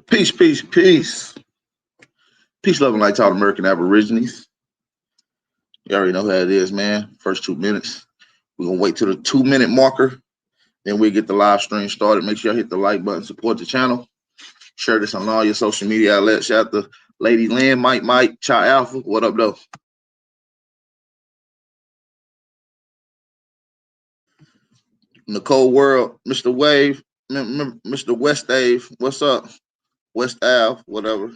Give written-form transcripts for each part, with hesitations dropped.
Peace, peace, peace. Peace, love, and light to all American Aborigines. You already know how it is, man. First 2 minutes. We're going to wait till the 2 minute marker. Then we get the live stream started. Make sure you hit the like button, support the channel. Share this on all your social media outlets. Shout out to Lady Lynn, Mike, Chi Alpha. What up, though? Nicole World, Mr. Wave, Mr. West Ave. What's up? West Ave, whatever.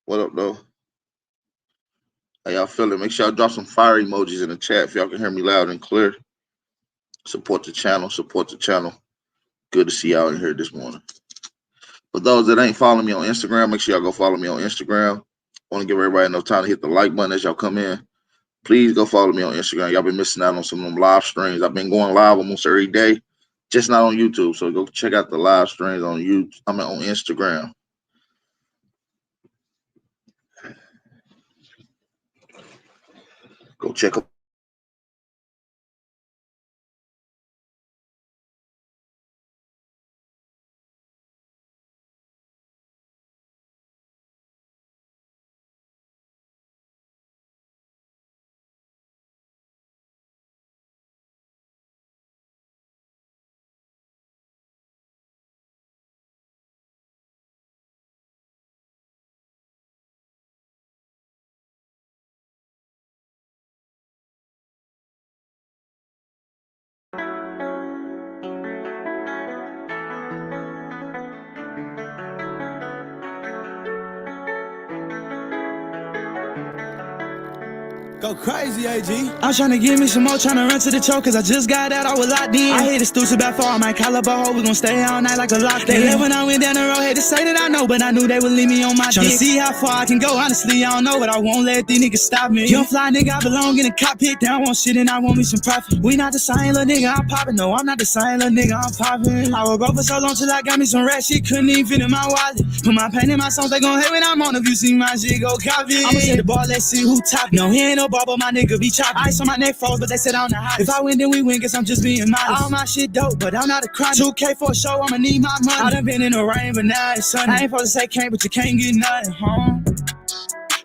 What up, though? How y'all feeling? Make sure y'all drop some fire emojis in the chat if y'all can hear me loud and clear. Support the channel. Support the channel. Good to see y'all in here this morning. For those that ain't following me on Instagram, make sure y'all go follow me on Instagram. I want to give everybody enough time to hit the like button as y'all come in. Please go follow me on Instagram. Y'all been missing out on some of them live streams. I've been going live almost every day, just not on YouTube. So go check out the live streams on YouTube. on Instagram. Go check them. Go crazy, AG. I'm tryna give me some more, tryna run to the choke, cause I just got out, I was locked in. I hit the stools about 4, I might call up a hoe, we gon' stay all night like a lock. They left when I went down the road, had to say that I know, but I knew they would leave me on my dick. Tryna see how far I can go, honestly, I don't know, but I won't let these niggas stop me. Young fly nigga, I belong in the cockpit, they don't want shit and I want me some profit. We not the same little nigga, I'm poppin', no, I'm not the same little nigga, I'm poppin'. I was broke for so long till I got me some rat shit, couldn't even fit in my wallet. Put my pain in my songs, they gon' hate when I'm on, if you see my shit, go copy. I'ma set the bar, let's see who top. No, he ain't no bar, but my nigga be chopping. Ice on my neck froze, but they said I'm the hottest. If I win, then we win, guess I'm just being modest. All my shit dope, but I'm not a crime. 2K for a show, I'ma need my money. I done been in the rain, but now it's sunny. I ain't supposed to say can't, but you can't get nothing,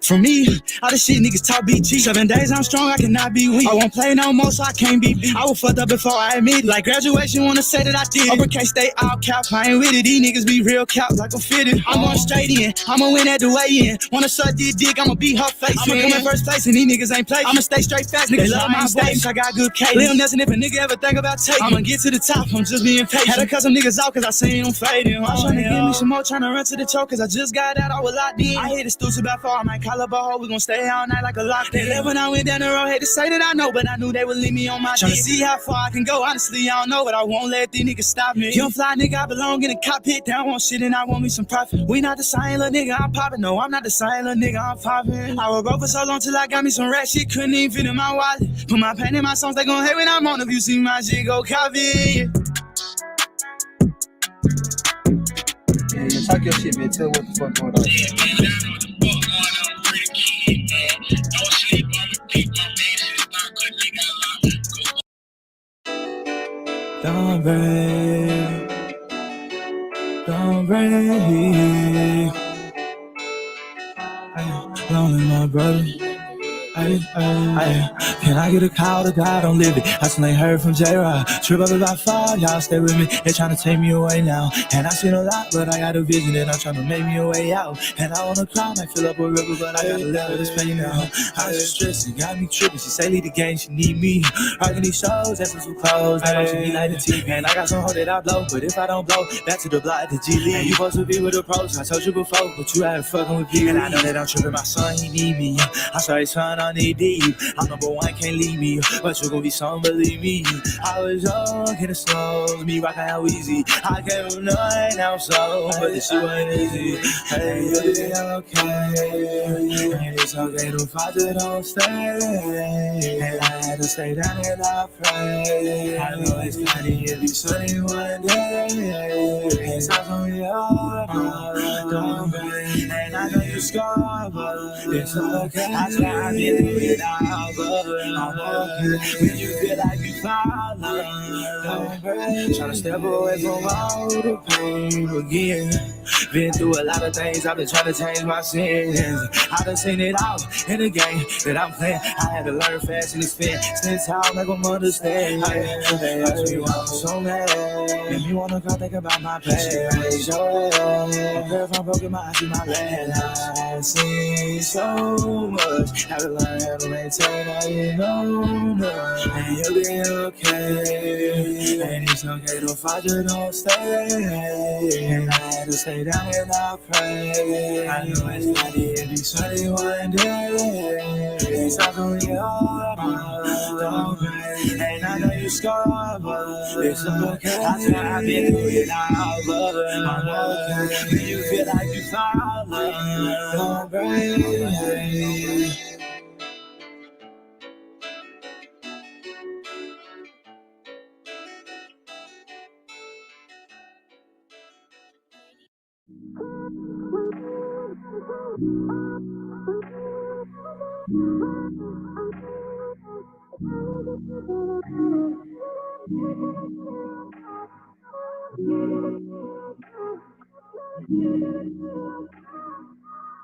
From me, all the shit niggas talk BG. 7 days I'm strong, I cannot be weak. I won't play no more, so I can't be beat. I was fucked up before I admit it. Like graduation, wanna say that I did it. Uppercase, stay all cap, I ain't with it. These niggas be real cap, like I'm fitted. I'm going straight in, I'ma win at the way in. Wanna suck this dick, I'ma beat her face. I'ma come in first place, and these niggas ain't play. I'ma stay straight fast, niggas love my voice. I got good cake. Little Nelson, if a nigga ever think about taking, I'ma get to the top, I'm just being patient. Had to cut some niggas out, cause I seen them fading. I'm tryna give me some more, tryna run to the choke, cause I just got out, I was locked in. I hit the stools about 4, I might call up a hoe, we gon' stay all night like a lock. They left when I went down the road, had to say that I know, but I knew they would leave me on my dick. Tryna see how far I can go, honestly, I don't know, but I won't let these niggas stop me. Young fly nigga, I belong in the cockpit, they don't want shit and I want me some profit. We not the same little nigga, I'm poppin', no, I'm not the same little nigga, I'm poppin'. I was broke for so long till I got me some rat shit, couldn't even fit in my wallet. Put my pain in my songs, they gon' hate when I'm on, if you see my shit, go copy. Yeah, talk your shit, man. Tell what the fuck going on. Don't break, don't break. I'm lonely, my brother. Can I get a call to God? Don't live it. I still ain't heard from J-Rod. Trip up about 5, y'all stay with me. They tryna take me away now. And I seen a lot, but I got a vision and I'm tryna make me a way out. And I wanna cry, might fill up a river, but I gotta let her this pain now. I was just stressing, got me tripping. She say leave the game, she need me. Rocking these shows, that's what's too close. I know she be like the TV. And I got some hoe that I blow, but if I don't blow, back to the block, the G League. And you supposed to be with the pros, I told you before, but you ain't fucking with me. And I know that I'm tripping, my son, he need me. I'm sorry, son, I need you. I'm number one, can't leave me. But you gon' be some, believe me. I was young, in the slows, me rockin' how easy. I came from nothing, now I'm slow, but this shit ain't easy. Hey, everything okay. And it's okay to fight, it don't stay. And I had to stay down and I pray. I know it's funny, it'll be sunny one day. It's all on your don't break. And I know you scarred, but it's okay. I try to be without, but I'm okay. When you feel like you fall, don't break. Tryna step away from all the pain again. Been through a lot of things, I've been trying to change my sins. I done seen it all in the game that I'm playing. I had to learn fast and expand. Spend time, make them understand. I'm so mad. If you wanna come think about my past, show it. Girl, if I'm broken, my eyes see my past. I've seen so much. Had to learn how to maintain all you know. And you'll be okay. And it's okay to fight, you don't stay. And I had to stay down and I pray. I know it's not easy, sunny one day. It's not only your don't pray. And I know you scarred, but it's okay. I swear I've been through it all, but I'm okay. When you feel like you fall, don't pray.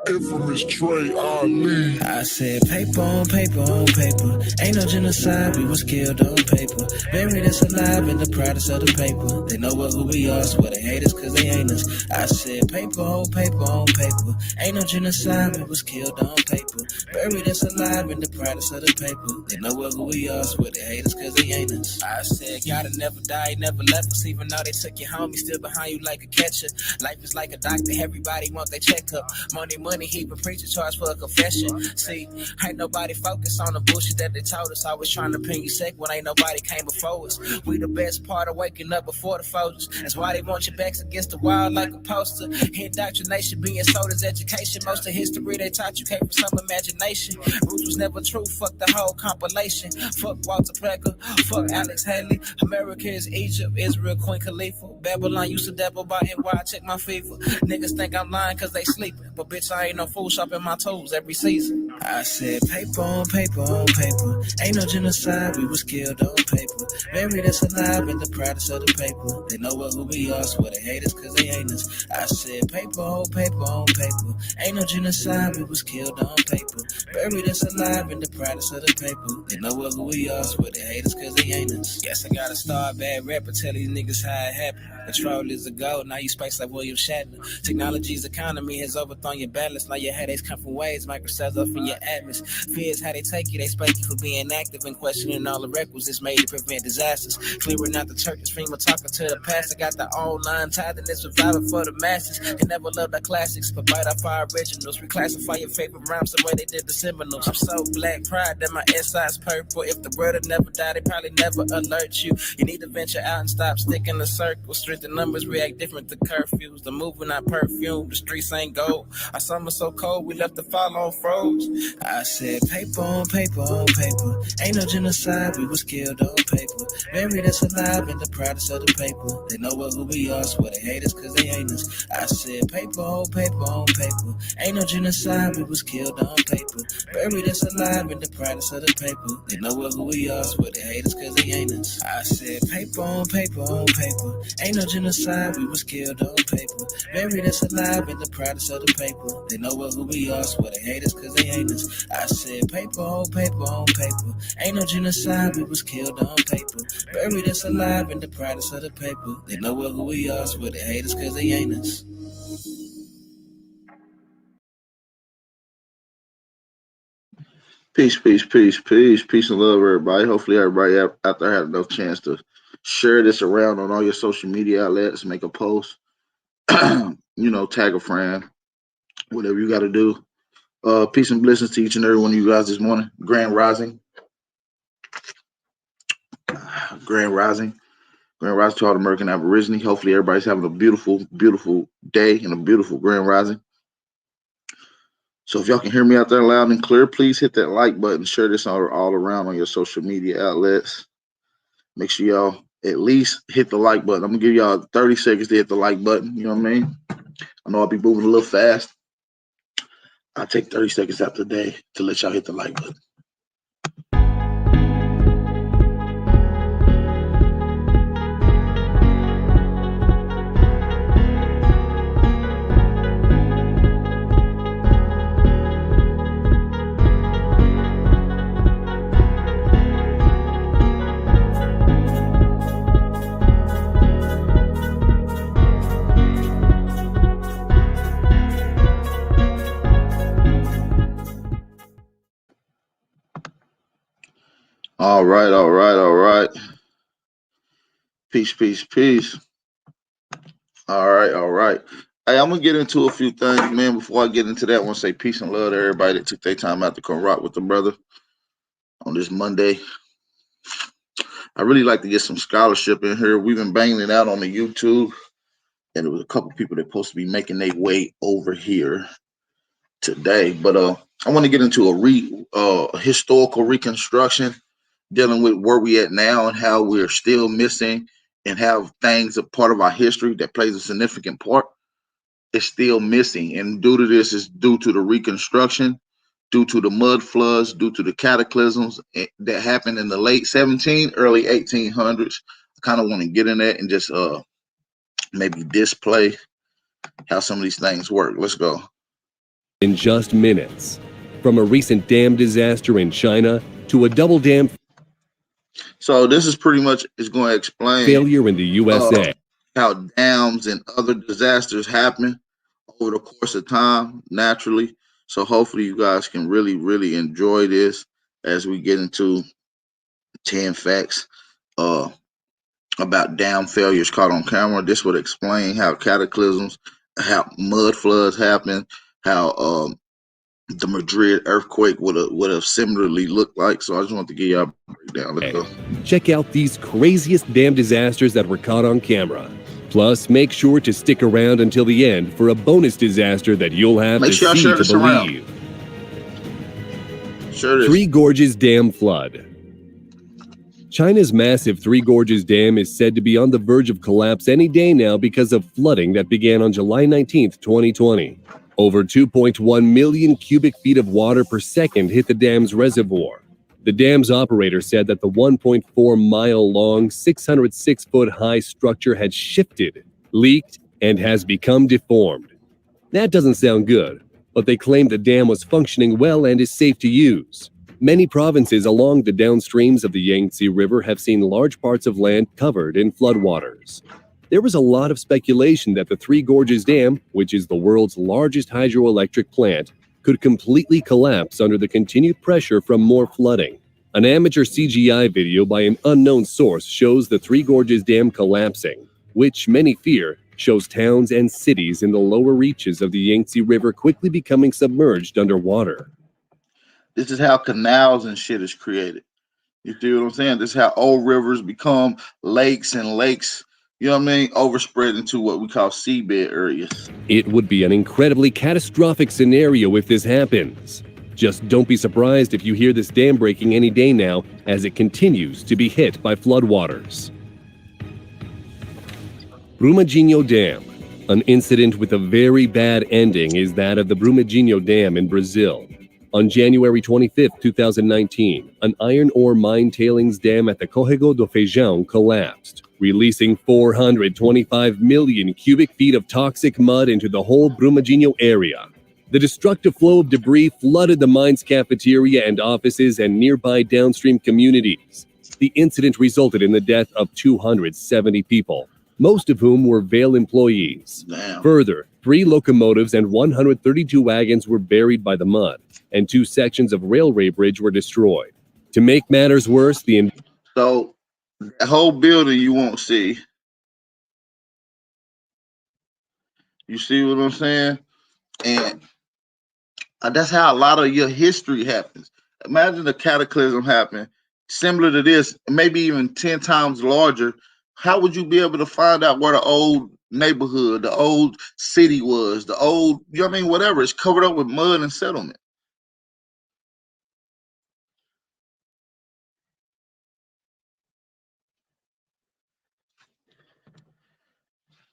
Infamous Trey Ali. I said paper on paper on paper. Ain't no genocide, we was killed on paper. Buried us alive in the products of the paper. They know who we are, so they hate us cause they ain't us. I said paper on paper on paper. Ain't no genocide, we was killed on paper. Buried us alive in the products of the paper. They know who we are, so they hate us cause they ain't us. I said gotta never die, never left us. Even though they took you home, he still behind you like a catcher. Life is like a doctor, everybody want their checkup. Money, heap and preacher charge for a confession. See, ain't nobody focused on the bullshit that they told us. Always trying to pin you sick when ain't nobody came before us. We the best part of waking up before the folders. That's why they want your backs against the wall like a poster. Indoctrination being sold as education. Most of history they taught you came from some imagination. Roots was never true, fuck the whole compilation. Fuck Walter Plecker, fuck Alex Haley. America is Egypt, Israel, Queen Khalifa. Babylon used to dabble by NY, check my fever. Niggas think I'm lying cause they sleeping. But bitch, I ain't no fool shopping my toes every season. I said paper on paper on paper. Ain't no genocide, we was killed on paper. Buried us alive in the products of the paper. They know who we are, so they hate us cause they ain't us. I said paper on paper on paper. Ain't no genocide, we was killed on paper. Buried us alive in the products of the paper. They know who we are, so they hate us cause they ain't us. Guess I gotta start bad rap and tell these niggas how it happened. Control is a goal, now you space like William Shatner. Technology's economy has overthrown your balance. Now your headaches come from waves, microcells up in your atmospheres. How they take you, they spank you for being active and questioning all the requisites made to prevent disasters. Clearing out the churches, FEMA talking to the pastor. Got the online tithing, it's survival for the masses. Can never love the classics, but bite off our originals. Reclassify your favorite rhymes the way they did the Seminoles. I'm so black pride that my inside's purple. If the world had never died, they probably never alert you. You need to venture out and stop sticking the circle. Strength in numbers react different to curfews. The movement not perfume, the streets ain't gold. Our summer so cold, we left the fall on froze. I said paper on paper on paper. Ain't no genocide, we was killed on paper. Buried us alive in the products of the paper. They know who we are, so they hate us cause they ain't us. I said paper on paper on paper. Ain't no genocide, we was killed on paper. Buried us alive in the products of the paper. They know who we are, so they hate us cause they ain't us. I said paper on paper on paper. Ain't no genocide, we was killed on paper. Buried us alive in the products of the paper. They know who we are, so they hate us cause they ain't us. I said paper on paper on paper. Ain't no genocide, we was killed on paper. Buried us alive in the products of the paper. They know who we are, so they hate us cause they ain't us. Peace, peace, peace, peace, peace and love, everybody. Hopefully, everybody out there had enough chance to share this around on all your social media outlets, make a post, tag a friend, whatever you got to do. Peace and blessings to each and every one of you guys this morning. Grand Rising. Grand Rising to all the American Aborigine. Hopefully, everybody's having a beautiful, beautiful day and a beautiful Grand Rising. So if y'all can hear me out there loud and clear, please hit that like button. Share this all around on your social media outlets. Make sure y'all at least hit the like button. I'm going to give y'all 30 seconds to hit the like button. You know what I mean? I know I'll be moving a little fast. I'll take 30 seconds out the day to let y'all hit the like button. All right, all right, all right. Peace, peace, peace. All right, all right. Hey, I'm gonna get into a few things, man. Before I get into that, I want to say peace and love to everybody that took their time out to come rock with the brother on this Monday. I really like to get some scholarship in here. We've been banging it out on the YouTube, and there was a couple people that supposed to be making their way over here today. But I want to get into a historical reconstruction dealing with where we at now and how we're still missing and have things a part of our history that plays a significant part is still missing. And due to this is due to the reconstruction, due to the mud floods, due to the cataclysms that happened in the late 17, early 1800s. I kind of want to get in that and just maybe display how some of these things work. Let's go. In just minutes, from a recent dam disaster in China to a double dam So this is pretty much is going to explain failure in the USA. How dams and other disasters happen over the course of time naturally. So hopefully you guys can really, really enjoy this as we get into 10 facts about dam failures caught on camera. This would explain how cataclysms, how mud floods happen, how the Madrid earthquake would have similarly looked like. So I just want to give y'all a breakdown. Let's go. Check out these craziest dam disasters that were caught on camera. Plus, make sure to stick around until the end for a bonus disaster that you'll have to see to believe. Three Gorges Dam flood. China's massive Three Gorges Dam is said to be on the verge of collapse any day now because of flooding that began on July 19, 2020. Over 2.1 million cubic feet of water per second hit the dam's reservoir. The dam's operator said that the 1.4-mile-long, 606-foot-high structure had shifted, leaked, and has become deformed. That doesn't sound good, but they claim the dam was functioning well and is safe to use. Many provinces along the downstreams of the Yangtze River have seen large parts of land covered in floodwaters. There was a lot of speculation that the Three Gorges Dam, which is the world's largest hydroelectric plant, could completely collapse under the continued pressure from more flooding. An amateur CGI video by an unknown source shows the Three Gorges Dam collapsing, which many fear shows towns and cities in the lower reaches of the Yangtze River quickly becoming submerged underwater. This is how canals and shit is created. You see what I'm saying? This is how old rivers become lakes and lakes, you know what I mean, overspread into what we call seabed areas. It would be an incredibly catastrophic scenario if this happens. Just don't be surprised if you hear this dam breaking any day now as it continues to be hit by floodwaters. Brumadinho Dam. An incident with a very bad ending is that of the Brumadinho Dam in Brazil. On January 25, 2019, an iron ore mine tailings dam at the Córrego do Feijão collapsed, releasing 425 million cubic feet of toxic mud into the whole Brumadinho area. The destructive flow of debris flooded the mine's cafeteria and offices and nearby downstream communities. The incident resulted in the death of 270 people, most of whom were Vale employees. Damn. Further, 3 locomotives and 132 wagons were buried by the mud, and 2 sections of railway bridge were destroyed. To make matters worse, So the whole building you won't see. You see what I'm saying? And that's how a lot of your history happens. Imagine a cataclysm happen similar to this, maybe even 10 times larger. How would you be able to find out where the old neighborhood, the old city was, the old, you know what I mean, whatever? It's covered up with mud and settlement.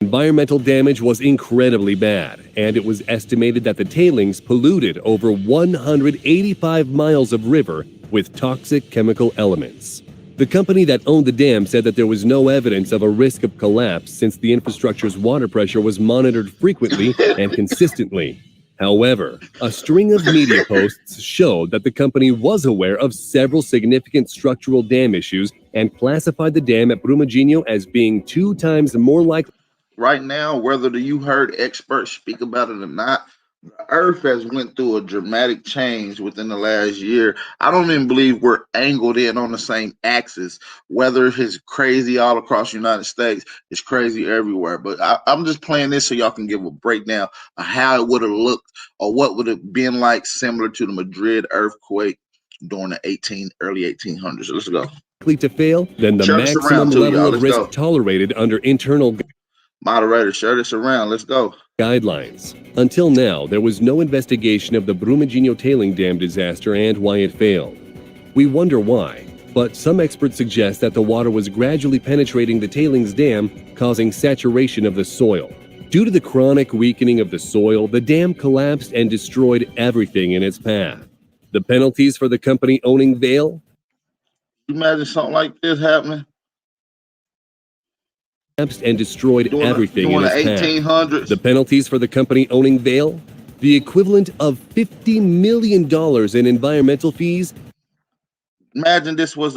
environmental damage was incredibly bad, and it was estimated that the tailings polluted over 185 miles of river with toxic chemical elements. The company that owned the dam said that there was no evidence of a risk of collapse since the infrastructure's water pressure was monitored frequently and consistently. However, a string of media posts showed that the company was aware of several significant structural dam issues and classified the dam at Brumadinho as being 2 times more likely. Right now, whether you heard experts speak about it or not, Earth has went through a dramatic change within the last year. I don't even believe we're angled in on the same axis. Weather is crazy all across the United States. It's crazy everywhere. But I'm just playing this so y'all can give a breakdown of how it would have looked or what would have been like similar to the Madrid earthquake during the early 1800s. Let's go. Likely to fail than the Share this maximum around too, level y'all. of Let's risk go. tolerated under internal Moderator, share this around. Let's go. guidelines. Until now, there was no investigation of the Brumadinho tailing dam disaster and why it failed. We wonder why, but some experts suggest that the water was gradually penetrating the tailings dam, causing saturation of the soil. Due to the chronic weakening of the soil, the dam collapsed and destroyed everything in its path. The penalties for the company owning Vale? Imagine something like this happening Collapsed and destroyed during everything in the its path. 1800s. The penalties for the company owning Vale? The equivalent of $50 million in environmental fees. Imagine this was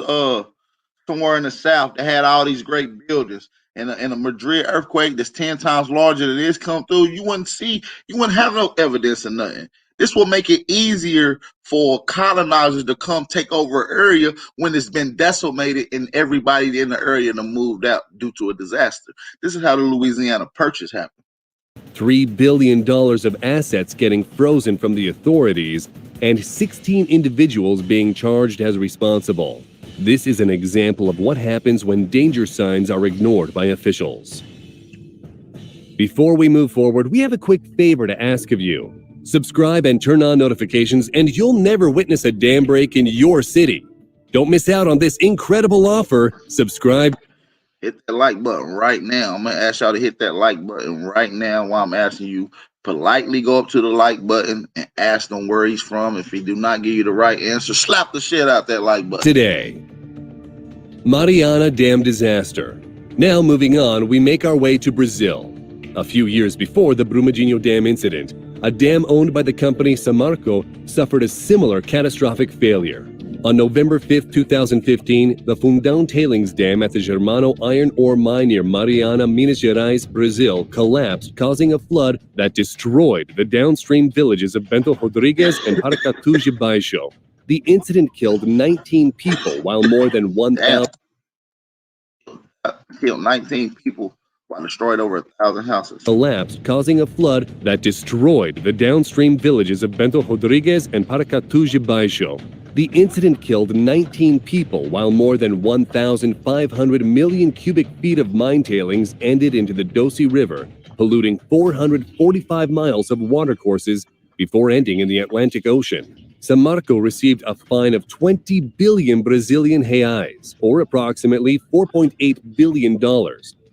somewhere in the South that had all these great buildings, and a Madrid earthquake that's 10 times larger than this come through. You wouldn't have no evidence of nothing. This will make it easier for colonizers to come take over an area when it's been decimated and everybody in the area to moved out due to a disaster. This is how the Louisiana Purchase happened. $3 billion of assets getting frozen from the authorities, and 16 individuals being charged as responsible. This is an example of what happens when danger signs are ignored by officials. Before we move forward, we have a quick favor to ask of you. Subscribe and turn on notifications, and you'll never witness a dam break in your city. Don't miss out on this incredible offer. Subscribe. Hit that like button right now. I'm going to ask y'all to hit that like button right now while I'm asking you. Politely go up to the like button and ask them where he's from. If he do not give you the right answer, slap the shit out that like button. Today, Mariana Dam disaster. Now moving on, we make our way to Brazil. A few years before the Brumadinho Dam incident, a dam owned by the company Samarco suffered a similar catastrophic failure. On November 5, 2015, the Fundão Tailings Dam at the Germano iron ore mine near Mariana, Minas Gerais, Brazil, collapsed, causing a flood that destroyed the downstream villages of Bento Rodrigues and Paracatu de Baixo. The incident killed 19 people, while more than 1,000 killed 19 people while destroyed over 1,000 houses. collapsed, causing a flood that destroyed the downstream villages of Bento Rodrigues and Paracatu de Baixo. The incident killed 19 people, while more than 1,500 million cubic feet of mine tailings ended into the Doce River, polluting 445 miles of watercourses before ending in the Atlantic Ocean. Samarco received a fine of 20 billion Brazilian reais, or approximately $4.8 billion,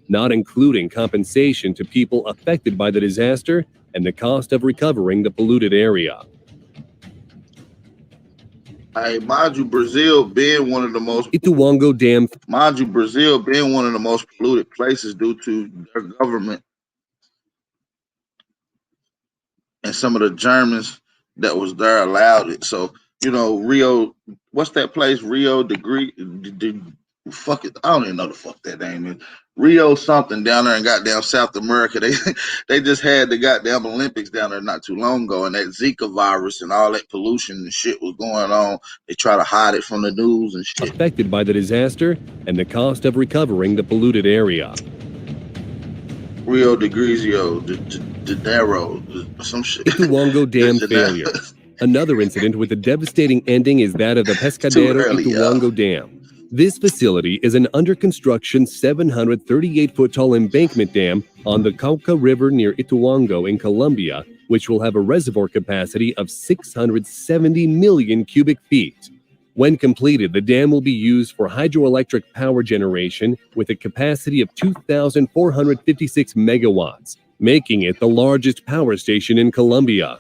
not including compensation to people affected by the disaster and the cost of recovering the polluted area. Hey, mind you, Brazil being one of the most Ituango Dam. Mind you, Brazil being one of the most polluted places due to their government and some of the Germans that was there allowed it. So, you know, Rio, what's that place? Rio de fuck it. I don't even know the fuck that name is. Rio something down there in goddamn South America. They just had the goddamn Olympics down there not too long ago, and that Zika virus and all that pollution and shit was going on. They try to hide it from the news and shit. Affected by the disaster and the cost of recovering the polluted area. Rio de Janeiro, some shit. Ituango Dam failure. Another incident with a devastating ending is that of the Pescadero Ituango Dam. This facility is an under-construction 738-foot-tall embankment dam on the Cauca River near Ituango in Colombia, which will have a reservoir capacity of 670 million cubic feet. When completed, the dam will be used for hydroelectric power generation with a capacity of 2,456 megawatts, making it the largest power station in Colombia.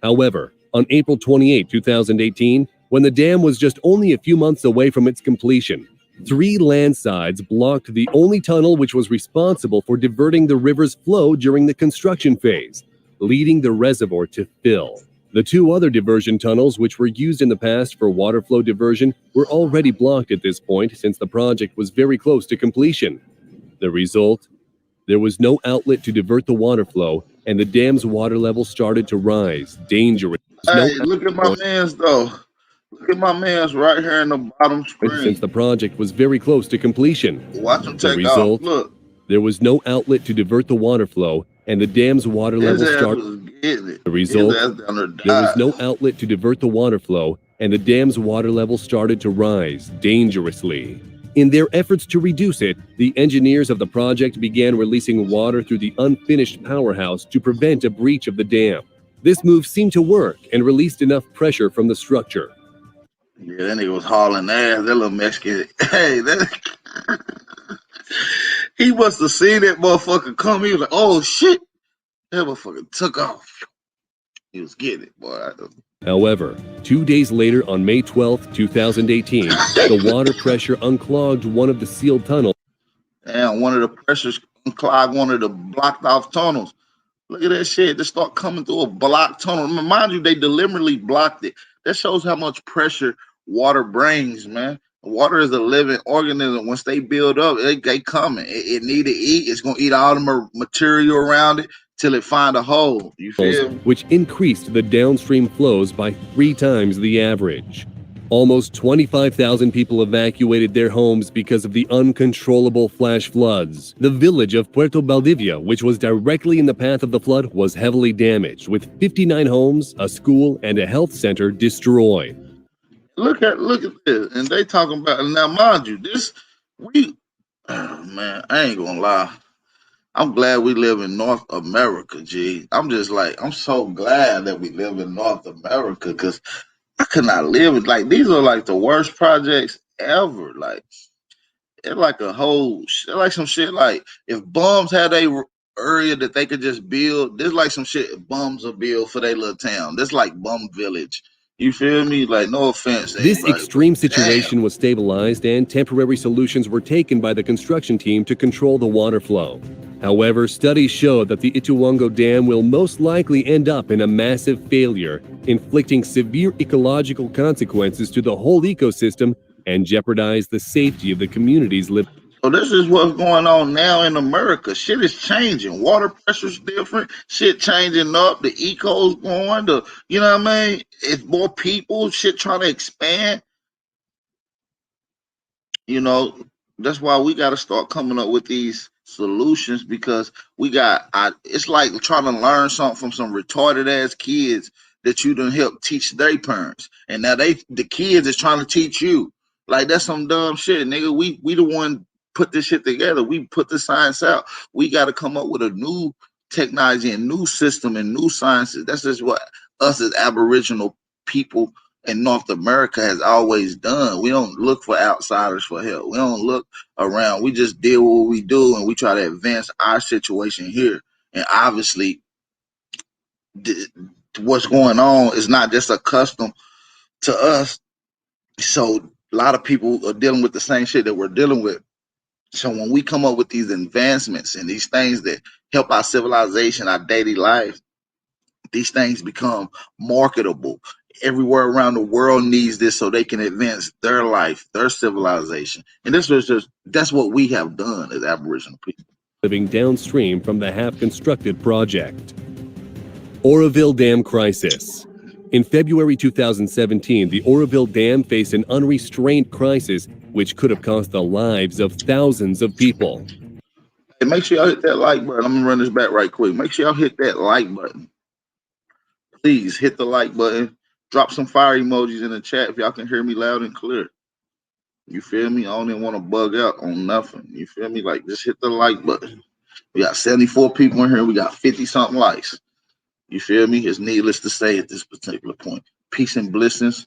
However, on April 28, 2018, when the dam was just only a few months away from its completion, 3 landslides blocked the only tunnel which was responsible for diverting the river's flow during the construction phase, leading the reservoir to fill. The 2 other diversion tunnels, which were used in the past for water flow diversion, were already blocked at this point since the project was very close to completion. The result? There was no outlet to divert the water flow, and the dam's water level started to rise dangerously. Hey, look at my man's though. Look at my man's right here in the bottom screen. Since the project was very close to completion. Watch him The take result, off. Look, there was no outlet to divert the water flow, and the dam's water his level ass started. was getting it. The result, His ass down there there was died. no outlet to divert the water flow, and the dam's water level started to rise dangerously. In their efforts to reduce it, the engineers of the project began releasing water through the unfinished powerhouse to prevent a breach of the dam. This move seemed to work and released enough pressure from the structure. Yeah, that nigga was hauling ass. That little Mexican. Hey, that he must have seen that motherfucker come. He was like, "Oh shit!" That motherfucker took off. He was getting it, boy. However, 2 days later, on May 12, 2018, the water pressure unclogged one of the sealed tunnels. And one of the pressures unclogged one of the blocked off tunnels. Look at that shit. They start coming through a blocked tunnel. Mind you, they deliberately blocked it. That shows how much pressure water brings, man. Water is a living organism. Once they build up, they coming. It need to eat. It's gonna eat all the material around it till it find a hole. You feel me? Which increased the downstream flows by 3 times the average. Almost 25,000 people evacuated their homes because of the uncontrollable flash floods. The village of Puerto Valdivia, which was directly in the path of the flood, was heavily damaged, with 59 homes, a school, and a health center destroyed. Look at this. And they talking about, now mind you, man, I ain't gonna lie. I'm glad we live in North America, G. I'm so glad that we live in North America, because I could not live it. Like, these are like the worst projects ever. Like, it's like like some shit. Like, if bums had a area that they could just build, there's like some shit bums will build for their little town. This like bum village. You feel me? Like, no offense. This extreme situation was stabilized, and temporary solutions were taken by the construction team to control the water flow. However, studies show that the Ituango Dam will most likely end up in a massive failure, inflicting severe ecological consequences to the whole ecosystem and jeopardize the safety of the communities living. So this is what's going on now in America. Shit is changing. Water pressure's different. Shit changing up. The eco's going. You know what I mean? It's more people. Shit trying to expand. You know, that's why we got to start coming up with these solutions, because it's like trying to learn something from some retarded ass kids that you done help teach their parents, and now the kids is trying to teach you. Like, that's some dumb shit, nigga. We the one put this shit together. We put the science out. We got to come up with a new technology and new system and new sciences. That's just what us as Aboriginal people in North America has always done. We don't look for outsiders for help. We don't look around. We just deal with what we do, and we try to advance our situation here. And obviously, what's going on is not just a custom to us. So a lot of people are dealing with the same shit that we're dealing with. So when we come up with these advancements and these things that help our civilization, our daily life, these things become marketable. Everywhere around the world needs this so they can advance their life, their civilization. And that's what we have done as Aboriginal people. Living downstream from the half-constructed project. Oroville Dam crisis. In February 2017, the Oroville Dam faced an unrestrained crisis which could have cost the lives of thousands of people. Hey, make sure y'all hit that like button. I'm going to run this back right quick. Make sure y'all hit that like button. Please hit the like button. Drop some fire emojis in the chat if y'all can hear me loud and clear. You feel me? I don't even want to bug out on nothing. You feel me? Like, just hit the like button. We got 74 people in here. We got 50-something likes. You feel me? It's needless to say at this particular point. Peace and blessings.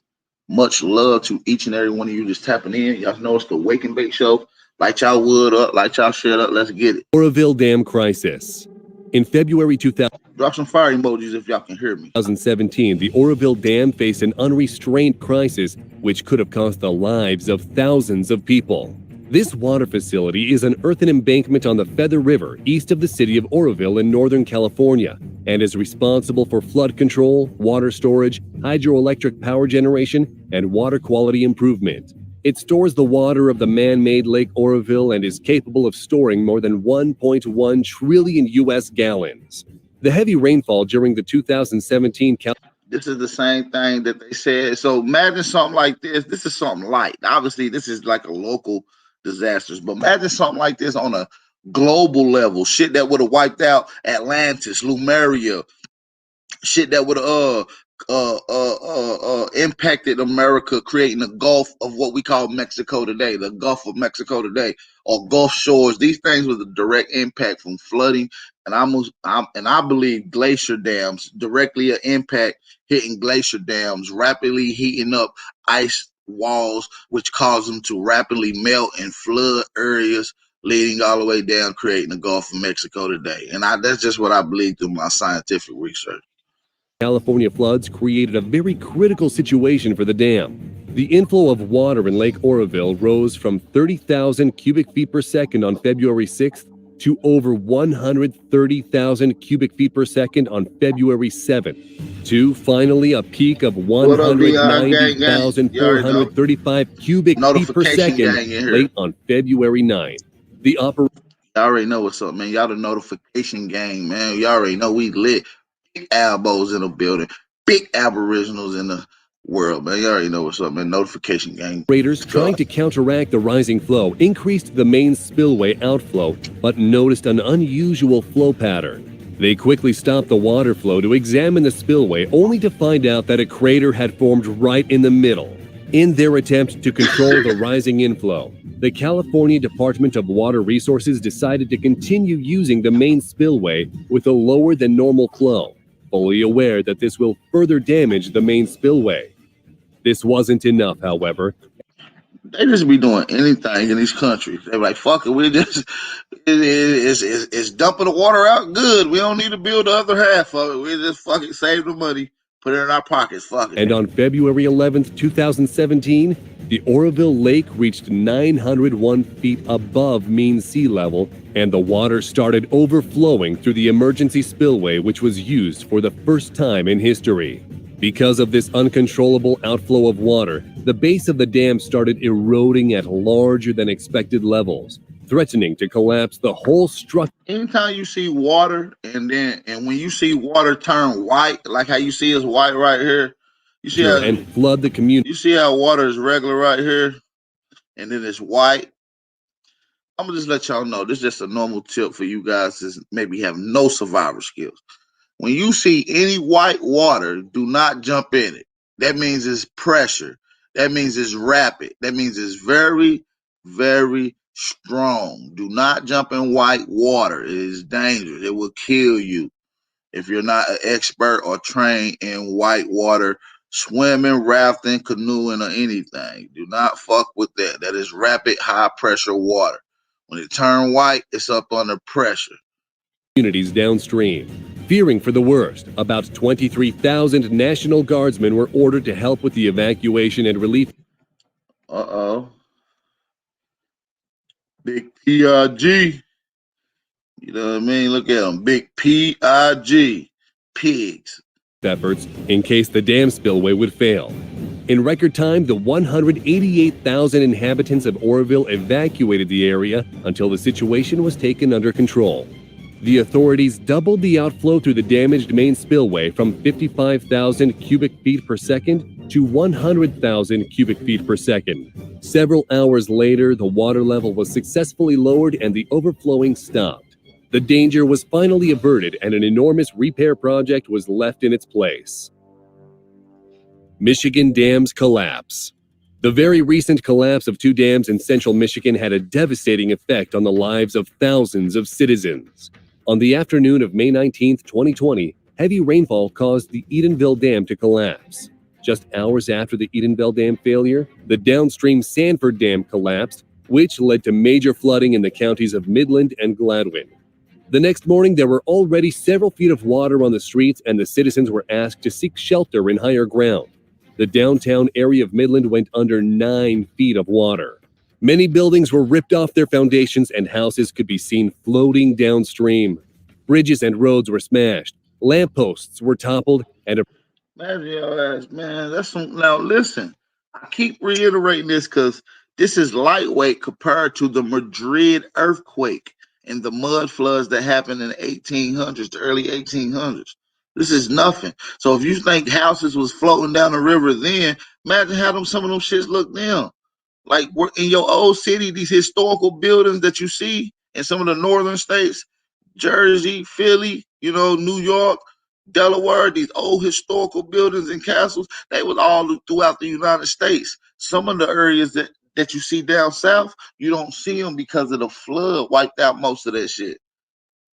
Much love to each and every one of you just tapping in. Y'all know it's the Wake and Bake Show. Light y'all wood up. Light y'all shit up. Let's get it. Oroville Dam crisis. In February 2000. Drop some fire emojis if y'all can hear me. 2017, the Oroville Dam faced an unrestrained crisis which could have cost the lives of thousands of people. This water facility is an earthen embankment on the Feather River east of the city of Oroville in Northern California and is responsible for flood control, water storage, hydroelectric power generation, and water quality improvement. It stores the water of the man-made Lake Oroville and is capable of storing more than 1.1 trillion U.S. gallons. The heavy rainfall during the 2017 This is the same thing that they said. So imagine something like this. This is something light. Obviously, this is like a local disasters, but imagine something like this on a global level. Shit that would have wiped out Atlantis, Lemuria, shit that would have impacted America, creating a Gulf of what we call Mexico today, the Gulf of Mexico today, or Gulf shores. These things with a direct impact from flooding, and I believe glacier dams directly an impact hitting glacier dams, rapidly heating up ice walls, which cause them to rapidly melt and flood areas, leading all the way down, creating the Gulf of Mexico today. And that's just what I believe through my scientific research. California floods created a very critical situation for the dam. The inflow of water in Lake Oroville rose from 30,000 cubic feet per second on February 6th to over 130,000 cubic feet per second on February 7th, to finally a peak of 190,435 cubic feet per second late on February 9th. The operation. Y'all already know what's up, man. Y'all the notification gang, man. Y'all already know we lit. Big Albos in the building. Big Aboriginals in the world, man. You already know what's up, man. Notification gang. Operators trying to counteract the rising flow increased the main spillway outflow, but noticed an unusual flow pattern. They quickly stopped the water flow to examine the spillway, only to find out that a crater had formed right in the middle. In their attempt to control the rising inflow, the California Department of Water Resources decided to continue using the main spillway with a lower than normal flow, fully aware that this will further damage the main spillway. This wasn't enough, however. They just be doing anything in these countries. They're like, fuck it, it's dumping the water out good. We don't need to build the other half of it. We just fucking save the money, put it in our pockets, fuck it. And on February 11th, 2017, the Oroville Lake reached 901 feet above mean sea level, and the water started overflowing through the emergency spillway, which was used for the first time in history. Because of this uncontrollable outflow of water, the base of the dam started eroding at larger than expected levels, threatening to collapse the whole structure. Anytime you see water, and when you see water turn white, like how you see it's white right here, you see how, and flood the community. You see how water is regular right here, and then it's white. I'm gonna just let y'all know. This is just a normal tip for you guys that maybe have no survival skills. When you see any white water, do not jump in it. That means it's pressure. That means it's rapid. That means it's very, very strong. Do not jump in white water. It is dangerous. It will kill you if you're not an expert or trained in white water, swimming, rafting, canoeing, or anything. Do not fuck with that. That is rapid, high pressure water. When it turns white, it's up under pressure. Communities downstream. Fearing for the worst, about 23,000 National Guardsmen were ordered to help with the evacuation and relief. Big PIG. You know what I mean? Look at them. Big PIG. Pigs. Efforts in case the dam spillway would fail. In record time, the 188,000 inhabitants of Oroville evacuated the area until the situation was taken under control. The authorities doubled the outflow through the damaged main spillway from 55,000 cubic feet per second to 100,000 cubic feet per second. Several hours later, the water level was successfully lowered and the overflowing stopped. The danger was finally averted and an enormous repair project was left in its place. Michigan dams collapse. The very recent collapse of two dams in central Michigan had a devastating effect on the lives of thousands of citizens. On the afternoon of May 19, 2020, heavy rainfall caused the Edenville Dam to collapse. Just hours after the Edenville Dam failure, the downstream Sanford Dam collapsed, which led to major flooding in the counties of Midland and Gladwin. The next morning, there were already several feet of water on the streets, and the citizens were asked to seek shelter in higher ground. The downtown area of Midland went under 9 feet of water. Many buildings were ripped off their foundations and houses could be seen floating downstream. Bridges and roads were smashed. Lampposts were toppled and man, that's some. Now listen, I keep reiterating this because this is lightweight compared to the Madrid earthquake and the mud floods that happened in the 1800s, the early 1800s. This is nothing. So if you think houses was floating down the river then, imagine how some of them shits look now. Like we're in your old city, these historical buildings that you see in some of the northern states, Jersey, Philly, New York, Delaware, these old historical buildings and castles, they was all throughout the United States. Some of the areas that you see down south, you don't see them because of the flood wiped out most of that shit.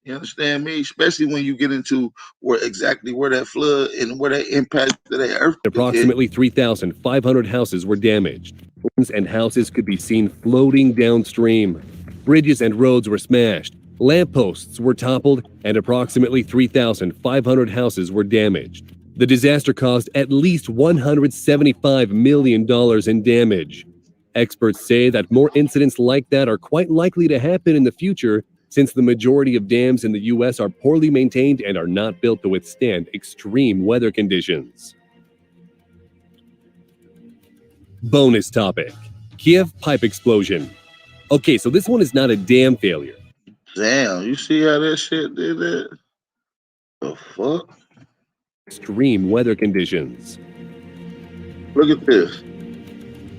You understand me? Especially when you get into where that flood and where that impact of that earthquake. Approximately 3,500 houses were damaged, and houses could be seen floating downstream. Bridges and roads were smashed, lampposts were toppled, and approximately 3,500 houses were damaged. The disaster caused at least $175 million in damage. Experts say that more incidents like that are quite likely to happen in the future, since the majority of dams in the U.S. are poorly maintained and are not built to withstand extreme weather conditions. Bonus topic: Kiev pipe explosion. Okay, so this one is not a dam failure. Damn, you see how that shit did that? The fuck? Extreme weather conditions. Look at this.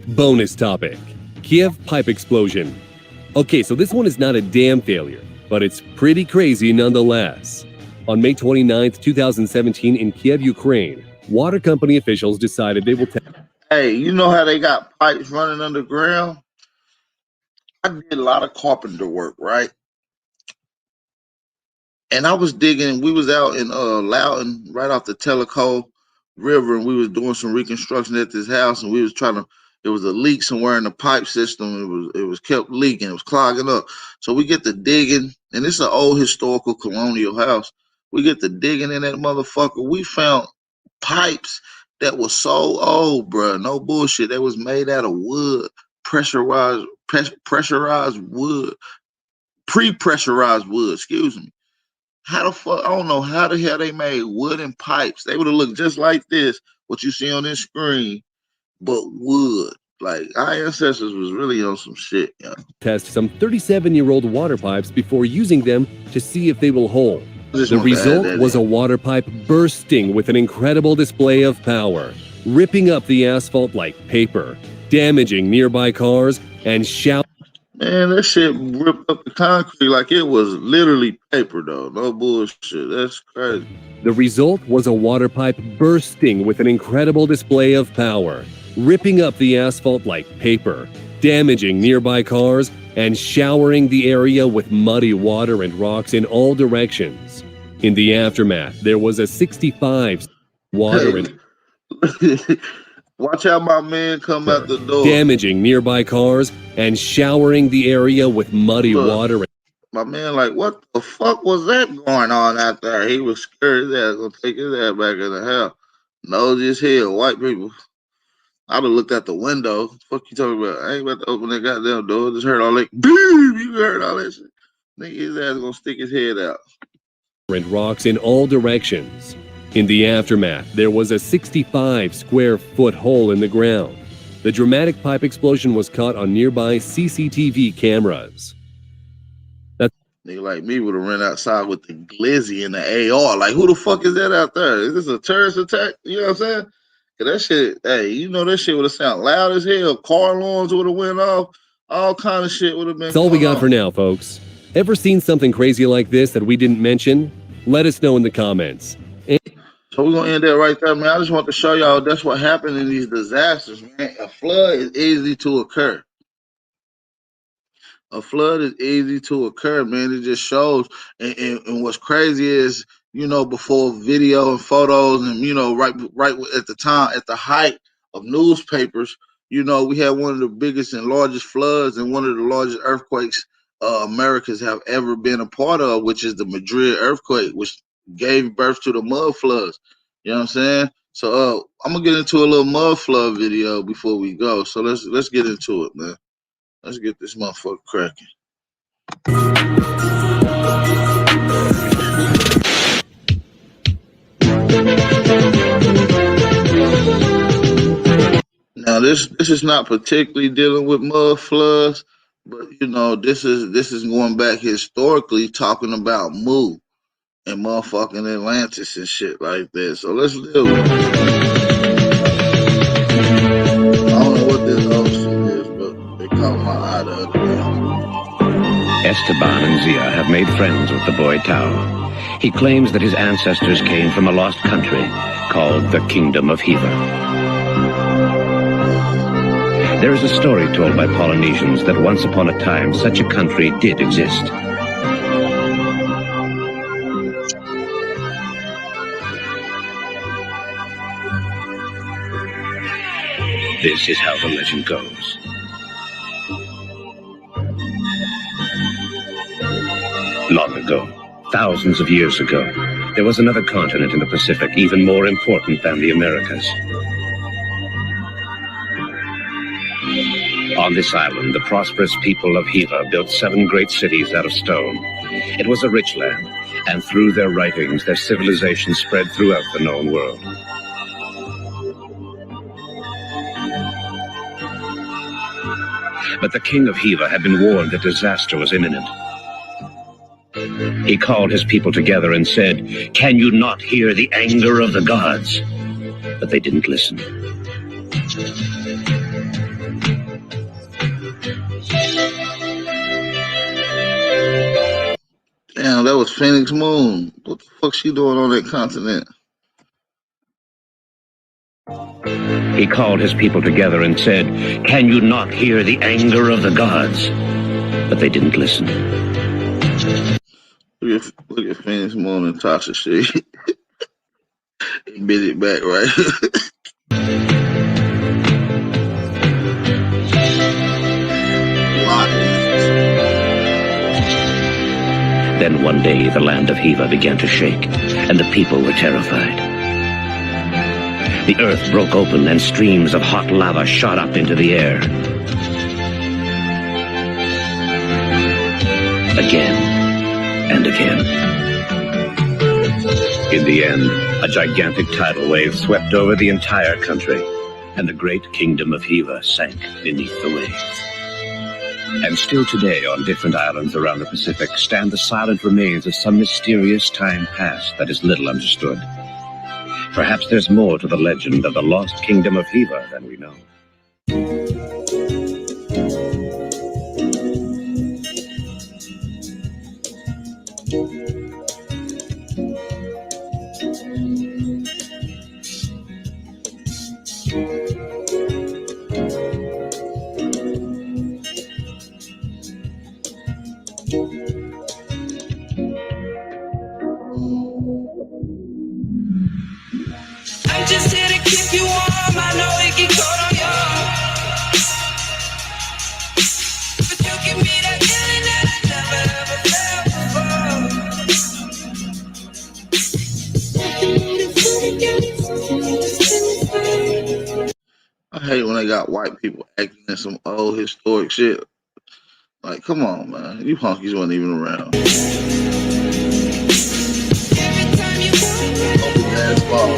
Bonus topic: Kiev pipe explosion. Okay, so this one is not a dam failure, but it's pretty crazy nonetheless. On May 29th, 2017, in Kiev, Ukraine, water company officials decided they will Hey, you know how they got pipes running underground? I did a lot of carpenter work, right? And I was digging, we was out in Loudoun, right off the Tellico River, and we was doing some reconstruction at this house, and we was there was a leak somewhere in the pipe system. It was kept leaking, it was clogging up. So we get to digging, and it's an old historical colonial house. We get to digging in that motherfucker. We found pipes that was so old, bro. No bullshit. That was made out of wood, pressurized wood, pre-pressurized wood, excuse me. How the fuck, I don't know how the hell they made wooden pipes. They would have looked just like this, what you see on this screen, but wood. Like, our ancestors was really on some shit, yeah. Test some 37-year-old water pipes before using them to see if they will hold. The result was a water pipe bursting with an incredible display of power, ripping up the asphalt like paper, damaging nearby cars, and Man, that shit ripped up the concrete like it was literally paper, though. No bullshit. That's crazy. The result was a water pipe bursting with an incredible display of power, ripping up the asphalt like paper, damaging nearby cars, and showering the area with muddy water and rocks in all directions. In the aftermath, there was a 65 water and watch how my man come out the door. Damaging nearby cars and showering the area with muddy water. My man, like, what the fuck was that going on out there? He was scared his ass gonna take his ass back in the house. Nosy as hell, white people. I'd have looked out the window. Fuck you talking about? I ain't about to open that goddamn door. Just heard all that. Boom! You heard all that shit. Nigga, his ass gonna stick his head out. And rocks in all directions. In the aftermath, there was a 65-square-foot hole in the ground. The dramatic pipe explosion was caught on nearby CCTV cameras. Nigga like me would have run outside with the glizzy and the AR. Like, who the fuck is that out there? Is this a terrorist attack? You know what I'm saying? Cause that shit, hey, you know that shit would have sounded loud as hell. Car alarms would have went off. All kind of shit would have been. That's all we got for now, folks. Ever seen something crazy like this that we didn't mention? Let us know in the comments. So we're gonna end that right there, man. I just want to show y'all that's what happened in these disasters, man. A flood is easy to occur. A flood is easy to occur, man. It just shows. And what's crazy is, before video and photos and, right at the time, at the height of newspapers, we had one of the biggest and largest floods and one of the largest earthquakes Americans have ever been a part of, which is the Madrid earthquake, which gave birth to the mud floods. You know what I'm saying? So I'm gonna get into a little mud flood video before we go. So let's get into it, man. Let's get this motherfucker cracking. Now this is not particularly dealing with mud floods, But you know, this is going back historically, talking about Mu and motherfucking Atlantis and shit like that. So let's deal with it. I don't know what this other shit is, but they caught my eye the other day. Esteban and Zia have made friends with the boy Tao. He claims that his ancestors came from a lost country called the Kingdom of Hiva. There is a story told by Polynesians that once upon a time such a country did exist. This is how the legend goes. Long ago, thousands of years ago, there was another continent in the Pacific even more important than the Americas. On this island, the prosperous people of Hiva built 7 great cities out of stone. It was a rich land, and through their writings, their civilization spread throughout the known world. But the king of Hiva had been warned that disaster was imminent. He called his people together and said, "Can you not hear the anger of the gods?" But they didn't listen. Damn, that was Phoenix Moon. What the fuck she doing on that continent? He called his people together and said, "Can you not hear the anger of the gods?" But they didn't listen. Look at Phoenix Moon and Tasha shit. He bit it back, right? Then one day the land of Hiva began to shake, and the people were terrified. The earth broke open and streams of hot lava shot up into the air. Again and again. In the end, a gigantic tidal wave swept over the entire country, and the great kingdom of Hiva sank beneath the waves. And still today, on different islands around the Pacific, stand the silent remains of some mysterious time past that is little understood. Perhaps there's more to the legend of the lost kingdom of Hiva than we know. I'm just here to keep you warm. I know it get cold on you, but you give me that feeling that I never ever felt before. I hate when they got white people acting in some old historic shit. Like, come on, man. You honkies wasn't even around. Every time you Open ass ball.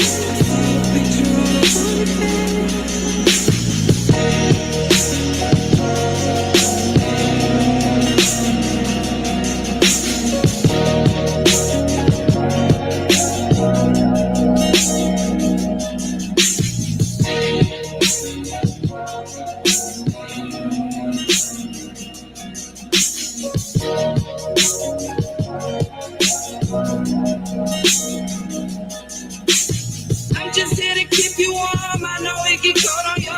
I'm just here to keep you warm. I know it get cold on you,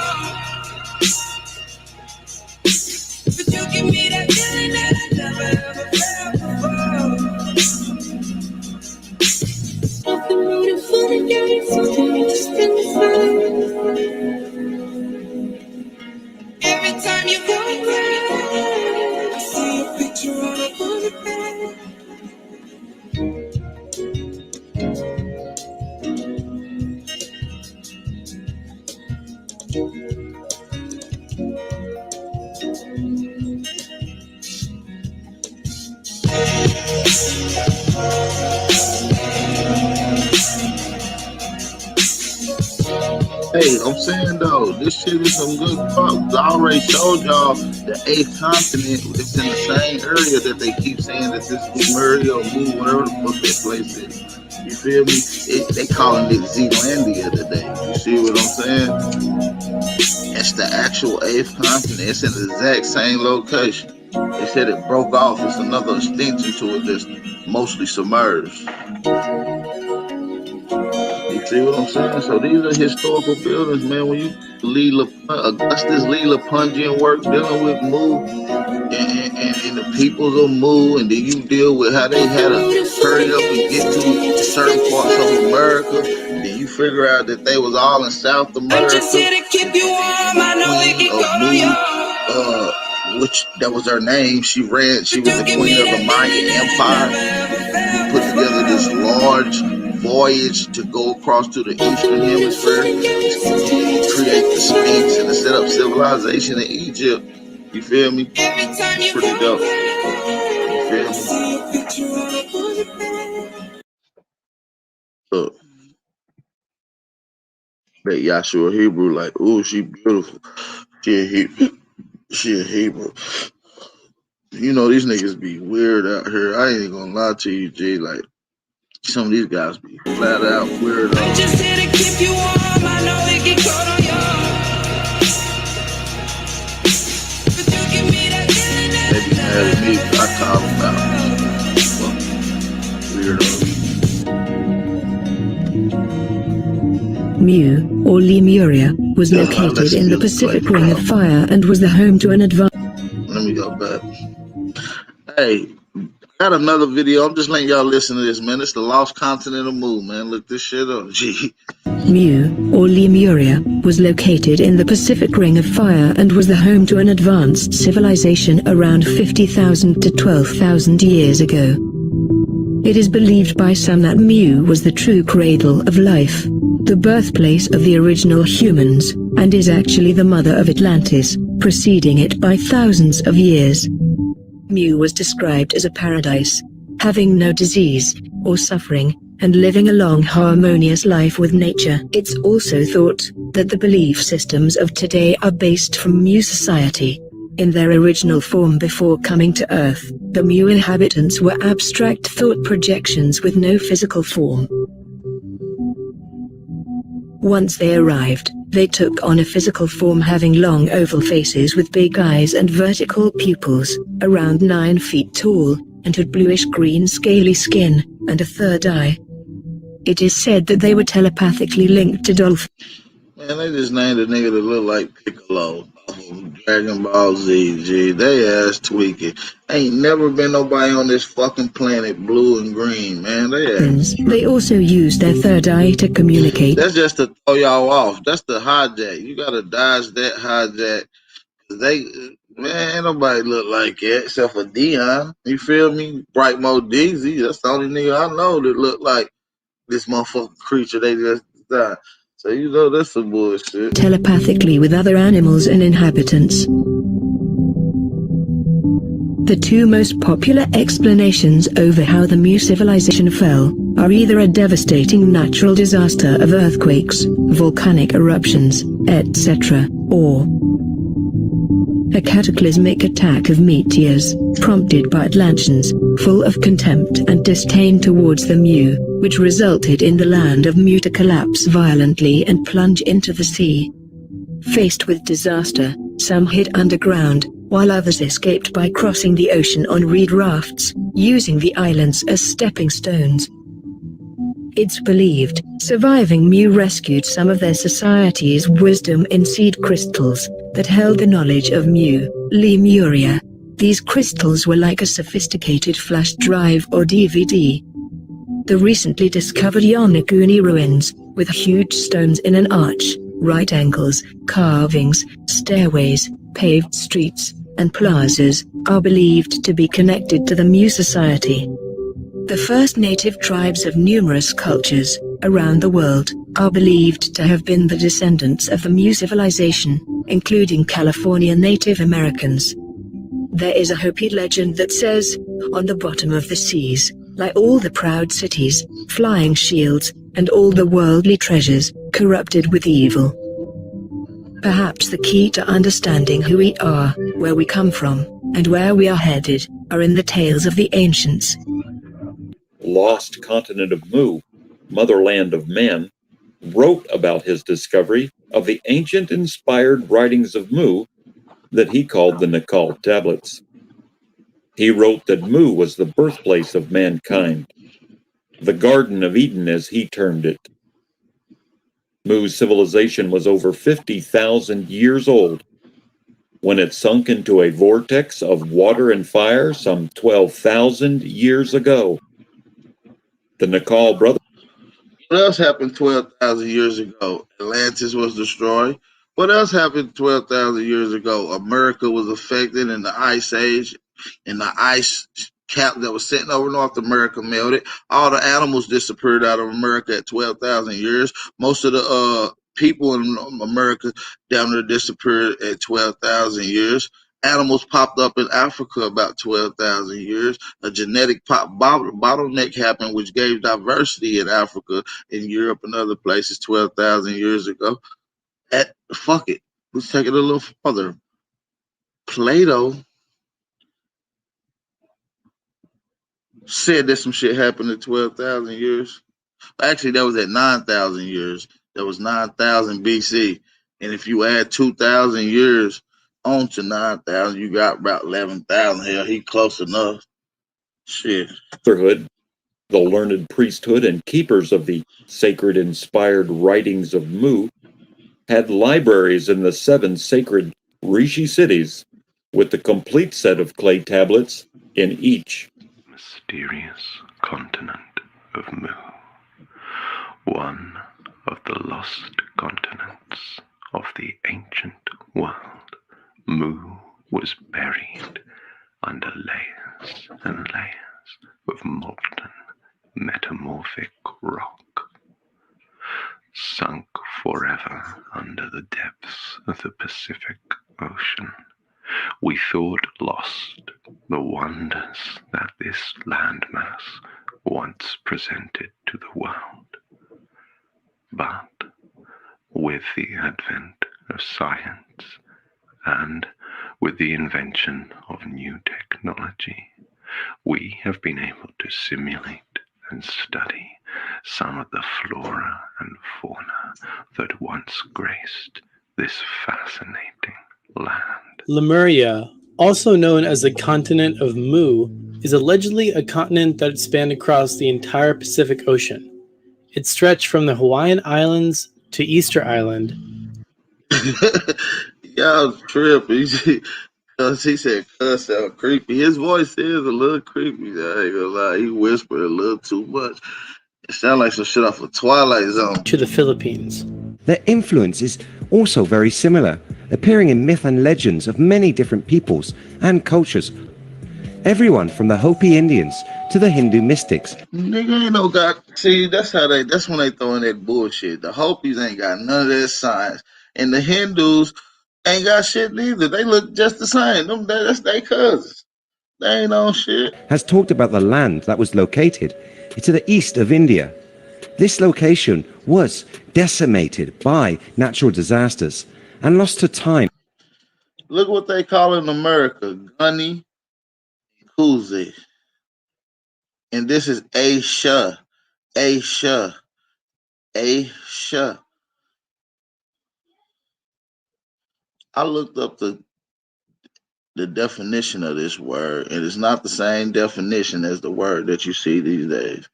but you give me that feeling that I never ever felt before. Nothing rooting for the game, something we just been every time you go around, I see your picture on the bed. Hey, I'm saying though, this shit is some good talk. I already showed y'all the 8th continent. It's in the same area that they keep saying that this Lemuria or Mu, whatever the fuck that place is. You feel me? They calling it Zealandia today. You see what I'm saying? It's the actual 8th continent. It's in the exact same location. They said it broke off. It's another extension to it that's mostly submerged. You see what I'm saying? So these are historical buildings, man. When you Augustus Lee LaPungian work dealing with Mu and the peoples of Mu, and then you deal with how they had to hurry up and get to certain parts of America. Then you figure out that they was all in South America. Which that was her name. She was the queen of the Mayan Empire. Who put together this large voyage to go across to the Eastern Hemisphere, create the Sphinx, and to set up civilization in Egypt. You feel me? It's pretty dope. You feel me? Look, that Yahshua Hebrew, like, ooh, she beautiful. She a Hebrew. You know, these niggas be weird out here. I ain't gonna lie to you, G. Like, some of these guys be flat out weird. I'm just here to keep you warm. I know it get cold on you. They be mad at me. I call them out. Weirdo. Mu, or Lemuria, was located in the Pacific Ring of Fire and was the home to an advanced... Let me go back. Hey, got another video. I'm just letting y'all listen to this, man. It's the lost continent of Mu, man. Look this shit up, G. Mu, or Lemuria, was located in the Pacific Ring of Fire and was the home to an advanced civilization around 50,000 to 12,000 years ago. It is believed by some that Mu was the true cradle of life, the birthplace of the original humans, and is actually the mother of Atlantis, preceding it by thousands of years. Mu was described as a paradise, having no disease or suffering, and living a long harmonious life with nature. It's also thought that the belief systems of today are based from Mu society. In their original form before coming to Earth, the Mu inhabitants were abstract thought projections with no physical form. Once they arrived, they took on a physical form, having long oval faces with big eyes and vertical pupils, around 9 feet tall, and had bluish-green scaly skin, and a third eye. It is said that they were telepathically linked to dolphins. Man, they just named a nigga that look like Piccolo. Dragon Ball Z, G. They ass tweaking. Ain't never been nobody on this fucking planet blue and green, man. They also use their third eye to communicate. That's just to throw y'all off. That's the hijack. You gotta dodge that hijack. Man, ain't nobody look like that except for Dion. You feel me? Bright Mo Deezy. That's the only nigga I know that look like this motherfucking creature they just died. So you know that's some bullshit. Telepathically with other animals and inhabitants. The two most popular explanations over how the Mu civilization fell are either a devastating natural disaster of earthquakes, volcanic eruptions, etc., or a cataclysmic attack of meteors, prompted by Atlanteans, full of contempt and disdain towards the Mu, which resulted in the land of Mu to collapse violently and plunge into the sea. Faced with disaster, some hid underground, while others escaped by crossing the ocean on reed rafts, using the islands as stepping stones. It's believed, surviving Mu rescued some of their society's wisdom in seed crystals that held the knowledge of Mu, Lemuria. These crystals were like a sophisticated flash drive or DVD. The recently discovered Yonaguni ruins, with huge stones in an arch, right angles, carvings, stairways, paved streets, and plazas, are believed to be connected to the Mu society. The first native tribes of numerous cultures around the world are believed to have been the descendants of the Mu civilization, including California Native Americans. There is a Hopi legend that says, on the bottom of the seas, lie all the proud cities, flying shields, and all the worldly treasures, corrupted with evil. Perhaps the key to understanding who we are, where we come from, and where we are headed, are in the tales of the ancients. Lost continent of Mu, motherland of men, wrote about his discovery of the ancient inspired writings of Mu that he called the Nakal Tablets. He wrote that Mu was the birthplace of mankind, the Garden of Eden as he termed it. Mu's civilization was over 50,000 years old when it sunk into a vortex of water and fire some 12,000 years ago. The Nakal brothers. What else happened 12,000 years ago? Atlantis was destroyed. What else happened 12,000 years ago? America was affected in the Ice Age, and the ice cap that was sitting over North America melted. All the animals disappeared out of America at 12,000 years. Most of the people in America down there disappeared at 12,000 years. Animals popped up in Africa about 12,000 years. A genetic bottleneck happened, which gave diversity in Africa, in Europe, and other places 12,000 years ago. Fuck it. Let's take it a little further. Plato said that some shit happened at 12,000 years. Actually, that was at 9,000 years. That was 9,000 BC. And if you add 2,000 years onto 9,000, you got about 11,000. Hell, he close enough. Shit. The learned priesthood and keepers of the sacred inspired writings of Mu had libraries in the 7 sacred Rishi cities with the complete set of clay tablets in each. Mysterious continent of Mu, one of the lost continents of the ancient world. Mu was buried under layers and layers of molten metamorphic rock, sunk forever under the depths of the Pacific Ocean. We thought lost the wonders that this landmass once presented to the world. But with the advent of science and with the invention of new technology, we have been able to simulate and study some of the flora and fauna that once graced this fascinating land. Lemuria, also known as the continent of Mu, is allegedly a continent that spanned across the entire Pacific Ocean. It stretched from the Hawaiian Islands to Easter Island. Y'all tripping. He said cuss sound creepy. His voice is a little creepy. I ain't gonna lie. He whispered a little too much. It sounds like some shit off of Twilight Zone. To the Philippines. Their influence is also very similar, appearing in myth and legends of many different peoples and cultures. Everyone from the Hopi Indians to the Hindu mystics. Nigga ain't no God. See, that's when they throw in that bullshit. The Hopis ain't got none of that science. And the Hindus ain't got shit neither. They look just the same. That's their cousins. They ain't on shit. Has talked about the land that was located to the east of India. This location was decimated by natural disasters and lost to time. Look what they call in America, Gunny Kuzi. And this is Asia. Asia. Asia. I looked up the definition of this word, and it's not the same definition as the word that you see these days.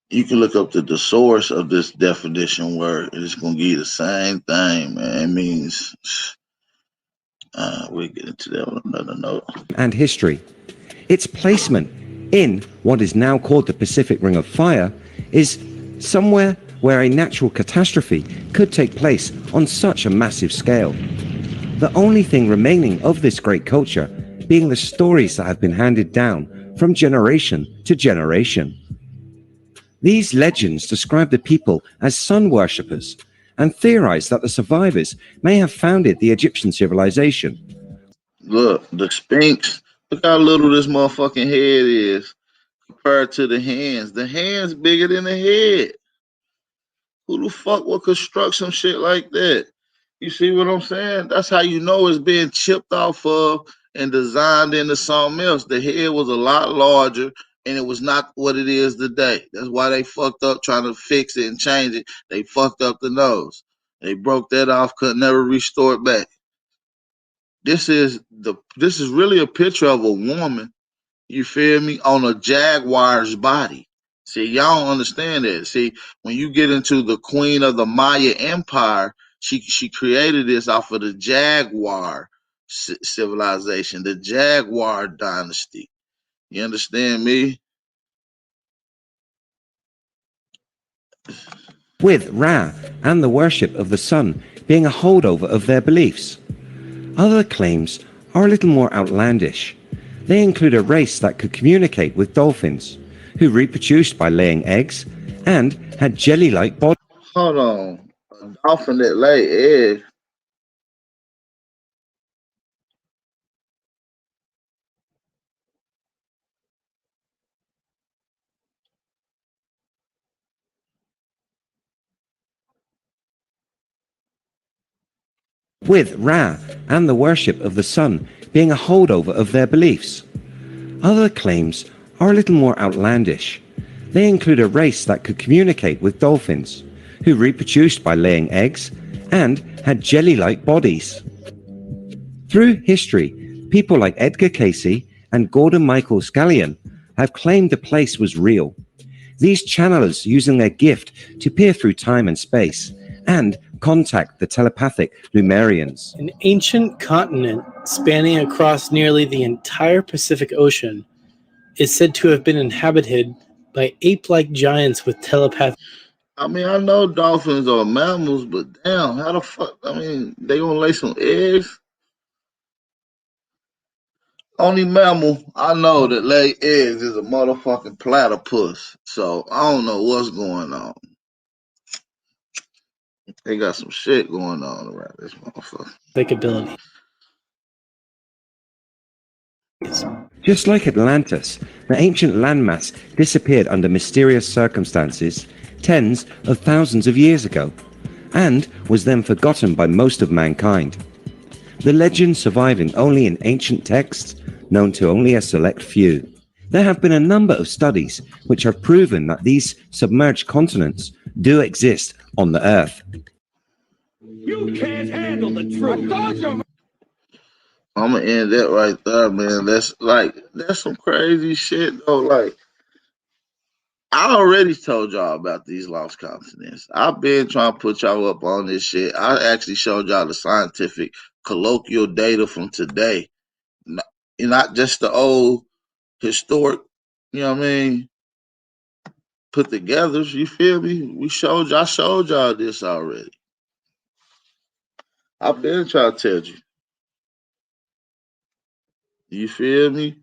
You can look up the source of this definition word, and it's going to give you the same thing, man. It means, we'll get into that on another note. And history. Its placement in what is now called the Pacific Ring of Fire is somewhere where a natural catastrophe could take place on such a massive scale. The only thing remaining of this great culture being the stories that have been handed down from generation to generation. These legends describe the people as sun worshippers and theorize that the survivors may have founded the Egyptian civilization. Look, the Sphinx, look how little this motherfucking head is compared to the hands. The hands bigger than the head. Who the fuck would construct some shit like that? You see what I'm saying? That's how you know it's being chipped off of and designed into something else. The head was a lot larger and it was not what it is today. That's why they fucked up trying to fix it and change it. They fucked up the nose. They broke that off, could never restore it back. This is really a picture of a woman, you feel me, on a jaguar's body. See, y'all don't understand that. See, when you get into the queen of the Maya Empire, she created this off of the Jaguar civilization, the Jaguar dynasty. You understand me? With Ra and the worship of the sun being a holdover of their beliefs. Other claims are a little more outlandish. They include a race that could communicate with dolphins, who reproduced by laying eggs and had jelly-like bodies. Hold on. A dolphin that lay eggs. With Ra and the worship of the sun being a holdover of their beliefs. Other claims are a little more outlandish. They include a race that could communicate with dolphins, who reproduced by laying eggs and had jelly-like bodies. Through history, people like Edgar Cayce and Gordon Michael Scallion have claimed the place was real. These channelers using their gift to peer through time and space and contact the telepathic Lemurians. An ancient continent spanning across nearly the entire Pacific Ocean is said to have been inhabited by ape-like giants with telepathy. I mean, I know dolphins are mammals, but damn, how the fuck? I mean, they gonna lay some eggs? Only mammal I know that lay eggs is a motherfucking platypus. So I don't know what's going on. They got some shit going on around this motherfucker. Ability. Just like Atlantis, the ancient landmass disappeared under mysterious circumstances tens of thousands of years ago, and was then forgotten by most of mankind. The legend surviving only in ancient texts known to only a select few. There have been a number of studies which have proven that these submerged continents do exist on the Earth. You can't handle the truth. I'm gonna end that right there, man. That's some crazy shit though. Like, I already told y'all about these lost continents. I've been trying to put y'all up on this shit. I actually showed y'all the scientific colloquial data from today, not just the old historic, you know what I mean, put together. You feel me? I showed y'all this already. I've been trying to tell you. You feel me?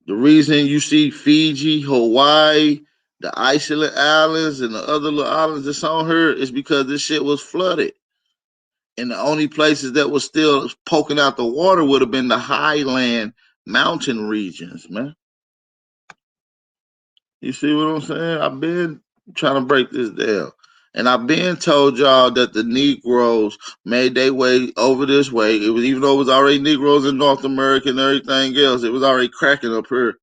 The reason you see Fiji, Hawaii, the Iceland Islands, and the other little islands that's on here is because this shit was flooded. And the only places that was still poking out the water would have been the highland mountain regions, man. You see what I'm saying? I've been trying to break this down. And I've been told y'all that the Negroes made their way over this way. It was, even though it was already Negroes in North America and everything else, it was already cracking up here.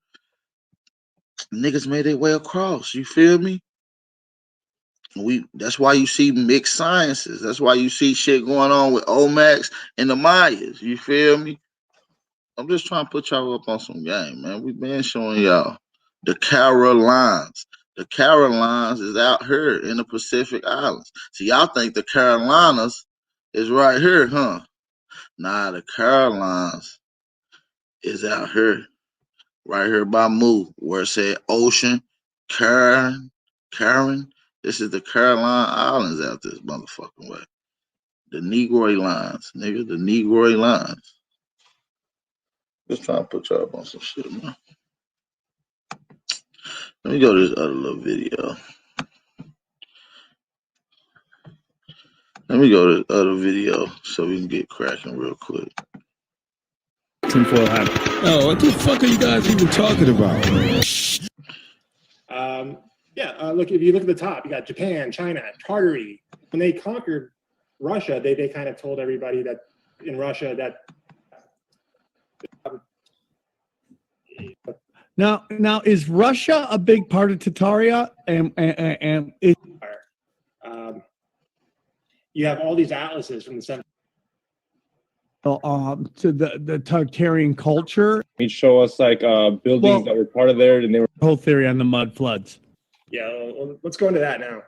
Niggas made their way across. You feel me? That's why you see mixed sciences. That's why you see shit going on with Olmecs and the Mayas. You feel me? I'm just trying to put y'all up on some game, man. We've been showing y'all the Carolines. The Carolines is out here in the Pacific Islands. So y'all think the Carolinas is right here, huh? Nah, the Carolines is out here, right here by Moo, where it said Ocean, Karen. This is the Caroline Islands out this motherfucking way. The Negroid lines, nigga, the Negroid lines. Just trying to put y'all up on some shit, man. Let me go to this other little video. Let me go to this other video so we can get cracking real quick. Tinfoil hat. Oh, what the fuck are you guys even talking about? Yeah, look, if you look at the top, you got Japan, China, Tartary. When they conquered Russia, they kind of told everybody that in Russia that Now is Russia a big part of Tartaria? And you have all these atlases from the 7th. To the Tartarian culture. He'd show us like buildings that were part of there, and they were whole theory on the mud floods. Yeah, well, let's go into that now.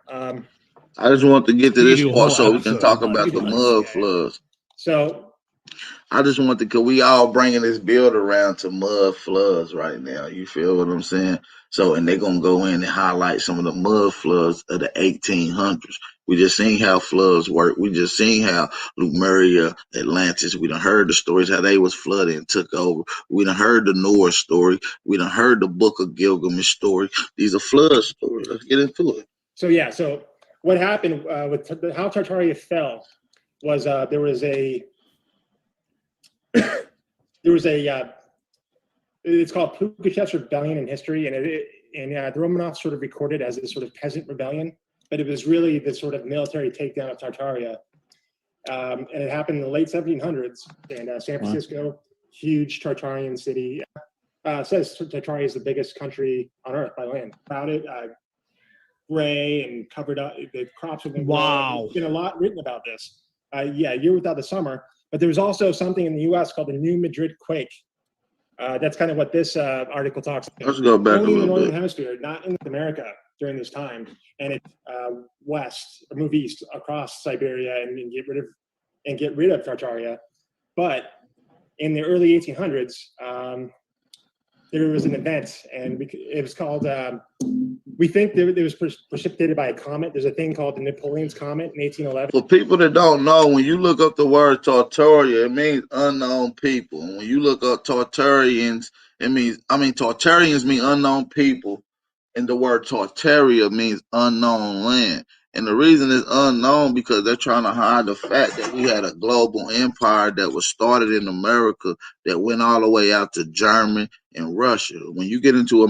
I just want to get to this do a part whole so we can episode talk on about the mud floods. So I just want to, cause we all bringing this build around to mud floods right now. You feel what I'm saying? So, and they're gonna go in and highlight some of the mud floods of the 1800s. We just seen how floods work. We just seen how Lemuria, Atlantis. We done heard the stories how they was flooded and took over. We done heard the Norse story. We done heard the Book of Gilgamesh story. These are flood stories. Let's get into it. So yeah, so what happened with how Tartaria fell was there was a it's called Pugachev's rebellion in history, and the Romanovs sort of recorded as this sort of peasant rebellion, but it was really this sort of military takedown of Tartaria, and it happened in the late 1700s. And San Francisco, huge Tartarian city, says Tartaria is the biggest country on earth by land. Crowded, gray, and covered up. The crops have been wow. There's been a lot written about this. Yeah, Year Without the Summer. But there was also something in the U.S. called the New Madrid Quake. That's kind of what this article talks about. Let's go back only a in the little Northern bit. Hemisphere, not in America during this time, and it west or move east across Siberia and get rid of Tartaria. But in the early 1800s, there was an event, and it was called. We think that it was precipitated by a comet. There's a thing called the Napoleon's Comet in 1811. For people that don't know, when you look up the word Tartaria, it means unknown people. And when you look up Tartarians, Tartarians mean unknown people, and the word Tartaria means unknown land. And the reason it's unknown because they're trying to hide the fact that we had a global empire that was started in America that went all the way out to Germany and Russia. When you get into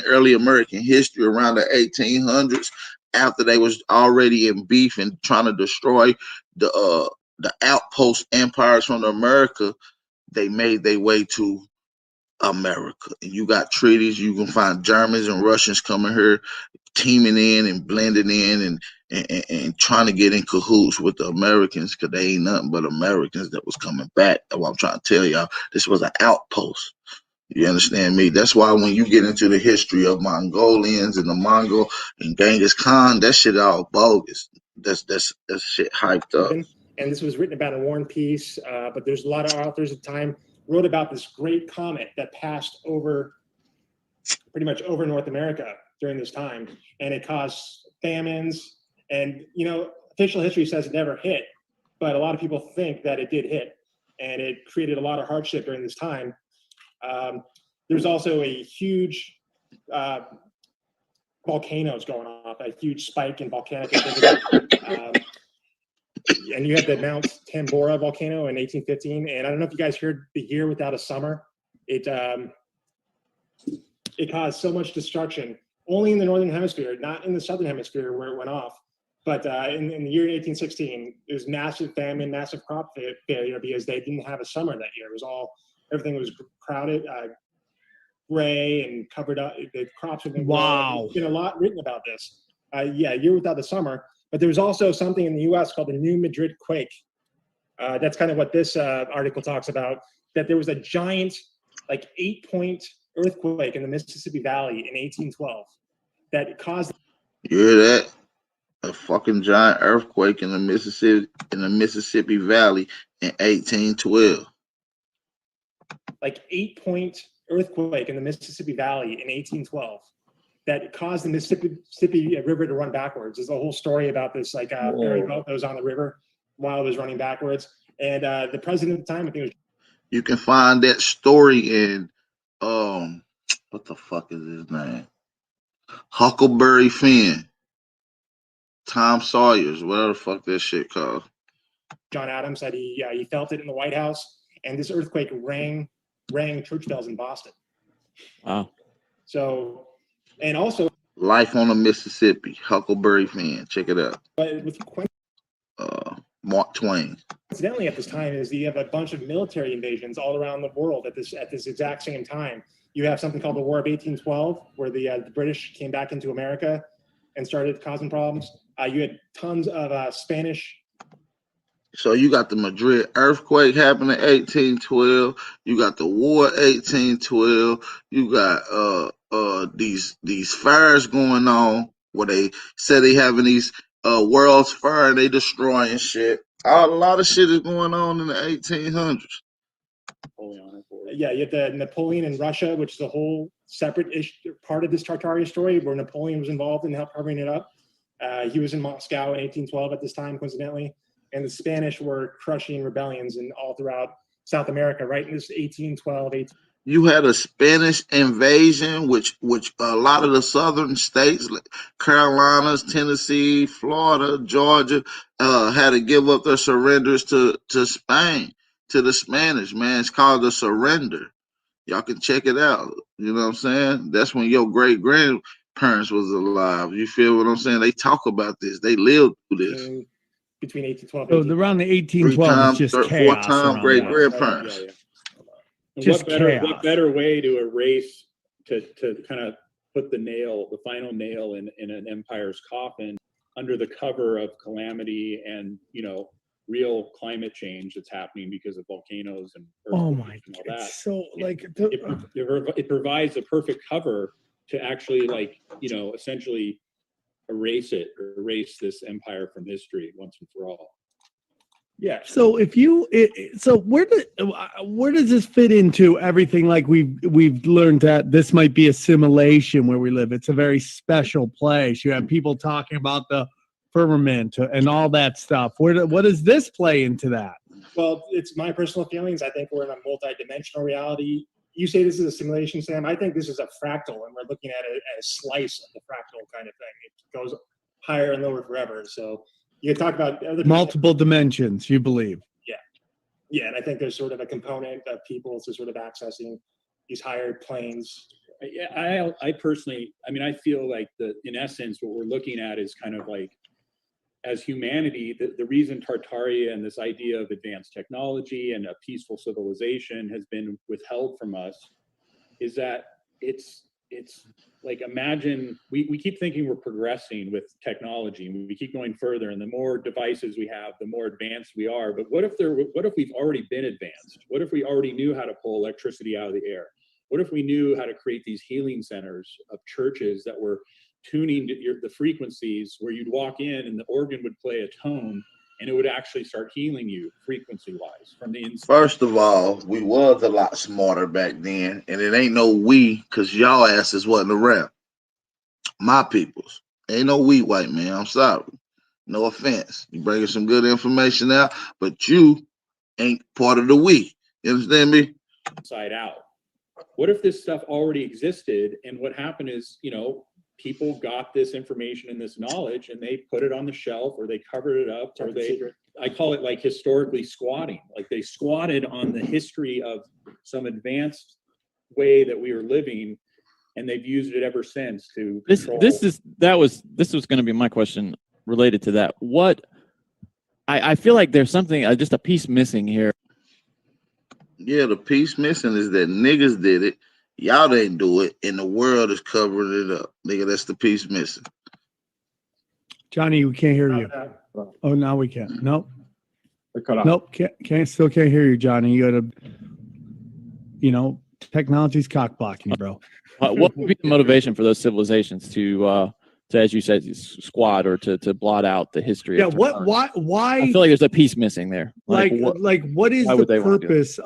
early American history around the 1800s, after they was already in beef and trying to destroy the outpost empires from America, they made their way to America. And you got treaties. You can find Germans and Russians coming here, teaming in and blending in and trying to get in cahoots with the Americans, because they ain't nothing but Americans that was coming back. That's what I'm trying to tell y'all. This was an outpost. You understand me? That's why when you get into the history of Mongolians and the Mongol and Genghis Khan, that shit all bogus. That's shit hyped up. And this was written about in War and Peace, but there's a lot of authors at the time wrote about this great comet that passed pretty much over North America during this time, and it caused famines. And official history says it never hit, but a lot of people think that it did hit, and it created a lot of hardship during this time. There's also a huge volcanoes going off, a huge spike in volcanic activity. And you had the Mount Tambora volcano in 1815. And I don't know if you guys heard the Year Without a Summer. It caused so much destruction only in the Northern Hemisphere, not in the Southern Hemisphere where it went off. But in the year 1816, it was massive famine, massive crop failure because they didn't have a summer that year. It was everything was crowded, gray, and covered up. The crops have been wow. There's been a lot written about this. Yeah, Year Without the Summer. But there was also something in the U.S. called the New Madrid Quake. That's kind of what this article talks about, that there was a giant, 8-point earthquake in the Mississippi Valley in 1812 that caused... You hear that? A fucking giant earthquake in the Mississippi Valley in 1812. 8-point earthquake in the Mississippi Valley in 1812 that caused the Mississippi River to run backwards. There's a whole story about this, ferry boat that was on the river while it was running backwards. And the president at the time, I think it was... You can find that story in, what the fuck is his name? Huckleberry Finn. Tom Sawyer's, whatever the fuck that shit called. John Adams said he felt it in the White House, and this earthquake rang church bells in Boston. Wow. So, and also Life on the Mississippi, Huckleberry Finn. Check it out. But with Mark Twain. coincidentally, at this time, is you have a bunch of military invasions all around the world at this exact same time. You have something called the War of 1812, where the British came back into America and started causing problems. You had tons of Spanish. So you got the Madrid earthquake happening in 1812. You got the war 1812. You got these fires going on where they say they having these World's Fair and they destroying shit. A lot of shit is going on in the 1800s. Yeah, you have the Napoleon in Russia, which is a whole separate part of this Tartaria story where Napoleon was involved in help covering it up. He was in Moscow in 1812 at this time, coincidentally. And the Spanish were crushing rebellions in all throughout South America, right in this 1812, 18. You had a Spanish invasion, which a lot of the southern states, like Carolinas, Tennessee, Florida, Georgia, had to give up their surrenders to Spain, to the Spanish, man. It's called the surrender. Y'all can check it out. You know what I'm saying? That's when your great-grandparents was alive. You feel what I'm saying? They talk about this. They lived through this. Between 1812 So around the 1812 is just chaos. Four-time great-grandparents. Just what better way to erase, to kind of put the final nail in an empire's coffin under the cover of calamity and, real climate change that's happening because of volcanoes and earthquakes and all that. So It provides a perfect cover to actually essentially erase this empire from history once and for all. Yeah. So where does this fit into everything? Like we've learned that this might be a simulation where we live. It's a very special place. You have people talking about the firmament and all that stuff. What does this play into that? Well, it's my personal feelings. I think we're in a multi-dimensional reality. You say this is a simulation, Sam. I think this is a fractal, and we're looking at it as a slice of the fractal kind of thing. It goes higher and lower forever. So you talk about other multiple dimensions, you believe? Yeah, and I think there's sort of a component of people to sort of accessing these higher planes. Yeah, I personally, I feel like in essence, what we're looking at is kind of like, as humanity, the reason Tartaria and this idea of advanced technology and a peaceful civilization has been withheld from us is that it's like, imagine we keep thinking we're progressing with technology and we keep going further, and the more devices we have, the more advanced we are. But what if we've already been advanced? What if we already knew how to pull electricity out of the air? What if we knew how to create these healing centers of churches that were tuning the frequencies where you'd walk in and the organ would play a tone and it would actually start healing you frequency-wise from the inside? First of all, we was a lot smarter back then, and it ain't no we, because y'all asses wasn't around. My peoples. Ain't no we, white man. I'm sorry. No offense. You bringing some good information out, but you ain't part of the we. You understand me? Inside out. What if this stuff already existed, and what happened is, people got this information and this knowledge and they put it on the shelf, or they covered it up, or I call it like historically squatting. Like they squatted on the history of some advanced way that we were living, and they've used it ever since to control. This was going to be my question related to that. What I feel like there's something, just a piece missing here. Yeah, the piece missing is that niggas did it. Y'all didn't do it, and the world is covering it up. Nigga, that's the piece missing. Johnny, we can't hear you. Oh, now we can. Nope. Nope. Still can't hear you, Johnny. You gotta, technology's cock blocking, bro. What would be the motivation for those civilizations to as you said, squat or to blot out the history? Yeah. Of Why? I feel like there's a piece missing there. What is the purpose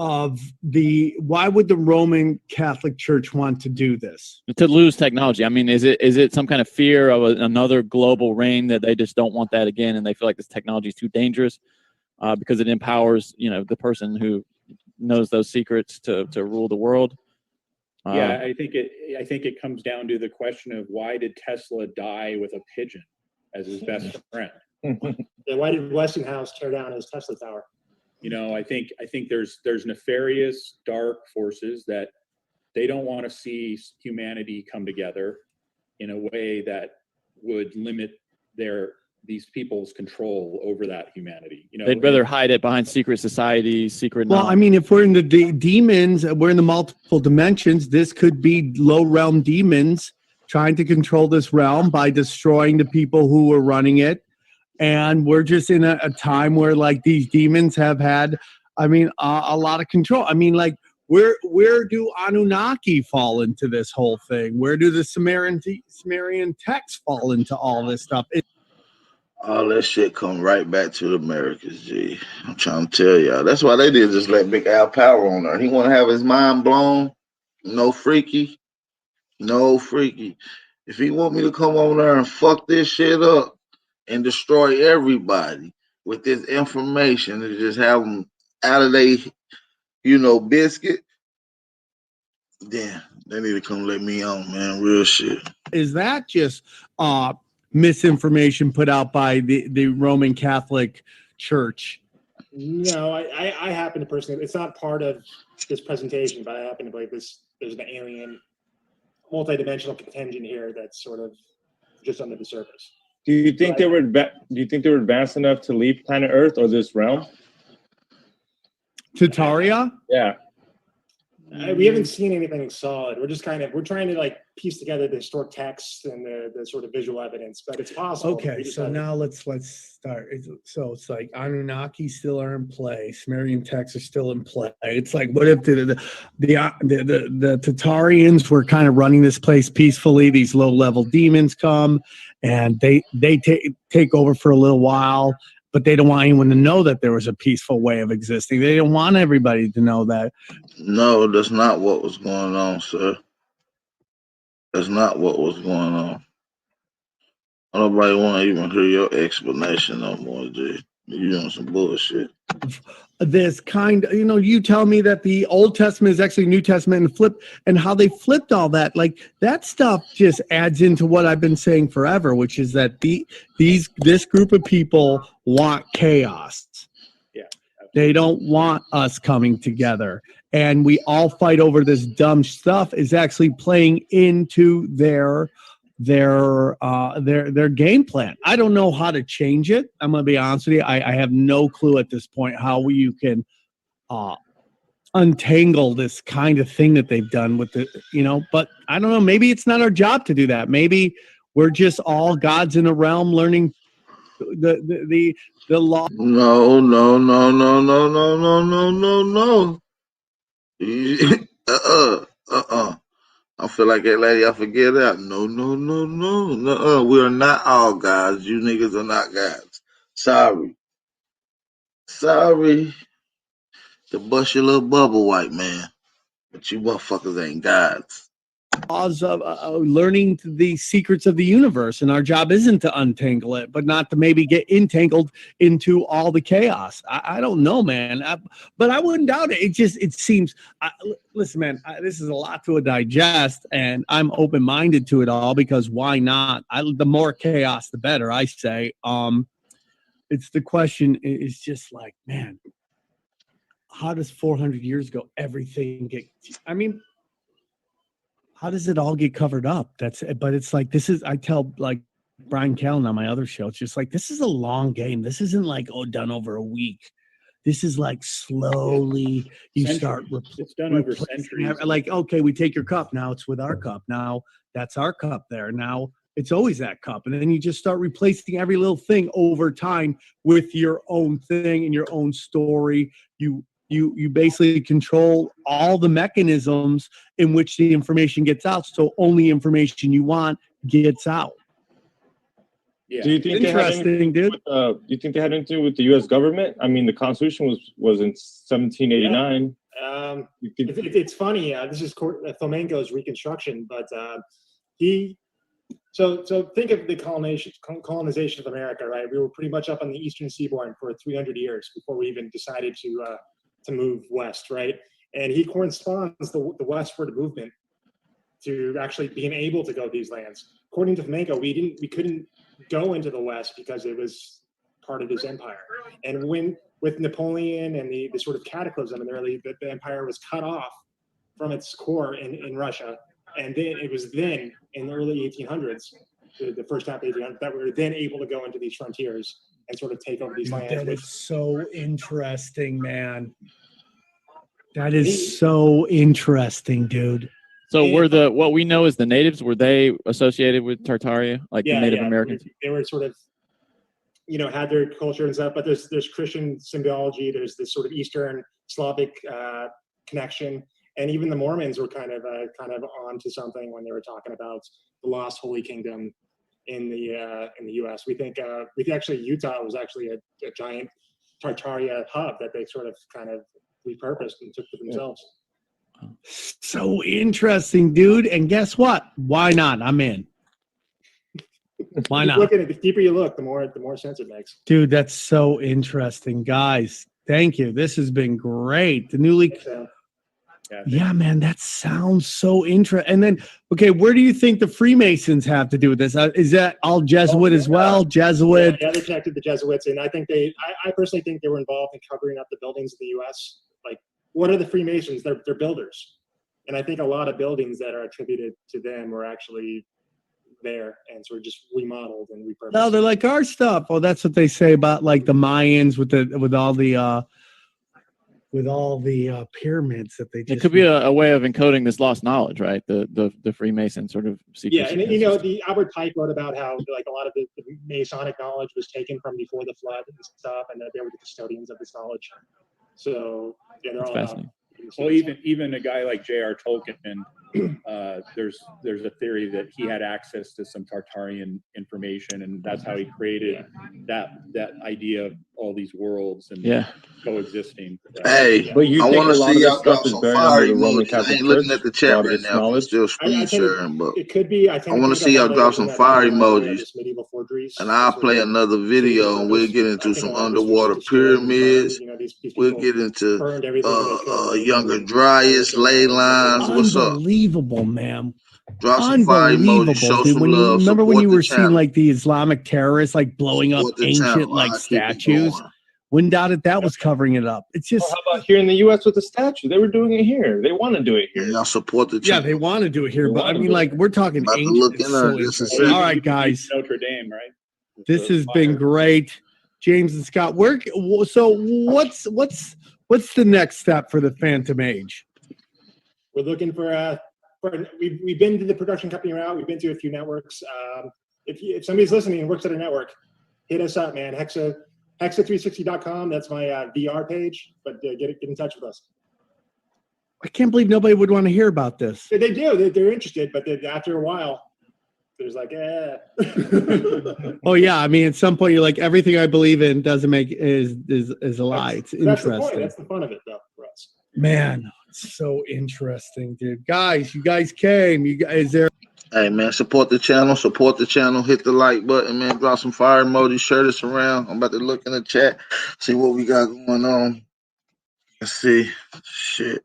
why would the Roman Catholic Church want to do this? To lose technology. Is it some kind of fear of another global reign, that they just don't want that again, and they feel like this technology is too dangerous because it empowers the person who knows those secrets to rule the world? Yeah, I think it comes down to the question of, why did Tesla die with a pigeon as his best friend? Yeah, why did Westinghouse tear down his Tesla tower? I think there's nefarious, dark forces that they don't want to see humanity come together in a way that would limit these people's control over that humanity. You know, They'd rather hide it behind secret societies, secret Well, I mean, if we're in the demons, we're in the multiple dimensions. This could be low realm demons trying to control this realm by destroying the people who are running it. And we're just in a time where like these demons have had, I mean, a lot of control. I mean, like where do Anunnaki fall into this whole thing? Where do the Sumerian texts fall into all this stuff? All that shit come right back to the Americas, G. I'm trying to tell y'all. That's why they did just let Big Al Power on there. He want to have his mind blown. No freaky. No freaky. If he want me to come on there and fuck this shit up and destroy everybody with this information and just have them out of their, biscuit, then they need to come let me on, man. Real shit. Is that just misinformation put out by the Roman Catholic Church? No, I happen to personally, it's not part of this presentation, but I happen to believe there's an alien multidimensional contingent here that's sort of just under the surface. Do you think they were advanced enough to leave planet Earth or this realm? Tataria? Yeah. We haven't seen anything solid. We're trying to like piece together the historic texts and the sort of visual evidence, but it's possible. Okay, so now let's start. So it's like Anunnaki still are in play. Sumerian texts are still in play. It's like, what if the Tatarians were kind of running this place peacefully? These low-level demons come and they take over for a little while, but they don't want anyone to know that there was a peaceful way of existing. They don't want everybody to know that. No, that's not what was going on, sir. That's not what was going on. Nobody want to even hear your explanation no more, G. You doing some bullshit. This kind, you tell me that the Old Testament is actually New Testament and how they flipped all that. Like that stuff just adds into what I've been saying forever, which is that this group of people want chaos. Yeah. They don't want us coming together. And we all fight over this dumb stuff is actually playing into their game plan. I don't know how to change it. I'm gonna be honest with you. I have no clue at this point how you can untangle this kind of thing that they've done with but I don't know. Maybe it's not our job to do that. Maybe we're just all gods in a realm learning the law. No. I feel like that lady, I forget that. No. We are not all guys. You niggas are not guys. Sorry. To bust your little bubble, white man. But you motherfuckers ain't gods. Laws of learning the secrets of the universe, and our job isn't to untangle it, but not to maybe get entangled into all the chaos. I don't know, man, but I wouldn't doubt it. It seems. Listen, man, this is a lot to digest, and I'm open-minded to it all because why not? The more chaos, the better. I say. It's the question is just like, man, how does 400 years ago everything get? I mean. How does it all get covered up? But it's like, I tell like Brian Callen on my other show, it's just like, this is a long game. This isn't like, done over a week. This is like slowly it's done over centuries. Like, okay, we take your cup. Now it's with our cup. Now that's our cup there. Now it's always that cup. And then you just start replacing every little thing over time with your own thing and your own story. You basically control all the mechanisms in which the information gets out. So only information you want gets out. Yeah. Do you think interesting, dude? Do you think they had anything to do with the U.S. government? I mean, the Constitution was in 1789. Yeah. It's funny. This is Fomenko's reconstruction, but So think of the colonization of America, right? We were pretty much up on the eastern seaboard for 300 years before we even decided to move west, right? And he corresponds the westward movement to actually being able to go to these lands. According to Fomenko, we couldn't go into the west because it was part of his empire. And with Napoleon and the sort of cataclysm in the empire was cut off from its core in Russia. And then it was then in the early 1800s, the first half of 1800s, that we were then able to go into these frontiers and sort of take over these lands. That is so interesting, man. That is so interesting, dude. So were what we know as the natives, were they associated with Tartaria, like the Native Americans? They were sort of, had their culture and stuff, but there's Christian symbology, there's this sort of Eastern Slavic connection, and even the Mormons were kind of onto something when they were talking about the lost Holy Kingdom in the U.S. We think actually Utah was actually a giant Tartaria hub that they sort of kind of repurposed and took for themselves. So interesting, dude. And guess what? Why not? I'm in. Why not? Look at it. The deeper you look, the more sense it makes. Dude, that's so interesting, guys. Thank you. This has been great. The newly. Yeah, man, that sounds so interesting. And then, okay, where do you think the Freemasons have to do with this? Is that all Jesuit as well? Jesuit. Yeah, they connected the Jesuits, and I think I personally think they were involved in covering up the buildings of the U.S. Like, what are the Freemasons? They're builders, and I think a lot of buildings that are attributed to them were actually there and sort of just remodeled and repurposed. No, they're like our stuff. Oh, that's what they say about like the Mayans with all the pyramids that they just. It could be a way of encoding this lost knowledge, right? The Freemason sort of secrecy. Yeah, and the Albert Pike wrote about how like a lot of the Masonic knowledge was taken from before the flood and stuff, and that they were the custodians of this knowledge. So yeah, they're all fascinating. Well, even a guy like J.R. Tolkien, there's a theory that he had access to some Tartarian information, and that's how he created that idea of all these worlds and coexisting. Hey, but you I want to see y'all stuff drop is some buried fire under the Roman emojis. I Catholic ain't looking Church, at the chat a lot of right its now. I'm knowledge. still screen sharing, but it could be. I want to see y'all drop some fire emojis, medieval forgeries. and I'll play another video, and we'll get into some underwater pyramids. We'll get into younger Dryas, ley lines. What's up? Unbelievable, man. Drop some fire emojis. Show Dude. some When you love. remember when Support you the were seeing channel. like the Islamic terrorists like blowing up Support the ancient channel. like I'll keep it statues? going. When doubted that was covering it up. It's just. Well, how about here in the U.S. with the statue? They were doing it here. They want to do it here. And y'all support the Yeah, channel. they want to do it here, They but I wanna mean, do like, we're talking About to ancient. look It's in so there. This is interesting. it. All right, guys. Notre Dame, right? This has been great, James and Scott. So what's the next step for the Phantom Age? We're looking for we've been to the production company route. We've been to a few networks. If somebody's listening and works at a network, hit us up, man. Hexa360.com. That's my VR page. But get in touch with us. I can't believe nobody would want to hear about this. They do. They're interested, but after a while, there's like, Oh yeah, I mean, at some point you're like, everything I believe in doesn't make is a lie. It's That's the interesting. point. That's the fun of it, though, for us. Man, it's so interesting, dude. Guys, you guys came. You guys, is there? Hey man, support the channel. Hit the like button, man. Drop some fire emojis. Share this around. I'm about to look in the chat, see what we got going on. Let's see. Shit.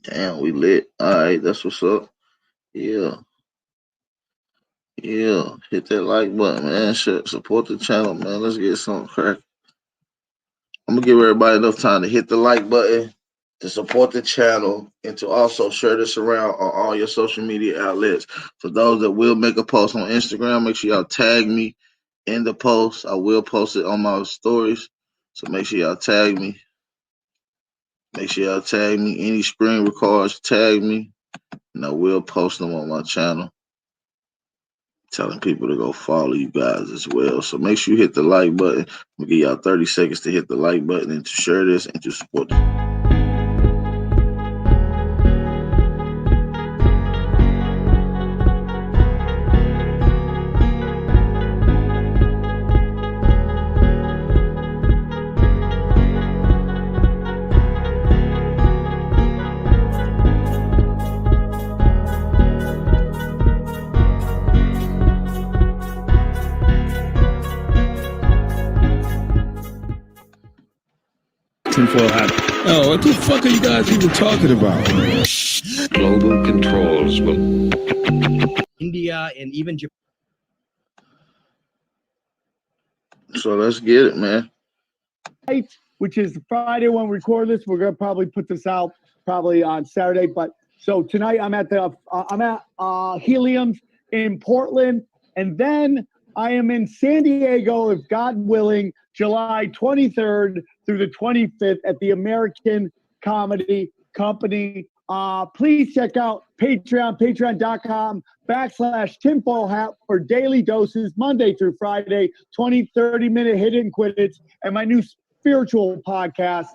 Damn, we lit. All right, that's what's up. Yeah. Hit that like button, man. Shit, support the channel, man. Let's get something crack. I'm gonna give everybody enough time to hit the like button, to support the channel, and to also share this around on all your social media outlets. For those that will make a post on Instagram, make sure y'all tag me in the post. I will post it on my stories, so make sure y'all tag me. Any screen records, tag me, and I will post them on my channel. Telling people to go follow you guys as well. So make sure you hit the like button. We'll give y'all 30 seconds to hit the like button and to share this and to support this. Tinfoil hat. Oh, what the fuck are you guys even talking about? Global controls will. India and even Japan. So let's get it, man. Which is Friday when we record this. We're gonna probably put this out probably on Saturday. But so tonight I'm at Helium's in Portland, and then I am in San Diego, if God willing, July 23rd through the 25th at the American Comedy Company. Please check out patreon.com/tinfoil hat for daily doses, Monday through Friday, 20, 30-minute hit and quitteds, and my new spiritual podcast,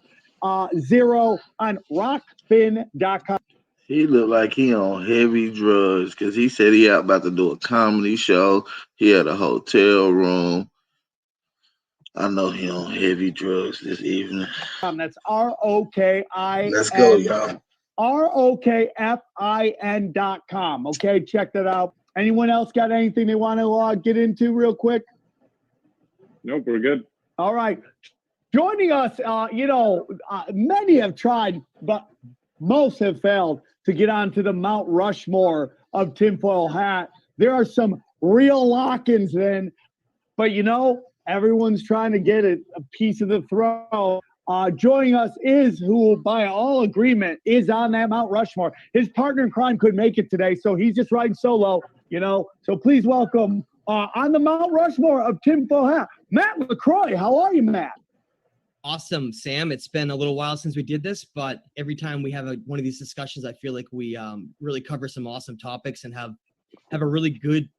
Zero, on rockfin.com. He looked like he on heavy drugs because he said he out about to do a comedy show. He had a hotel room. I know he on heavy drugs this evening. That's ROKIN. Let's go, y'all. ROKFIN.com. Okay, check that out. Anyone else got anything they want to get into real quick? Nope, we're good. All right. Joining us, many have tried, but most have failed to get onto the Mount Rushmore of tinfoil hat. There are some real lock-ins then, but everyone's trying to get a piece of the throne. Joining us is who, by all agreement, is on that Mount Rushmore. His partner in crime couldn't make it today, so he's just riding solo, So please welcome on the Mount Rushmore of tinfoil hat, Matt LaCroix. How are you, Matt? Awesome, Sam. It's been a little while since we did this, but every time we have one of these discussions, I feel like we really cover some awesome topics and have a really good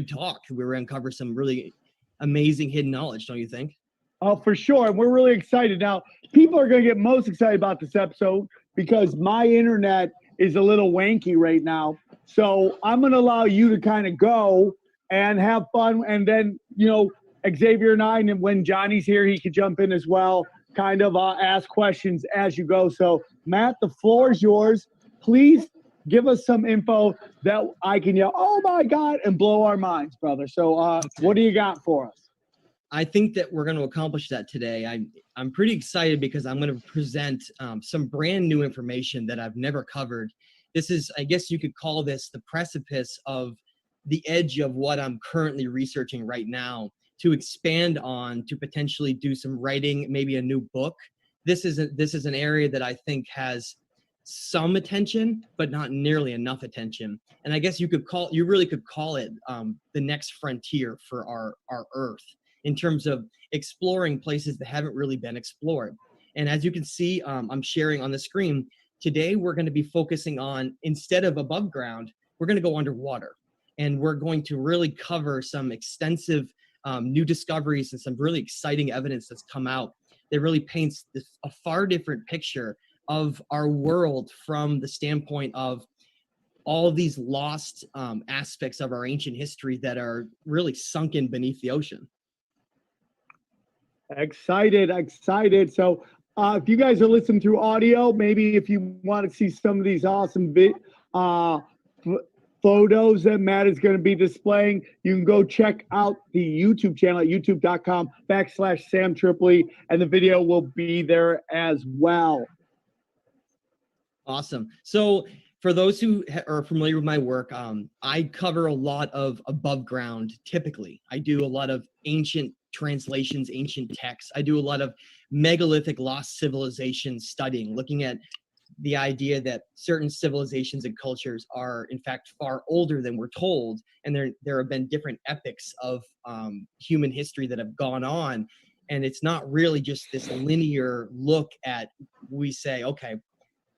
talk. We're going to cover some really amazing hidden knowledge, don't you think? Oh, for sure. And we're really excited. Now, people are going to get most excited about this episode because my internet is a little wanky right now. So I'm going to allow you to kind of go and have fun. And then, Xavier and I, and when Johnny's here, he could jump in as well, kind of ask questions as you go. So, Matt, the floor is yours. Please give us some info that I can yell, oh, my God, and blow our minds, brother. So what do you got for us? I think that we're going to accomplish that today. I'm pretty excited because I'm going to present some brand new information that I've never covered. This is, I guess you could call this the precipice of the edge of what I'm currently researching right now to expand on, to potentially do some writing, maybe a new book. This is an area that I think has some attention, but not nearly enough attention. And I guess you really could call it the next frontier for our Earth, in terms of exploring places that haven't really been explored. And as you can see, I'm sharing on the screen, today we're going to be focusing on, instead of above ground, we're going to go underwater. And we're going to really cover some extensive new discoveries and some really exciting evidence that's come out that really paints a far different picture of our world from the standpoint of all of these lost aspects of our ancient history that are really sunken beneath the ocean. Excited. So if you guys are listening through audio, maybe if you want to see some of these awesome photos that Matt is going to be displaying, you can go check out the YouTube channel at youtube.com/Sam Tripoli, and the video will be there as well. Awesome. So for those who are familiar with my work, I cover a lot of above ground. Typically, I do a lot of ancient translations, ancient texts. I do a lot of megalithic lost civilization studying, looking at the idea that certain civilizations and cultures are in fact far older than we're told, and there have been different epochs of human history that have gone on, and it's not really just this linear look at, we say, okay,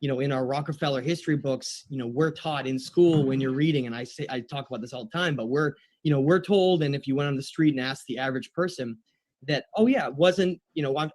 in our Rockefeller history books, we're taught in school when you're reading, and I talk about this all the time, but we're told, and if you went on the street and asked the average person, that, oh yeah, it wasn't,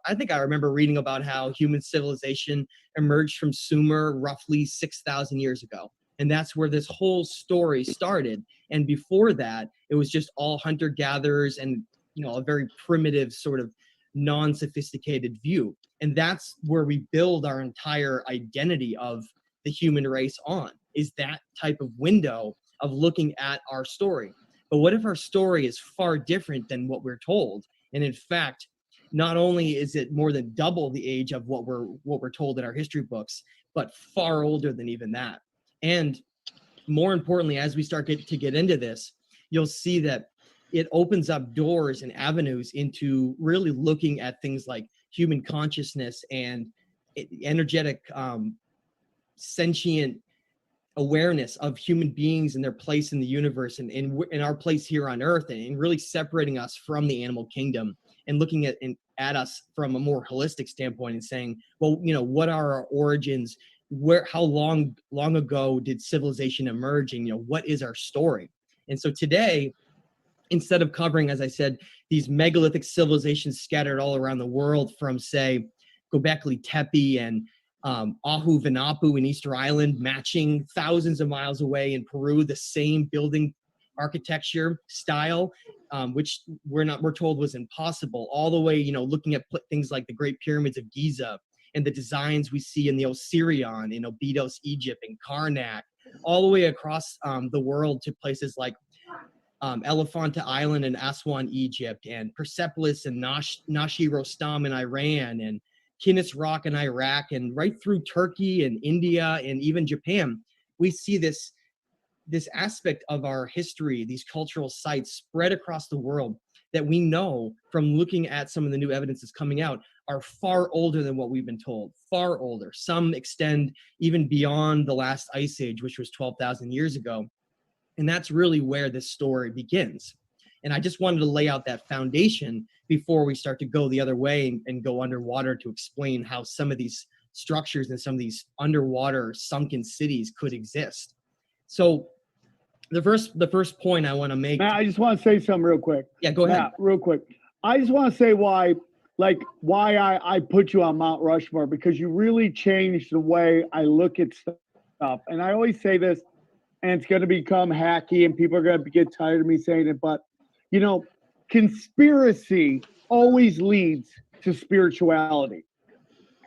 I think I remember reading about how human civilization emerged from Sumer roughly 6,000 years ago. And that's where this whole story started. And before that, it was just all hunter-gatherers and, a very primitive sort of non-sophisticated view. And that's where we build our entire identity of the human race on, is that type of window of looking at our story. But what if our story is far different than what we're told? And in fact, not only is it more than double the age of what we're told in our history books, but far older than even that. And more importantly, as we start to get into this, you'll see that it opens up doors and avenues into really looking at things like human consciousness and energetic sentient awareness of human beings and their place in the universe and in our place here on Earth, and really separating us from the animal kingdom and looking at us from a more holistic standpoint and saying, well, what are our origins? How long ago did civilization emerge? And what is our story? And so today, instead of covering, as I said, these megalithic civilizations scattered all around the world from, say, Göbekli Tepe and Ahu Vinapu in Easter Island, matching thousands of miles away in Peru, the same building architecture style, which we're told was impossible, all the way, looking at things like the Great Pyramids of Giza and the designs we see in the Osirion in Abydos, Egypt, and Karnak, all the way across the world to places like Elephanta Island in Aswan, Egypt, and Persepolis and Nashi Rostam in Iran, and Kinis Rock in Iraq, and right through Turkey and India and even Japan. We see this aspect of our history, these cultural sites spread across the world that we know from looking at some of the new evidence that's coming out are far older than what we've been told, far older. Some extend even beyond the last ice age, which was 12,000 years ago. And that's really where this story begins. And I just wanted to lay out that foundation before we start to go the other way and go underwater to explain how some of these structures and some of these underwater sunken cities could exist. So the first point I want to make. Matt, I just want to say something real quick. Yeah, go ahead. Matt, real quick. I just want to say why I put you on Mount Rushmore, because you really changed the way I look at stuff. And I always say this, and it's going to become hacky and people are going to get tired of me saying it, but conspiracy always leads to spirituality.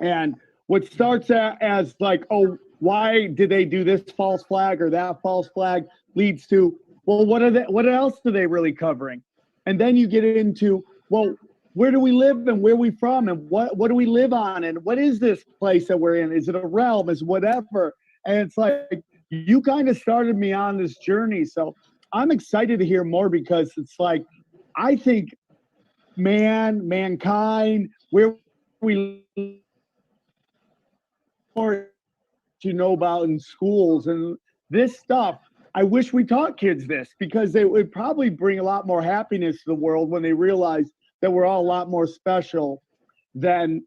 And what starts as like, oh, why did they do this false flag or that false flag, leads to, well, what else are they really covering? And then you get into, well, where do we live and where are we from and what do we live on and what is this place that we're in? Is it a realm? Is whatever? And it's like, you kind of started me on this journey. So I'm excited to hear more, because it's like, I think mankind, where we more to know about in schools and this stuff. I wish we taught kids this, because it would probably bring a lot more happiness to the world when they realize that we're all a lot more special than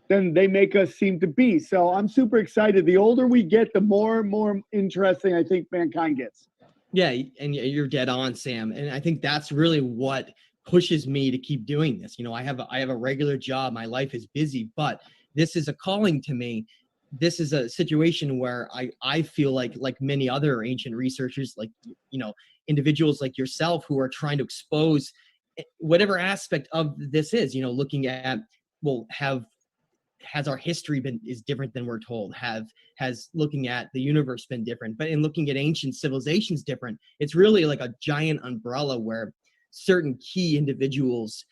they make us seem to be. So I'm super excited. The older we get, the more and more interesting I think mankind gets. Yeah, and you're dead on, Sam. And I think that's really what pushes me to keep doing this. I have a regular job. My life is busy, but this is a calling to me. This is a situation where I feel like many other ancient researchers, like, individuals like yourself who are trying to expose whatever aspect of this is, looking at, well, has our history is different than we're told? Has looking at the universe been different? But in looking at ancient civilizations different, it's really like a giant umbrella where certain key individuals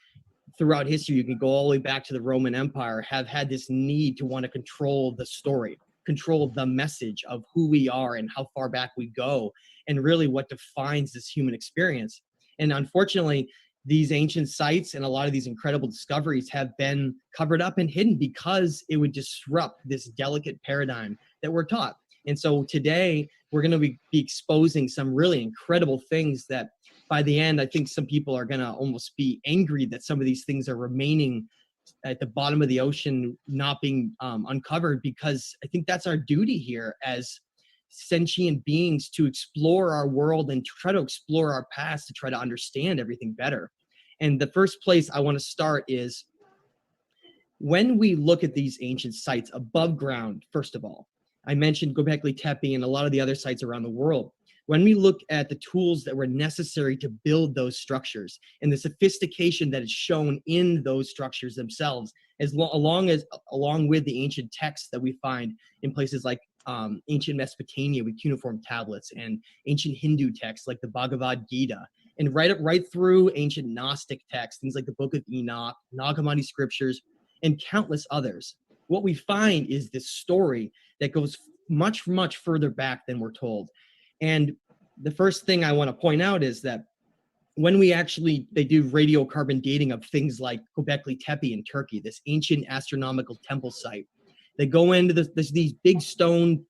throughout history, you can go all the way back to the Roman Empire, have had this need to want to control the story, control the message of who we are and how far back we go, and really what defines this human experience. And unfortunately, these ancient sites and a lot of these incredible discoveries have been covered up and hidden because it would disrupt this delicate paradigm that we're taught. And so today we're going to be exposing some really incredible things that by the end, I think some people are going to almost be angry that some of these things are remaining at the bottom of the ocean, not being uncovered, because I think that's our duty here as sentient beings, to explore our world and to try to explore our past, to try to understand everything better. And the first place I want to start is when we look at these ancient sites above ground. First of all, I mentioned Göbekli Tepe and a lot of the other sites around the world. When we look at the tools that were necessary to build those structures and the sophistication that is shown in those structures themselves, along with the ancient texts that we find in places like ancient Mesopotamia with cuneiform tablets, and ancient Hindu texts like the Bhagavad Gita, and right through ancient Gnostic texts, things like the Book of Enoch, Nag Hammadi scriptures, and countless others. What we find is this story that goes much, much further back than we're told. And the first thing I want to point out is that when they do radiocarbon dating of things like Göbekli Tepe in Turkey, this ancient astronomical temple site, they go into these big stone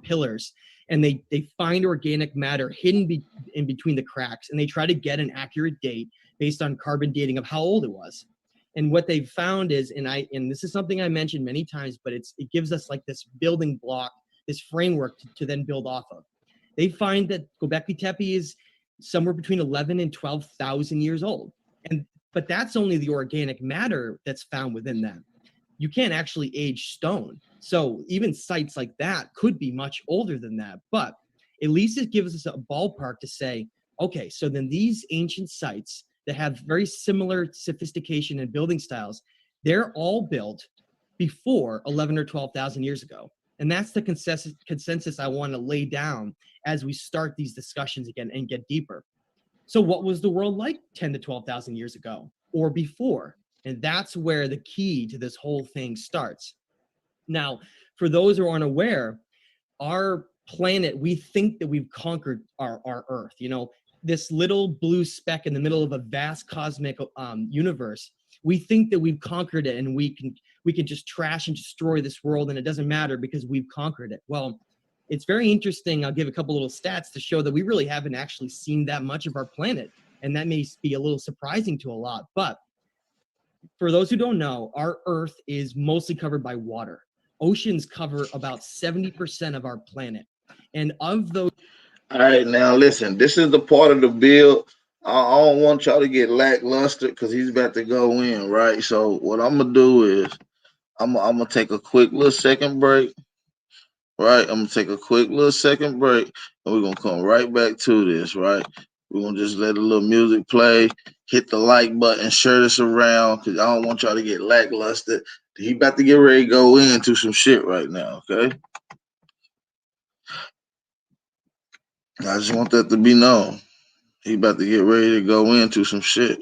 pillars, and they find organic matter hidden in between the cracks, and they try to get an accurate date based on carbon dating of how old it was. And what they've found is, and this is something I mentioned many times, but it gives us like this building block, this framework to then build off of. They find that Göbekli Tepe is somewhere between 11 and 12,000 years old, but that's only the organic matter that's found within them. You can't actually age stone. So even sites like that could be much older than that, but at least it gives us a ballpark to say, okay, so then these ancient sites that have very similar sophistication and building styles, they're all built before 11 or 12,000 years ago. And that's the consensus I want to lay down as we start these discussions again and get deeper. So what was the world like 10 to 12,000 years ago or before? And that's where the key to this whole thing starts. Now, for those who aren't aware, our planet, we think that we've conquered our Earth. You know, this little blue speck in the middle of a vast cosmic universe, we think that we've conquered it and we can just trash and destroy this world and it doesn't matter because we've conquered it. Well, it's very interesting. I'll give a couple little stats to show that we really haven't actually seen that much of our planet. And that may be a little surprising to a lot. But for those who don't know, our Earth is mostly covered by water. Oceans cover about 70% of our planet. And of those... All right, now listen, this is the part of the bill. I don't want y'all to get lackluster because he's about to go in, right? So what I'm going to do is I'm going to take a quick little second break, right? I'm going to take a quick little second break, and we're going to come right back to this, right? We're going to just let a little music play, hit the like button, share this around because I don't want y'all to get lackluster. He about to get ready to go into some shit right now, okay? I just want that to be known. He about to get ready to go into some shit.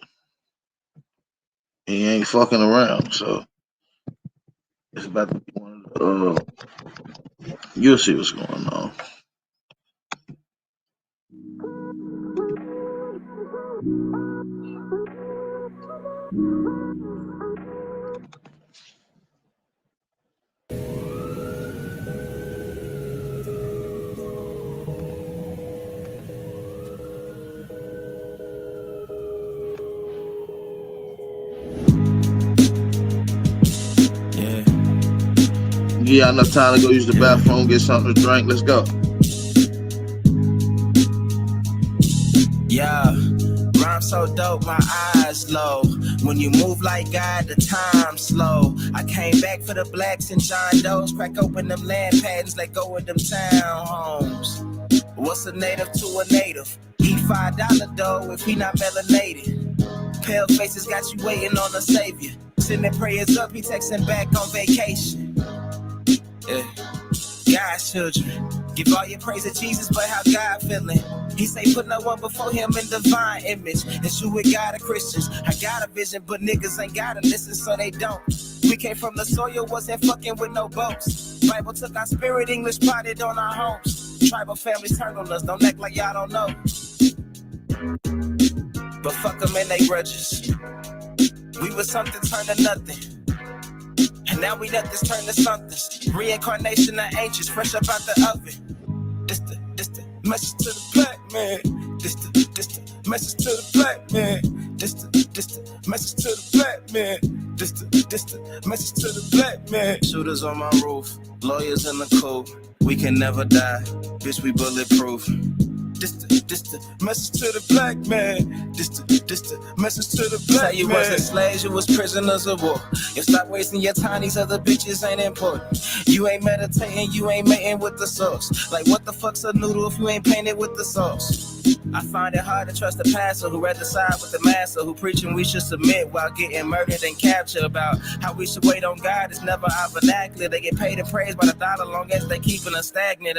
He ain't fucking around, so it's about to be one of the, you'll see what's going on. You got enough time to go use the bathroom, get something to drink. Let's go. Yeah, rhyme so dope, my eyes low. When you move like God, the time slow. I came back for the blacks and John Doe's. Crack open them land patents, let go of them townhomes. What's a native to a native? Eat $5 dough if he not melanated. Pale faces got you waiting on a savior. Sending prayers up, he texting back on vacation. Yeah. God's children, give all your praise to Jesus, but how God feeling? He say put no one before him in divine image. It's you with God of Christians. I got a vision, but niggas ain't gotta listen, so they don't. We came from the soil, wasn't fucking with no boats. Bible took our spirit, English potted on our homes. Tribal families turned on us, don't act like y'all don't know. But fuck them and they grudges. We was something turned to nothing. And now we let this turn to something. Reincarnation of ancients, fresh up out the oven. This the message to the black man. This the message to the black man. This the message to the black man. This the message to the black man. Shooters on my roof, lawyers in the coop. We can never die, bitch, we bulletproof. This the message to the black man. This the message to the black man. Say you wasn't slaves, you was prisoners of war. You stop wasting your time, these other bitches ain't important. You ain't meditating, you ain't mating with the sauce. Like what the fuck's a noodle if you ain't painted with the sauce? I find it hard to trust the pastor who rather side with the master, who preaching we should submit while getting murdered and captured. About how we should wait on God is never our vernacular. They get paid and praised by the dollar long as they keeping us stagnant.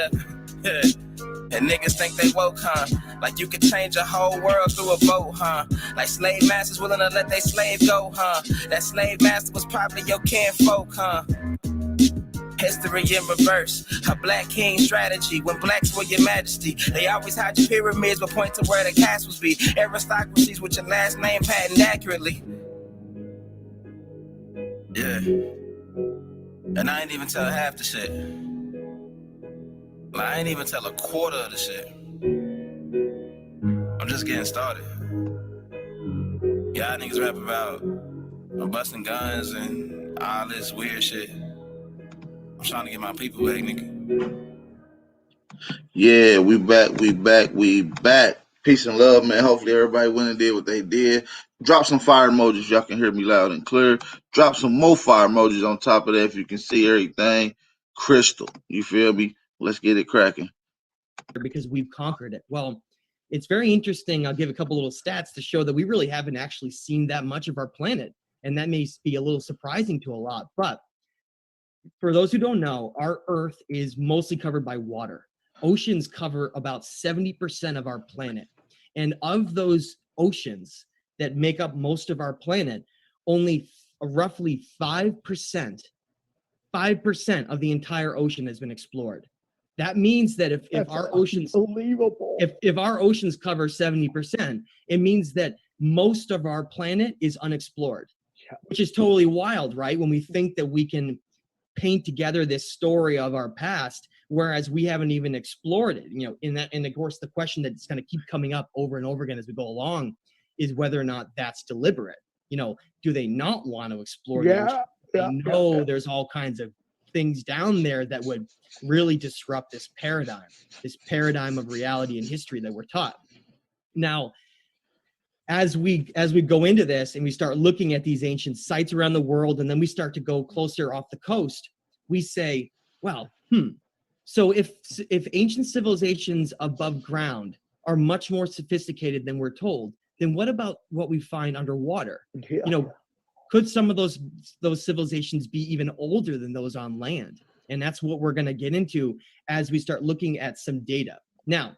And niggas think they woke, huh? Like you could change a whole world through a vote, huh? Like slave masters willing to let their slave go, huh? That slave master was probably your kinfolk, huh? History in reverse, a black king strategy. When blacks were your majesty, they always hide your pyramids but point to where the castles be. Aristocracies with your last name patent accurately. Yeah. And I ain't even tell half the shit. I ain't even tell a quarter of the shit. I'm just getting started. Y'all niggas rap about busting guns and all this weird shit. I'm trying to get my people back, nigga. Yeah, we back. Peace and love, man. Hopefully everybody went and did what they did. Drop some fire emojis. Y'all can hear me loud and clear. Drop some more fire emojis on top of that if you can see everything crystal. You feel me? Let's get it cracking. Because we've conquered it. Well, it's very interesting. I'll give a couple little stats to show that we really haven't actually seen that much of our planet. And that may be a little surprising to a lot. But for those who don't know, our Earth is mostly covered by water. Oceans cover about 70% of our planet. And of those oceans that make up most of our planet, only roughly 5% of the entire ocean has been explored. That means that if our oceans unbelievable. If our oceans cover 70%, it means that most of our planet is unexplored, which is totally wild, right? When we think that we can paint together this story of our past, whereas we haven't even explored it. You know, and of course, the question that's going to keep coming up over and over again as we go along is whether or not that's deliberate. You know, do they not want to explore the ocean? They know there's all kinds of things down there that would really disrupt this paradigm of reality and history that we're taught. Now, as we go into this and we start looking at these ancient sites around the world, and then we start to go closer off the coast, we say, well, so if ancient civilizations above ground are much more sophisticated than we're told, then what about what we find underwater? You know, could some of those civilizations be even older than those on land? And that's what we're going to get into as we start looking at some data. Now,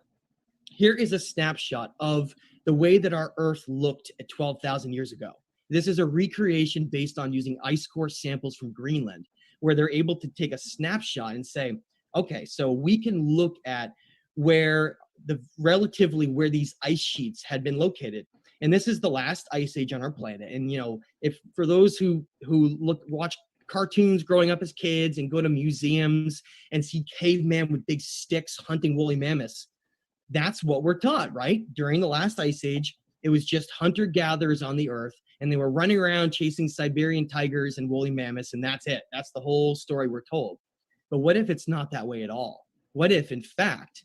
here is a snapshot of the way that our Earth looked at 12,000 years ago. This is a recreation based on using ice core samples from Greenland, where they're able to take a snapshot and say, okay, so we can look at where these ice sheets had been located. And this is the last ice age on our planet. And, you know, if for those who watch cartoons growing up as kids and go to museums and see cavemen with big sticks hunting woolly mammoths, that's what we're taught, right? During the last ice age, it was just hunter-gatherers on the earth, and they were running around chasing Siberian tigers and woolly mammoths, and that's it. That's the whole story we're told. But what if it's not that way at all? What if, in fact,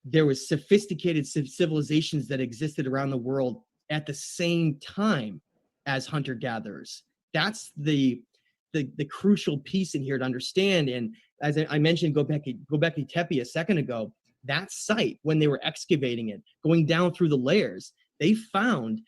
there was sophisticated civilizations that existed around the world at the same time as hunter-gatherers? That's the crucial piece in here to understand. And as I mentioned, Göbekli Tepe a second ago, that site, when they were excavating it, going down through the layers, they found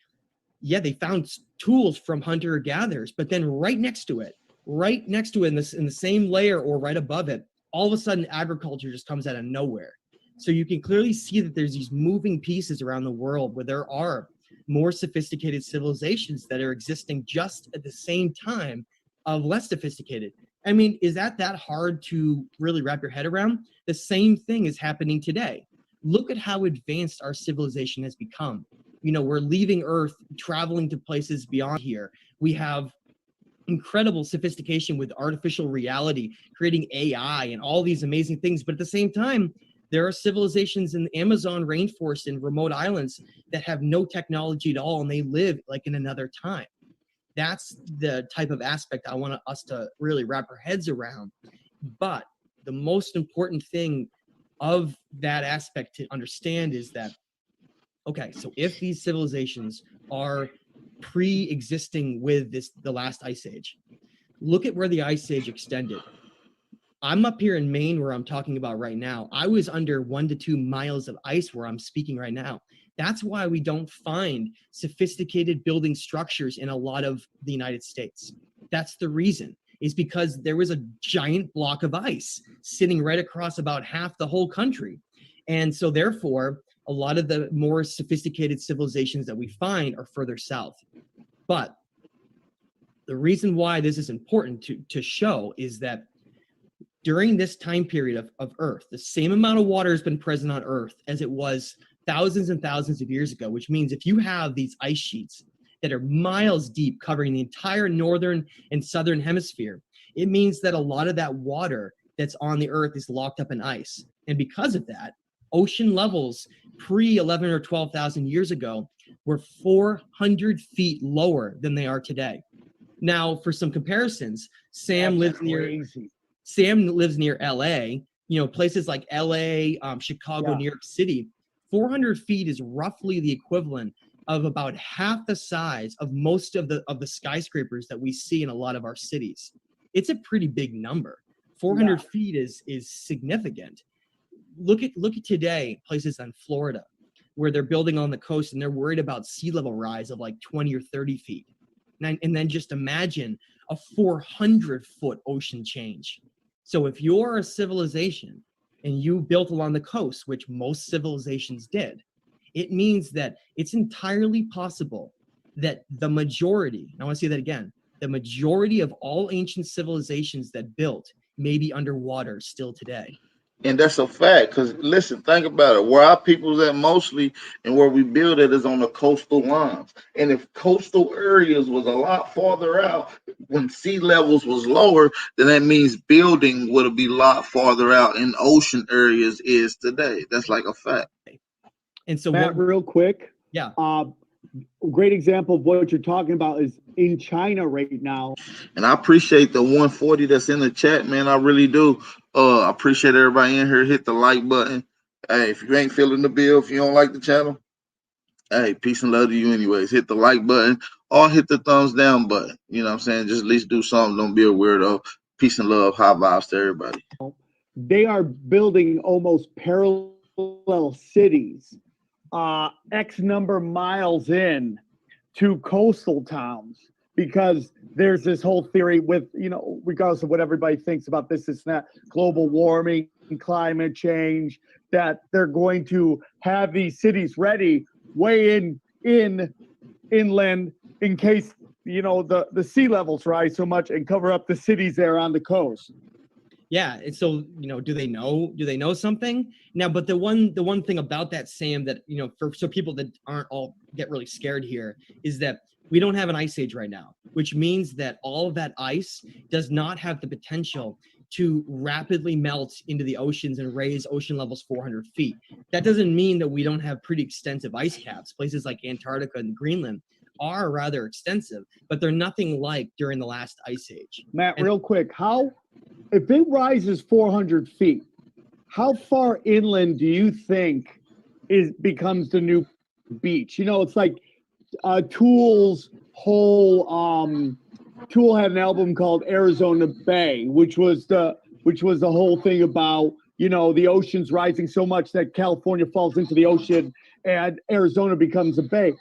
tools from hunter-gatherers, but then right next to it in the same layer or right above it, all of a sudden agriculture just comes out of nowhere. So you can clearly see that there's these moving pieces around the world where there are more sophisticated civilizations that are existing just at the same time of less sophisticated. I mean, is that hard to really wrap your head around? The same thing is happening today. Look at how advanced our civilization has become. You know, we're leaving Earth, traveling to places beyond here. We have incredible sophistication with artificial reality, creating AI and all these amazing things. But at the same time, there are civilizations in the Amazon rainforest and remote islands that have no technology at all, and they live like in another time. That's the type of aspect I want us to really wrap our heads around. But the most important thing of that aspect to understand is that, okay, so if these civilizations are pre-existing with the last ice age, look at where the ice age extended. I'm up here in Maine where I'm talking about right now. I was under 1 to 2 miles of ice where I'm speaking right now. That's why we don't find sophisticated building structures in a lot of the United States. That's the reason, is because there was a giant block of ice sitting right across about half the whole country. And so therefore, a lot of the more sophisticated civilizations that we find are further south. But the reason why this is important to show is that during this time period of Earth, the same amount of water has been present on Earth as it was thousands and thousands of years ago, which means if you have these ice sheets that are miles deep covering the entire northern and southern hemisphere, it means that a lot of that water that's on the earth is locked up in ice. And because of that, ocean levels pre 11 or 12,000 years ago were 400 feet lower than they are today. Now, for some comparisons, Sam lives near LA, places like LA, Chicago, New York City. 400 feet is roughly the equivalent of about half the size of most of the skyscrapers that we see in a lot of our cities. It's a pretty big number. 400 feet is significant. Look at today, places in Florida where they're building on the coast and they're worried about sea level rise of like 20 or 30 feet. And then just imagine a 400-foot ocean change. So if you're a civilization and you built along the coast, which most civilizations did, it means that it's entirely possible that the majority, I want to say that again, the majority of all ancient civilizations that built may be underwater still today. And that's a fact, because listen, think about it. Where our people's at mostly and where we build it is on the coastal lines. And if coastal areas was a lot farther out when sea levels was lower, then that means building would be a lot farther out in ocean areas is today. That's like a fact. And so Matt, real quick. Yeah. Great example of what you're talking about is in China right now. And I appreciate the 140 that's in the chat, man. I really do. I appreciate everybody in here. Hit the like button. Hey, if you ain't feeling the bill, if you don't like the channel, hey, peace and love to you anyways. Hit the like button or hit the thumbs down button. You know what I'm saying? Just at least do something. Don't be a weirdo. Peace and love. High vibes to everybody. They are building almost parallel cities, X number miles in to coastal towns, because there's this whole theory with, regardless of what everybody thinks about this, it's not global warming and climate change, that they're going to have these cities ready way inland in case, the sea levels rise so much and cover up the cities there on the coast. Yeah, and so do they know something now? But the one thing about that, Sam, that so people that aren't all get really scared here, is that we don't have an ice age right now, which means that all of that ice does not have the potential to rapidly melt into the oceans and raise ocean levels 400 feet. That doesn't mean that we don't have pretty extensive ice caps. Places like Antarctica and Greenland are rather extensive, but they're nothing like during the last ice age. Matt, real quick, if it rises 400 feet, how far inland do you think becomes the new beach? It's like Tool's whole Tool had an album called Arizona Bay, which was the whole thing about the ocean's rising so much that California falls into the ocean and Arizona becomes a bay.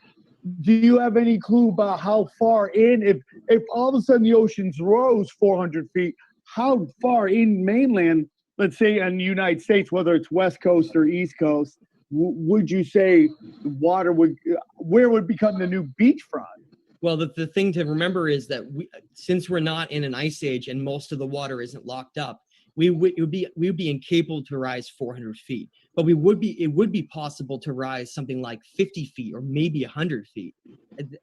Do you have any clue about how far in, if all of a sudden the oceans rose 400 feet, how far in mainland, let's say in the United States, whether it's West Coast or East Coast, would you say where would become the new beachfront? Well, the thing to remember is that since we're not in an ice age and most of the water isn't locked up, we would be incapable to rise 400 feet. But it would be possible to rise something like 50 feet or maybe 100 feet.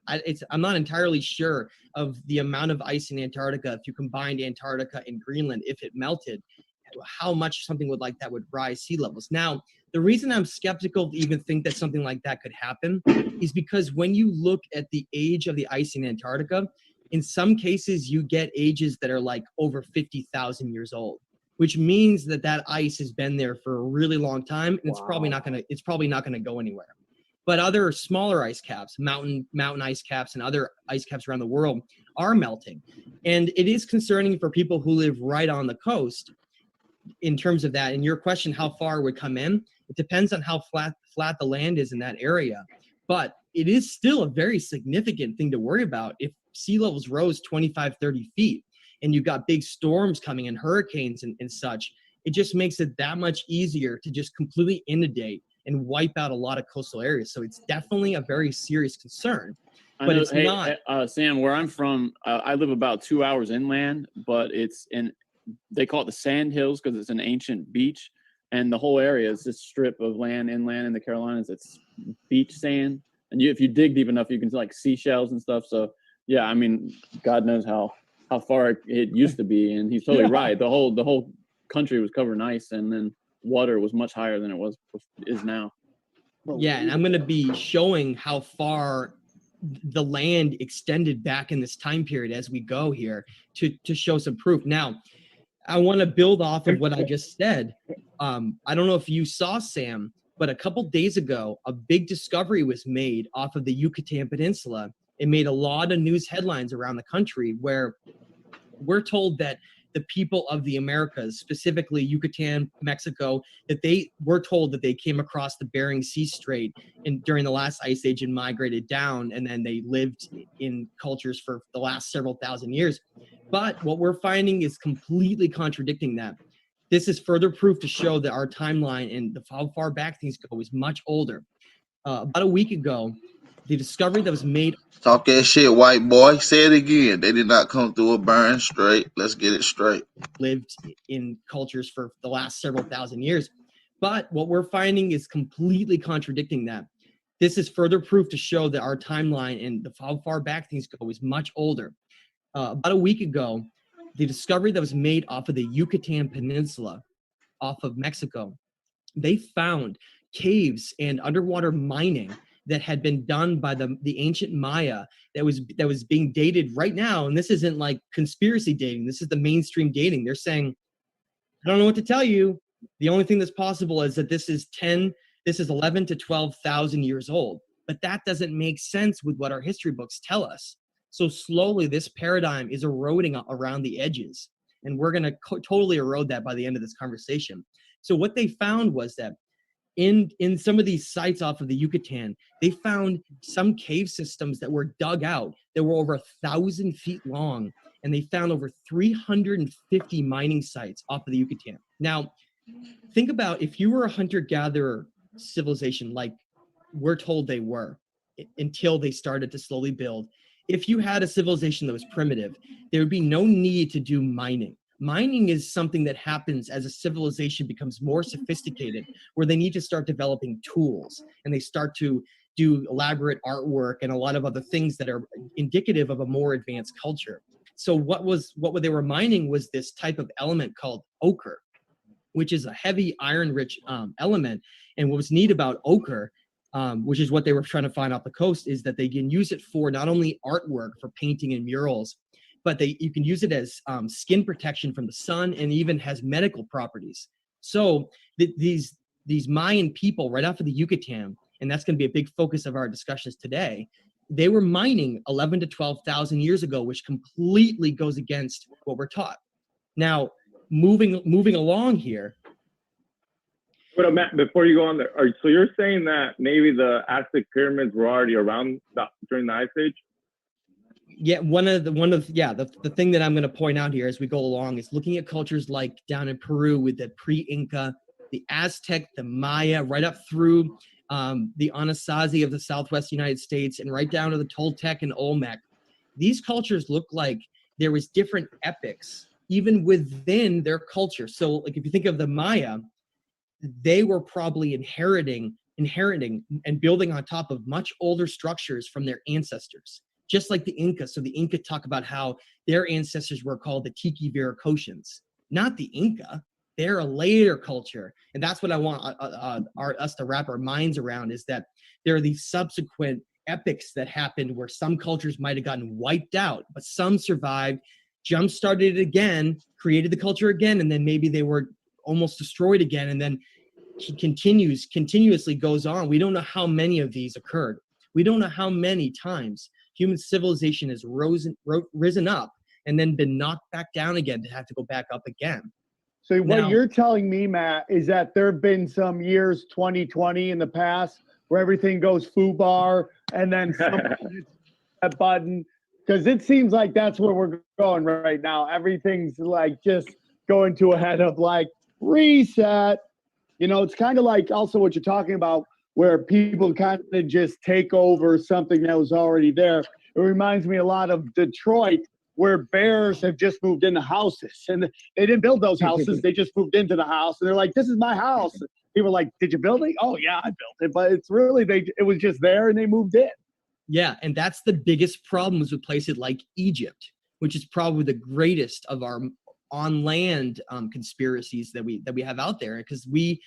I'm not entirely sure of the amount of ice in Antarctica. If you combined Antarctica and Greenland, if it melted, how much something like that would rise sea levels. Now, the reason I'm skeptical to even think that something like that could happen is because when you look at the age of the ice in Antarctica, in some cases you get ages that are like over 50,000 years old, which means that ice has been there for a really long time, and it's probably not gonna go anywhere. But other smaller ice caps, mountain ice caps, and other ice caps around the world are melting, and it is concerning for people who live right on the coast. In terms of that, and your question, how far it would come in, it depends on how flat the land is in that area. But it is still a very significant thing to worry about. If sea levels rose 25, 30 feet, and you've got big storms coming and hurricanes and such, it just makes it that much easier to just completely inundate and wipe out a lot of coastal areas. So it's definitely a very serious concern. But it's not. Sam, where I'm from, I live about 2 hours inland, but they call it the Sand Hills because it's an ancient beach, and the whole area is this strip of land inland in the Carolinas. It's beach sand, and if you dig deep enough, you can see like seashells and stuff. So yeah, I mean, God knows how far it used to be, and he's totally right. The whole country was covered in ice, and then water was much higher than it is now. Yeah, and I'm going to be showing how far the land extended back in this time period as we go here to show some proof. Now, I want to build off of what I just said. I don't know if you saw, Sam, but a couple days ago, a big discovery was made off of the Yucatan Peninsula. It made a lot of news headlines around the country where we're told that the people of the Americas, specifically Yucatan, Mexico, that they were told that they came across the Bering Sea Strait during the last ice age and migrated down, and then they lived in cultures for the last several thousand years. But what we're finding is completely contradicting that. This is further proof to show that our timeline and how far back things go is much older. About a week ago, the discovery that was made. Talk that shit, white boy. Say it again. They did not come through a Bering Strait. Let's get it straight. Lived in cultures for the last several thousand years. But what we're finding is completely contradicting that. This is further proof to show that our timeline and how far back things go is much older. About a week ago, the discovery that was made off of the Yucatan Peninsula, off of Mexico, they found caves and underwater mining that had been done by the ancient Maya that was being dated right now. And this isn't like conspiracy dating. This is the mainstream dating. They're saying, I don't know what to tell you. The only thing that's possible is that this is 11 to 12,000 years old. But that doesn't make sense with what our history books tell us. So slowly this paradigm is eroding around the edges. And we're going to totally erode that by the end of this conversation. So what they found was that in some of these sites off of the Yucatan, they found some cave systems that were dug out that were over 1,000 feet long, and they found over 350 mining sites off of the Yucatan. Now, think about if you were a hunter-gatherer civilization like we're told they were until they started to slowly build. If you had a civilization that was primitive, there would be no need to do mining. Mining is something that happens as a civilization becomes more sophisticated, where they need to start developing tools and they start to do elaborate artwork and a lot of other things that are indicative of a more advanced culture. So what they were mining was this type of element called ochre, which is a heavy iron-rich element. And what was neat about ochre, which is what they were trying to find off the coast, is that they can use it for not only artwork, for painting and murals, but you can use it as skin protection from the sun, and even has medical properties. So these Mayan people right off of the Yucatan, and that's going to be a big focus of our discussions today, they were mining 11 to 12,000 years ago, which completely goes against what we're taught. Now, moving along here. But Matt, before you go on there, so you're saying that maybe the Aztec pyramids were already around during the Ice Age? Yeah, the thing that I'm going to point out here as we go along is looking at cultures like down in Peru with the pre-Inca, the Aztec, the Maya, right up through the Anasazi of the Southwest United States, and right down to the Toltec and Olmec. These cultures look like there was different epics even within their culture. So, like if you think of the Maya, they were probably inheriting and building on top of much older structures from their ancestors. Just like the Inca. So the Inca talk about how their ancestors were called the Tiki Viracochans. Not the Inca. They're a later culture. And that's what I want us to wrap our minds around, is that there are these subsequent epics that happened where some cultures might have gotten wiped out, but some survived, jump-started it again, created the culture again, and then maybe they were almost destroyed again, and then continuously goes on. We don't know how many of these occurred. We don't know how many times human civilization has risen up and then been knocked back down again to have to go back up again. So what you're telling me, Matt, is that there have been some years, 2020 in the past, where everything goes foobar, and then that button, because it seems like that's where we're going right now. Everything's like just going to a head of like reset. You know, it's kind of like also what you're talking about, where people kind of just take over something that was already there. It reminds me a lot of Detroit, where bears have just moved into houses, and they didn't build those houses. They just moved into the house, and they're like, this is my house. People are like, did you build it? Oh yeah, I built it. But it's really, it was just there and they moved in. Yeah, and that's the biggest problems with places like Egypt, which is probably the greatest of our on land conspiracies that we have out there, because we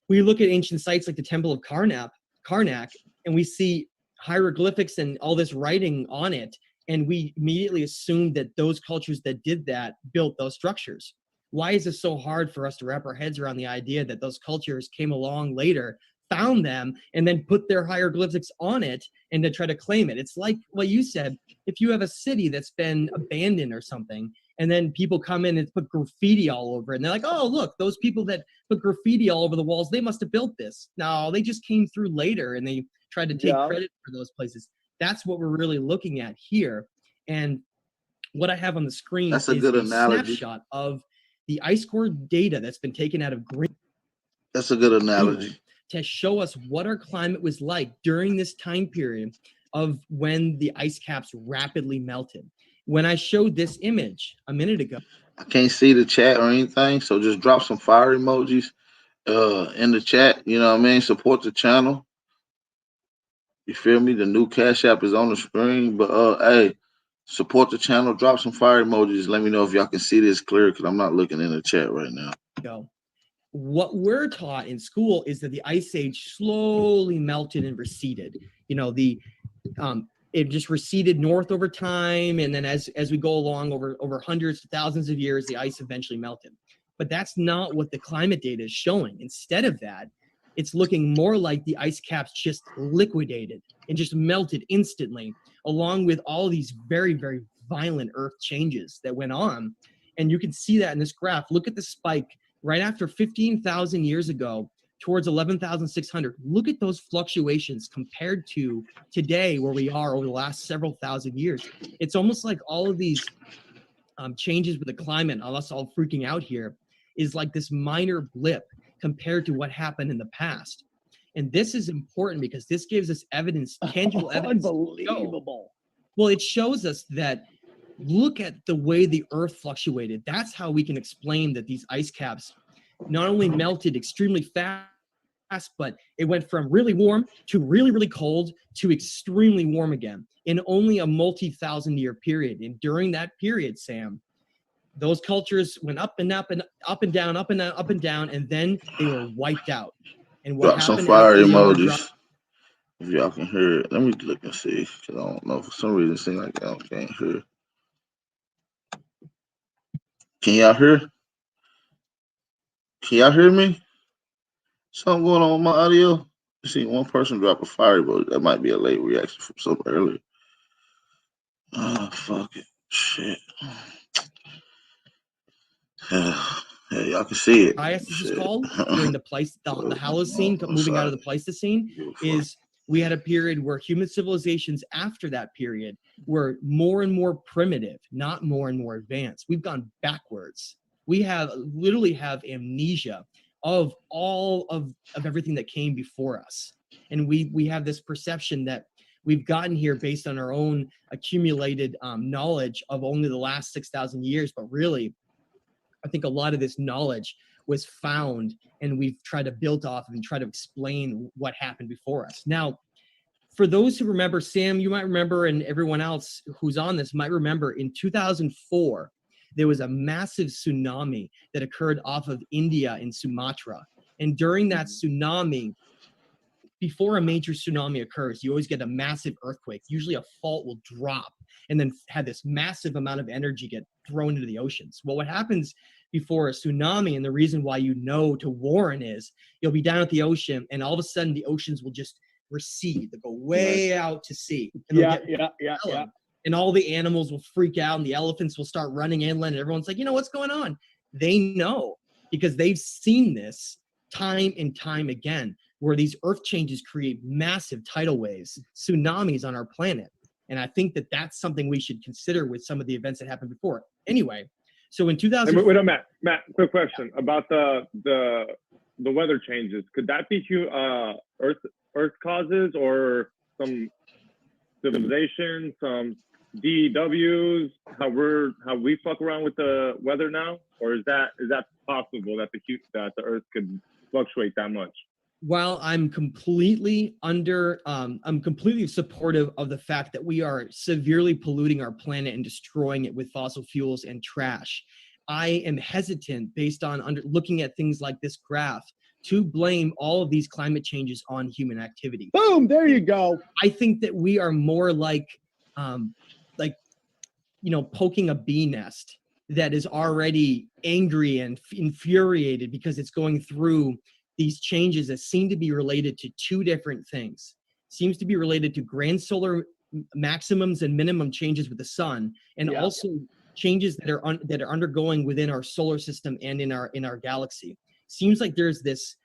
look at ancient sites like the Temple of Karnak, and we see hieroglyphics and all this writing on it, and we immediately assume that those cultures that did that built those structures. Why is it so hard for us to wrap our heads around the idea that those cultures came along later, found them, and then put their hieroglyphics on it and to try to claim it? It's like what you said. If you have a city that's been abandoned or something, and then people come in and put graffiti all over it, and they're like, oh, look, those people that put graffiti all over the walls, they must have built this. No, they just came through later and they tried to take credit for those places. That's what we're really looking at here. And what I have on the screen is a snapshot of the ice core data that's been taken out of Green. That's a good analogy. To show us what our climate was like during this time period of when the ice caps rapidly melted. When I showed this image a minute ago, I can't see the chat or anything, so just drop some fire emojis in the chat. You know what I mean? Support the channel. You feel me? The new Cash App is on the screen, but hey, support the channel. Drop some fire emojis. Let me know if y'all can see this clear, because I'm not looking in the chat right now. What we're taught in school is that the ice age slowly melted and receded. You know, it just receded north over time, and then as we go along over hundreds to thousands of years, the ice eventually melted. But that's not what the climate data is showing. Instead of that, it's looking more like the ice caps just liquidated and just melted instantly, along with all these very, very violent earth changes that went on. And you can see that in this graph. Look at the spike right after 15,000 years ago towards 11,600. Look at those fluctuations compared to today, where we are over the last several thousand years. It's almost like all of these changes with the climate, us all freaking out here, is like this minor blip compared to what happened in the past. And this is important because this gives us evidence, tangible evidence. Unbelievable. Well, it shows us that, look at the way the earth fluctuated. That's how we can explain that these ice caps not only melted extremely fast, but it went from really warm to really, really cold to extremely warm again in only a multi-thousand-year period. And during that period, Sam, those cultures went up and up and up and down, up and down, up and down, and then they were wiped out. And what Drop some fire emojis if y'all can hear it. Let me look and see, because I don't know. For some reason, it seems like I can't hear. Can y'all hear? Can y'all hear me? Something going on with my audio? You see one person drop a fire emoji. That might be a late reaction from something earlier. Oh, fuck it. Shit. Yeah, y'all can see it. Trias is called during the Holocene, moving out of the Pleistocene, is we had a period where human civilizations after that period were more and more primitive, not more and more advanced. We've gone backwards. We literally have amnesia of all of everything that came before us. And we have this perception that we've gotten here based on our own accumulated knowledge of only the last 6,000 years, but really, I think a lot of this knowledge was found, and we've tried to build off of and try to explain what happened before us. Now, for those who remember, Sam, you might remember, and everyone else who's on this might remember, in 2004, there was a massive tsunami that occurred off of India in Sumatra. And during that tsunami, before a major tsunami occurs, you always get a massive earthquake. Usually a fault will drop and then have this massive amount of energy get thrown into the oceans. Well, what happens before a tsunami, and the reason why you know to warn, is you'll be down at the ocean and all of a sudden the oceans will just recede. They'll go way out to sea. And and all the animals will freak out and the elephants will start running inland and everyone's like, you know, what's going on? They know because they've seen this time and time again, where these earth changes create massive tidal waves, tsunamis on our planet. And I think that that's something we should consider with some of the events that happened before. Anyway, so in 2000. Wait, Matt, quick question about the weather changes. Could that be Earth causes, or some civilization, some DWs, how we fuck around with the weather now, or is that possible that the Earth could fluctuate that much? While I'm completely supportive of the fact that we are severely polluting our planet and destroying it with fossil fuels and trash, I am hesitant, based on looking at things like this graph, to blame all of these climate changes on human activity. Boom, there you go. I think that we are more like poking a bee nest that is already angry and infuriated because it's going through these changes that seem to be related to two different things. Seems to be related to grand solar maximums and minimum changes with the sun, and also changes that are undergoing within our solar system and in our galaxy. Seems like there's this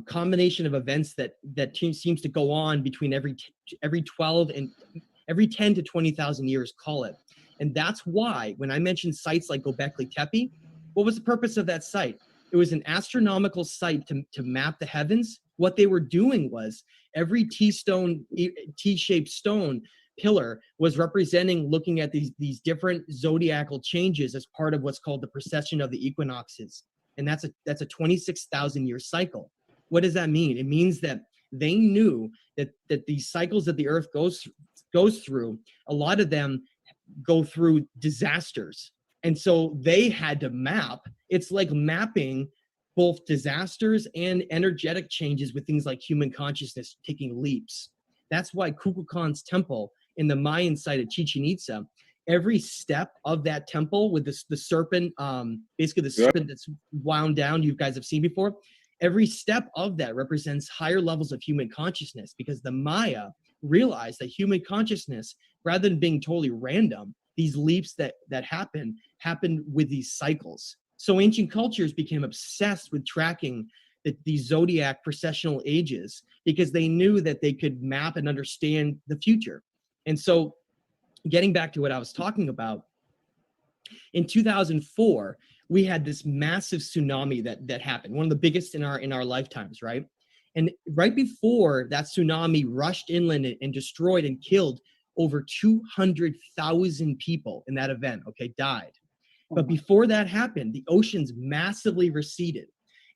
combination of events that seems to go on between every 12 and every 10 to 20,000 years, call it. And that's why when I mentioned sites like Göbekli Tepe, what was the purpose of that site? It was an astronomical site to map the heavens. What they were doing was every T-shaped stone pillar was representing, looking at these different zodiacal changes as part of what's called the precession of the equinoxes. And that's a 26,000 year cycle. What does that mean? It means that they knew that these cycles that the earth goes through, a lot of them go through disasters. And so they had to map. It's like mapping both disasters and energetic changes with things like human consciousness taking leaps. That's why Kukulkan's temple in the Mayan site at Chichen Itza, every step of that temple with the serpent, basically the serpent that's wound down, you guys have seen before, every step of that represents higher levels of human consciousness, because the Maya realized that human consciousness, rather than being totally random, these leaps that happen with these cycles. So ancient cultures became obsessed with tracking these zodiac precessional ages because they knew that they could map and understand the future. And so getting back to what I was talking about, in 2004, we had this massive tsunami that happened, one of the biggest in our lifetimes, right? And right before that tsunami rushed inland and destroyed and killed over 200,000 people in that event, okay, died. But before that happened, the oceans massively receded.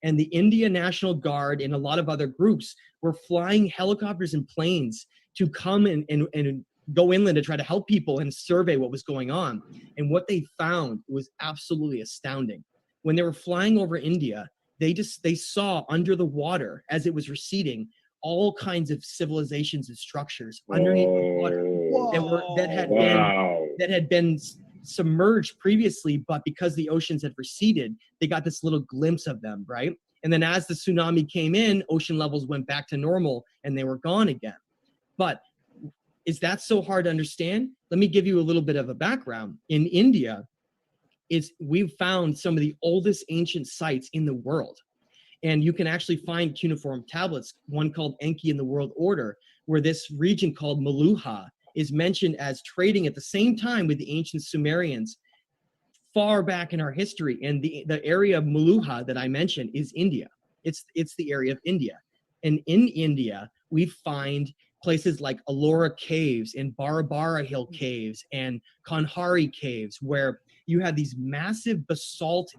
And the India National Guard and a lot of other groups were flying helicopters and planes to come and go inland to try to help people and survey what was going on. And what they found was absolutely astounding. When they were flying over India, they saw under the water, as it was receding, all kinds of civilizations and structures underneath the water that had been submerged previously, but because the oceans had receded, they got this little glimpse of them, right? And then as the tsunami came in, ocean levels went back to normal and they were gone again. But is that so hard to understand? Let me give you a little bit of a background. In India, we've found some of the oldest ancient sites in the world. And you can actually find cuneiform tablets, one called Enki in the World Order, where this region called Meluha is mentioned as trading at the same time with the ancient Sumerians far back in our history. And the area of Meluha that I mentioned is India. It's the area of India. And in India, we find places like Ellora Caves and Barabara Hill Caves and Kanhari Caves, where you have these massive basalt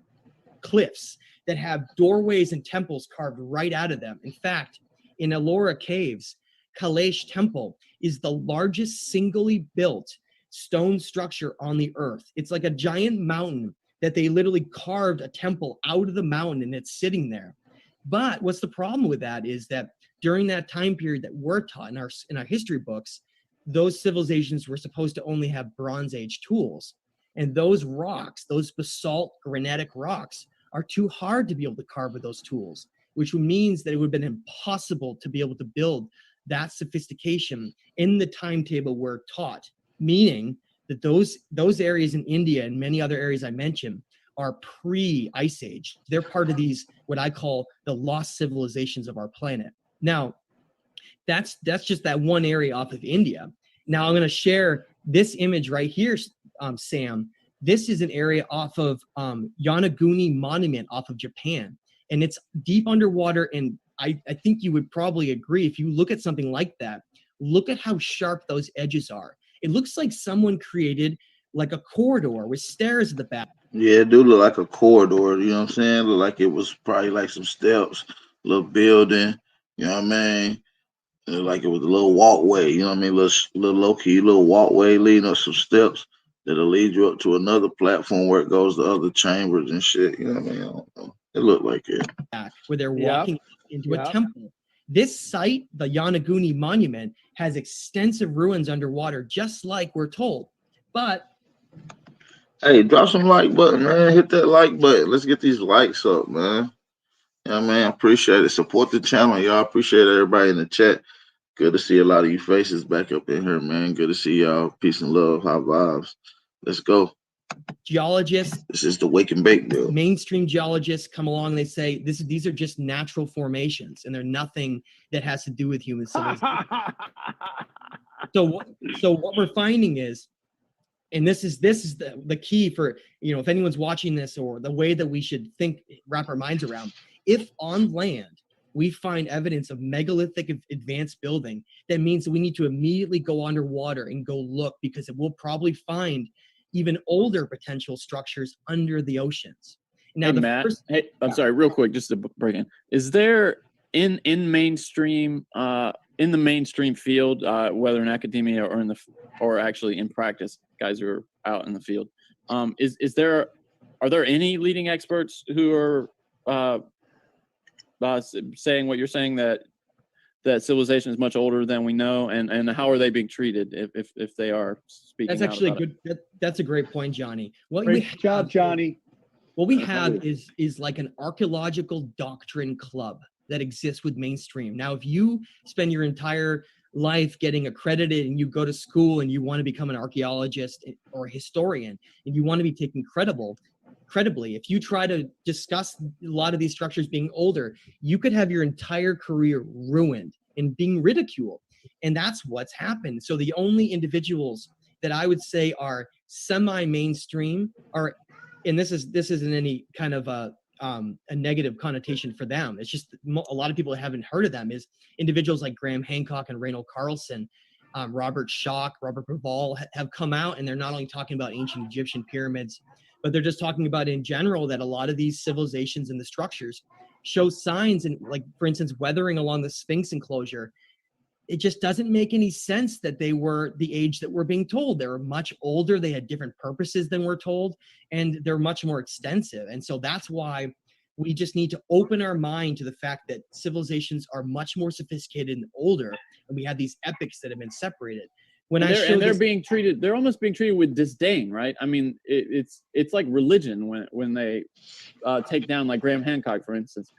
cliffs that have doorways and temples carved right out of them. In fact, in Ellora Caves, Kailash Temple is the largest singly built stone structure on the earth. It's like a giant mountain that they literally carved a temple out of the mountain and it's sitting there. But what's the problem with that is that during that time period that we're taught in our history books, those civilizations were supposed to only have Bronze Age tools. And those rocks, those basalt granitic rocks, are too hard to be able to carve with those tools, which means that it would have been impossible to be able to build that sophistication in the timetable we're taught, meaning that those areas in India and many other areas I mentioned are pre-Ice Age. They're part of these, what I call the lost civilizations of our planet. Now, that's just that one area off of India. Now I'm going to share this image right here, Sam. This is an area off of Yonaguni Monument off of Japan. And it's deep underwater. And I think you would probably agree, if you look at something like that, look at how sharp those edges are. It looks like someone created like a corridor with stairs at the back. Yeah, it do look like a corridor, you know what I'm saying? Look like it was probably like some steps, little building, you know what I mean? Like it was a little walkway, you know what I mean? Little low-key, little walkway leading up some steps. that'll lead you up to another platform where it goes to other chambers and shit. You know what I mean? I don't know. It looked like it. Where they're walking into a temple. This site, the Yonaguni Monument, has extensive ruins underwater, just like we're told. But hey, drop some like button, man. Hit that like button. Let's get these likes up, man. Yeah, man. Appreciate it. Support the channel, y'all. Appreciate everybody in the chat. Good to see a lot of you faces back up in here, man. Good to see y'all. Peace and love. High vibes. Let's go. Geologists, this is the wake and bake bill. Mainstream geologists come along and they say these are just natural formations and they're nothing that has to do with human civilization. So what we're finding is, and this is the key for, if anyone's watching this, or the way that we should wrap our minds around, if on land we find evidence of megalithic advanced building, that means that we need to immediately go underwater and go look, because it will probably find even older potential structures under the oceans. Now, hey, Matt, I'm sorry, real quick, just to break in. Is there in mainstream in the mainstream field, whether in academia or actually in practice, guys who are out in the field, are there any leading experts who are saying what you're saying, that civilization is much older than we know, and how are they being treated if they are speaking? That's actually good. That's a great point, Johnny. Great job, Johnny. What we have is like an archaeological doctrine club that exists with mainstream. Now, if you spend your entire life getting accredited and you go to school and you want to become an archaeologist or a historian and you want to be taken credibly, if you try to discuss a lot of these structures being older, you could have your entire career ruined and being ridiculed. And that's what's happened. So the only individuals that I would say are semi-mainstream are, and this isn't any kind of a negative connotation for them. It's just a lot of people that haven't heard of them is individuals like Graham Hancock and Reynold Carlson, Robert Schoch, Robert Bauval have come out, and they're not only talking about ancient Egyptian pyramids, but they're just talking about in general that a lot of these civilizations and the structures show signs, and like, for instance, weathering along the Sphinx enclosure. It just doesn't make any sense that they were the age that we're being told. They were much older. They had different purposes than we're told, and they're much more extensive. And so that's why we just need to open our mind to the fact that civilizations are much more sophisticated and older, and we have these epics that have been separated. They're almost being treated with disdain, right? I mean, it's like religion when they take down, like, Graham Hancock, for instance.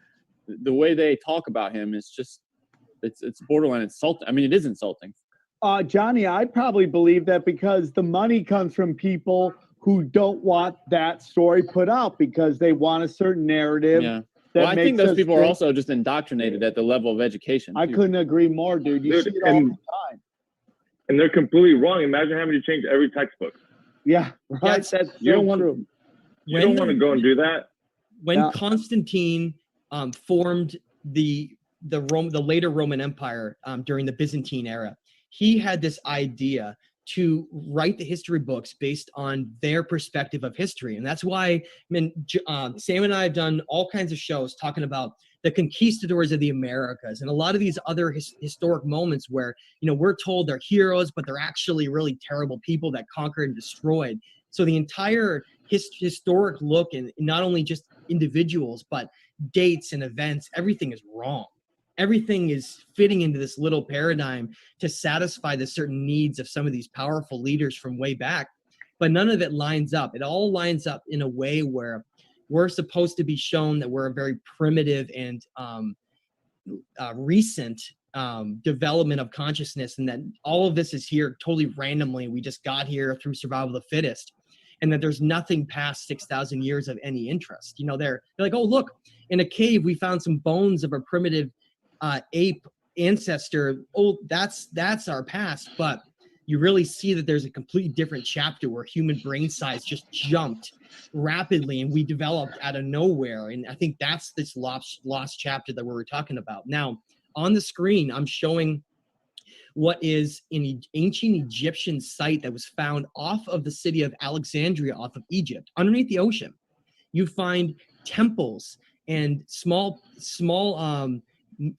The way they talk about him is just, it's borderline insulting. I mean, it is insulting. Johnny, I probably believe that because the money comes from people who don't want that story put out because they want a certain narrative. Yeah. Well, I think those people are also just indoctrinated at the level of education. I couldn't agree more, dude. You see it all the time. And they're completely wrong. Imagine having to change every textbook. Yeah, right. That's you don't so want true. You don't want to go and do that. When Constantine formed the later Roman Empire during the Byzantine era, he had this idea to write the history books based on their perspective of history. And that's why Sam and I have done all kinds of shows talking about the conquistadors of the Americas and a lot of these other historic moments where, we're told they're heroes, but they're actually really terrible people that conquered and destroyed. So the entire historic look, and not only just individuals, but dates and events, everything is wrong. Everything is fitting into this little paradigm to satisfy the certain needs of some of these powerful leaders from way back, but none of it lines up. It all lines up in a way where we're supposed to be shown that we're a very primitive and recent development of consciousness, and that all of this is here totally randomly. We just got here through survival of the fittest, and that there's nothing past 6,000 years of any interest. They're like, oh, look, in a cave we found some bones of a primitive ape ancestor. Oh, that's our past. But you really see that there's a completely different chapter where human brain size just jumped rapidly and we developed out of nowhere. And I think that's this lost chapter that we were talking about. Now, on the screen, I'm showing what is an ancient Egyptian site that was found off of the city of Alexandria, off of Egypt, underneath the ocean. You find temples and small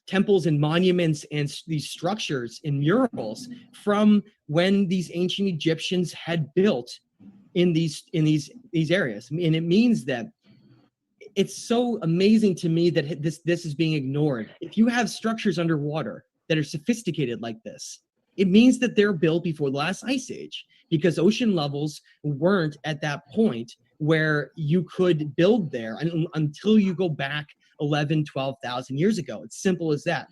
temples and monuments and these structures and murals from when these ancient Egyptians had built in these areas, and it means that it's so amazing to me that this is being ignored. If you have structures underwater that are sophisticated like this, it means that they're built before the last ice age, because ocean levels weren't at that point where you could build there until you go back 11, 12,000 years ago. It's simple as that.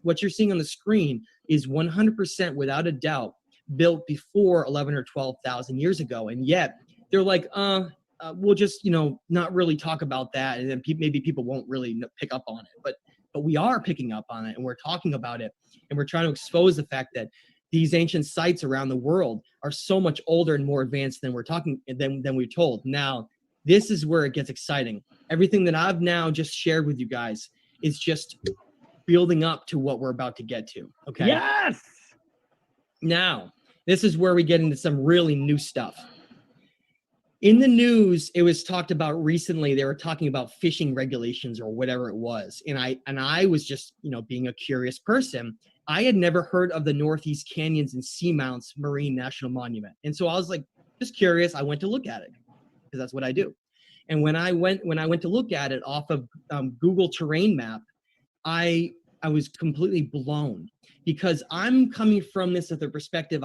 What you're seeing on the screen is 100% without a doubt built before 11 or 12,000 years ago. And yet they're like, we'll just, not really talk about that. And then maybe people won't really pick up on it, but we are picking up on it, and we're talking about it, and we're trying to expose the fact that these ancient sites around the world are so much older and more advanced than we're told. Now, this is where it gets exciting. Everything that I've now just shared with you guys is just building up to what we're about to get to. Okay. Yes. Now, this is where we get into some really new stuff. In the news, it was talked about recently. They were talking about fishing regulations or whatever it was. And I was just, being a curious person. I had never heard of the Northeast Canyons and Seamounts Marine National Monument. And so I was like, just curious. I went to look at it because that's what I do. And when I went to look at it off of Google Terrain Map, I was completely blown, because I'm coming from this at the perspective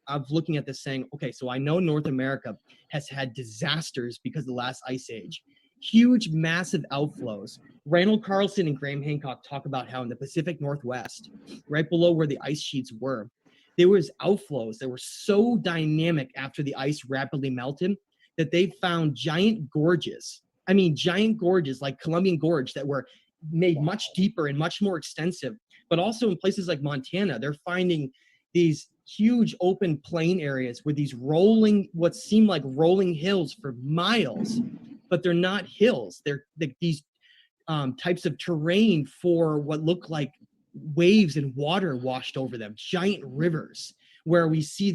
of looking at this saying, okay, so I know North America has had disasters because of the last ice age, huge, massive outflows. Randall Carlson and Graham Hancock talk about how in the Pacific Northwest, right below where the ice sheets were, there was outflows that were so dynamic after the ice rapidly melted that they found giant gorges like Columbian Gorge that were made much deeper and much more extensive. But also in places like Montana, they're finding these huge open plain areas with these what seem like rolling hills for miles, but they're not hills. They're these types of terrain for what look like waves and water washed over them, giant rivers, where we see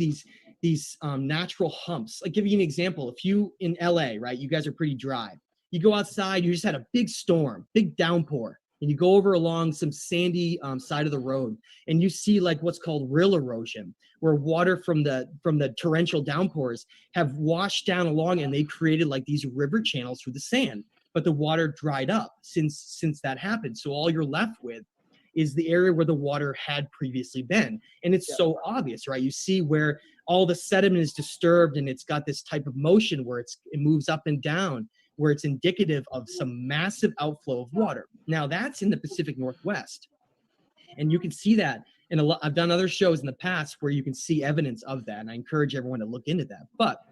these natural humps. I'll give you an example. If you in LA, right, you guys are pretty dry. You go outside, you just had a big storm, big downpour, and you go over along some sandy side of the road, and you see like what's called rill erosion, where water from the torrential downpours have washed down along, and they created like these river channels through the sand. But the water dried up since that happened. So all you're left with is the area where the water had previously been. And it's so obvious, right? You see where all the sediment is disturbed, and it's got this type of motion where it moves up and down, where it's indicative of some massive outflow of water. Now that's in the Pacific Northwest. And you can see that in I've done other shows in the past where you can see evidence of that. And I encourage everyone to look into that. But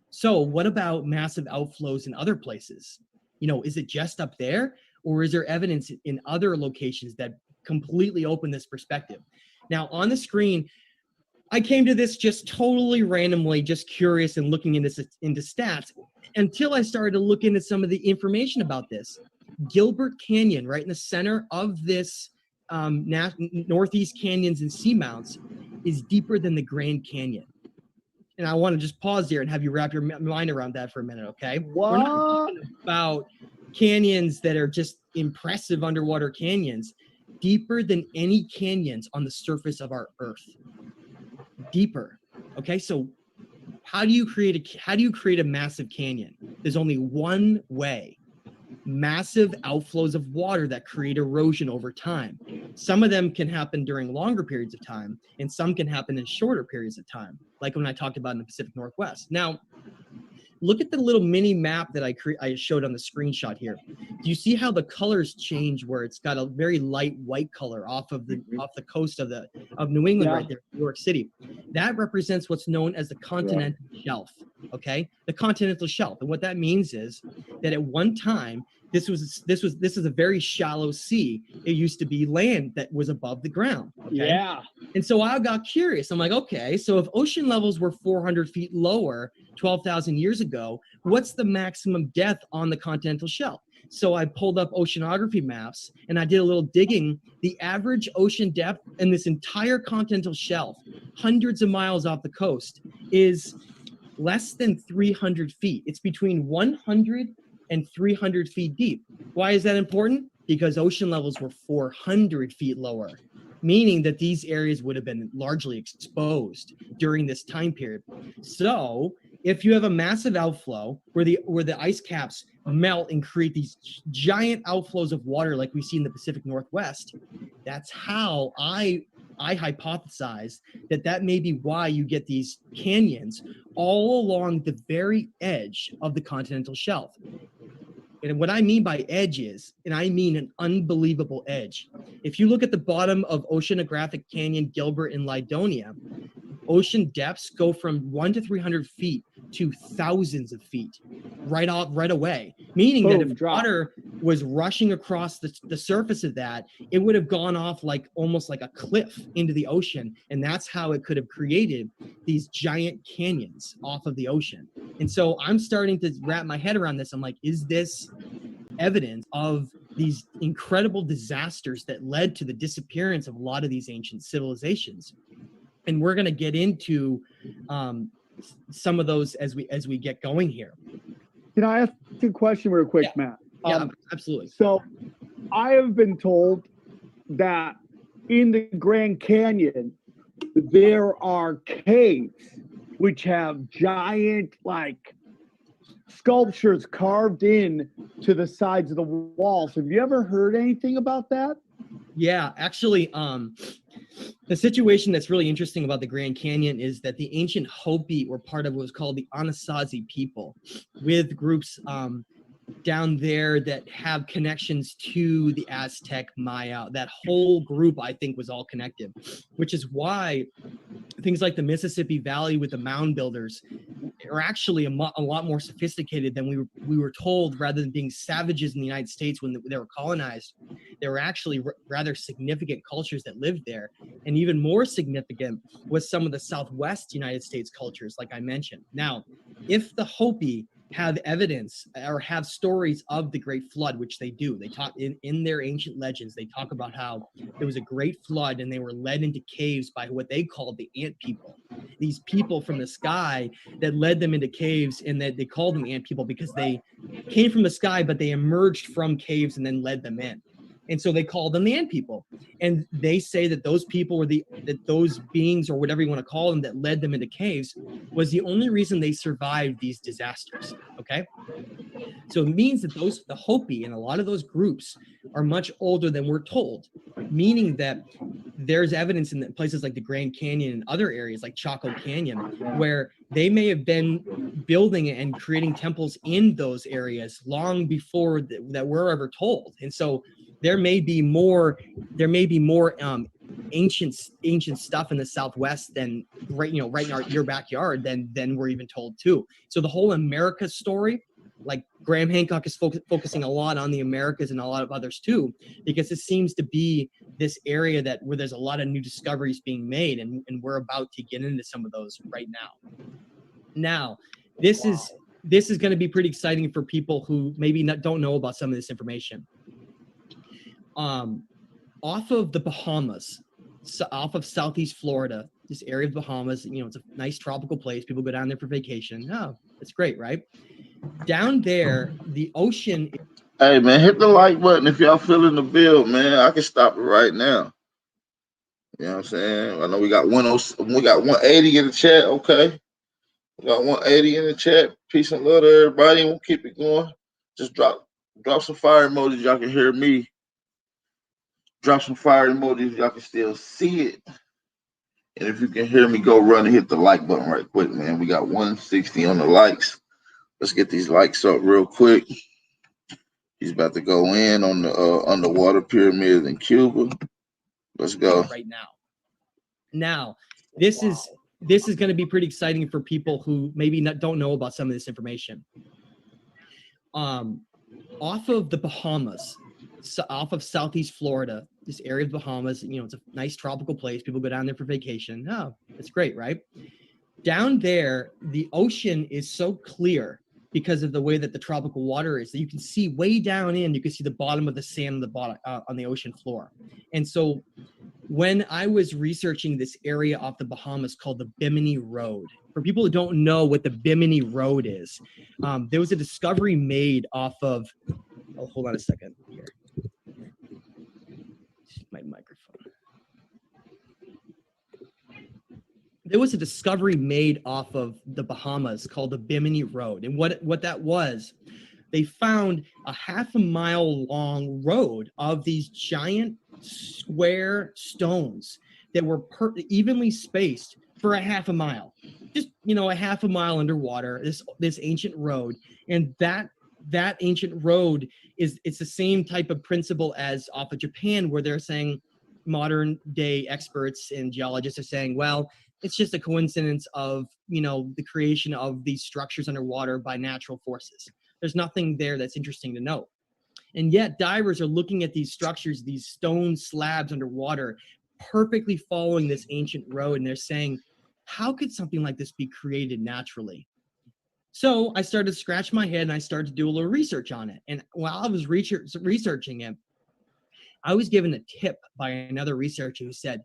so what about massive outflows in other places? Is it just up there, or is there evidence in other locations that completely open this perspective? Now on the screen, I came to this just totally randomly, just curious and looking into stats, until I started to look into some of the information about this. Gilbert Canyon, right in the center of this Northeast Canyons and Seamounts, is deeper than the Grand Canyon. And I want to just pause here and have you wrap your mind around that for a minute, okay? What? We're not talking about canyons that are just impressive underwater canyons, deeper than any canyons on the surface of our Earth. Deeper. Okay, so how do you create a massive canyon? There's only one way. Massive outflows of water that create erosion over time. Some of them can happen during longer periods of time, and some can happen in shorter periods of time, like when I talked about in the Pacific Northwest. Now, look at the little mini map that I showed on the screenshot here. Do you see how the colors change, where it's got a very light white color off the coast of New England, right there, New York City? That represents what's known as the continental shelf. Okay, the continental shelf, and what that means is that at one time this is a very shallow sea. It used to be land that was above the ground. Okay? Yeah. And so I got curious. I'm like, okay, so if ocean levels were 400 feet lower 12,000 years ago, what's the maximum depth on the continental shelf? So I pulled up oceanography maps and I did a little digging. The average ocean depth in this entire continental shelf, hundreds of miles off the coast, is less than 300 feet. It's between 100 and 300 feet deep. Why is that important? Because ocean levels were 400 feet lower, meaning that these areas would have been largely exposed during this time period. So if you have a massive outflow where the ice caps melt and create these giant outflows of water like we see in the Pacific Northwest, that's how I hypothesize that may be why you get these canyons all along the very edge of the continental shelf. And what I mean by edge is, and I mean an unbelievable edge. If you look at the bottom of Oceanographic Canyon, Gilbert, and Lydonia, ocean depths go from 1 to 300 feet to thousands of feet right away, meaning that if water was rushing across the surface of that, it would have gone off like almost like a cliff into the ocean, and that's how it could have created these giant canyons off of the ocean. And so I'm starting to wrap my head around this. I'm like, is this evidence of these incredible disasters that led to the disappearance of a lot of these ancient civilizations? And we're going to get into some of those as we get going here. Can I ask a question real quick, Matt? Yeah, absolutely. So I have been told that in the Grand Canyon, there are caves which have giant, like, sculptures carved in to the sides of the walls. Have you ever heard anything about that? Yeah, actually, the situation that's really interesting about the Grand Canyon is that the ancient Hopi were part of what was called the Anasazi people, with groups down there that have connections to the Aztec, Maya. That whole group, I think, was all connected, which is why things like the Mississippi Valley with the mound builders are actually a lot more sophisticated than we were told. Rather than being savages in the United States when they were colonized, there were actually rather significant cultures that lived there. And even more significant was some of the Southwest United States cultures, like I mentioned. Now, if the Hopi have evidence or have stories of the Great Flood, which they do, they talk in their ancient legends, they talk about how there was a great flood and they were led into caves by what they called the ant people. These people from the sky that led them into caves, and that they called them ant people because they came from the sky, but they emerged from caves and then led them in. And so they called them the ant people. And they say that those people were that those beings, or whatever you want to call them, that led them into caves was the only reason they survived these disasters. Okay. So it means that the Hopi and a lot of those groups are much older than we're told, meaning that there's evidence in places like the Grand Canyon and other areas like Chaco Canyon, where they may have been building and creating temples in those areas long before that we're ever told. And so there may be more ancient stuff in the Southwest than right in your backyard than we're even told too. So the whole America story, like Graham Hancock is focusing a lot on the Americas and a lot of others too, because it seems to be this area where there's a lot of new discoveries being made, and we're about to get into some of those right now. Now, this is going to be pretty exciting for people who maybe don't know about some of this information. Off of the Bahamas, off of Southeast Florida, this area of Bahamas, it's a nice tropical place. People go down there for vacation. Oh, it's great, right? Down there, the ocean. Hey, man, hit the like button if y'all feeling the build, man. I can stop it right now. You know what I'm saying? I know we got 180 in the chat. Okay. We got 180 in the chat. Peace and love to everybody. We'll keep it going. Just drop some fire emojis. Y'all can hear me. Drop some fire emojis. Y'all can still see it. And if you can hear me, go run and hit the like button right quick, man. We got 160 on the likes. Let's get these likes up real quick. He's about to go in on the underwater pyramid in Cuba. Let's go. Right now. Now, this is going to be pretty exciting for people who maybe don't know about some of this information. Off of the Bahamas, off of Southeast Florida, this area of Bahamas, it's a nice tropical place. People go down there for vacation. Oh, it's great, right? Down there, the ocean is so clear because of the way that the tropical water is that you can see way down in, you can see the bottom of the sand on the bottom on the ocean floor. And so when I was researching this area off the Bahamas called the Bimini Road, for people who don't know what the Bimini Road is, there was a discovery made off of, hold on a second here. My microphone. there was a discovery made off of the Bahamas called the Bimini Road. And what that was, they found a half a mile long road of these giant square stones that were evenly spaced for a half a mile, just, you know, a half a mile underwater, this ancient road. And that ancient road it's the same type of principle as off of Japan, where they're saying, modern day experts and geologists are saying, well, it's just a coincidence of, you know, the creation of these structures underwater by natural forces. There's nothing there that's interesting to note. And yet divers are looking at these structures, these stone slabs underwater, perfectly following this ancient road. And they're saying, how could something like this be created naturally? So I started to scratch my head and I started to do a little research on it. And while I was researching it, I was given a tip by another researcher who said,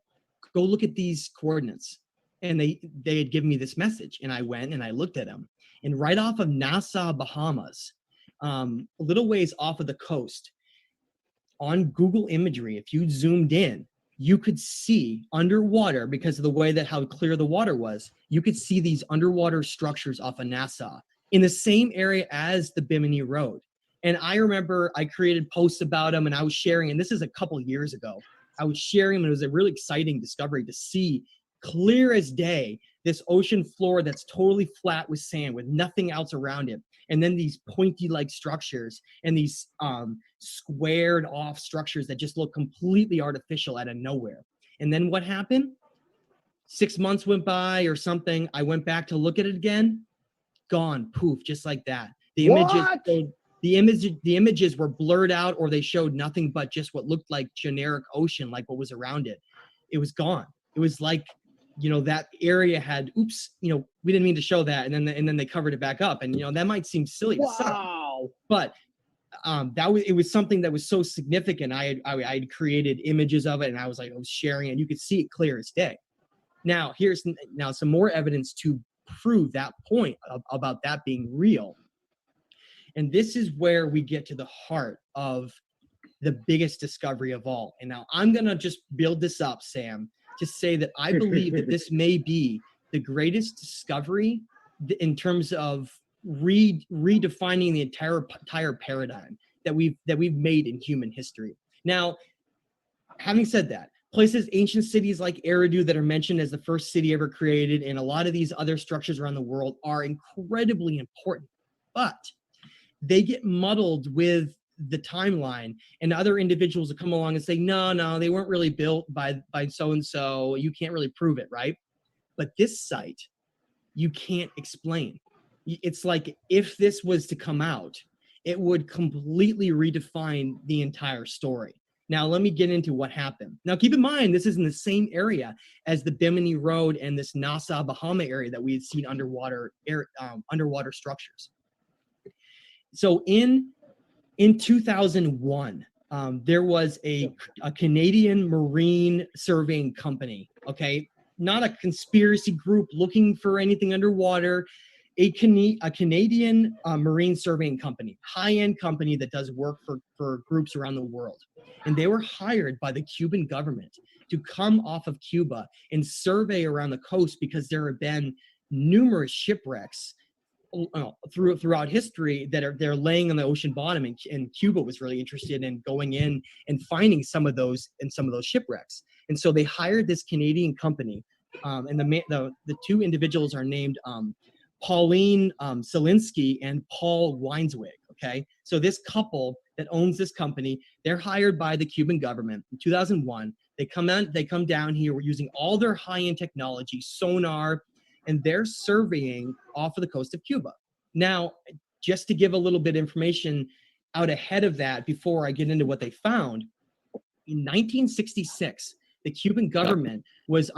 go look at these coordinates. And they had given me this message. And I went and I looked at them. And right off of Nassau, Bahamas, a little ways off of the coast, on Google imagery, if you zoomed in, you could see underwater, because of the way that how clear the water was, you could see these underwater structures off of Nassau in the same area as the Bimini Road. And I remember I created posts about them and I was sharing, and this is a couple years ago, I was sharing them, and it was a really exciting discovery to see clear as day this ocean floor that's totally flat with sand with nothing else around it. And then these pointy like structures and these squared off structures that just look completely artificial out of nowhere. And then what happened? 6 months went by or something. I went back to look at it again. Gone, poof, just like that. The images were blurred out, or they showed nothing but just what looked like generic ocean, like what was around it. It was gone. It was like, you know, that area had, oops, you know, we didn't mean to show that, and then they covered it back up. And, you know, that might seem silly to some, but it was something that was so significant. I had created images of it, and I was sharing it, and you could see it clear as day. Now here's some more evidence to prove that point about that being real. And this is where we get to the heart of the biggest discovery of all. And now I'm gonna just build this up, Sam, to say that I believe that this may be the greatest discovery in terms of redefining the entire paradigm that we've made in human history. Now, having said that, ancient cities like Eridu that are mentioned as the first city ever created, and a lot of these other structures around the world are incredibly important, but they get muddled with the timeline, and other individuals will come along and say, no, they weren't really built by so-and-so. You can't really prove it, right? But this site, you can't explain. It's like if this was to come out, it would completely redefine the entire story. Now, let me get into what happened. Now, keep in mind, this is in the same area as the Bimini Road and this Nassau, Bahama area that we had seen underwater structures. So in 2001, there was a Canadian marine surveying company, okay? Not a conspiracy group looking for anything underwater, a Canadian marine surveying company, high-end company that does work for groups around the world. And they were hired by the Cuban government to come off of Cuba and survey around the coast, because there have been numerous shipwrecks throughout history that they're laying on the ocean bottom, and Cuba was really interested in going in and finding some of those shipwrecks. And so they hired this Canadian company, and the two individuals are named Pauline Selinsky and Paul Weinswig. Okay, so this couple that owns this company, they're hired by the Cuban government in 2001. They come down here using all their high-end technology, sonar, and they're surveying off of the coast of Cuba. Now, just to give a little bit of information out ahead of that, before I get into what they found, in 1966, the Cuban government was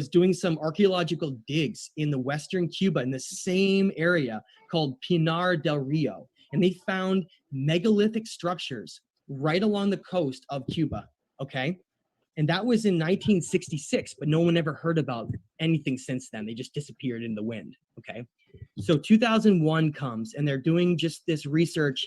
doing some archaeological digs in the western Cuba in the same area called Pinar del Rio, and they found megalithic structures right along the coast of Cuba, okay? And that was in 1966, but no one ever heard about anything since then. They just disappeared in the wind, okay? So 2001 comes, and they're doing just this research,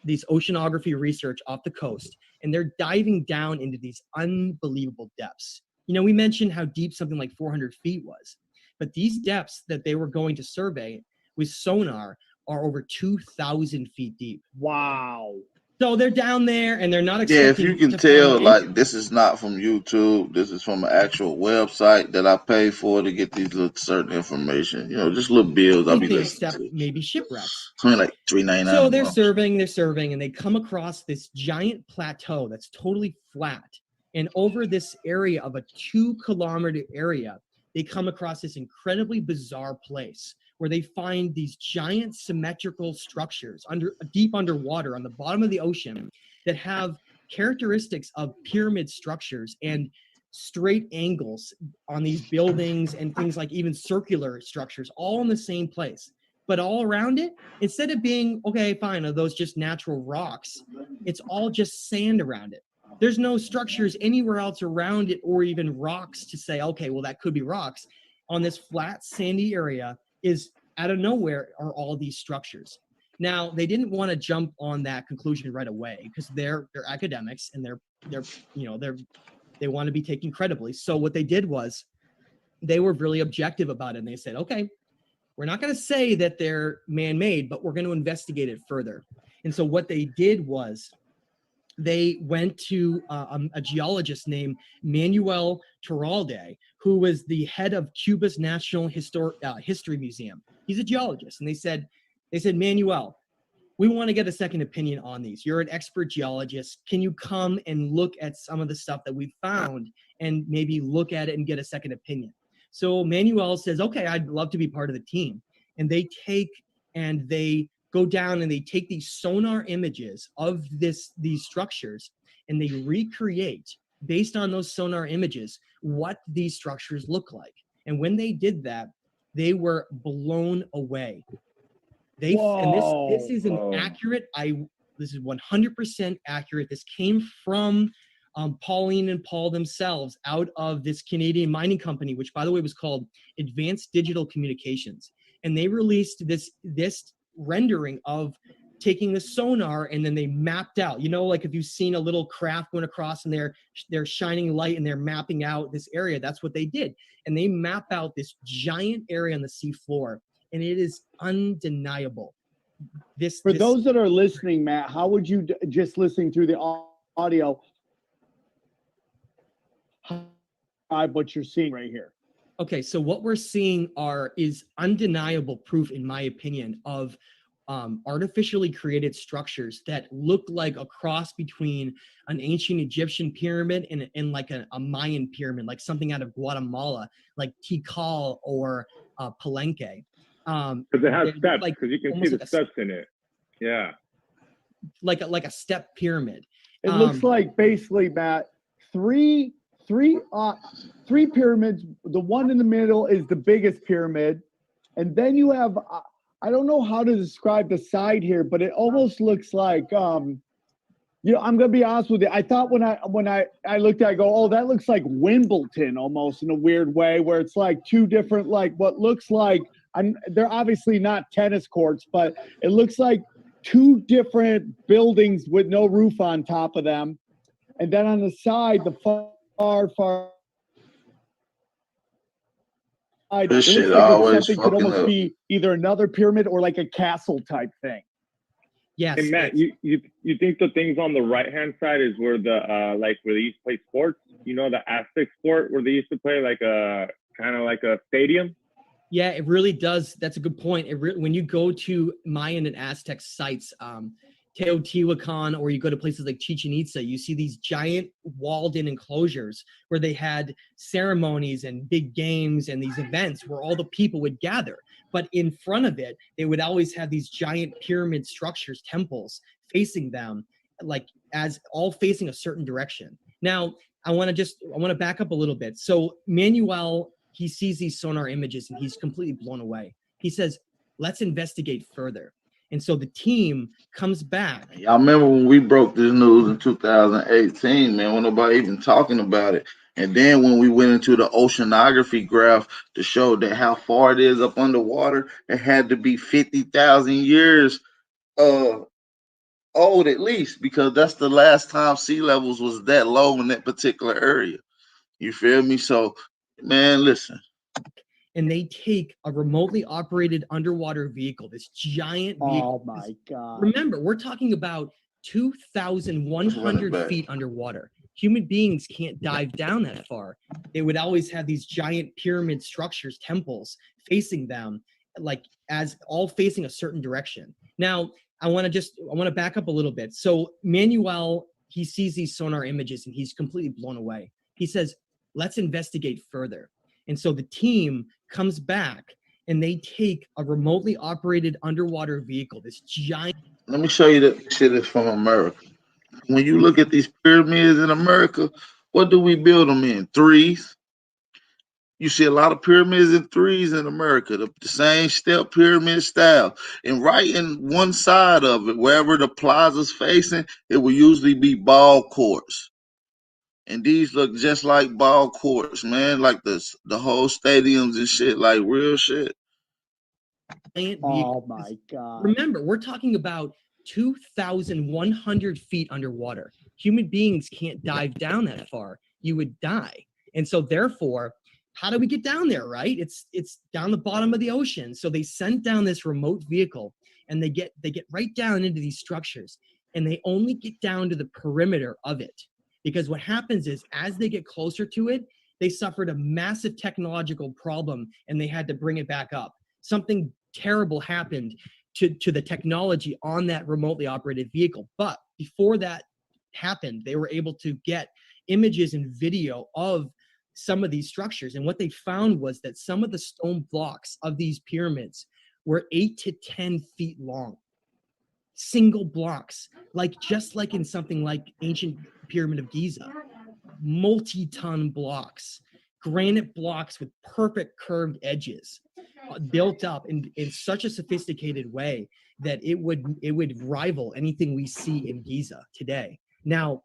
this oceanography research off the coast, and they're diving down into these unbelievable depths. You know, we mentioned how deep something like 400 feet was. But these depths that they were going to survey with sonar are over 2,000 feet deep. Wow. So they're down there and they're not Yeah, if expecting you can to tell, find like this is not from YouTube. This is from an actual website that I pay for to get these little certain information. You know, just little bills I'll be anything listening except to. maybe shipwrecks. Something like $3.99. So a they're month. surveying, and they come across this giant plateau that's totally flat. And over this area of a 2-kilometer area, they come across this incredibly bizarre place where they find these giant symmetrical structures deep underwater on the bottom of the ocean that have characteristics of pyramid structures and straight angles on these buildings and things like even circular structures, all in the same place. But all around it, instead of being, okay, fine, are those just natural rocks? It's all just sand around it. There's no structures anywhere else around it or even rocks to say, okay, well, that could be rocks. On this flat, sandy area is out of nowhere are all these structures. Now, they didn't want to jump on that conclusion right away because they're academics and they want to be taken credibly. So what they did was they were really objective about it. And they said, okay, we're not going to say that they're man-made, but we're going to investigate it further. And so what they did was they went to a geologist named Manuel Turralde, who was the head of Cuba's National History Museum. He's a geologist. And they said, Manuel, we want to get a second opinion on these. You're an expert geologist. Can you come and look at some of the stuff that we found and maybe look at it and get a second opinion? So Manuel says, okay, I'd love to be part of the team. And they go down and they take these sonar images of these structures and they recreate, based on those sonar images, what these structures look like. And when they did that, they were blown away. This is an accurate, this is 100% accurate. This came from Pauline and Paul themselves out of this Canadian mining company, which by the way was called Advanced Digital Communications. And they released this rendering of taking the sonar and then they mapped out, like if you've seen a little craft going across and they're shining light and they're mapping out this area, that's what they did. And they map out this giant area on the sea floor and it is undeniable. For those that are listening, Matt, how would you just listening through the audio what you're seeing right here? Okay, so what we're seeing is undeniable proof, in my opinion, of artificially created structures that look like a cross between an ancient Egyptian pyramid and like a Mayan pyramid, like something out of Guatemala, like Tikal or Palenque. Because it has steps, because you can see the steps in it. Yeah. Like a step pyramid. It looks like basically, Matt, three pyramids. The one in the middle is the biggest pyramid, and then you have I don't know how to describe the side here, but it almost looks like I'm gonna be honest with you. I thought when I looked at it, I go, oh, that looks like Wimbledon almost in a weird way, where it's like two different, like what looks like they're obviously not tennis courts, but it looks like two different buildings with no roof on top of them, and then on the side, the far This shit like always something could fucking almost up. be either another pyramid or like a castle type thing. Yes. Hey Matt, you think the things on the right hand side is where the where they used to play sports? The Aztec sport where they used to play like a kind of like a stadium? Yeah, it really does. That's a good point. When you go to Mayan and Aztec sites, Teotihuacan, or you go to places like Chichen Itza, you see these giant walled-in enclosures where they had ceremonies and big games and these events where all the people would gather. But in front of it, they would always have these giant pyramid structures, temples, facing them, like as all facing a certain direction. Now, I want to back up a little bit. So Manuel, he sees these sonar images and he's completely blown away. He says, let's investigate further. And so the team comes back. Y'all remember when we broke this news in 2018, man, when nobody even talking about it. And then when we went into the oceanography graph to show that how far it is up underwater, it had to be 50,000 years old at least, because that's the last time sea levels was that low in that particular area. You feel me? So, man, listen. and they take a remotely operated underwater vehicle, this giant vehicle. Oh my God. Remember, we're talking about 2,100 feet underwater. Human beings can't dive down that far. They would always have these giant pyramid structures, temples facing them, like as all facing a certain direction. Now, I want to back up a little bit. So Manuel, he sees these sonar images and he's completely blown away. He says, let's investigate further. And so the team comes back and they take a remotely operated underwater vehicle, this giant. Let me show you that shit is from America. When you look at these pyramids in America, what do we build them in? Threes. You see a lot of pyramids in threes in America, the same step pyramid style. And right in one side of it, wherever the plaza's facing, it will usually be ball courts. And these look just like ball courts, man, like this, the whole stadiums and shit, like real shit. Oh my God. Remember, we're talking about 2,100 feet underwater. Human beings can't dive down that far. You would die. And so therefore, how do we get down there, right? It's down the bottom of the ocean. So they sent down this remote vehicle and they get right down into these structures and they only get down to the perimeter of it. Because what happens is as they get closer to it, they suffered a massive technological problem and they had to bring it back up. Something terrible happened to the technology on that remotely operated vehicle. But before that happened, they were able to get images and video of some of these structures. And what they found was that some of the stone blocks of these pyramids were 8 to 10 feet long. Single blocks, just like in something like ancient Pyramid of Giza, multi-ton blocks, granite blocks with perfect curved edges, built up in such a sophisticated way that it would rival anything we see in Giza today. Now,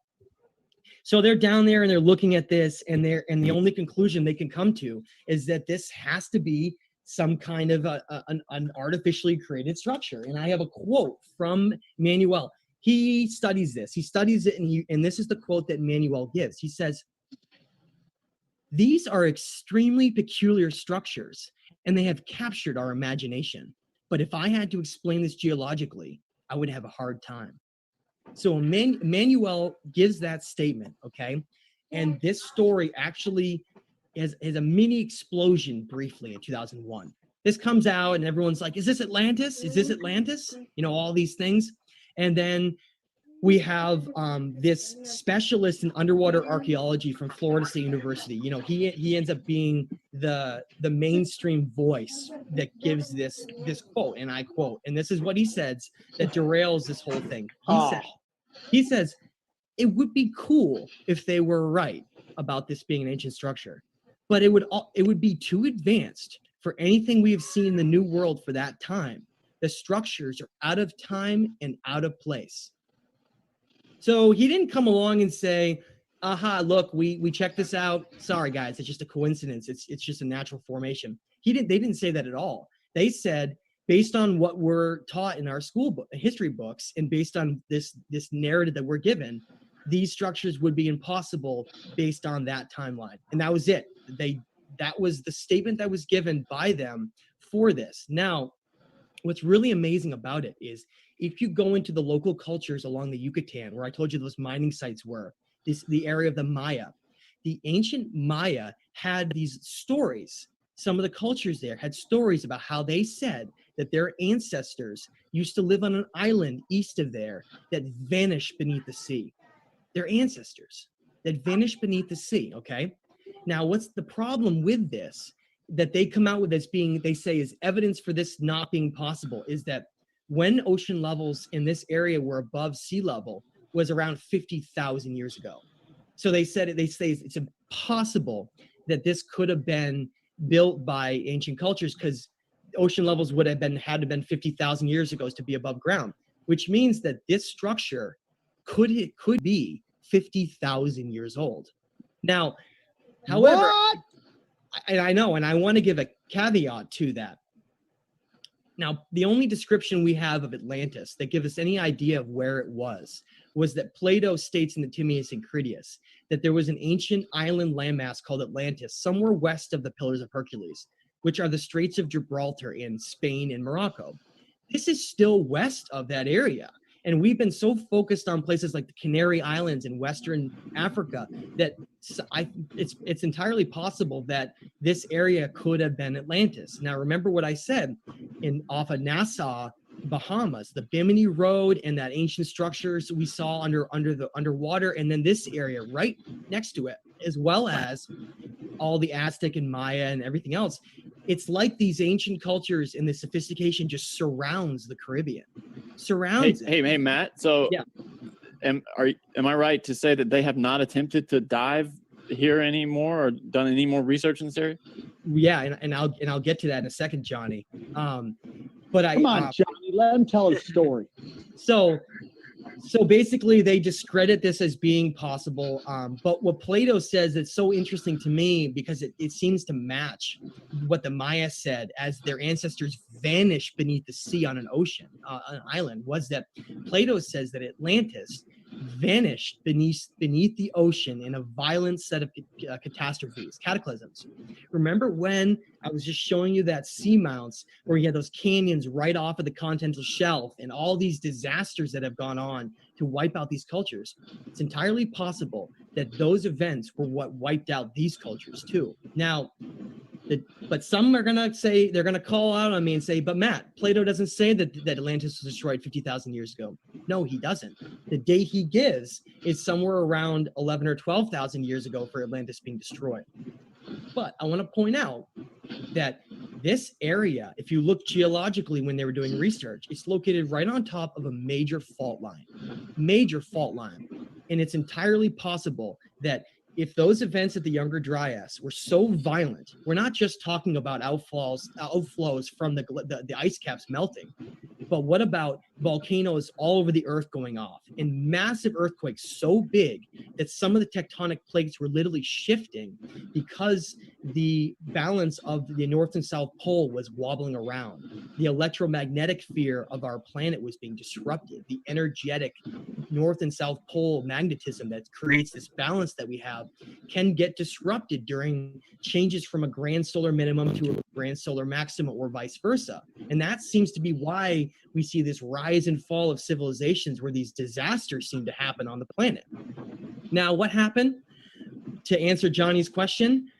so they're down there and they're looking at this, and the only conclusion they can come to is that this has to be some kind of an artificially created structure. And I have a quote from Manuel. He studies this. He studies it, and this is the quote that Manuel gives. He says, "These are extremely peculiar structures, and they have captured our imagination. But if I had to explain this geologically, I would have a hard time." So Manuel gives that statement, okay? And this story actually is a mini explosion briefly in 2001. This comes out and everyone's like, is this Atlantis? Is this Atlantis? You know, all these things. And then we have this specialist in underwater archaeology from Florida State University. You know, he ends up being the mainstream voice that gives this quote, and I quote, and this is what he says that derails this whole thing. He says, it would be cool if they were right about this being an ancient structure, but it would be too advanced for anything we have seen in the New World for that time. The structures are out of time and out of place. So he didn't come along and say, aha, look, we checked this out. Sorry, guys, it's just a coincidence. It's just a natural formation. They didn't say that at all. They said, based on what we're taught in our history books, and based on this narrative that we're given, these structures would be impossible based on that timeline. And that was it. That was the statement that was given by them for this. Now, what's really amazing about it is if you go into the local cultures along the Yucatan, where I told you those mining sites were, the area of the Maya, the ancient Maya had these stories. Some of the cultures there had stories about how they said that their ancestors used to live on an island east of there that vanished beneath the sea. Their ancestors that vanished beneath the sea, okay? Now, what's the problem with this that they come out with as being, they say, is evidence for this not being possible, is that when ocean levels in this area were above sea level was around 50,000 years ago. So they say it's impossible that this could have been built by ancient cultures, because ocean levels would have had to been 50,000 years ago to be above ground, which means that this structure could be 50,000 years old. Now, however, and I know, and I want to give a caveat to that. Now, the only description we have of Atlantis that gives us any idea of where it was that Plato states in the Timaeus and Critias that there was an ancient island landmass called Atlantis somewhere west of the Pillars of Hercules. which are the Straits of Gibraltar in Spain and Morocco. This is still west of that area. And we've been so focused on places like the Canary Islands in Western Africa that it's entirely possible that this area could have been Atlantis. Now, remember what I said off of Nassau, Bahamas, the Bimini Road and that ancient structures we saw underwater, and then this area right next to it, as well as all the Aztec and Maya and everything else. It's like these ancient cultures and the sophistication just surrounds the Caribbean. Surrounds it. Hey, Matt. So, yeah. Am I right to say that they have not attempted to dive here anymore or done any more research in this area? Yeah, and I'll get to that in a second, Johnny. Come on, Johnny, let him tell his story. So basically, they discredit this as being possible. But what Plato says that's so interesting to me, because it seems to match what the Maya said as their ancestors vanished beneath the sea on an ocean, an island, was that Plato says that Atlantis vanished beneath the ocean in a violent set of catastrophes, cataclysms. Remember when I was just showing you that seamounts where you had those canyons right off of the continental shelf and all these disasters that have gone on to wipe out these cultures? It's entirely possible that those events were what wiped out these cultures too. Now, but some are gonna say, they're gonna call out on me and say, but Matt, Plato doesn't say that Atlantis was destroyed 50,000 years ago. No, he doesn't. The date he gives is somewhere around 11 or 12,000 years ago for Atlantis being destroyed. But I want to point out that this area, if you look geologically when they were doing research, it's located right on top of a major fault line. And it's entirely possible that if those events at the Younger Dryas were so violent, we're not just talking about outflows from the ice caps melting, but what about volcanoes all over the earth going off and massive earthquakes so big that some of the tectonic plates were literally shifting because the balance of the North and South Pole was wobbling around. The electromagnetic sphere of our planet was being disrupted. The energetic North and South Pole magnetism that creates this balance that we have can get disrupted during changes from a grand solar minimum to a grand solar maximum or vice versa. And that seems to be why we see this rise and fall of civilizations where these disasters seem to happen on the planet. Now, what happened? To answer Johnny's question,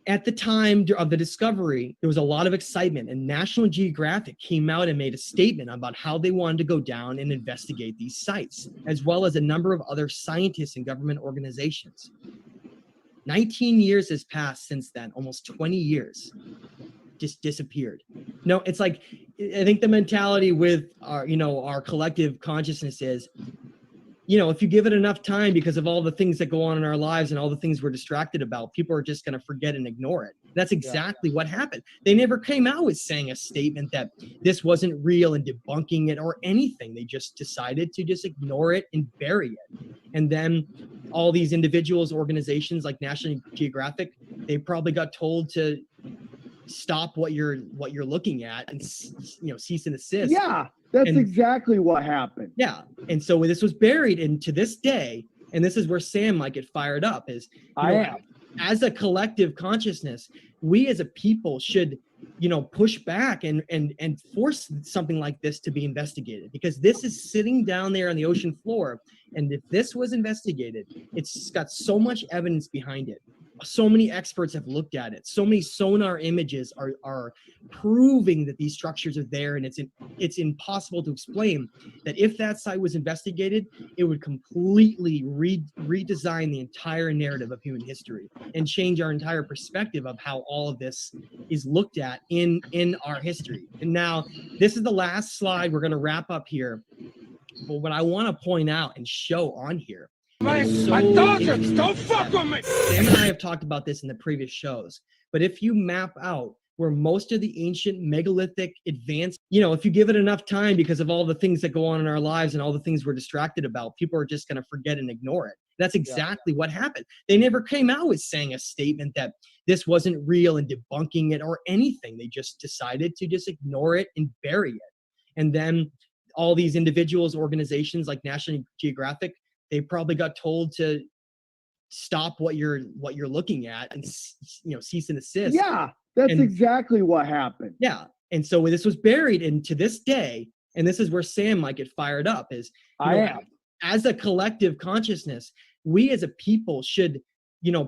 at the time of the discovery, there was a lot of excitement, and National Geographic came out and made a statement about how they wanted to go down and investigate these sites, as well as a number of other scientists and government organizations. 19 years has passed since then, almost 20 years. Just disappeared. No, it's like, I think the mentality with our collective consciousness is, if you give it enough time because of all the things that go on in our lives and all the things we're distracted about, people are just going to forget and ignore it. That's exactly what happened. They never came out with saying a statement that this wasn't real and debunking it or anything. They just decided to just ignore it and bury it. And then all these individuals, organizations like National Geographic, they probably got told to stop what you're looking at and cease and desist. Yeah, that's exactly what happened. Yeah, and so this was buried, and to this day, and this is where Sam might get fired up, is as a collective consciousness, we as a people should push back and force something like this to be investigated, because this is sitting down there on the ocean floor, and if this was investigated, it's got so much evidence behind it. So many experts have looked at it. So many sonar images are proving that these structures are there, and it's impossible to explain that if that site was investigated, it would completely redesign the entire narrative of human history and change our entire perspective of how all of this is looked at in our history. And now, this is the last slide. We're going to wrap up here. But what I want to point out and show on here, I told you, don't fuck with me. Sam and I have talked about this in the previous shows, but if you map out where most of the ancient megalithic advanced, if you give it enough time because of all the things that go on in our lives and all the things we're distracted about, people are just going to forget and ignore it. That's exactly what happened. They never came out with saying a statement that this wasn't real and debunking it or anything. They just decided to just ignore it and bury it. And then all these individuals, organizations like National Geographic, they probably got told to stop what you're looking at and cease and desist. Yeah, that's exactly what happened. Yeah. And so when this was buried, and to this day, and this is where Sam might get fired up, is as a collective consciousness, we as a people should,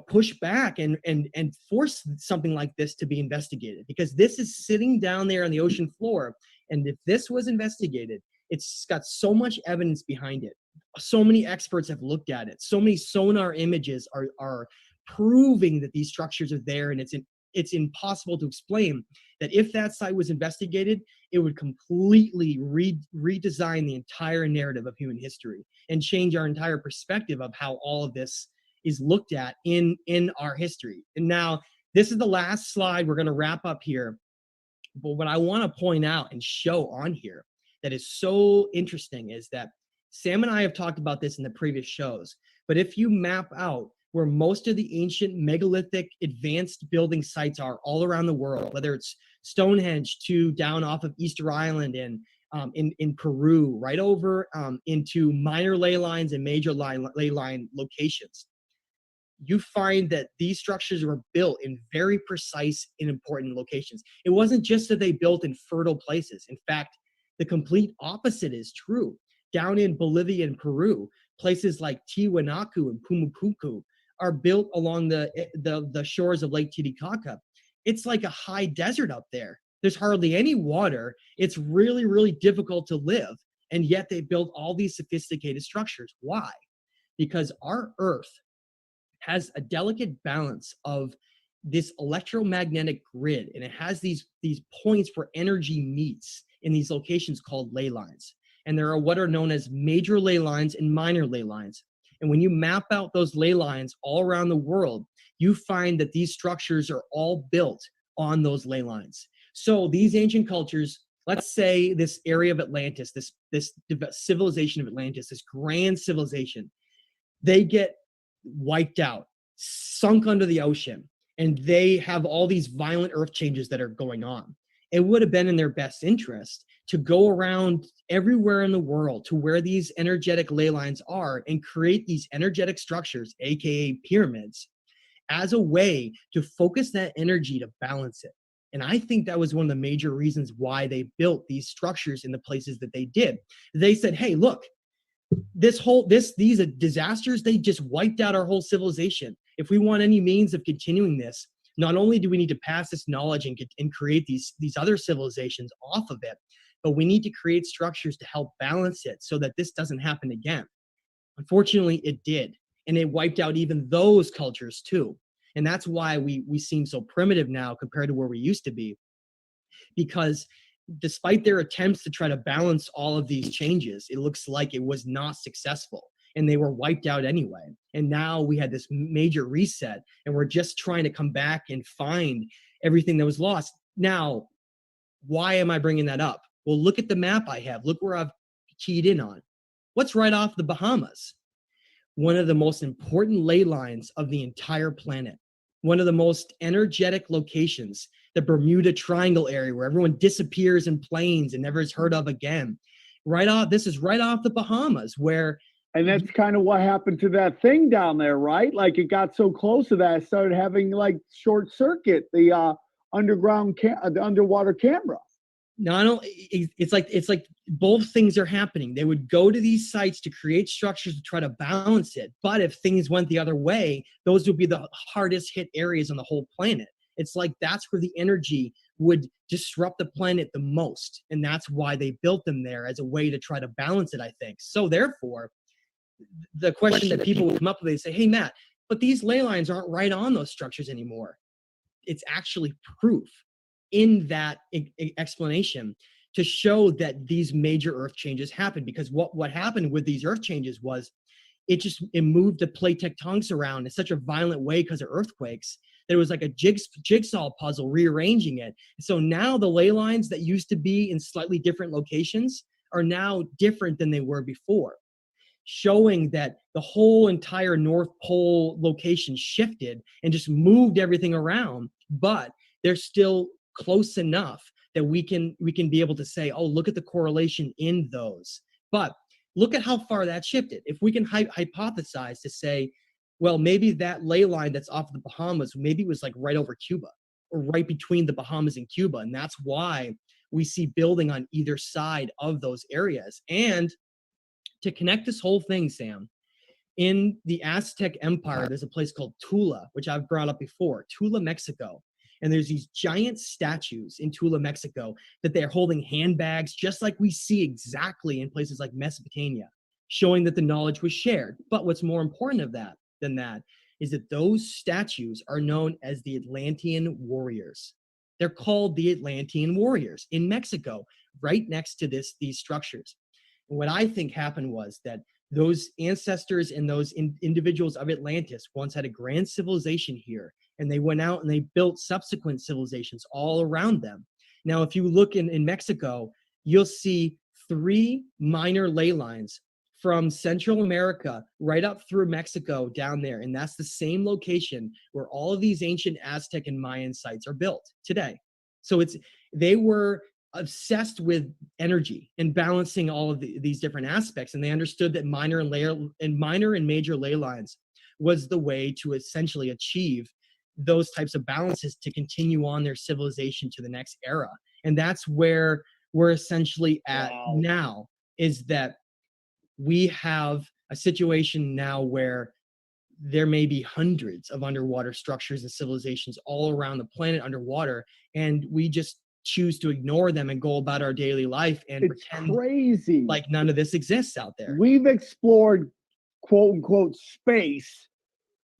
push back and force something like this to be investigated, because this is sitting down there on the ocean floor. And if this was investigated, it's got so much evidence behind it. So many experts have looked at it. So many sonar images are proving that these structures are there, and it's impossible to explain that if that site was investigated, it would completely redesign the entire narrative of human history and change our entire perspective of how all of this is looked at in our history. And now this is the last slide. We're going to wrap up here. But what I want to point out and show on here that is so interesting is that Sam and I have talked about this in the previous shows, but if you map out where most of the ancient megalithic advanced building sites are all around the world, whether it's Stonehenge to down off of Easter Island and in Peru, right over into minor ley lines and major ley line locations, you find that these structures were built in very precise and important locations. It wasn't just that they built in fertile places. In fact, the complete opposite is true. Down in Bolivia and Peru, places like Tiwanaku and Pumapunku are built along the shores of Lake Titicaca. It's like a high desert up there. There's hardly any water. It's really, really difficult to live. And yet they built all these sophisticated structures. Why? Because our Earth has a delicate balance of this electromagnetic grid, and it has these points where energy meets in these locations called ley lines. And there are what are known as major ley lines and minor ley lines. And when you map out those ley lines all around the world, you find that these structures are all built on those ley lines. So these ancient cultures, let's say this area of Atlantis, this civilization of Atlantis, this grand civilization, they get wiped out, sunk under the ocean, and they have all these violent earth changes that are going on. It would have been in their best interest to go around everywhere in the world to where these energetic ley lines are and create these energetic structures, aka pyramids, as a way to focus that energy to balance it. And I think that was one of the major reasons why they built these structures in the places that they did. They said, hey, look, these disasters, they just wiped out our whole civilization. If we want any means of continuing this, not only do we need to pass this knowledge and create these other civilizations off of it, but we need to create structures to help balance it so that this doesn't happen again. Unfortunately, it did. And it wiped out even those cultures too. And that's why we seem so primitive now compared to where we used to be. Because despite their attempts to try to balance all of these changes, it looks like it was not successful. And they were wiped out anyway. And now we had this major reset, and we're just trying to come back and find everything that was lost. Now, why am I bringing that up? Well, look at the map I have. Look where I've keyed in on. What's right off the Bahamas? One of the most important ley lines of the entire planet. One of the most energetic locations, the Bermuda Triangle area, where everyone disappears in planes and never is heard of again. This is right off the Bahamas, where. And that's kind of what happened to that thing down there, right? Like it got so close to that, it started having like short circuit, the underwater camera. Not only it's like both things are happening. They would go to these sites to create structures to try to balance it. But if things went the other way, those would be the hardest hit areas on the whole planet. It's like that's where the energy would disrupt the planet the most. And that's why they built them there, as a way to try to balance it, I think. So therefore, the question that people would come up with, they say, hey, Matt, but these ley lines aren't right on those structures anymore. It's actually proof in that explanation to show that these major earth changes happened. Because what happened with these earth changes was it moved the plate tectonics around in such a violent way because of earthquakes that it was like a jigsaw puzzle rearranging it. So now the ley lines that used to be in slightly different locations are now different than they were before, showing that the whole entire North Pole location shifted and just moved everything around, but they're still close enough that we can be able to say, oh, look at the correlation in those. But look at how far that shifted. If we can hypothesize to say Well, maybe that ley line that's off the Bahamas, maybe it was like right over Cuba or right between the Bahamas and Cuba. And that's why we see building on either side of those areas. And to connect this whole thing, Sam, in the Aztec Empire, there's a place called Tula, which I've brought up before, Tula, Mexico. And there's these giant statues in Tula, Mexico, that they're holding handbags, just like we see exactly in places like Mesopotamia, showing that the knowledge was shared. But what's more important than that is that those statues are known as the Atlantean warriors. They're called the Atlantean warriors in Mexico, right next to these structures. And what I think happened was that those ancestors and those individuals of Atlantis once had a grand civilization here, and they went out and they built subsequent civilizations all around them. Now, if you look in Mexico, you'll see 3 minor ley lines from Central America right up through Mexico down there. And that's the same location where all of these ancient Aztec and Mayan sites are built today. So they were obsessed with energy and balancing all of these different aspects. And they understood that minor and major ley lines was the way to essentially achieve those types of balances to continue on their civilization to the next era. And that's where we're essentially at now, is that we have a situation now where there may be hundreds of underwater structures and civilizations all around the planet underwater, and we just choose to ignore them and go about our daily life and pretend crazy like none of this exists out there. We've explored quote unquote space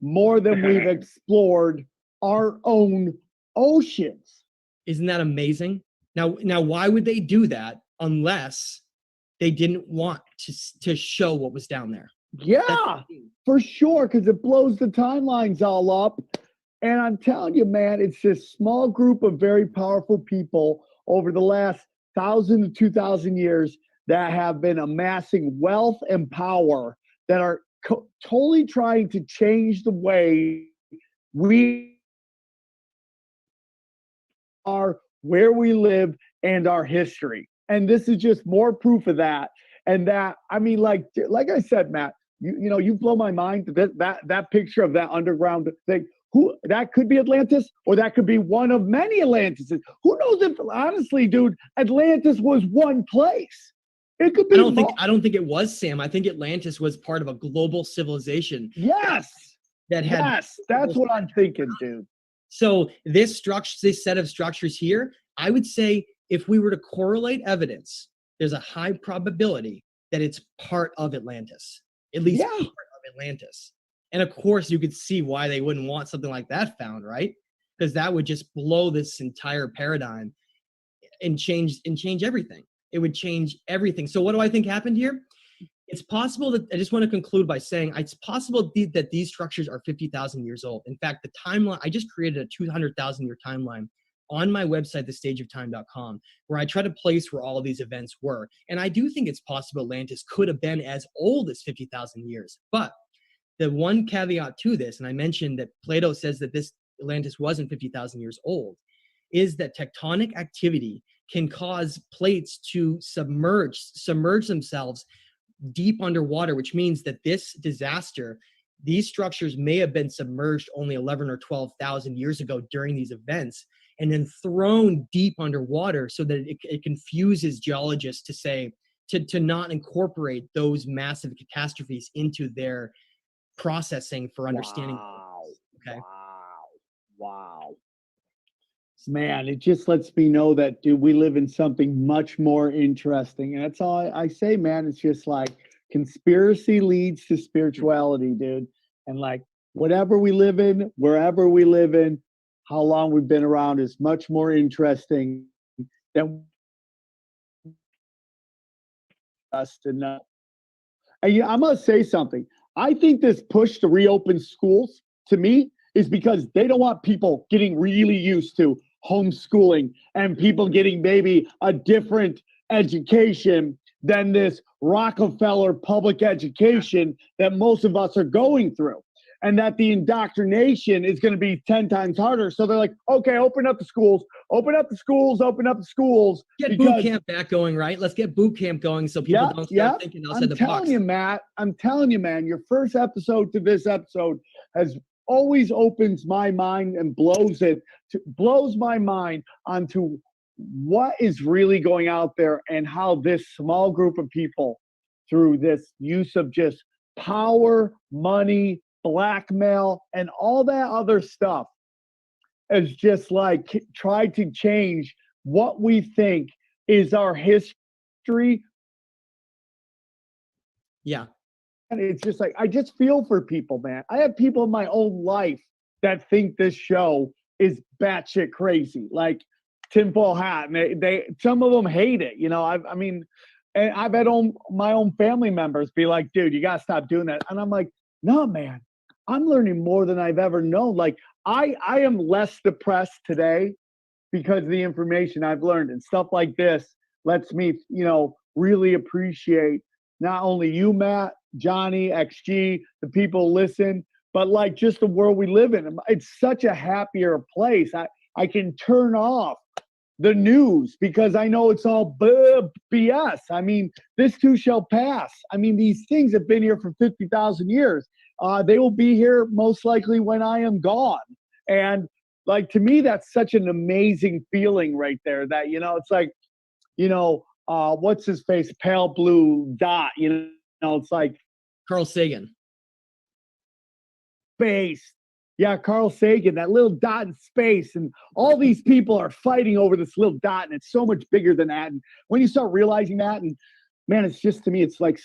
more than we've explored our own oceans. Isn't that amazing? Now why would they do that unless they didn't want to show what was down there? Yeah, for sure, because it blows the timelines all up. And I'm telling you, man, it's this small group of very powerful people over the last 1,000 to 2,000 years that have been amassing wealth and power that are totally trying to change the way we are, where we live, and our history. And this is just more proof of that. And that, I mean, like I said, Matt, you blow my mind. That picture of that underground thing. Who that could be Atlantis, or that could be one of many Atlantises. Who knows if, honestly, dude, Atlantis was one place. It could be. I don't think it was, Sam. I think Atlantis was part of a global civilization. Yes. That's what I'm thinking, dude. So this set of structures here, I would say, if we were to correlate evidence, there's a high probability that it's part of Atlantis, at least part of Atlantis. And of course, you could see why they wouldn't want something like that found, right? Because that would just blow this entire paradigm and change everything. It would change everything. So what do I think happened here? It's possible that, I just want to conclude by saying, it's possible that these structures are 50,000 years old. In fact, the timeline, I just created a 200,000 year timeline on my website, thestageoftime.com, where I try to place where all of these events were. And I do think it's possible Atlantis could have been as old as 50,000 years. But the one caveat to this, and I mentioned that Plato says that this Atlantis wasn't 50,000 years old, is that tectonic activity can cause plates to submerge themselves deep underwater, which means that this disaster, these structures may have been submerged only 11 or 12,000 years ago during these events, and then thrown deep underwater, so that it confuses geologists to say, to not incorporate those massive catastrophes into their processing for understanding. Okay. Wow. Man, it just lets me know that, dude, we live in something much more interesting. And that's all I say, man. It's just like conspiracy leads to spirituality, dude. And like whatever we live in, wherever we live in, how long we've been around is much more interesting than us to know. And I'm going to say something. I think this push to reopen schools, to me, is because they don't want people getting really used to homeschooling and people getting maybe a different education than this Rockefeller public education that most of us are going through. and that the indoctrination is going to be 10 times harder. So they're like, okay, open up the schools, open up the schools, open up the schools. Get boot camp back going, right? Let's get boot camp going so people don't start thinking outside the box. I'm telling you, Matt, I'm telling you, man, your first episode to this episode has always opens my mind and blows my mind onto what is really going out there and how this small group of people, through this use of just power, money, blackmail, and all that other stuff, has just like tried to change what we think is our history. Yeah. And it's just like, I just feel for people, man. I have people in my own life that think this show is batshit crazy, like tinfoil hat. And they some of them hate it. You know, I mean, and I've had my own family members be like, dude, you got to stop doing that. And I'm like, no, man, I'm learning more than I've ever known. Like, I am less depressed today because of the information I've learned, and stuff like this lets me, you know, really appreciate not only you, Matt, Johnny, XG, the people listen, but like just the world we live in. It's such a happier place. I can turn off the news because I know it's all BS. I mean, this too shall pass. I mean, these things have been here for 50,000 years. They will be here most likely when I am gone. And like, to me, that's such an amazing feeling right there that, you know, it's like, you know, what's his face? Pale blue dot, you know, it's like Carl Sagan. Space. Yeah, Carl Sagan, that little dot in space, and all these people are fighting over this little dot, and it's so much bigger than that. And when you start realizing that, and man, it's just, to me, it's like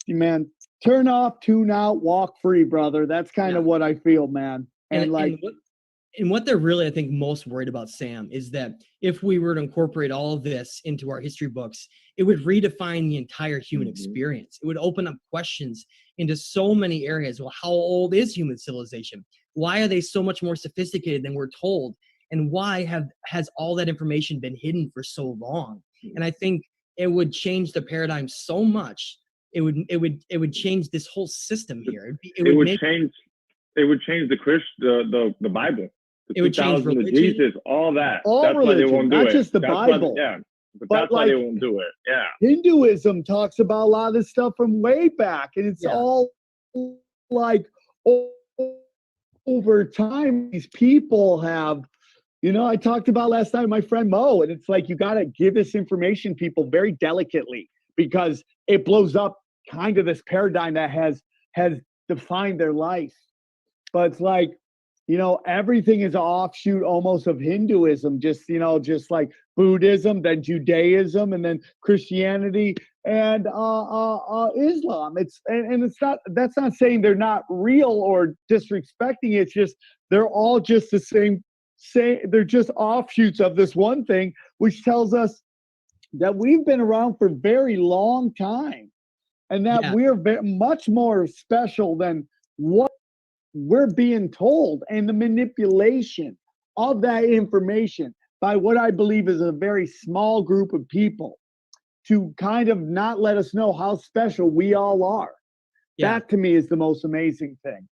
man, turn off, tune out, walk free, brother. That's kind of what I feel, man. And like, and what they're really, I think, most worried about, Sam, is that if we were to incorporate all of this into our history books, it would redefine the entire human experience. It would open up questions into so many areas. Well, how old is human civilization? Why are they so much more sophisticated than we're told? And why has all that information been hidden for so long? And I think it would change the paradigm so much. It would change this whole system here. It would change the Bible. It would change religion. Jesus, all that. All that's religion, why they won't do not it. just the that's Bible. But But that's why like, they won't do it. Yeah. Hinduism talks about a lot of this stuff from way back, and it's all like over time, these people have, you know, I talked about last night with my friend Mo, and it's like, you got to give this information people very delicately, because it blows up kind of this paradigm that has defined their life. But it's like, you know, everything is an offshoot almost of Hinduism, just, you know, just like Buddhism, then Judaism, and then Christianity and Islam. It's not, that's not saying they're not real or disrespecting. It's just, they're all just the same, they're just offshoots of this one thing, which tells us that we've been around for a very long time, and that we're much more special than what we're being told, and the manipulation of that information by what I believe is a very small group of people to kind of not let us know how special we all are. Yeah. That to me is the most amazing thing.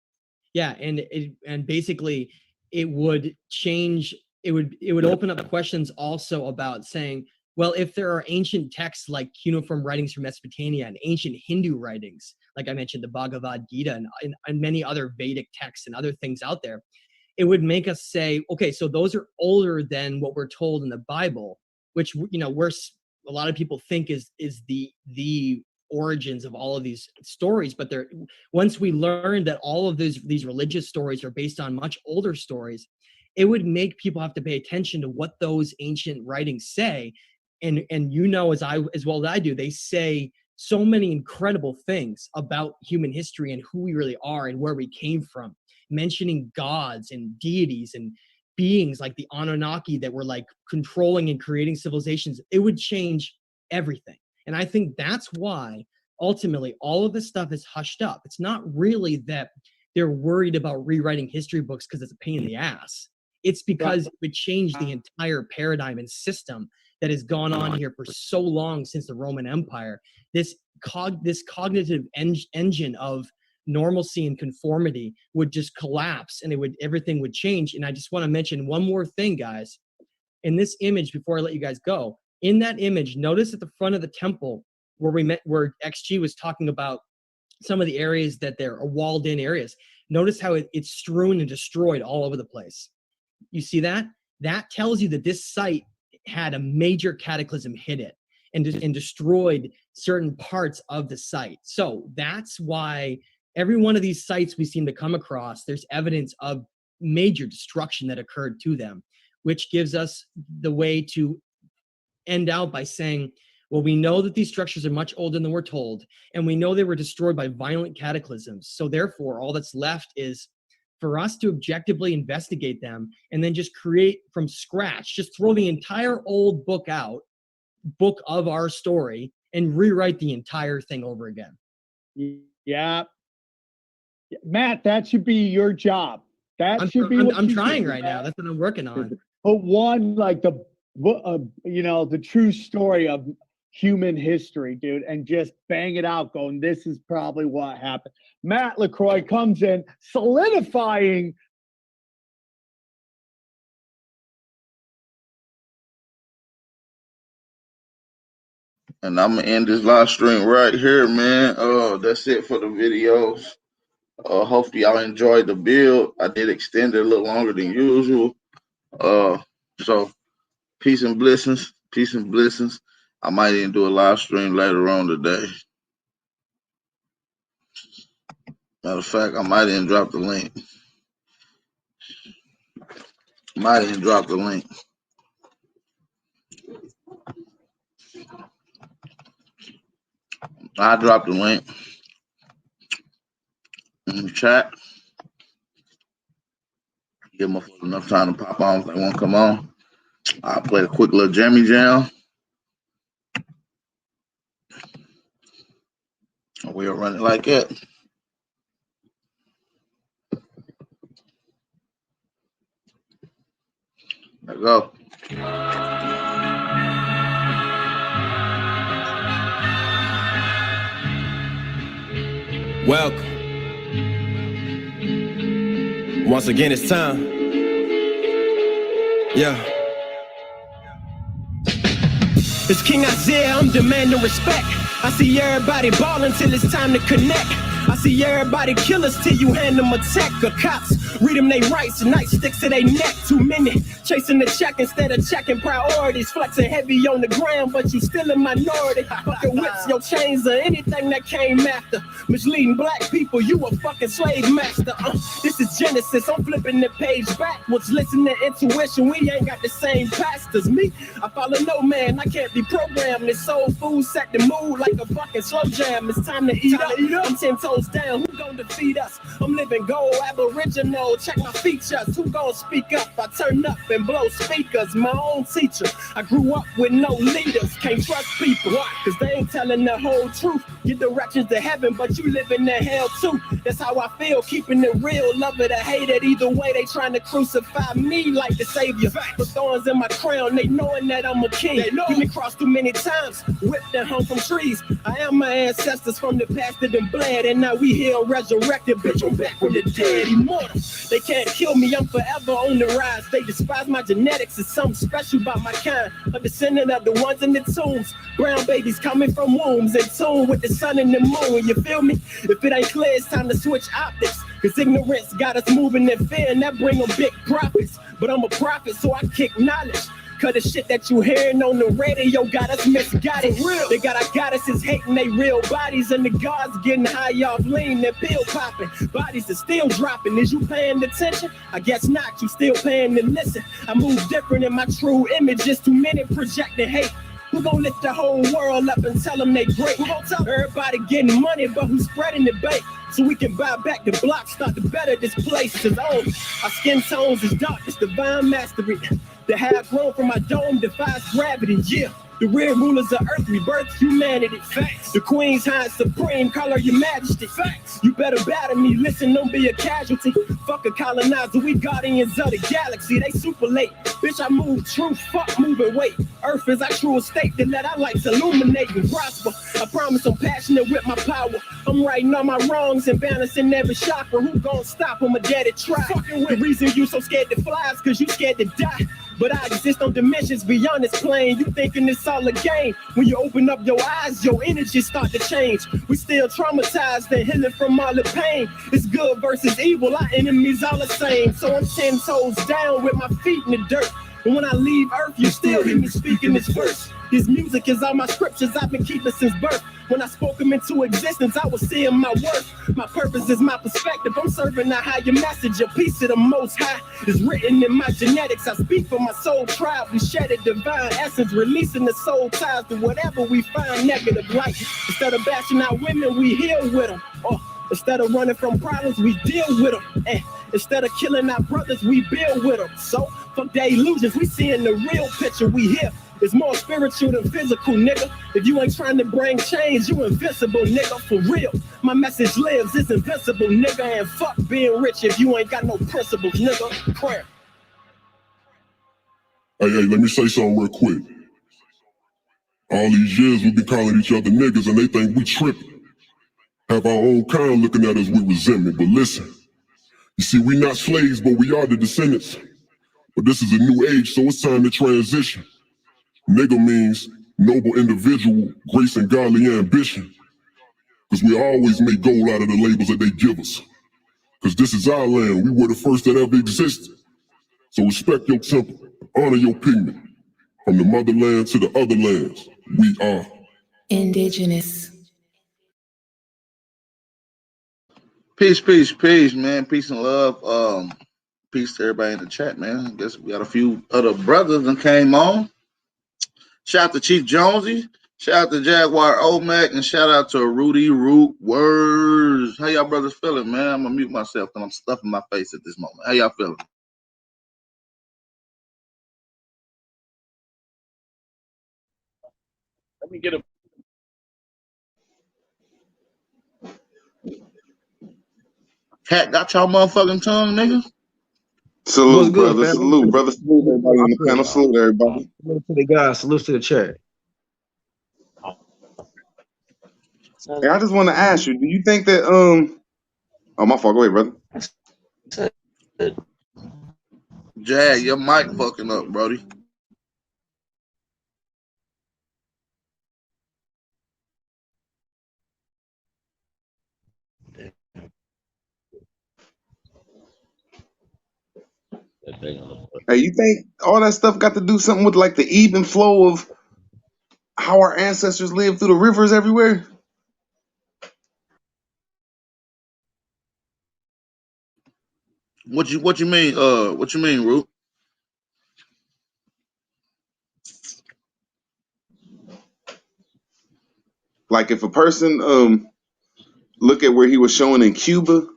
Yeah, and basically it would change. It would open up questions also about saying, well, if there are ancient texts like cuneiform writings from Mesopotamia and ancient Hindu writings, like I mentioned, the Bhagavad Gita and many other Vedic texts and other things out there, it would make us say, okay, so those are older than what we're told in the Bible, which, you know, a lot of people think is the origins of all of these stories. But once we learn that all of these religious stories are based on much older stories, it would make people have to pay attention to what those ancient writings say. And you know, as well as I do, they say so many incredible things about human history and who we really are and where we came from, mentioning gods and deities and beings like the Anunnaki that were like controlling and creating civilizations. It would change everything. And I think that's why ultimately all of this stuff is hushed up. It's not really that they're worried about rewriting history books because it's a pain in the ass. It's because it would change the entire paradigm and system that has gone on here for so long since the Roman Empire. This cognitive engine of normalcy and conformity would just collapse, and everything would change. And I just want to mention one more thing, guys. In this image, before I let you guys go, in that image, notice at the front of the temple where XG was talking about some of the areas that they're walled in areas. Notice how it's strewn and destroyed all over the place. You see that? That tells you that this site had a major cataclysm hit it and destroyed certain parts of the site. So that's why every one of these sites we seem to come across, there's evidence of major destruction that occurred to them, which gives us the way to end out by saying, well, we know that these structures are much older than we're told, and we know they were destroyed by violent cataclysms. So therefore, all that's left is for us to objectively investigate them and then just create from scratch, just throw the entire old book out, book of our story, and rewrite the entire thing over again. Yeah. Matt, that should be your job. That should be what I'm trying right now. That's what I'm working on. But one, like the true story of human history, dude, and just bang it out going, this is probably what happened. Matt LaCroix comes in solidifying And I'm gonna end this live stream right here, man. That's it for the videos. Hopefully y'all enjoyed the build. I did extend it a little longer than usual. So peace and blessings. Peace and blessings. I might even do a live stream later on today. Matter of fact, I might even drop the link. I dropped the link in the chat. Give them enough time to pop on if they want to come on. I'll play a quick little jammy jam. We'll run it like that. There we go. Welcome. Once again, it's time. Yeah. It's King Isaiah, I'm demanding respect. I see everybody ballin' till it's time to connect. I see everybody kill us till you hand them a tech. Or cops read them they rights and nightsticks to they neck. Too many chasing the check instead of checking priorities. Flexing heavy on the ground, but you still a minority. Fucking whips, your chains, or anything that came after. Misleading black people, you a fucking slave master. This is Genesis, I'm flipping the page backwards. Listen to intuition, we ain't got the same pastors. Me, I follow no man, I can't be programmed. This soul food set the mood like a fucking slow jam. It's time to eat up. I'm 10 toes down, who gon' defeat us? I'm living gold, aboriginal, check my features. Who gon' speak up? I turn up and blow speakers. My own teacher, I grew up with no leaders. Can't trust people, cause they ain't telling the whole truth. Your directions to heaven, but you live in the hell too. That's how I feel, keeping it real, love it or hate it. Either way, they trying to crucify me like the savior. Put thorns in my crown, they knowing that I'm a king. You been crossed too many times, whipped and hung from trees. I am my ancestors from the past that done bled, and now we here resurrected, bitch, I'm back from the dead, immortal. They can't kill me, I'm forever on the rise. They despise my genetics, it's something special about my kind. A descendant of the ones in the tombs. Brown babies coming from wombs, in tune with the sun and the moon, you feel me? If it ain't clear, it's time to switch optics. Cause ignorance got us moving in fear, and that bring them big profits. But I'm a prophet, so I kick knowledge. Cause the shit that you hearing on the radio got us misguided. They got our goddesses hating they real bodies, and the gods getting high off lean, they're pill popping. Bodies are still dropping. Is you paying attention? I guess not, you still paying to listen. I move different in my true image, just too many projecting hate. Who gon' lift the whole world up and tell them they great? Who gon' tell everybody getting money, but who's spreading the bait? So we can buy back the block, start to better this place. Cause our skin tones is dark, it's divine mastery. The hair grown from my dome defies gravity, yeah. The real rulers of earth rebirth humanity. Facts. The queen's high supreme, call her your majesty. Facts. You better battle me, listen, don't be a casualty. Fuck a colonizer, we guardians of the galaxy. They super late, bitch, I move truth, fuck moving weight. Earth is our true estate, that let our lights illuminate and prosper. I promise I'm passionate with my power. I'm writing all my wrongs and balancing every chakra. Who gon' stop when my daddy try? The reason you so scared to fly is cause you scared to die. But I exist on dimensions beyond this plane. You thinking it's all a game. When you open up your eyes, your energy start to change. We still traumatized and healing from all the pain. It's good versus evil, our enemies all the same. So I'm 10 toes down with my feet in the dirt. And when I leave Earth, you still hear me speaking this verse. This music is all my scriptures I've been keeping since birth. When I spoke them into existence, I was seeing my worth. My purpose is my perspective. I'm serving a higher message. A piece of the Most High is written in my genetics. I speak for my soul tribe. We shed a divine essence, releasing the soul ties to whatever we find negative light. Instead of bashing out women, we heal with them. Instead of running from problems, we deal with them. And instead of killing our brothers, we build with them. So, fuck the illusions, we seeing the real picture. We here. It's more spiritual than physical, nigga. If you ain't trying to bring change, you invincible, nigga, for real. My message lives, it's invincible, nigga. And fuck being rich if you ain't got no principles, nigga. Prayer. Hey, let me say something real quick. All these years we've been calling each other niggas and they think we tripping. Have our own kind looking at us with resentment. But listen, you see, we not slaves, but we are the descendants. But this is a new age, so it's time to transition. Nigga means noble individual, grace and godly ambition. Cause we always make gold out of the labels that they give us. Cause this is our land, we were the first that ever existed. So respect your temple, honor your pigment. From the motherland to the other lands, we are indigenous. Peace, peace, peace, man. Peace and love. Peace to everybody in the chat, man. I guess we got a few other brothers that came on. Shout out to Chief Jonesy. Shout out to Jaguar Omac. And shout out to Rudy Root Words. How y'all brothers feeling, man? I'm going to mute myself because I'm stuffing my face at this moment. How y'all feeling? Let me get a... Cat got y'all motherfucking tongue, nigga? Salute, brother. Salute, brother. Salute everybody on the panel. Salute everybody. Salute to the guys. Salute to the chat. Hey, I just want to ask you, do you think that oh, my fault. Go ahead, brother. Jag, your mic fucking up, Brody. Hey, you think all that stuff got to do something with like the even flow of how our ancestors lived through the rivers everywhere? What you mean? What you mean, Root? Like if a person look at where he was showing in Cuba,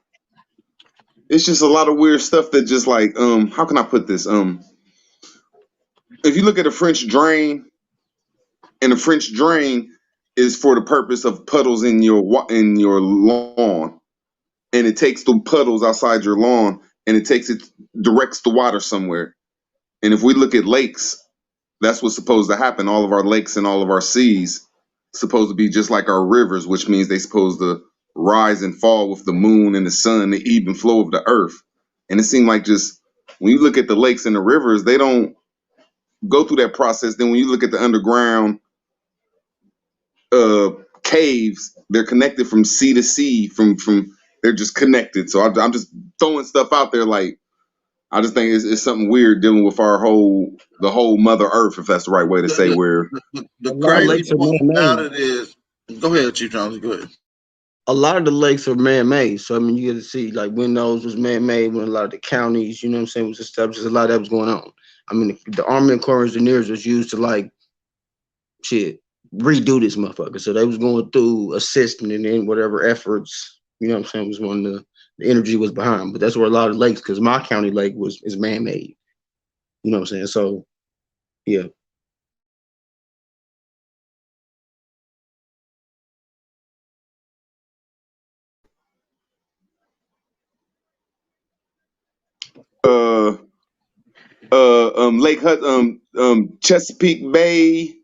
it's just a lot of weird stuff that just like how can I put this? If you look at a French drain, and a French drain is for the purpose of puddles in your lawn, and it takes the puddles outside your lawn and it directs the water somewhere. And if we look at lakes, that's what's supposed to happen. All of our lakes and all of our seas supposed to be just like our rivers, which means they supposed to rise and fall with the moon and the sun, the even flow of the earth. And it seemed like just when you look at the lakes and the rivers, they don't go through that process. Then when you look at the underground caves, they're connected from sea to sea, from they're just connected. So I'm just throwing stuff out there. Like, I just think it's something weird dealing with the whole Mother Earth, if that's the right way to say. Where the crazy part about it is, go ahead, Chief Jones, go ahead. A lot of the lakes are man-made, so I mean, you get to see like Windows was man-made when a lot of the counties, you know what I'm saying, was established. Just a lot of that was going on. I mean, the Army Corps of Engineers was used to like redo this motherfucker. So they was going through assisting and then whatever efforts, you know what I'm saying, was when the energy was behind. But that's where a lot of lakes, because my county lake is man-made. You know what I'm saying? So yeah. Lake Hut, Chesapeake Bay,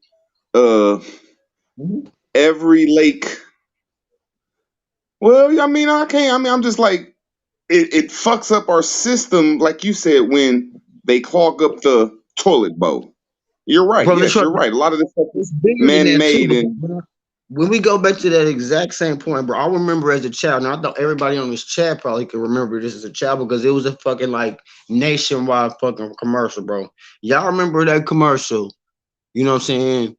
every lake Well, I mean, I can't. I mean, I'm just like, it fucks up our system, like you said, when they clog up the toilet bowl. You're right. Bro, Yes, you're right. A lot of this stuff is bigger than that too. man-made, and When we go back to that exact same point, bro, I remember as a child. Now I thought everybody on this chat probably could remember this as a child because it was a fucking like nationwide fucking commercial, bro. Y'all remember that commercial? You know what I'm saying?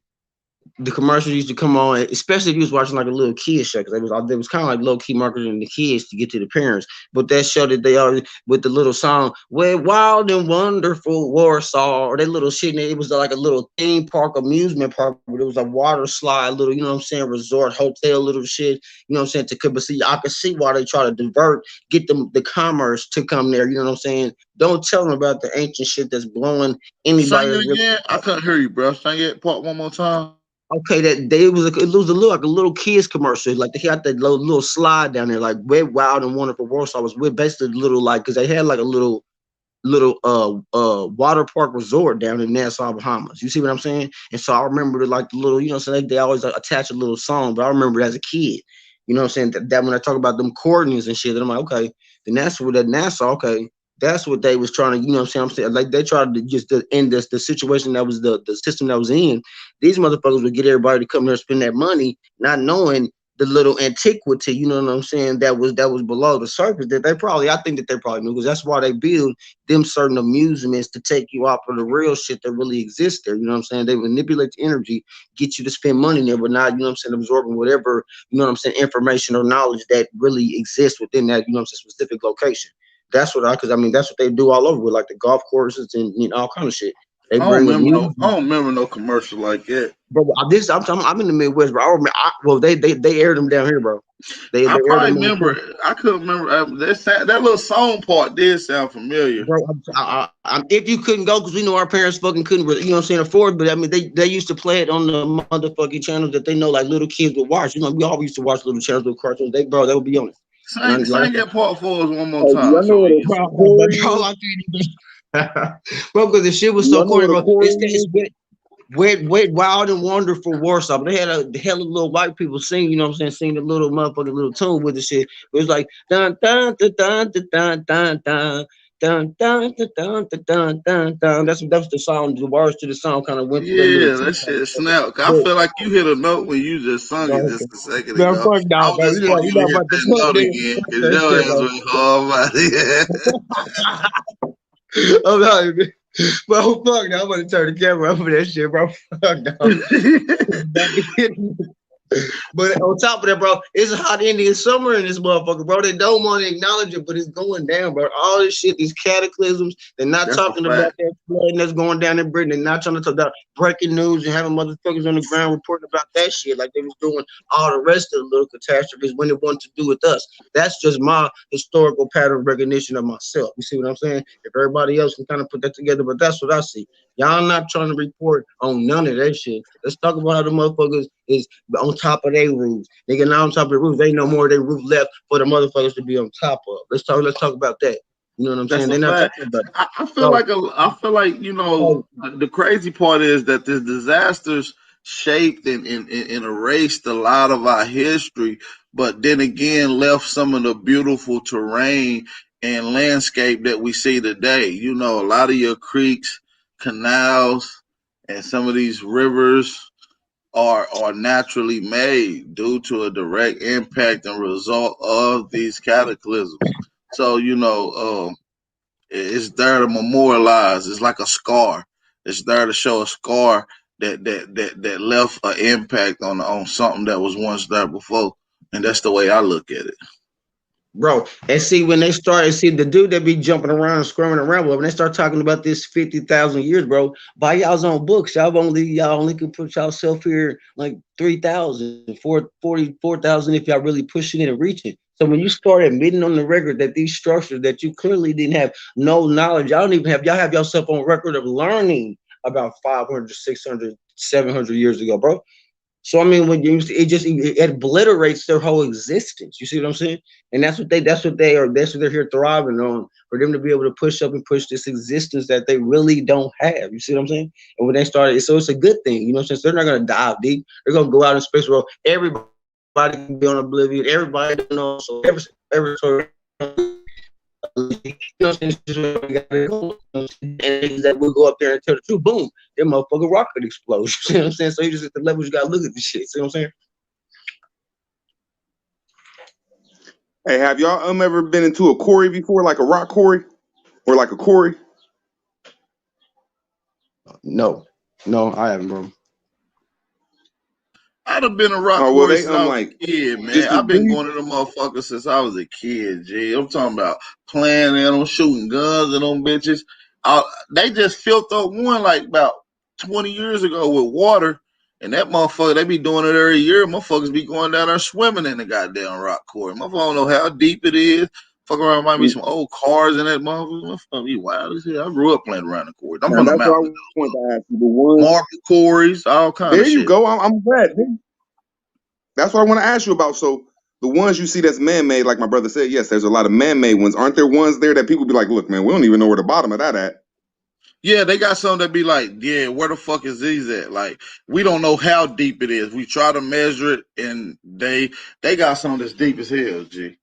The commercials used to come on, especially if you was watching like a little kid show, because they was kind of like low key marketing the kids to get to the parents. But that show that they always with the little song, "We're wild and wonderful Warsaw," or that little shit. It was like a little theme park, amusement park, but it was a water slide, little, you know what I'm saying, resort hotel, little shit. You know what I'm saying? But see, I can see why they try to divert, get them the commerce to come there. You know what I'm saying? Don't tell them about the ancient shit that's blowing anybody. Sing it again. I couldn't hear you, bro. Sing it part one more time. Okay, that day it was a little like a little kids commercial. Like they had that little slide down there, like Red Wild and Wonderful Warsaw was with basically little like because they had like a little water park resort down in Nassau, Bahamas. You see what I'm saying? And so I remember like the little, you know, so they always attach a little song, but I remember as a kid, you know what I'm saying, that when I talk about them coordinates and shit, then I'm like, okay, then that's what that Nassau, okay. That's what they was trying to, you know what I'm saying? Like they tried to just to end the situation that was the system that was in. These motherfuckers would get everybody to come there and spend that money, not knowing the little antiquity, you know what I'm saying, that was below the surface that I think that they probably knew, because that's why they build them certain amusements to take you off of the real shit that really exists there. You know what I'm saying? They manipulate the energy, get you to spend money there, but not, you know what I'm saying, absorbing whatever, you know what I'm saying, information or knowledge that really exists within that, you know what I'm saying, specific location. That's what because I mean that's what they do all over with, like the golf courses and you know all kind of shit. They I don't remember no commercial like that. Bro, I'm in the Midwest, bro. I remember. They aired them down here, bro. I probably remember. I couldn't remember that little song part did sound familiar. Bro, if you couldn't go, because we know our parents fucking couldn't, you know what I'm saying, afford. But I mean, they used to play it on the motherfucking channels that they know like little kids would watch. You know, we always used to watch little channels with cartoons. They would be on it. Sing that part for us one more time. Bro, because the shit was so corny, bro. It's Wet, Wild and Wonderful Warsaw. But they had a hell of little white people sing, you know what I'm saying, sing the little motherfucking little tune with the shit. It was like dun dun dun dun dun dun dun dun. Dun, dun, dun, dun, dun, dun, dun. That's the song. The words to the song kind of went. Yeah, that shit snapped. I feel like you hit a note when you just sung it just a second ago. I was just want you to hit that note again because your ass went hard. I'm not, bro. Fuck no, I'm gonna turn the camera up for that shit, bro. Fuck no. But on top of that, bro, it's a hot Indian summer in this motherfucker, bro. They don't want to acknowledge it, but it's going down, bro. All this shit, these cataclysms, they're not talking about that flooding that's going down in Britain. They're not trying to talk about breaking news and having motherfuckers on the ground reporting about that shit like they was doing all the rest of the little catastrophes when it wanted to do with us. That's just my historical pattern recognition of myself. You see what I'm saying? If everybody else can kind of put that together, but that's what I see. Y'all not trying to report on none of that shit. Let's talk about how the motherfuckers is on top of their roofs. They get on top of the roof. They no more of their roof left for the motherfuckers to be on top of. Let's talk about that. You know what I'm saying? They're not talking about it. I feel like you know the crazy part is that the disasters shaped and erased a lot of our history, but then again left some of the beautiful terrain and landscape that we see today. You know, a lot of your creeks, canals, and some of these rivers are naturally made due to a direct impact and result of these cataclysms. So, you know, it's there to memorialize. It's like a scar. It's there to show a scar that left an impact on something that was once there before. And that's the way I look at it. Bro, and see when they started, the dude that be jumping around and screaming around, when they start talking about this 50,000 years, bro, by y'all's own books, y'all only can put yourself here like 3,000, 4,000 if y'all really pushing it and reaching. So when you start admitting on the record that these structures that you clearly didn't have no knowledge, y'all have yourself on record of learning about 500, 600, 700 years ago, bro. So I mean, it obliterates their whole existence. You see what I'm saying? And that's what they're here thriving on, for them to be able to push up and push this existence that they really don't have. You see what I'm saying? And when they started, so it's a good thing. You know what I'm saying? So they're not gonna dive deep. They're gonna go out in space. Well, everybody can be on oblivion. Everybody don't know. So every story, you know, and that will go up there and tell the truth. Boom, that motherfucker rocket explodes. You know what I'm saying? So you just at the level you gotta look at this shit. See what I'm saying? Hey, have y'all ever been into a quarry before, like a rock quarry or like a quarry? No, I haven't, bro. I'd have been a rock Oh well, quarry they since I was like a kid, man. just to I've been be. going to them motherfuckers since I was a kid, G. I'm talking about playing in them, shooting guns and them bitches. They just filled up one like about 20 years ago with water, and that motherfucker, they be doing it every year. Motherfuckers be going down there swimming in the goddamn rock quarry. Motherfucker don't know how deep it is. Fuck around, might be some old cars in that motherfucker. Motherfucker be wild as hell. I grew up playing around the quarry. I'm Now from the that's what I mountains. want to ask you. The ones. Marble quarries, all kind There of you shit. go. I'm glad. That's what I want to ask you about. So the ones you see that's man-made, like my brother said, yes, there's a lot of man-made ones. Aren't there ones there that people be like, look, man, we don't even know where the bottom of that at? Yeah, they got some that be like, yeah, where the fuck is these at? Like, we don't know how deep it is. We try to measure it, and they got some that's deep as hell, G.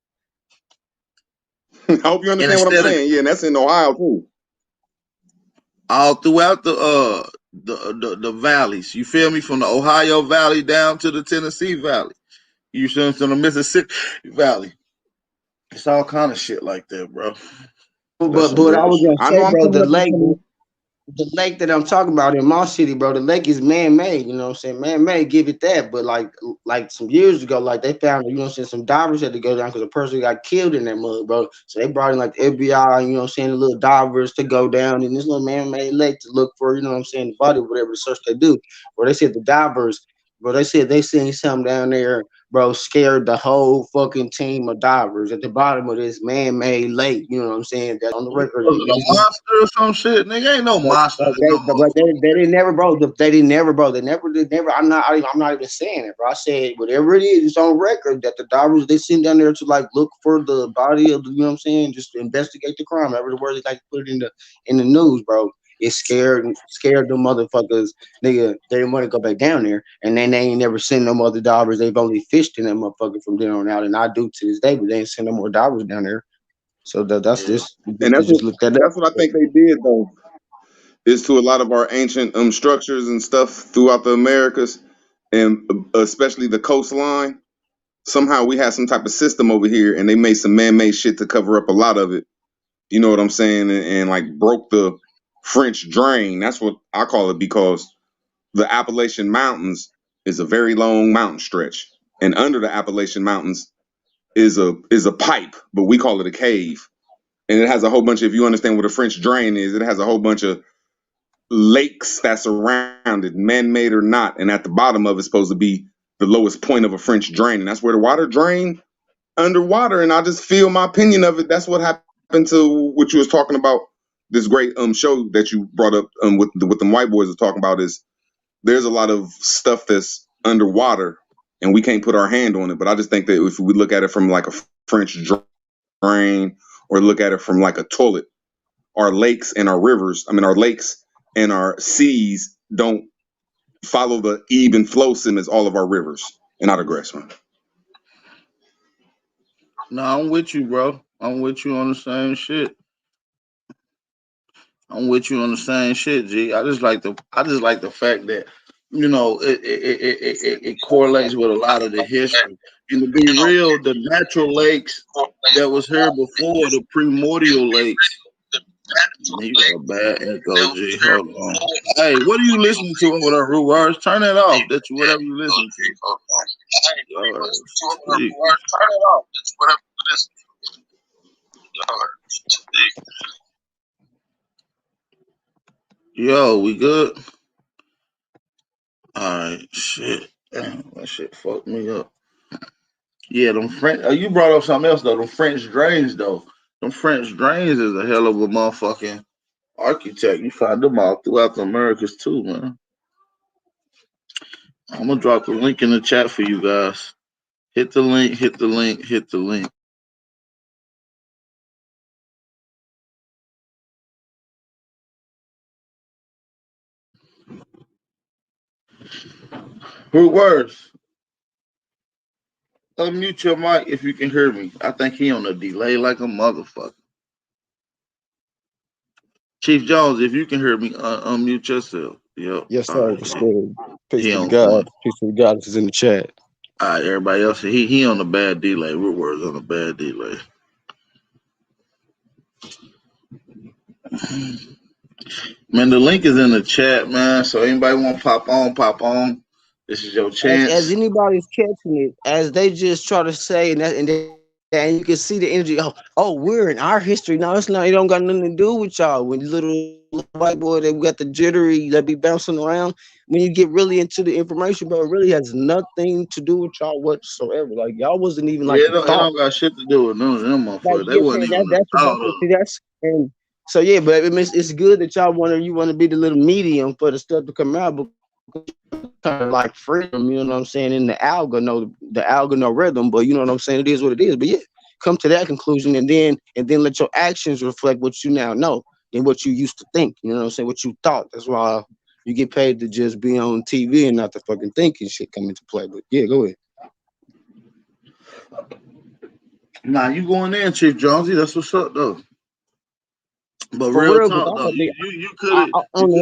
I hope you And understand what I'm instead of saying. Yeah, and that's in Ohio too. all throughout the valleys, you feel me? From the Ohio Valley down to the Tennessee Valley, you feel me? To the Mississippi Valley, it's all kind of shit like that, bro. That's But some I real was shit. gonna say, bro, the lake that I'm talking about in my city, bro, the lake is man-made, you know what I'm saying? Man-made, give it that. But like some years ago, like they found, you know what I'm saying, some divers had to go down because a person got killed in that mud, bro. So they brought in like the FBI, you know what I'm saying, the little divers to go down in this little man-made lake to look for, you know what I'm saying, the body, whatever search they do. Or they said the divers, bro, they said they seen something down there, bro, scared the whole fucking team of divers at the bottom of this man-made lake, you know what I'm saying? That's on the record. A monster or some shit, nigga. Ain't no monster. They didn't never, bro. They didn't never, bro. They never did. Never. I'm not even saying it, bro. I said whatever it is, it's on record that the divers they sent down there to like look for the body of the, you know what I'm saying, just to investigate the crime. Every word they like to put it in the news, bro. It scared them motherfuckers, nigga. They didn't want to go back down there, and then they ain't never sent no other divers. They've only fished in that motherfucker from then on out, and I do to this day, but they ain't sent no more divers down there. So that's just, And that's just look that up. what I think they did though, is to a lot of our ancient structures and stuff throughout the Americas, and especially the coastline. Somehow we had some type of system over here, and they made some man-made shit to cover up a lot of it. You know what I'm saying? And like broke the French drain. That's what I call it, because the Appalachian Mountains is a very long mountain stretch, and under the Appalachian Mountains is a pipe, but we call it a cave. And it has a whole bunch of, if you understand what a French drain is, it has a whole bunch of lakes that's around it, man-made or not. And at the bottom of it's supposed to be the lowest point of a French drain. And that's where the water drain underwater. And I just feel my opinion of it. That's what happened to what you was talking about. This great show that you brought up with them white boys are talking about is there's a lot of stuff that's underwater and we can't put our hand on it. But I just think that if we look at it from like a French drain or look at it from like a toilet, our lakes and our rivers, our lakes and our seas don't follow the even flow sim as all of our rivers. And I digress, man. No, I'm with you, bro. I'm with you on the same shit. I'm with you on the same shit, G. I just like the fact that, you know, it correlates with a lot of the history. And to be real, the natural lakes that was here before, the primordial lakes. You got a bad echo, G. Hold on. Hey, what are you listening to over there, Rude Words? Turn that off. That's whatever you listen to. Lord, speak. Turn it off. It's whatever you listen to. Lord, speak. Yo, we good? Alright, shit. Damn, that shit fucked me up. Yeah, them French. You brought up something else though. Them French drains though. Them French drains is a hell of a motherfucking architect. You find them all throughout the Americas too, man. I'm gonna drop the link in the chat for you guys. Hit the link. Hit the link. Hit the link. Who worse? unmute your mic if you can hear me. I think he on a delay like a motherfucker. Chief Jones, if you can hear me, unmute yourself. Yep. Yes, sir. What's good? Peace He to the on God. point. Peace to the God is in the chat. All right, everybody else, he on a bad delay. Woodward's on a bad delay. Man, the link is in the chat, man. So anybody want to pop on. This is your As chance. anybody's catching it, as they just try to say, and you can see the energy. Oh, we're in our history. No, it's not. It don't got nothing to do with y'all. When you little white boy that got the jittery that be bouncing around, when you get really into the information, bro, it really has nothing to do with y'all whatsoever. Like y'all wasn't even like Yeah, the it thought. don't got shit to do with none of them Like motherfuckers. They yeah, wasn't even the that's thought what of. see that's and so yeah, but it's good that y'all want to be the little medium for the stuff to come out, but kind of like freedom, you know what I'm saying? In the algorithm rhythm, but you know what I'm saying? It is what it is. But yeah, come to that conclusion and then let your actions reflect what you now know and what you used to think. You know what I'm saying? What you thought. That's why you get paid to just be on TV and not to fucking think and shit come into play. But yeah, go ahead. Nah, you going in, Chief Jonesy. That's what's up though. But For real real, talk though, you could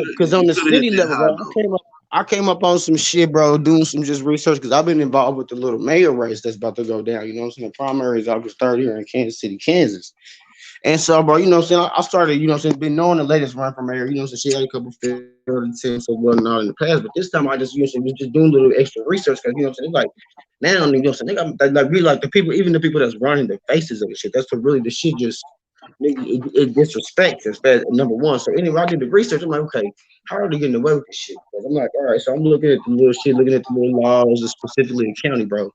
because on the hit city that level, high bro, though. I came up on some shit, bro, doing some just research because I've been involved with the little mayor race that's about to go down. You know what I'm saying? The primary is August 3rd here in Kansas City, Kansas. And so, bro, you know what I'm saying? I started, you know what I'm saying, been knowing the latest run for mayor. You know what I'm saying? She had a couple failed attempts or whatnot in the past, but this time I just, you know what I'm saying, was just doing a little extra research because, you know what I'm saying, like, now, you know what I'm saying, they got, like, really, like, the people, even the people that's running the faces of the shit, that's what really, the shit just, it disrespects, number one. So anyway, I did the research. I'm like, okay, how are they getting away with this shit? Because I'm like, all right, so I'm looking at the little shit, looking at the little laws, specifically the county, bro.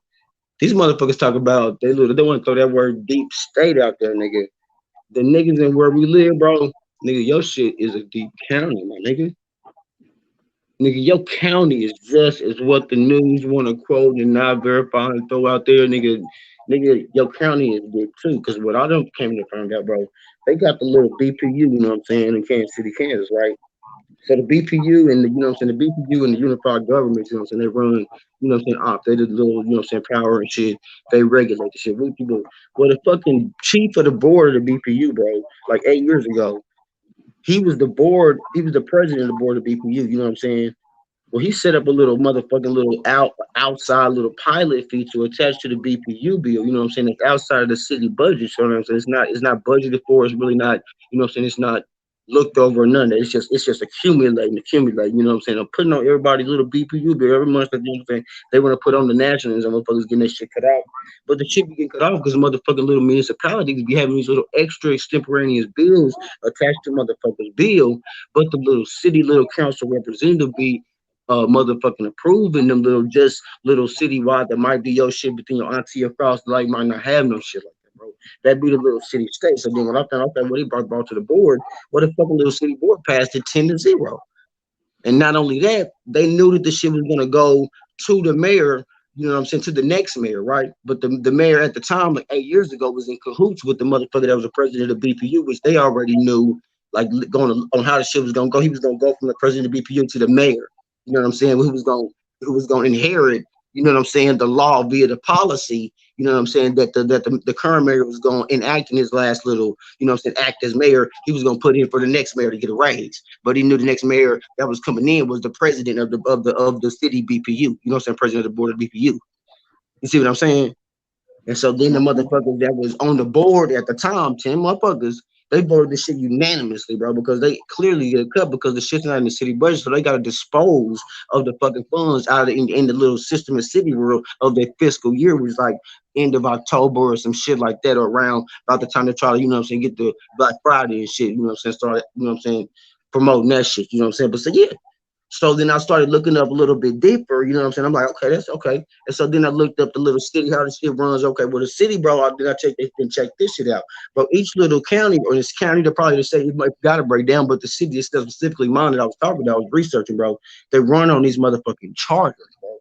These motherfuckers talk about they want to throw that word deep state out there, nigga. The niggas in where we live, bro, nigga, your shit is a deep county, my nigga. Nigga, your county is just as what the news want to quote and not verify and throw out there, nigga. Nigga, your county is good too. Because what I done came to find out, bro, they got the little BPU, you know what I'm saying, in Kansas City, Kansas, right? So the BPU and the, you know what I'm saying, the BPU and the unified government, you know what I'm saying, they run, you know what I'm saying, they did little, you know what I'm saying, power and shit. They regulate the shit. Well, the fucking chief of the board of the BPU, bro, like 8 years ago, he was the president of the board of BPU, you know what I'm saying? Well, he set up a little motherfucking little outside little pilot feature attached to the BPU bill, you know what I'm saying? It's outside of the city budget, you know what I'm saying? It's not budgeted for, it's really not, you know what I'm saying, it's not looked over or none of that. It's just accumulating, you know what I'm saying? I'm putting on everybody's little BPU bill every month, you know what I'm saying? They want to put on the nationals and motherfuckers getting that shit cut out. But the shit be getting cut off because motherfucking little municipalities be having these little extra extemporaneous bills attached to motherfuckers' bill, but the little city, little council representative be motherfucking approving them little citywide that might be your shit between your auntie across the light might not have no shit like that, bro. That'd be the little city state. So then when I found out what he brought to the board, what the fucking little city board passed it 10-0. And not only that, they knew that the shit was gonna go to the mayor, you know what I'm saying, to the next mayor, right? But the mayor at the time, like 8 years ago, was in cahoots with the motherfucker that was the president of BPU, which they already knew, like going on how the shit was gonna go. He was gonna go from the president of BPU to the mayor. You know what I'm saying? Who was going to inherit, you know what I'm saying, the law via the policy, you know what I'm saying, that the current mayor was going to enact in his last little, you know what I'm saying, act as mayor. He was going to put in for the next mayor to get a raise. But he knew the next mayor that was coming in was the president of the city BPU, you know what I'm saying, president of the board of BPU. You see what I'm saying? And so then the motherfuckers that was on the board at the time, 10 motherfuckers, they voted this shit unanimously, bro, because they clearly get a cut because the shit's not in the city budget, so they got to dispose of the fucking funds out of in the little system of city world of their fiscal year, which is like end of October or some shit like that, or around about the time they try to, you know what I'm saying, get the Black Friday and shit, you know what I'm saying, start, you know what I'm saying, promoting that shit, you know what I'm saying, but so yeah. So then I started looking up a little bit deeper, you know what I'm saying? I'm like, okay, that's okay. And so then I looked up the little city, how the shit runs. Okay, well, the city, bro, then I check this shit out. Bro, each little county, or this county, they're probably to say you might got to break down, but the city is specifically mine that I was talking about, I was researching, bro. They run on these motherfucking charters, bro.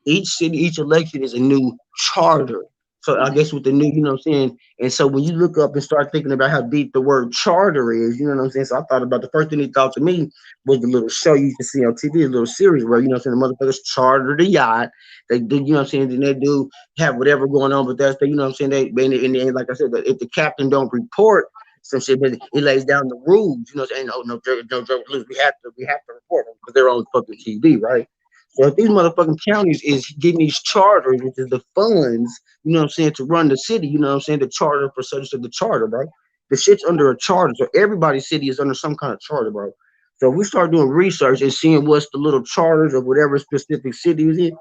Each city, each election is a new charter. So I guess with the new, you know what I'm saying? And so when you look up and start thinking about how deep the word charter is, you know what I'm saying? So I thought about the first thing he thought to me was the little show you can see on TV, a little series where, you know what I'm saying, the motherfuckers charter the yacht. They do, you know what I'm saying? Then they do have whatever going on, but that's the, you know what I'm saying? And like I said, if the captain don't report some shit, but he lays down the rules, you know what I'm saying? Oh, no, we have to report them because they're on fucking TV, right? So if these motherfucking counties is getting these charters, which is the funds, you know what I'm saying, to run the city, you know what I'm saying, the charter for such as the charter, bro. The shit's under a charter. So everybody's city is under some kind of charter, bro. So if we start doing research and seeing what's the little charters of whatever specific city is in,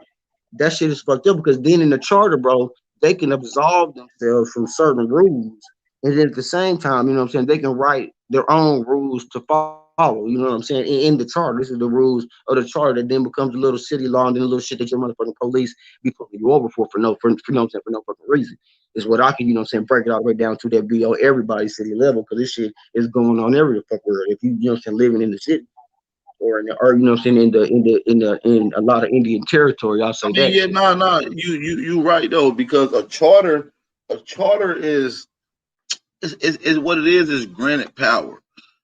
that shit is fucked up because then in the charter, bro, they can absolve themselves from certain rules. And then at the same time, you know what I'm saying, they can write their own rules to follow, you know what I'm saying, in the charter. This is the rules of the charter that then becomes a little city law and then a little shit that your motherfucking police be putting you over for no you know what I'm saying, for no fucking reason. Is what I can, you know what I'm saying, break it all the way down to that be on everybody's city level because this shit is going on every fuck word. If you know what I'm saying, living in the city or in the, or you know what I'm saying, in a lot of Indian territory, I'll say I mean, that. yeah, no, you right though, because a charter is what it is granted power.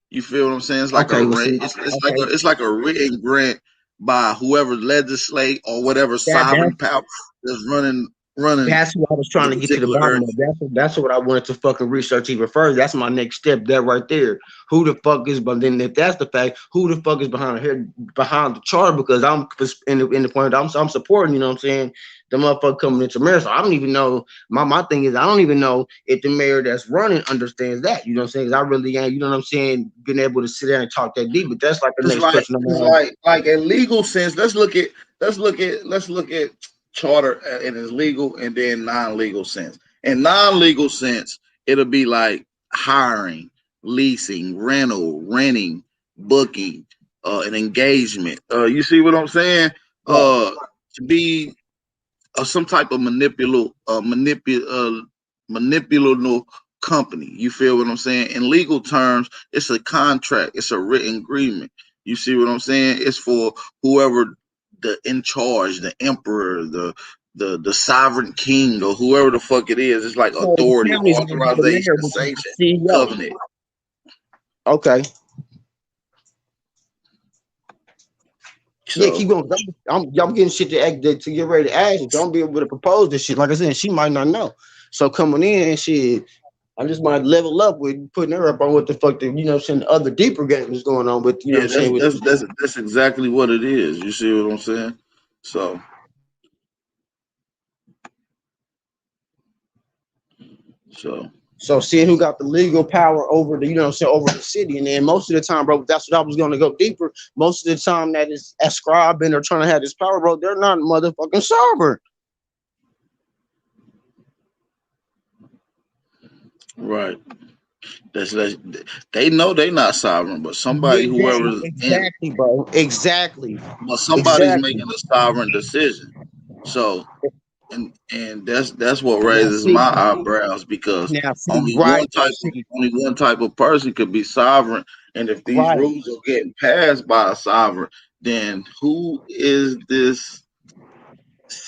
You feel what I'm saying? It's like Okay, a well, rent. see, okay. It's like a written grant by whoever legislate or whatever That's sovereign power is running That's what I was trying the to get to the particular bottom area. of. That's what I wanted to fucking research even further. That's my next step. That right there. Who the fuck is? But then if that's the fact, who the fuck is behind the charter? Because I'm in the point I'm supporting. You know what I'm saying? The motherfucker coming into mayor. So I don't even know. My thing is I don't even know if the mayor that's running understands that. You know what I'm saying? 'Cause I really ain't. You know what I'm saying? Been able to sit there and talk that deep. But that's like the It's next question I'm gonna ask. like in legal sense. Let's look at charter in its legal and then non-legal sense. In non-legal sense, it'll be like hiring, leasing, renting, booking, an engagement. You see what I'm saying? To be some type of manipulative company. You feel what I'm saying? In legal terms, it's a contract. It's a written agreement. You see what I'm saying? It's for whoever the in charge, the emperor, the sovereign king, or whoever the fuck it is. It's like So the authority, county's gonna be the mayor, authorization, which is sanction, the CEO. covenant. Okay. Yeah, So keep going. I'm getting shit to get ready to ask. Don't be able to propose this shit. Like I said, she might not know. So coming in and shit, I just might level up with putting her up on what the fuck the, you know what I'm saying, the other deeper game is going on with, you know yeah, what I'm saying, with that's exactly what it is. You see what I'm saying? So so seeing who got the legal power over the, you know what I'm saying, over the city. And then most of the time, bro, that's what I was gonna go deeper. Most of the time that is ascribing or trying to have this power, bro, they're not motherfucking sovereign. right. They know they not sovereign, but somebody, whoever's Exactly, bro. Exactly. but somebody's making a sovereign decision. So, and that's what Now raises see, my eyebrows because right, only one type of person could be sovereign. And if these right. rules are getting passed by a sovereign, then who is this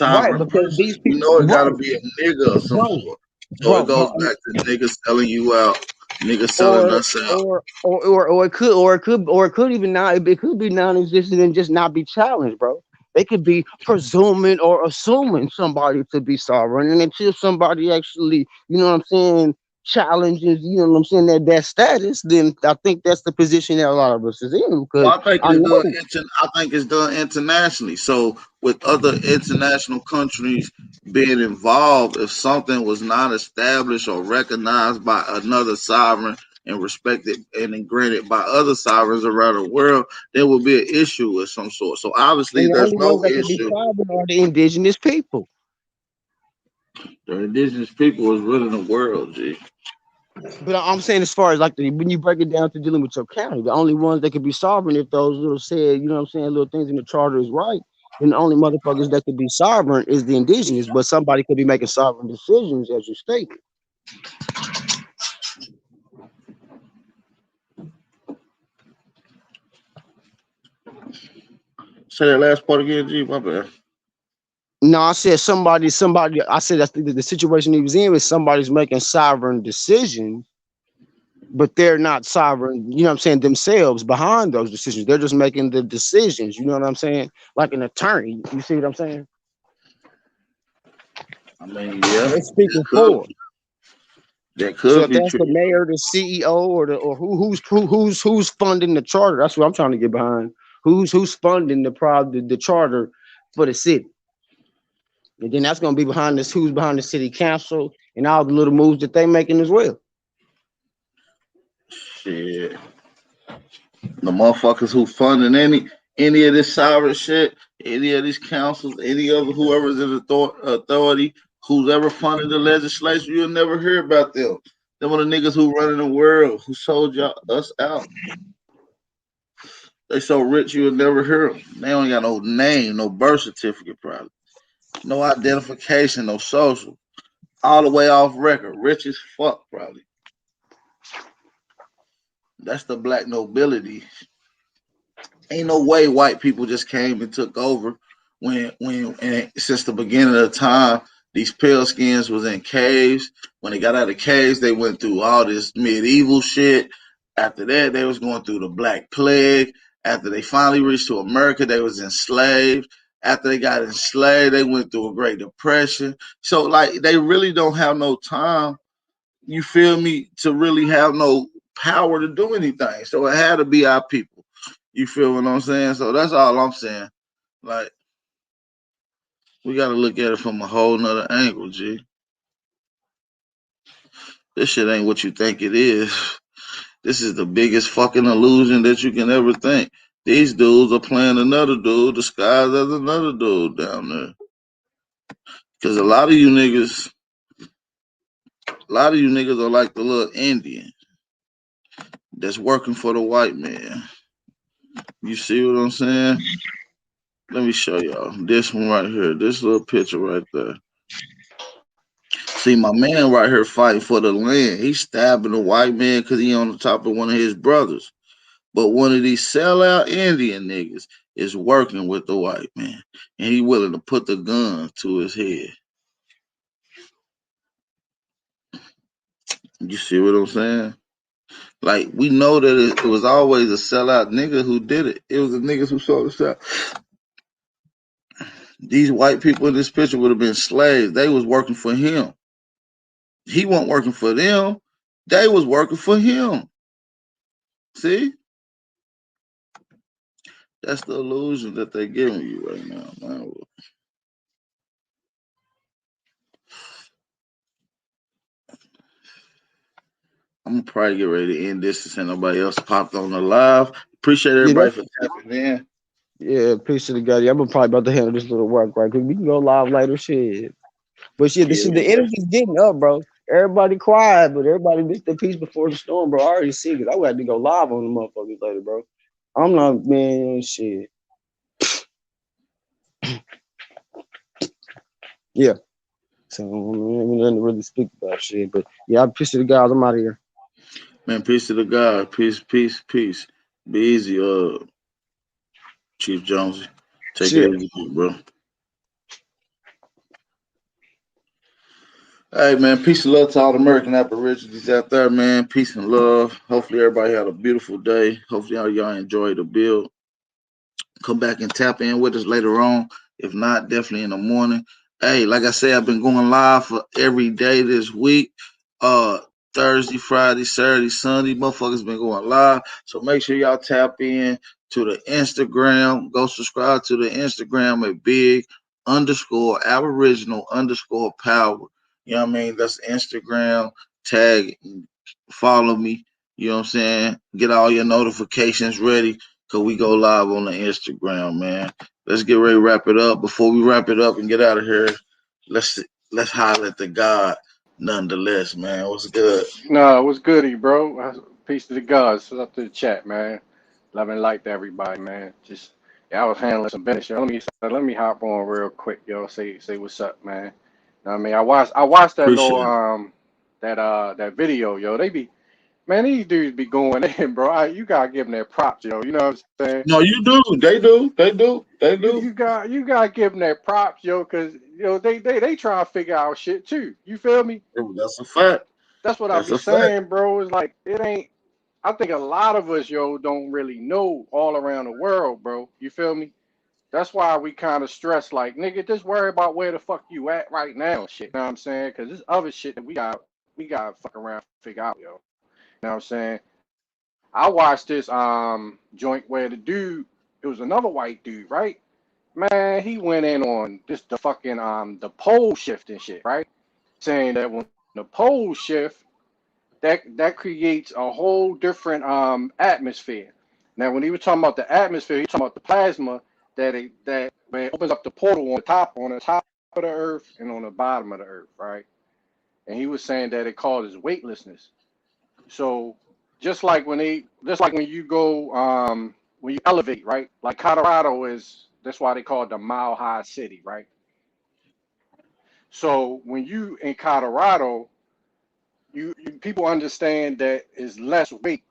Right, sovereign because person? these You people, know, it got to right, be a nigga of some bro, sort. So it bro, goes back to niggas selling you out, niggas selling us out. or it could even not, it could be non-existent and just not be challenged, bro. They could be presuming or assuming somebody to be sovereign, and until somebody actually, you know what I'm saying, challenges, you know what I'm saying, that status, then I think that's the position that a lot of us is in. Because Well, I know, I think it's done internationally. So with other international countries being involved, if something was not established or recognized by another sovereign and respected and then granted by other sovereigns around the world, there will be an issue of some sort. So obviously, and the there's only ones no that can be issue. sovereign are the indigenous people. The indigenous people is running the world, G. But I'm saying, as far as like when you break it down to dealing with your county, the only ones that can be sovereign if those little said, you know what I'm saying, little things in the charter is right. And the only motherfuckers that could be sovereign is the indigenous, but somebody could be making sovereign decisions, as you stated. Say that last part again, G. My bad. No, I said somebody. I said that's the situation he was in is somebody's making sovereign decisions, but they're not sovereign. You know what I'm saying? Themselves behind those decisions. They're just making the decisions. You know what I'm saying? Like an attorney. You see what I'm saying? I mean, yeah, They're speaking that for. could So if be that's true. the mayor, the CEO, or who's funding the charter, that's what I'm trying to get behind. Who's funding the charter for the city, and then that's gonna be behind this. Who's behind the city council and all the little moves that they making as well. Shit, the motherfuckers who funding any of this sovereign shit, any of these councils, any of whoever's in authority, who's ever funded the legislation, you'll never hear about them. Them are the niggas who running the world, who sold us out. They so rich you'll never hear them. They don't got no name, no birth certificate, probably, no identification, no social, all the way off record, rich as fuck, probably. That's the black nobility. Ain't no way white people just came and took over and since the beginning of the time, these pale skins was in caves. When they got out of caves, they went through all this medieval shit. After that, they was going through the Black Plague. After they finally reached to America, they was enslaved. After they got enslaved, they went through a Great Depression. So like they really don't have no time, you feel me, to really have no power to do anything. So it had to be our people. You feel what I'm saying? So that's all I'm saying. Like, we got to look at it from a whole nother angle, G. This shit ain't what you think it is. This is the biggest fucking illusion that you can ever think. These dudes are playing another dude disguised as another dude down there. Because a lot of you niggas are like the little Indian that's working for the white man. You see what I'm saying? Let me show y'all this one right here. This little picture right there. See, my man right here fighting for the land. He's stabbing the white man because he on the top of one of his brothers. But one of these sellout Indian niggas is working with the white man. And he willing to put the gun to his head. You see what I'm saying? Like, we know that it was always a sellout nigga who did it. It was the niggas who sold us out. These white people in this picture would have been slaves. They was working for him. He wasn't working for them. They was working for him. See? That's the illusion that they're giving you right now, man. I'm gonna probably get ready to end this since nobody else popped on the live. Appreciate everybody for tapping in. Yeah, appreciate the guy. I'm probably about to handle this little work right quick. We can go live later, shit. But shit, the energy's getting up, bro. Everybody quiet, but everybody missed the peace before the storm, bro. I already see it. I would have to go live on the motherfuckers later, bro. I'm not, man, shit. Yeah. So, man, nothing to really speak about shit. But yeah, I appreciate the guys. I'm out of here. Man, peace to the God. Peace, peace, peace. Be easy, Chief Jonesy. Take it easy, bro. Hey, man, peace and love to all the American Aborigines out there, man. Peace and love. Hopefully everybody had a beautiful day. Hopefully all y'all enjoyed the build. Come back and tap in with us later on. If not, definitely in the morning. Hey, like I said, I've been going live for every day this week. Thursday, Friday, Saturday, Sunday. Motherfuckers been going live. So make sure y'all tap in to the Instagram. Go subscribe to the Instagram at big_Aboriginal_power. You know what I mean? That's Instagram. Tag, follow me. You know what I'm saying? Get all your notifications ready because we go live on the Instagram, man. Let's get ready to wrap it up. Before we wrap it up and get out of here, let's holler at the God nonetheless, man. What's good? No, what's goody, bro? Peace to the gods. What's up to the chat, man? Love and light to everybody, man. Just I was handling some business. Let me hop on real quick, yo. Say what's up, man. Know what I mean, I watched that Appreciate little that video, yo. They be Man, these dudes be going in, bro. You gotta give them their props, yo. You know what I'm saying? No, you do. They do. They do. They do. You gotta give them their props, yo, because they try to figure out shit too. You feel me? That's a fact. That's what I That's be a fact. saying, bro. It's like it ain't. I think a lot of us, yo, don't really know all around the world, bro. You feel me? That's why we kind of stress, like, nigga, just worry about where the fuck you at right now, shit. You know what I'm saying? Because this other shit that we got fuck around, figure out, yo. You know what I'm saying? I watched this joint where the dude, it was another white dude, right? Man, he went in on just the fucking the pole shift and shit, right? Saying that when the pole shift, that creates a whole different atmosphere. Now, when he was talking about the atmosphere, he was talking about the plasma that when it opens up the portal on the top of the earth and on the bottom of the earth, right? And he was saying that it causes weightlessness. So just like when you go when you elevate, right? Like Colorado that's why they call it the Mile High City, right? So when you in Colorado, you people understand that it's less weight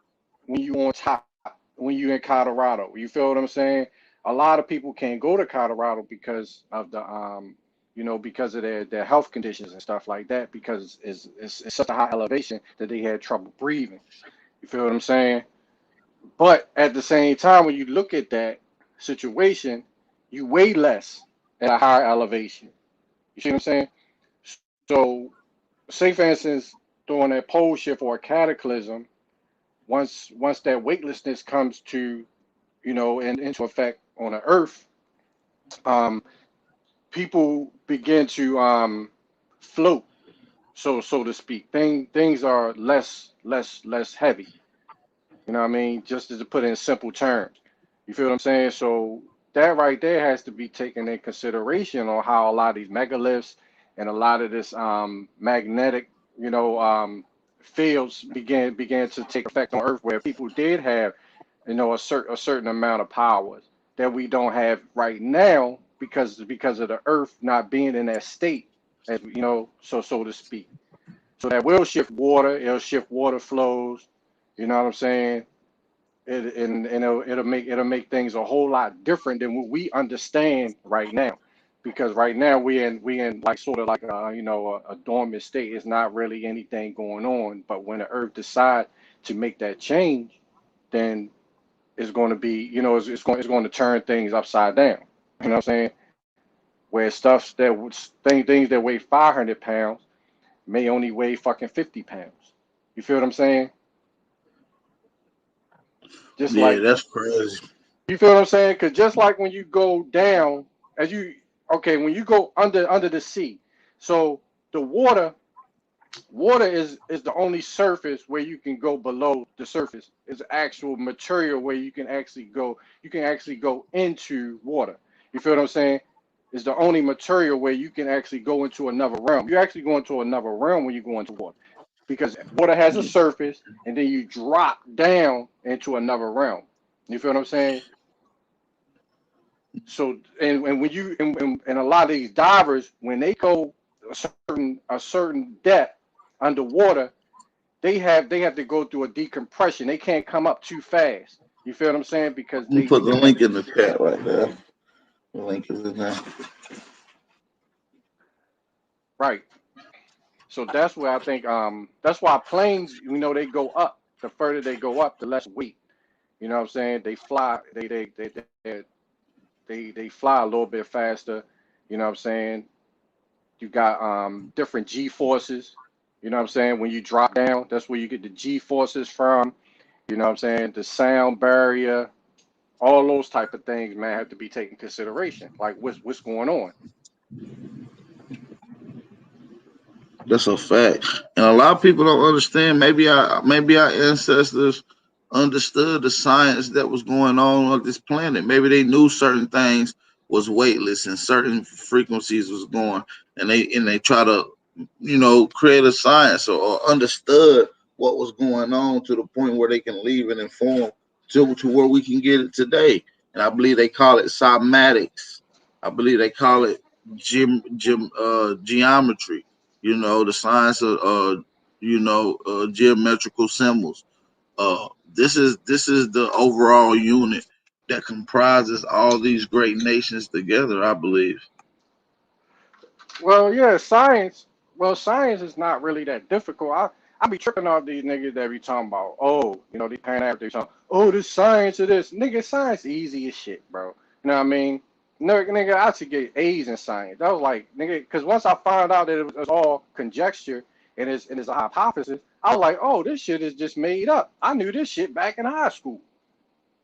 when you on top, when you in Colorado. You feel what I'm saying? A lot of people can't go to Colorado because of the because of their health conditions and stuff like that, because it's such a high elevation that they had trouble breathing. You feel what I'm saying? But at the same time, when you look at that situation, you weigh less at a higher elevation. You see what I'm saying? So, say for instance, during that pole shift or a cataclysm, once that weightlessness comes to, and into effect on the earth, people begin to float, so to speak. Things are less heavy. You know what I mean? Just to put it in simple terms. You feel what I'm saying? So that right there has to be taken in consideration on how a lot of these megaliths and a lot of this magnetic, fields began to take effect on Earth, where people did have, a certain amount of powers that we don't have right now because of the Earth not being in that state, as so to speak. So that will shift water. It'll shift water flows. You know what I'm saying? It'll make things a whole lot different than what we understand right now, because right now we in like sort of like a dormant state. It's not really anything going on. But when the Earth decide to make that change, then it's going to be it's going to turn things upside down. You know what I'm saying? Where things that weigh 500 pounds may only weigh fucking 50 pounds. You feel what I'm saying? Just Yeah, that's crazy. You feel what I'm saying? Because just like when you go down, when you go under the sea, so the water is the only surface where you can go below the surface. It's actual material where you can actually go into water. You feel what I'm saying? It's the only material where you can actually go into another realm. You actually go into another realm when you go into water, because water has a surface and then you drop down into another realm. You feel what I'm saying? So and when you and a lot of these divers, when they go a certain depth underwater, they have to go through a decompression. They can't come up too fast. You feel what I'm saying? Because You put the link in the chat right there. The link is in there. Right. So that's where I think that's why planes, they go up. The further they go up, the less weight. You know what I'm saying? They fly. They fly a little bit faster. You know what I'm saying? You got different G forces. You know what I'm saying? When you drop down, that's where you get the G forces from. You know what I'm saying? The sound barrier, all those type of things, man, have to be taken consideration. Like what's going on. That's a fact. And a lot of people don't understand. Maybe our ancestors understood the science that was going on this planet. Maybe they knew certain things was weightless and certain frequencies was going, and they try to, create a science or understood what was going on to the point where they can leave it informed to where we can get it today. And I believe they call it cymatics. I believe they call it geometry. The science of geometrical symbols. This is the overall unit that comprises all these great nations together, I believe. Well, yeah, science. Well, science is not really that difficult. I be tripping off these niggas that be talking about, oh, these pan Africans talking, oh, this science of this. Nigga, science easy as shit, bro. You know what I mean? Nigga, I should get A's in science. That was like, nigga, because once I found out that it was all conjecture and it's a hypothesis, I was like, oh, this shit is just made up. I knew this shit back in high school.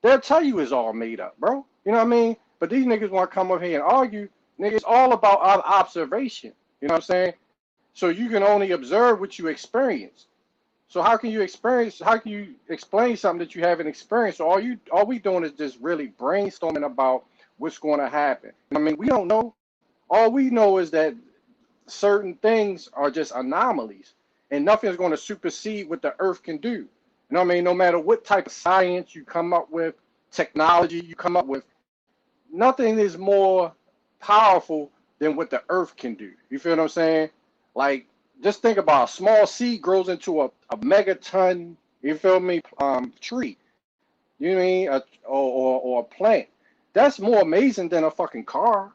They'll tell you it's all made up, bro. You know what I mean? But these niggas want to come up here and argue. Nigga, it's all about observation. You know what I'm saying? So you can only observe what you experience. So how can you explain something that you haven't experienced? So all we doing is just really brainstorming about what's going to happen. I mean, we don't know. All we know is that certain things are just anomalies, and nothing is going to supersede what the earth can do. You know what I mean? No matter what type of science you come up with, technology you come up with, nothing is more powerful than what the earth can do. You feel what I'm saying? Like, just think about a small seed grows into a megaton, you feel me, tree. You know what I mean? Or a plant. That's more amazing than a fucking car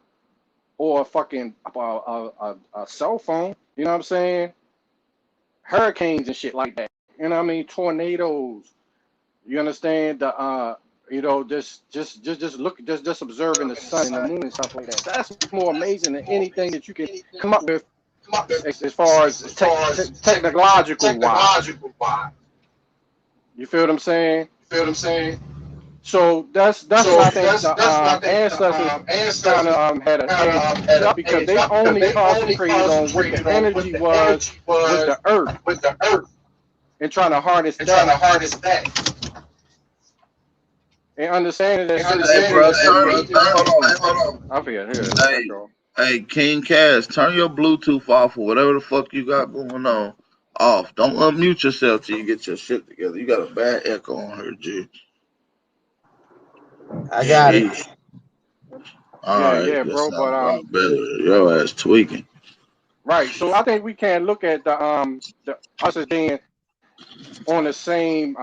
or a fucking a cell phone. You know what I'm saying? Hurricanes and shit like that. You know what I mean? Tornadoes. You understand? Just observing the sun and the moon and stuff like that. That's more amazing than anything that you can come up with as far as technological wise. You feel what I'm saying? So that's what I think the ancestors kind of had a hand because they only concentrated on what the energy was with the earth and trying to harness that. And understanding that. Hold on. I forget. Hey, King Cass, turn your Bluetooth off or whatever the fuck you got going on off. Don't unmute yourself till you get your shit together. You got a bad echo on her, G. I got it. All right, yeah, bro. But your ass tweaking. Right. So I think we can look at the us as being on the same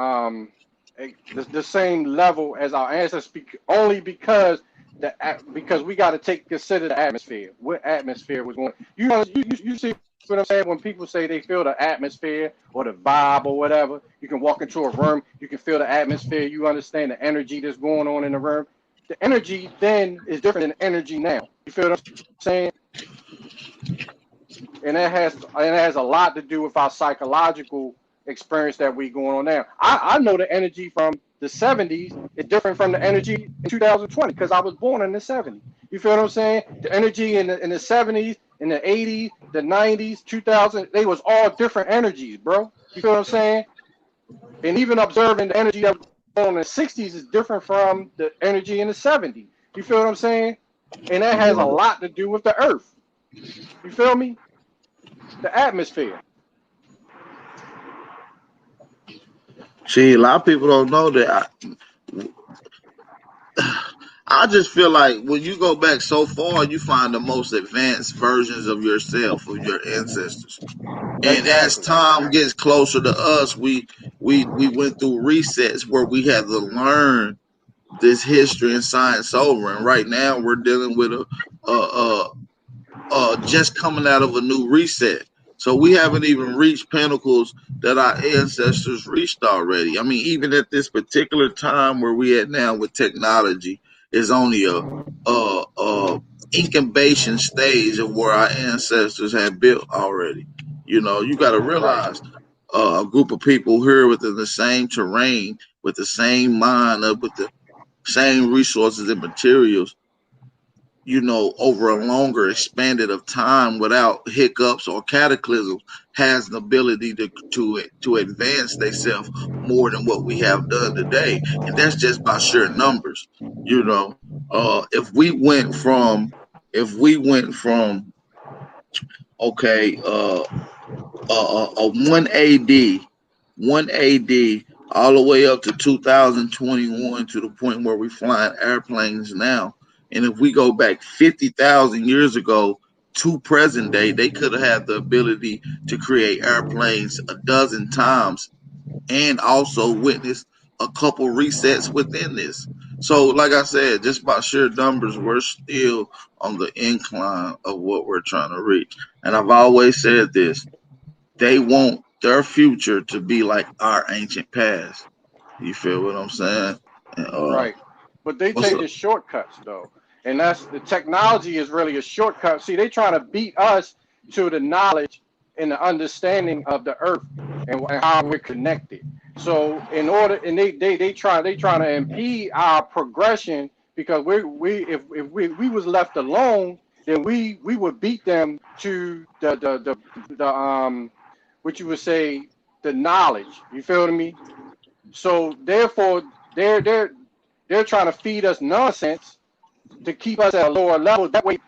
the same level as our ancestors, only because we got to consider the atmosphere. What atmosphere was going? You see what I'm saying? When people say they feel the atmosphere or the vibe or whatever, you can walk into a room, you can feel the atmosphere. You understand the energy that's going on in the room. The energy then is different than energy now. You feel what I'm saying? And it has a lot to do with our psychological experience that we going on now. I know the energy from the 70s is different from the energy in 2020 because I was born in the 70s. You feel what I'm saying? The energy in the 70s, in the 80s, the 90s, 2000, they was all different energies, bro. You feel what I'm saying? And even observing the energy that was on in the 60s is different from the energy in the 70s. You feel what I'm saying? And that has a lot to do with the earth. You feel me? The atmosphere. See, a lot of people don't know that. I just feel like when you go back so far, you find the most advanced versions of yourself, of your ancestors. And as time gets closer to us, we went through resets where we had to learn this history and science over. And right now, we're dealing with just coming out of a new reset. So we haven't even reached pinnacles that our ancestors reached already. I mean, even at this particular time where we at now with technology is only a incubation stage of where our ancestors had built already. You know, you got to realize a group of people here within the same terrain, with the same mind, with the same resources and materials, you know, over a longer expanded of time without hiccups or cataclysms, has the ability to advance themselves more than what we have done today. And that's just by sheer numbers. You know, if we went from okay, a 1 AD all the way up to 2021 to the point where we're flying airplanes now. And if we go back 50,000 years ago to present day, they could have had the ability to create airplanes a dozen times and also witness a couple resets within this. So, like I said, just by sheer numbers, we're still on the incline of what we're trying to reach. And I've always said this: they want their future to be like our ancient past. You feel what I'm saying? And, Right. But they what's take up? the shortcuts though. And that's the technology is really a shortcut. See, they trying to beat us to the knowledge and the understanding of the earth and how we're connected. So in order and they trying to impede our progression because if we was left alone, then we would beat them to the what you would say the knowledge. You feel me? So therefore they're trying to feed us nonsense to keep us at a lower level. That way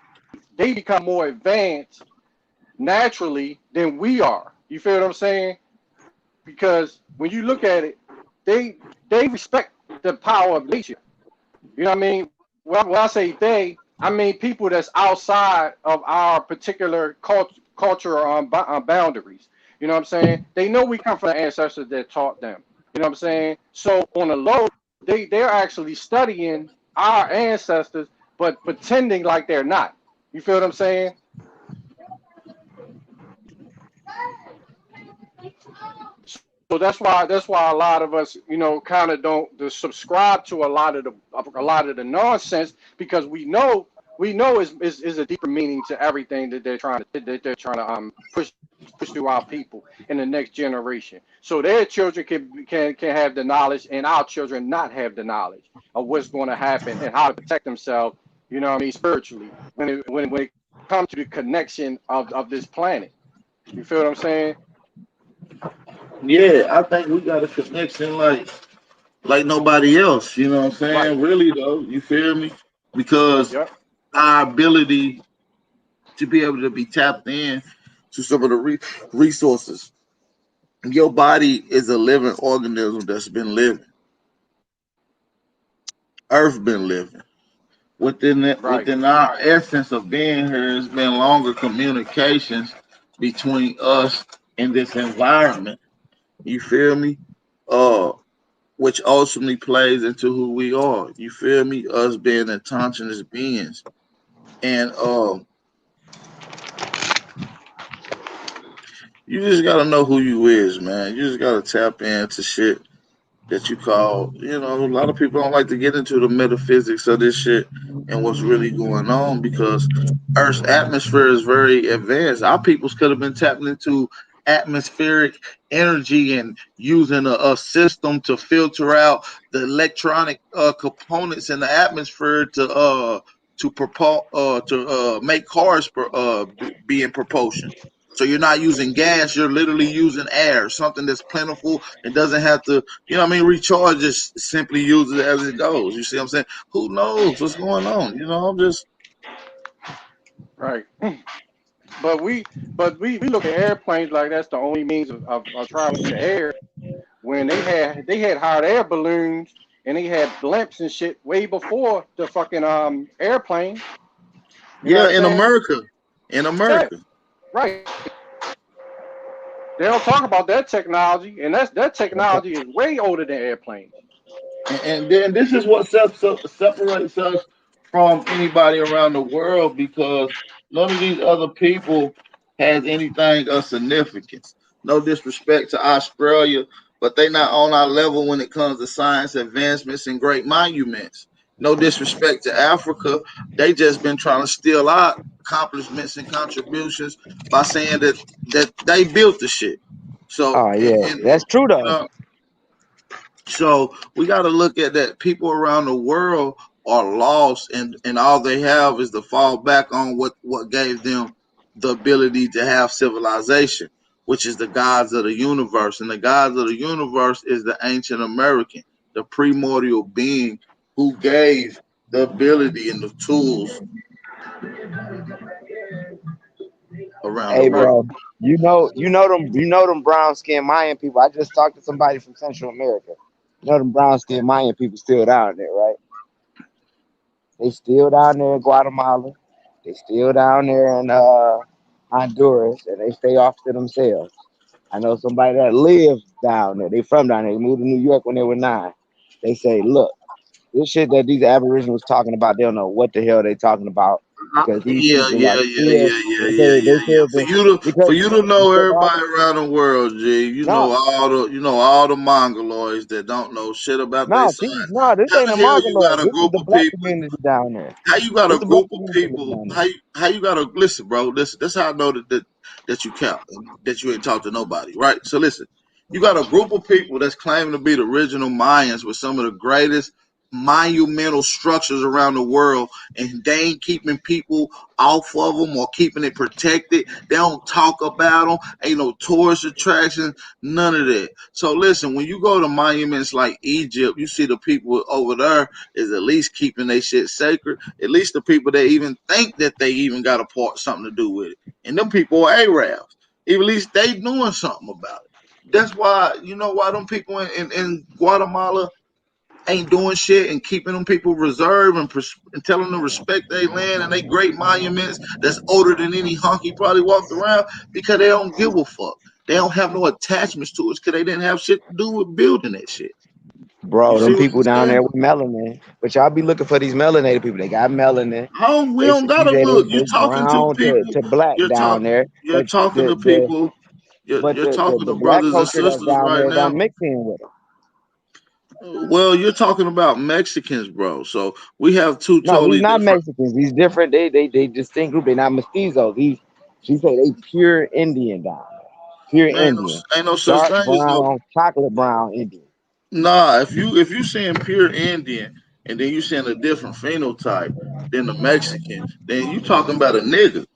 they become more advanced naturally than we are. You feel what I'm saying? Because when you look at it, they respect the power of nature. You know what I mean? When I say they, I mean people that's outside of our particular cultural boundaries. You know what I'm saying? They know we come from the ancestors that taught them. You know what I'm saying? So on the low, they're actually studying our ancestors, but pretending like they're not. You feel what I'm saying? So that's why a lot of us, you know, kind of don't subscribe to a lot of the nonsense because we know is a deeper meaning to everything that they're trying to push through our people in the next generation. So their children can have the knowledge and our children not have the knowledge of what's going to happen and how to protect themselves, you know what I mean, spiritually when it comes to the connection of this planet. You feel what I'm saying? Yeah, I think we got a connection like nobody else. You know what I'm saying? Really though, you feel me? Because our ability to be able to be tapped in to some of the resources. Your body is a living organism that's been living. Earth been living. Within our essence of being here has been longer communications between us and this environment. You feel me? Which ultimately plays into who we are. You feel me? Us being autonomous beings. And you just gotta know who you is, man. You just gotta tap into shit that you call, you know, a lot of people don't like to get into the metaphysics of this shit and what's really going on because Earth's atmosphere is very advanced. Our peoples could have been tapping into atmospheric energy and using a system to filter out the electronic components in the atmosphere to make cars be in propulsion. So you're not using gas, you're literally using air, something that's plentiful and doesn't have to, you know what I mean, recharge, just simply use it as it goes. You see what I'm saying? Who knows what's going on? You know, I'm just Right. But we look at airplanes like that's the only means of traveling in the air when they had hot air balloons and they had blimps and shit way before the fucking airplane. Yeah, in America. In America. Right. They don't talk about that technology, and that technology is way older than airplanes. And then this is what separates us from anybody around the world because none of these other people has anything of significance. No disrespect to Australia, but they not on our level when it comes to science advancements and great monuments. No disrespect to Africa. They just been trying to steal our accomplishments and contributions by saying that they built the shit. So that's true though. You know, so we got to look at that. People around the world are lost, and all they have is to fall back on what gave them the ability to have civilization, which is the gods of the universe. And the gods of the universe is the ancient American, the primordial being who gave the ability and the tools around Hey, the world. bro, you know them brown skinned Mayan people. I just talked to somebody from Central America. You know them brown skinned Mayan people still down there, right? They still down there in Guatemala. They still down there in Honduras, and they stay off to themselves. I know somebody that lives down there. They from down there. They moved to New York when they were 9. They say, look, this shit that these Aboriginals talking about, they don't know what the hell they talking about because these Yeah, people yeah, are yeah, still. yeah, yeah, They yeah, said, yeah, yeah. For that you to know because all everybody around the world, G, no, you know all the mongoloids that don't know shit about their no, side. this How ain't the a hell you got mongoloid. a This is group the of black people? community down there. How you got This a the black group of community that live people? down there. How you got to listen, bro? Listen, that's how I know that you count, that you ain't talk to nobody, right? So listen, you got a group of people that's claiming to be the original Mayans with some of the greatest monumental structures around the world, and they ain't keeping people off of them or keeping it protected. They don't talk about them. Ain't no tourist attractions, none of that. So listen, when you go to monuments like Egypt, you see the people over there is at least keeping their shit sacred. At least the people that even think that they even got a part something to do with it. And them people are Arabs. At least they doing something about it. That's why, you know why them people in Guatemala ain't doing shit and keeping them people reserved and telling them to respect their land and they great monuments that's older than any honky probably walked around, because they don't give a fuck. They don't have no attachments to it because they didn't have shit to do with building that shit. You Bro, see them what people I'm down saying? there with melanin. But y'all be looking for these melanated people. They got melanin. We don't She gotta said look. You're they talking to brown people. to black You're down talking. there. You're But talking to the people. but You're talking the to black brothers and culture that's sisters down right there now. don't mix in with them. Well, you're talking about Mexicans, bro. So we have two No, these totally not different. Mexicans. These different. They distinct group. They not mestizos. She say they pure Indian down there. Pure Man, Indian. ain't no such Dark thing as no. brown, chocolate brown Indian. Nah, if you saying pure Indian and then you saying a different phenotype than the Mexican, then you talking about a nigga.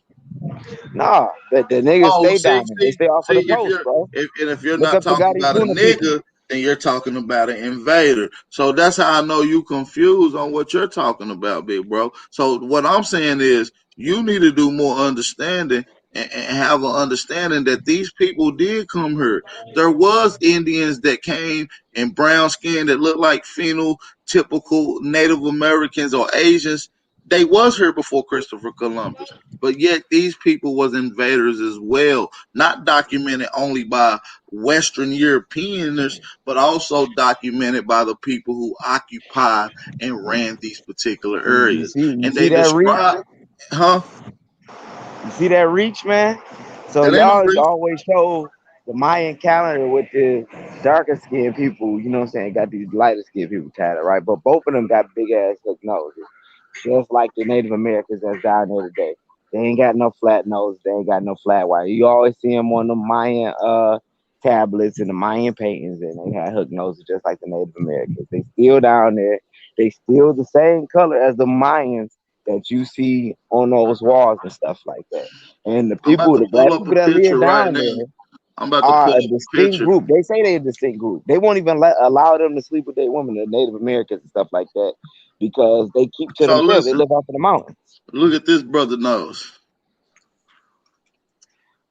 Nah, the niggas Oh, stay down there. They stay off of the coast, bro. if you're Look not up the talking Gotti about a Puna people. nigga, then you're talking about an invader. So that's how I know you confused on what you're talking about, big bro. So what I'm saying is you need to do more understanding and have an understanding that these people did come here. There was Indians that came in brown skin that looked like phenotypical Native Americans or Asians. They was here before Christopher Columbus. But yet these people was invaders as well, not documented only by Western Europeans, but also documented by the people who occupied and ran these particular areas. You And see they that reach? describe, huh? You see that reach, man? So That ain't no y'all reach. always show the Mayan calendar with the darker skinned people, you know what I'm saying, got these lighter skinned people tatted, right? But both of them got big ass hook noses. Just like the Native Americans that's down there today. They ain't got no flat nose, they ain't got no flat white. You always see them on the Mayan tablets and the Mayan paintings, and they had hook noses just like the Native Americans. They still down there. They still the same color as the Mayans that you see on those walls and stuff like that. And the I'm about people, to the black pull up people a that picture live right down now. there I'm about to are pull a up a distinct picture. group. They say they're a distinct group. They won't even allow them to sleep with their women, the Native Americans and stuff like that, because they keep to So themselves. They listen, live off of the mountains. look at this brother nose.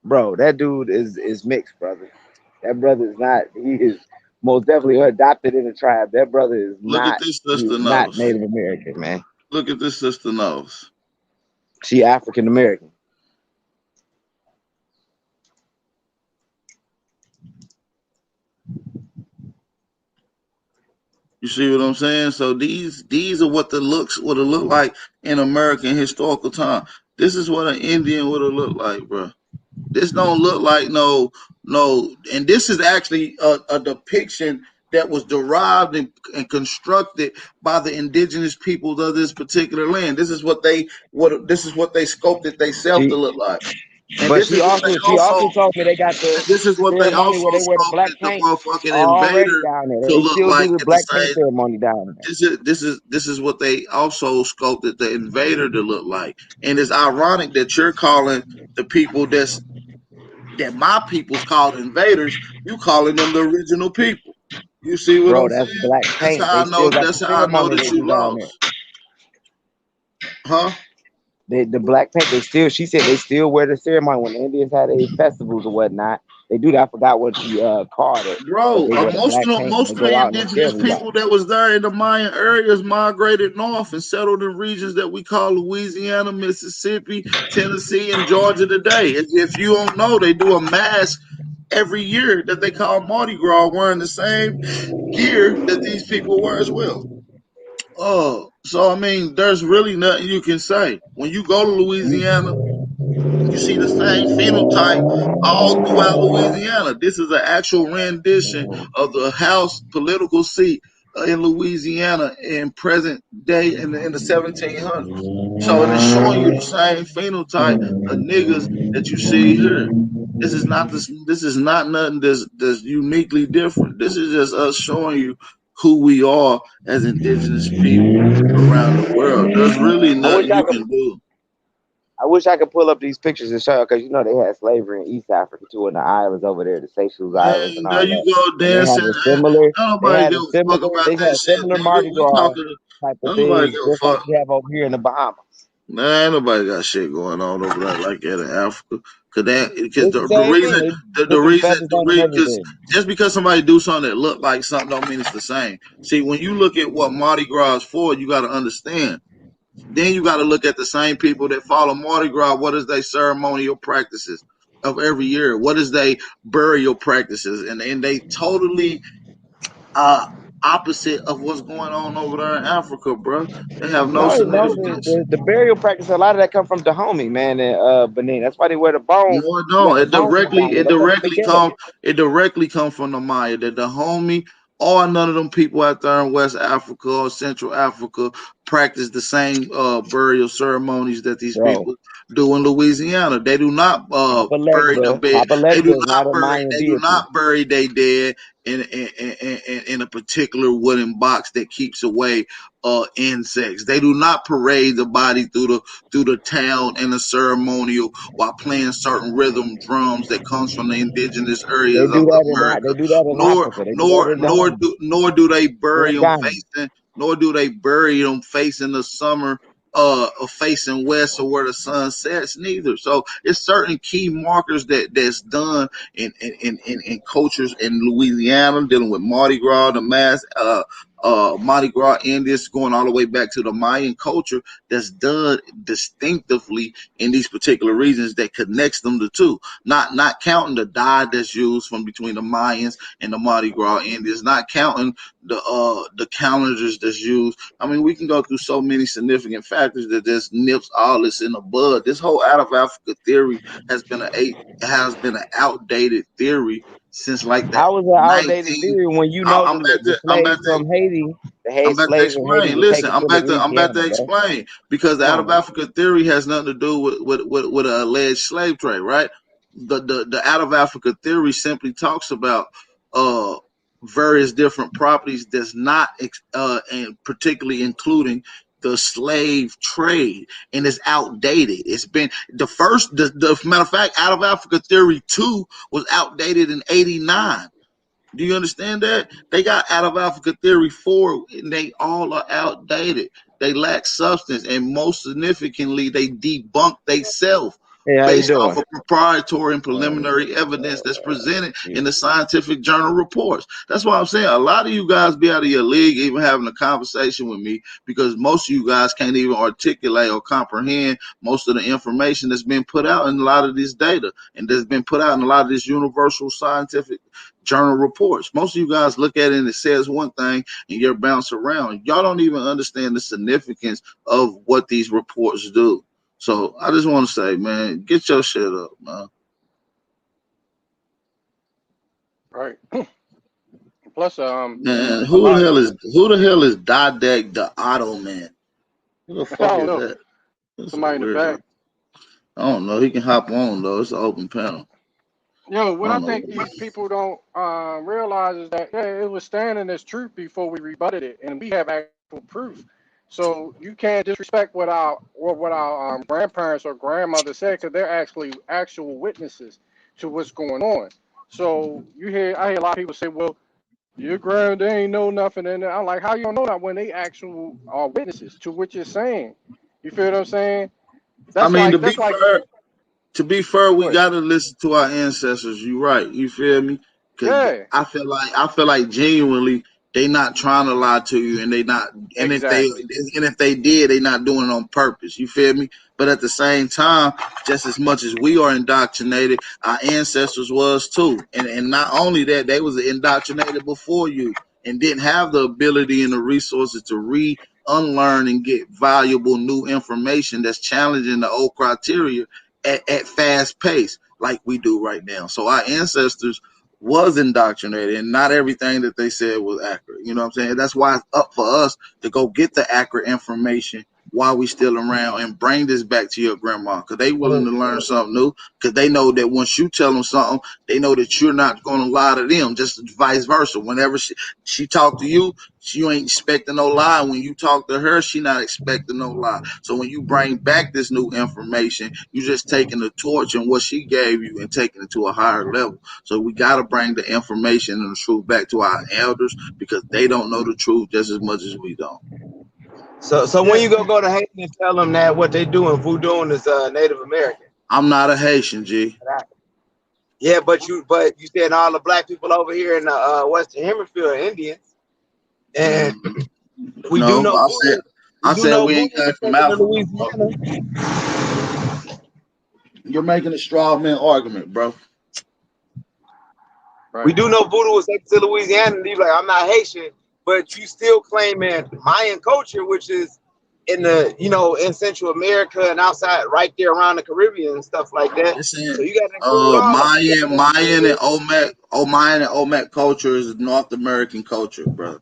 Bro, that dude is mixed, brother. That brother is not. He is most definitely adopted in the tribe. That brother is Look at not. this He sister is not nose. Native American, man. Look at this sister nose. She African American. You see what I'm saying? So these are what would have looked like in American historical time. This is what an Indian would have looked like, bro. This don't look like no, and this is actually a depiction that was derived and constructed by the indigenous peoples of this particular land. This is what they sculpted themselves to She, look like. And but this is she what they also told me they got the this is what they ceremony also where they wear the black sculpted the paint motherfucking already invader down there. to They look still do like the at the black paint same. ceremony down there. This is what they also sculpted the invader to look like. And it's ironic that you're calling the people that my people's called invaders, you calling them the original people. You see what I'm Bro, that's saying? black That's paint. how They I know still got the that's how I know ceremony that they you do down there. lost. Huh? The black paint, she said they still wear the ceremony when the Indians had their festivals or whatnot. They do that. I forgot what you called it. But Bro, they wear the black paint and most they of go the out and they kill indigenous everybody. people that was there in the Mayan areas migrated north and settled in regions that we call Louisiana, Mississippi, Tennessee, and Georgia today. If you don't know, they do a mass every year that they call Mardi Gras, wearing the same gear that these people wear as well. So I mean, there's really nothing you can say. When you go to Louisiana, you see the same phenotype all throughout Louisiana. This is an actual rendition of the House political seat in Louisiana in present day in the 1700s. So it is showing you the same phenotype of niggas that you see here. This is not nothing that's uniquely different. This is just us showing you who we are as indigenous people around the world. There's really nothing you can do. I wish I could pull up these pictures and show you, because you know they had slavery in East Africa too, in the islands over there, the Seychelles Islands and all There you that. go, And they had dancing. a similar, Nobody give a fuck about they that had shit, similar nigga. Mardi We Gras talking. type of Nobody things, give a just like fuck. we have over here in the Bahamas. Nah, ain't nobody got shit going on over there like that in Africa. Cause It's the same thing. They put them feathers on and everything. just because somebody do something that look like something don't mean it's the same. See, when you look at what Mardi Gras is for, you got to understand. Then you got to look at the same people that follow Mardi Gras. What is their ceremonial practices of every year? What is their burial practices? And they totally opposite of what's going on over there in Africa, bro. They have no significance. The burial practice, a lot of that come from Dahomey, man, in Benin. That's why they wear the bones. No, it don't. Let the bones come down. It directly come from the Maya. The Dahomey or none of them people out there in West Africa or Central Africa practice the same burial ceremonies that these people do in Louisiana. They do not bury them dead. They do not bury their dead in a particular wooden box that keeps away insects. They do not parade the body through the town in a ceremonial while playing certain rhythm drums that comes from the indigenous areas of America. They do that in Africa. They do that in Dahomey. Nor do they bury them Ghana. facing the summer facing west or where the sun sets neither. So it's certain key markers that's done in cultures in Louisiana dealing with Mardi Gras, the mass Mardi Gras Indians, going all the way back to the Mayan culture, that's done distinctively in these particular regions that connects them to two. Not counting the dye that's used from between the Mayans and the Mardi Gras Indians, not counting the calendars that's used. I mean, we can go through so many significant factors that just nips all this in the bud. This whole out of Africa theory has been an outdated theory since like that. How was it outdated theory when you know the slaves from Haiti, the slaves from Haiti? Listen, I'm about to explain, because the out of Africa theory has nothing to do with an alleged slave trade, right? The out of Africa theory simply talks about various different properties that's not and particularly including the slave trade, and it's outdated. It's been the matter of fact, out of Africa theory 2 was outdated in 89. Do you understand that? They got out of Africa theory 4 and they all are outdated. They lack substance, and most significantly, they debunk themselves based off of proprietary and preliminary evidence that's presented in the scientific journal reports. That's why I'm saying a lot of you guys be out of your league even having a conversation with me, because most of you guys can't even articulate or comprehend most of the information that's been put out in a lot of this data and that's been put out in a lot of this universal scientific journal reports. Most of you guys look at it and it says one thing and you're bounced around. Y'all don't even understand the significance of what these reports do. So I just want to say, man, get your shit up, man. Right. Plus, man, who the hell is Didek the Otto Man? Who the fuck is that? That's somebody in the back. I don't know. He can hop on though. It's an open panel. Yo, what I think these people don't realize is that it was standing as truth before we rebutted it, and we have actual proof. So you can't disrespect what our grandparents or grandmothers said, because they're actually actual witnesses to what's going on. So I hear a lot of people say, "Well, your grand they ain't know nothing," and I'm like, "How you don't know that when they actual are witnesses to what you're saying?" You feel what I'm saying? To be fair, To be fair, we gotta listen to our ancestors. You right. You feel me? Cause Yeah. I feel like genuinely they not trying to lie to you, and they not. And Exactly. if they did, they not doing it on purpose. You feel me? But at the same time, just as much as we are indoctrinated, our ancestors was too. And not only that, they was indoctrinated before you and didn't have the ability and the resources to unlearn and get valuable new information that's challenging the old criteria at fast pace like we do right now. So our ancestors was indoctrinated, and not everything that they said was accurate. You know what I'm saying? That's why it's up for us to go get the accurate information while we still around and bring this back to your grandma, because they willing to learn something new, because they know that once you tell them something, they know that you're not going to lie to them, just vice versa. Whenever she talk to you, you ain't expecting no lie. When you talk to her, she not expecting no lie. So when you bring back this new information, you just taking the torch and what she gave you and taking it to a higher level. So we got to bring the information and the truth back to our elders, because they don't know the truth just as much as we don't. So when you go to Haiti and tell them that what they doing, voodooing is Native American. I'm not a Haitian, G. Yeah, but you said all the black people over here in the Western Hemisphere are Indians, and we do know. I said we ain't got from Africa. You're making a straw man argument, bro. Right. We do know voodoo was taken to Louisiana, and you're like, I'm not Haitian, but you still claiming Mayan culture, which is in the, in Central America and outside, right there around the Caribbean and stuff like that. So you got Mayan and Olmec culture is North American culture, bro.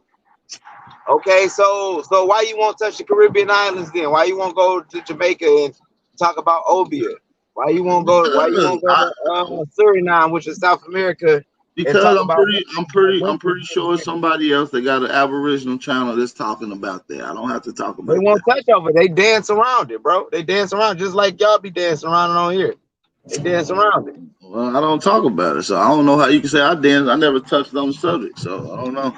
Okay, so why you won't touch the Caribbean islands then? Why you won't go to Jamaica and talk about Obeah? Why you won't go? Why you won't go to Suriname, which is South America? Because I'm pretty sure it's somebody else that got an Aboriginal channel that's talking about that. I don't have to talk about it. They won't touch over it. They dance around it, bro. They dance around just like y'all be dancing around it on here. They dance around it. Well, I don't talk about it, so I don't know how you can say I dance. I never touched on the subject, so I don't know.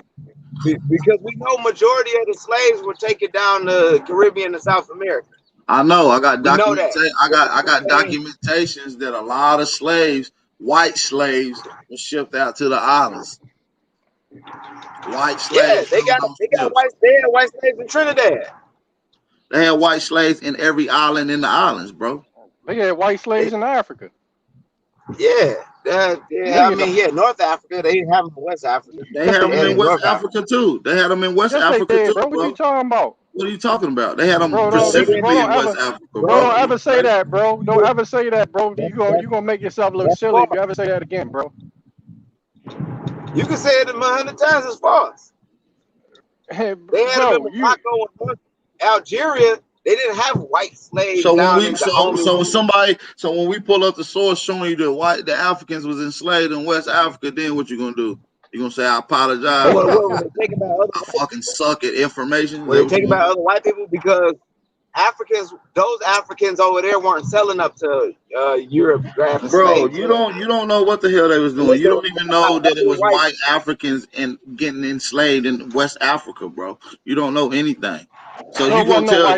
Because we know majority of the slaves were taken down the Caribbean and South America. I know. I got documentations that a lot of slaves, white slaves, were shipped out to the islands. White slaves. Yeah, they had white slaves in Trinidad. They had white slaves in every island in the islands, bro. They had white slaves in Africa. Yeah. North Africa. They didn't have them in West Africa. They had them in West Africa too. They had them in West Africa too, bro. What are you talking about? What are you talking about? They had them specifically in West Africa, bro. Don't ever say that, bro. Don't ever say that, bro. You gonna make yourself look silly if you ever say that again, bro. You can say it 100 times as far as. Hey, they had them in Morocco and Algeria. They didn't have white slaves. So when we pull up the source showing you that the Africans was enslaved in West Africa, then what you gonna do? You gonna say I apologize? I fucking suck at information. Well, they take about other white people because those Africans over there weren't selling up to Europe. Bro, you don't know what the hell they was doing. You don't even know that it was white Africans and getting enslaved in West Africa, bro. You don't know anything. So you gonna tell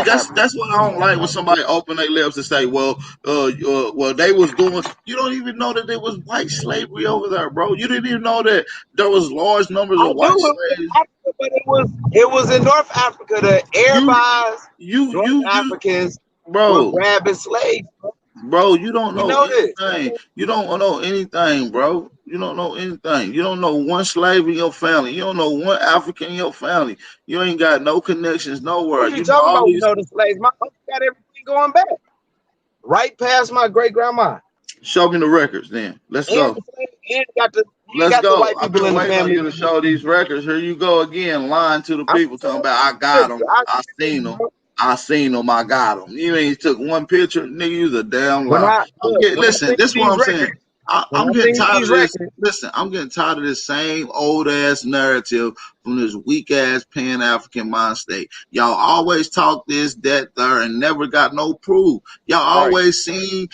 that's what I don't like when somebody open their lips and say, well, they was doing. You don't even know that there was white slavery over there, bro. You didn't even know that there was large numbers of white slaves. But it was in North Africa. The North Africans were grabbing slaves. Bro, you don't know anything. You don't know anything, bro. You don't know anything. You don't know one slave in your family. You don't know one African in your family. You ain't got no connections nowhere. What are you talking about? You know the slaves. My uncle got everything going back. Right past my great grandma. Show me the records then. Let's go. Let's go. I've been waiting on you to show these records. Here you go again, lying to the people, talking about I got them. I seen them. I got them. You ain't took one picture, nigga. You's a damn lie. Listen, this is what I'm saying. I'm getting tired of this. Listen, I'm getting tired of this same old ass narrative from this weak ass Pan African mind state. Y'all always talk this, that, there, and never got no proof. Y'all always seen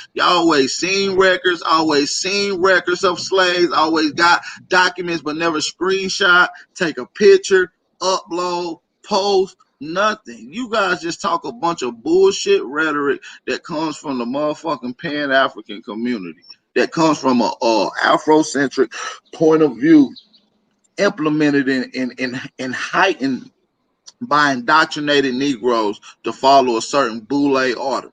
records, of slaves, always got documents, but never screenshot, take a picture, upload, post. Nothing. You guys just talk a bunch of bullshit rhetoric that comes from the motherfucking Pan-African community, that comes from a Afrocentric point of view, implemented and heightened by indoctrinated Negroes to follow a certain boule order.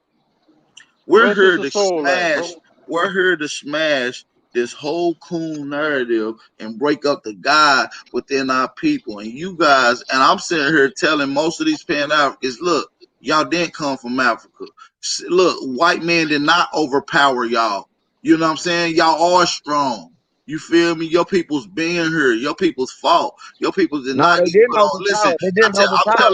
We're here to smash. We're here to smash this whole coon narrative and break up the God within our people. And you guys, and I'm sitting here telling most of these Pan-Africans, look, y'all didn't come from Africa. Look, white men did not overpower y'all. You know what I'm saying? Y'all are strong. You feel me? Your people's being here. Your people's fault. Your people did not. They didn't overpower. Listen, They didn't overpower.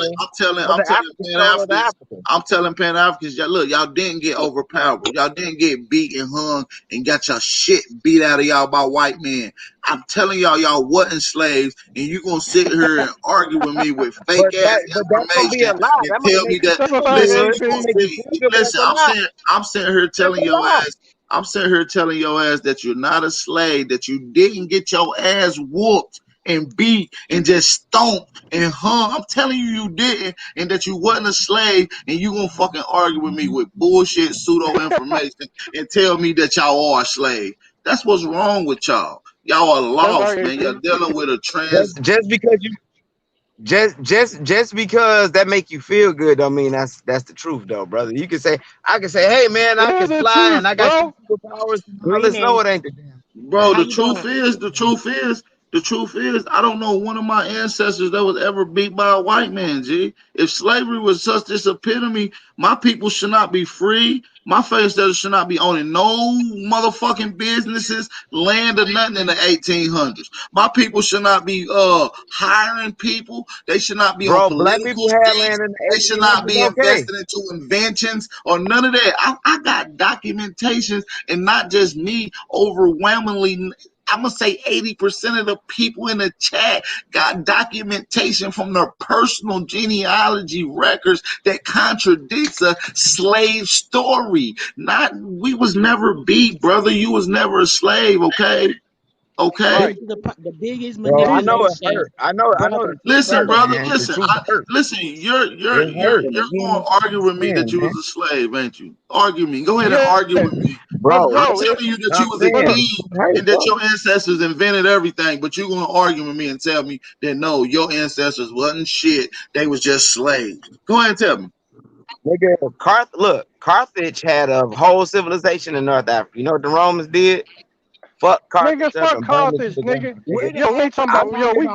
I'm telling Pan-Africans, look, y'all didn't get overpowered. Y'all didn't get beat and hung and got your shit beat out of y'all by white men. I'm telling y'all wasn't slaves, and you gonna sit here and argue with me with fake ass information and tell me that. Listen, I'm sitting here telling your ass. I'm sitting here telling your ass that you're not a slave, that you didn't get your ass whooped and beat and just stomped and hung. I'm telling you didn't, and that you wasn't a slave, and you gonna fucking argue with me with bullshit pseudo information and tell me that y'all are a slave. That's what's wrong with y'all. Y'all are lost, man. You're dealing with a just because you just because that make you feel good don't mean that's the truth though, brother. You can say, I can say, hey man, I can fly and I got superpowers. Let's know it ain't the damn. Bro, the truth is, I don't know one of my ancestors that was ever beat by a white man, G. If slavery was such this epitome, my people should not be free. My ancestors should not be owning no motherfucking businesses, land, or nothing in the 1800s. My people should not be hiring people. They should not be on black political people had schemes. land in the They should not be 1800s, invested into inventions or none of that. I got documentations, and not just me, overwhelmingly. I'm gonna say 80% of the people in the chat got documentation from their personal genealogy records that contradicts a slave story. We was never beat, brother. You was never a slave, okay? Okay. The biggest Bro, I know it manipulation. hurt. I know the Listen, brother. man. Listen. Listen. You're It hurt. going to argue with me that you was a slave, ain't you? Argue me. Go ahead and argue with me, bro. I'm telling you that you was a king and that your ancestors invented everything, but you're going to argue with me and tell me that no, your ancestors wasn't shit. They was just slaves. Go ahead and tell me. Nigga, Carthage had a whole civilization in North Africa. You know what the Romans did? Fuck Carthage. Nigga, fuck Carthage, nigga. Yo, we ain't talking about. Yo, we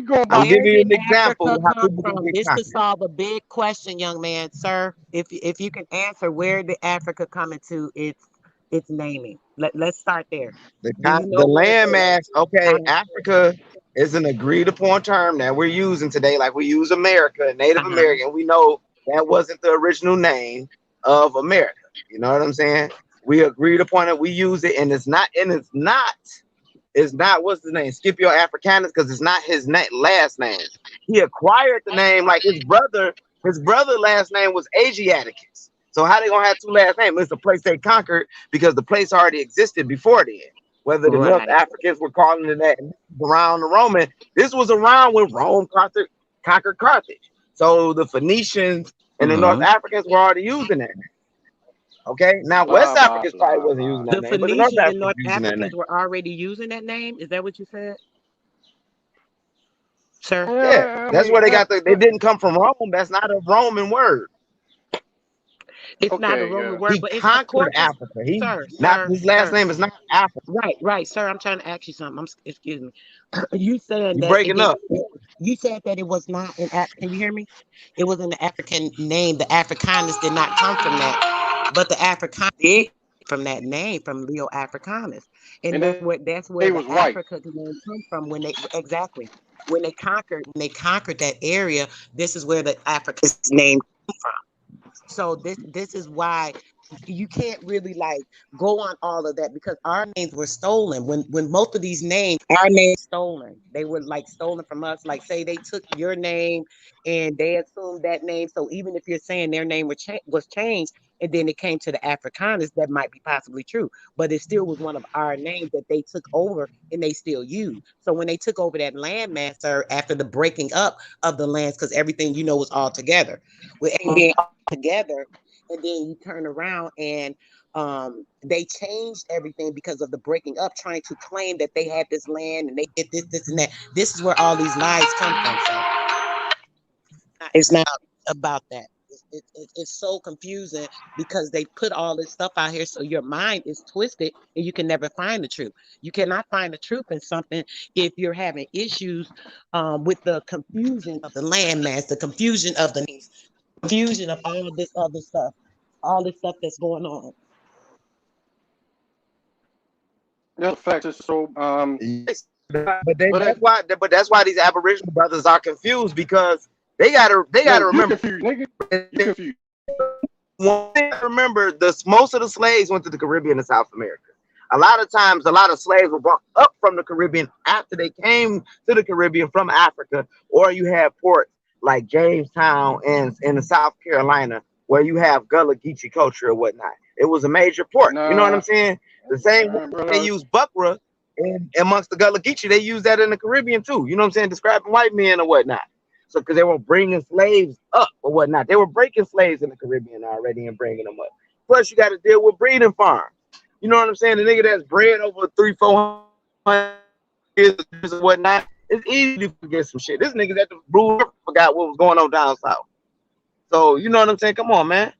going by. I'll give you an Where did example. Africa How come people from? can get This conquered. could solve a big question, young man, sir. If you can answer where did Africa come into its naming. Let's start there. The landmass. Okay, Africa is an agreed upon term that we're using today, like we use America, Native American. We know that wasn't the original name of America. You know what I'm saying? We agreed upon it. We use it, and it's not. What's the name? Scipio Africanus, because it's not his last name. He acquired the name like his brother. His brother last name was Asiaticus. So how they gonna have two last names? It's a place they conquered because the place already existed before then. Whether the North Africans were calling it that around the Roman, this was around when Rome conquered Carthage. So the Phoenicians and the North Africans were already using that name. Okay, now West Africans probably wasn't using that The name, but the Phoenicians North and North Africans using that name. Africans were already using that name. Is that what you said, sir? Yeah, that's where they got they didn't come from Rome. That's not a Roman word. It's not a Roman word, He but it's conquered Africa. His last name is not Africa. Right, sir. I'm trying to ask you something. Excuse me. You saying You that breaking up? You said that it was not an Can you hear me? It was an African name. The Africanus did not come from that, but the Africanus did from that name, from Leo Africanus, and that's where the Africa name come from when they when they conquered that area. This is where the Africa's name came from. So this is why you can't really go on all of that, because our names were stolen. When most of these names, our names stolen, they were stolen from us. Like say they took your name and they assumed that name. So even if you're saying their name was changed, and then it came to the Afrikaners, that might be possibly true, but it still was one of our names that they took over and they still use. So when they took over that landmass, sir, after the breaking up of the lands, because everything was all together, with everything all together, and then you turn around and they changed everything because of the breaking up, trying to claim that they had this land and they did this, and that. This is where all these lies come from. So it's not about that. It's so confusing because they put all this stuff out here, so your mind is twisted and you can never find the truth. You cannot find the truth in something if you're having issues with the confusion of the landmass, the confusion of the names, confusion of all of this other stuff, all this stuff that's going on. That's fact. So but that's why these Aboriginal brothers are confused, because they gotta remember. Remember, most of the slaves went to the Caribbean and South America. A lot of times, a lot of slaves were brought up from the Caribbean after they came to the Caribbean from Africa, or you have ports like Jamestown and in South Carolina where you have Gullah Geechee culture or whatnot. It was a major port. You know what I'm saying? The same way they use Buckra amongst the Gullah Geechee, they use that in the Caribbean too. You know what I'm saying? Describing white men or whatnot. So, because they were bringing slaves up or whatnot, they were breaking slaves in the Caribbean already and bringing them up. Plus, you got to deal with breeding farms. You know what I'm saying? The nigga that's bred over 300-400 years or whatnot, it's easy to forget some shit. This nigga at the brew forgot what was going on down south. So, you know what I'm saying? Come on, man.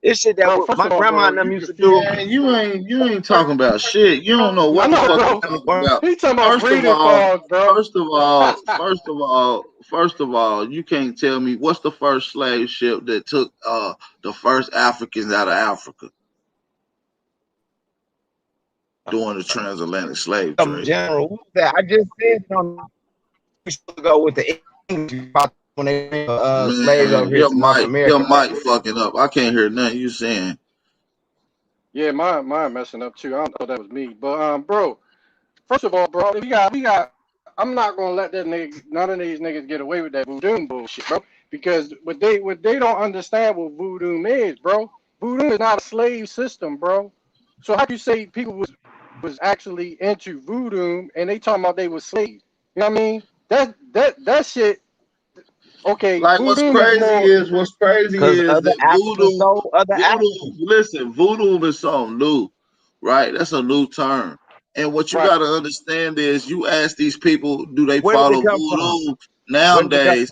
This shit that my grandma and them used to do. Man, you ain't talking about shit. You don't know what the fuck you're talking about. He talking about breeding farms, bro. First of all, you can't tell me what's the first slave ship that took the first Africans out of Africa during the transatlantic slave trade. General, I just said we should go with the English when they bring slaves over here to North America. Your mic fucking up. I can't hear nothing you saying. Yeah, mine messing up too. I don't know if that was me, but bro. First of all, bro, we got. I'm not gonna let none of these niggas get away with that voodoo bullshit, bro. Because what they don't understand what voodoo is, bro. Voodoo is not a slave system, bro. So how can you say people was actually into voodoo and they talking about they was slaves? You know what I mean? That shit. Okay, like what's crazy is that voodoo is something new, right? That's a new term. And what you gotta understand is, you ask these people, do they follow voodoo nowadays?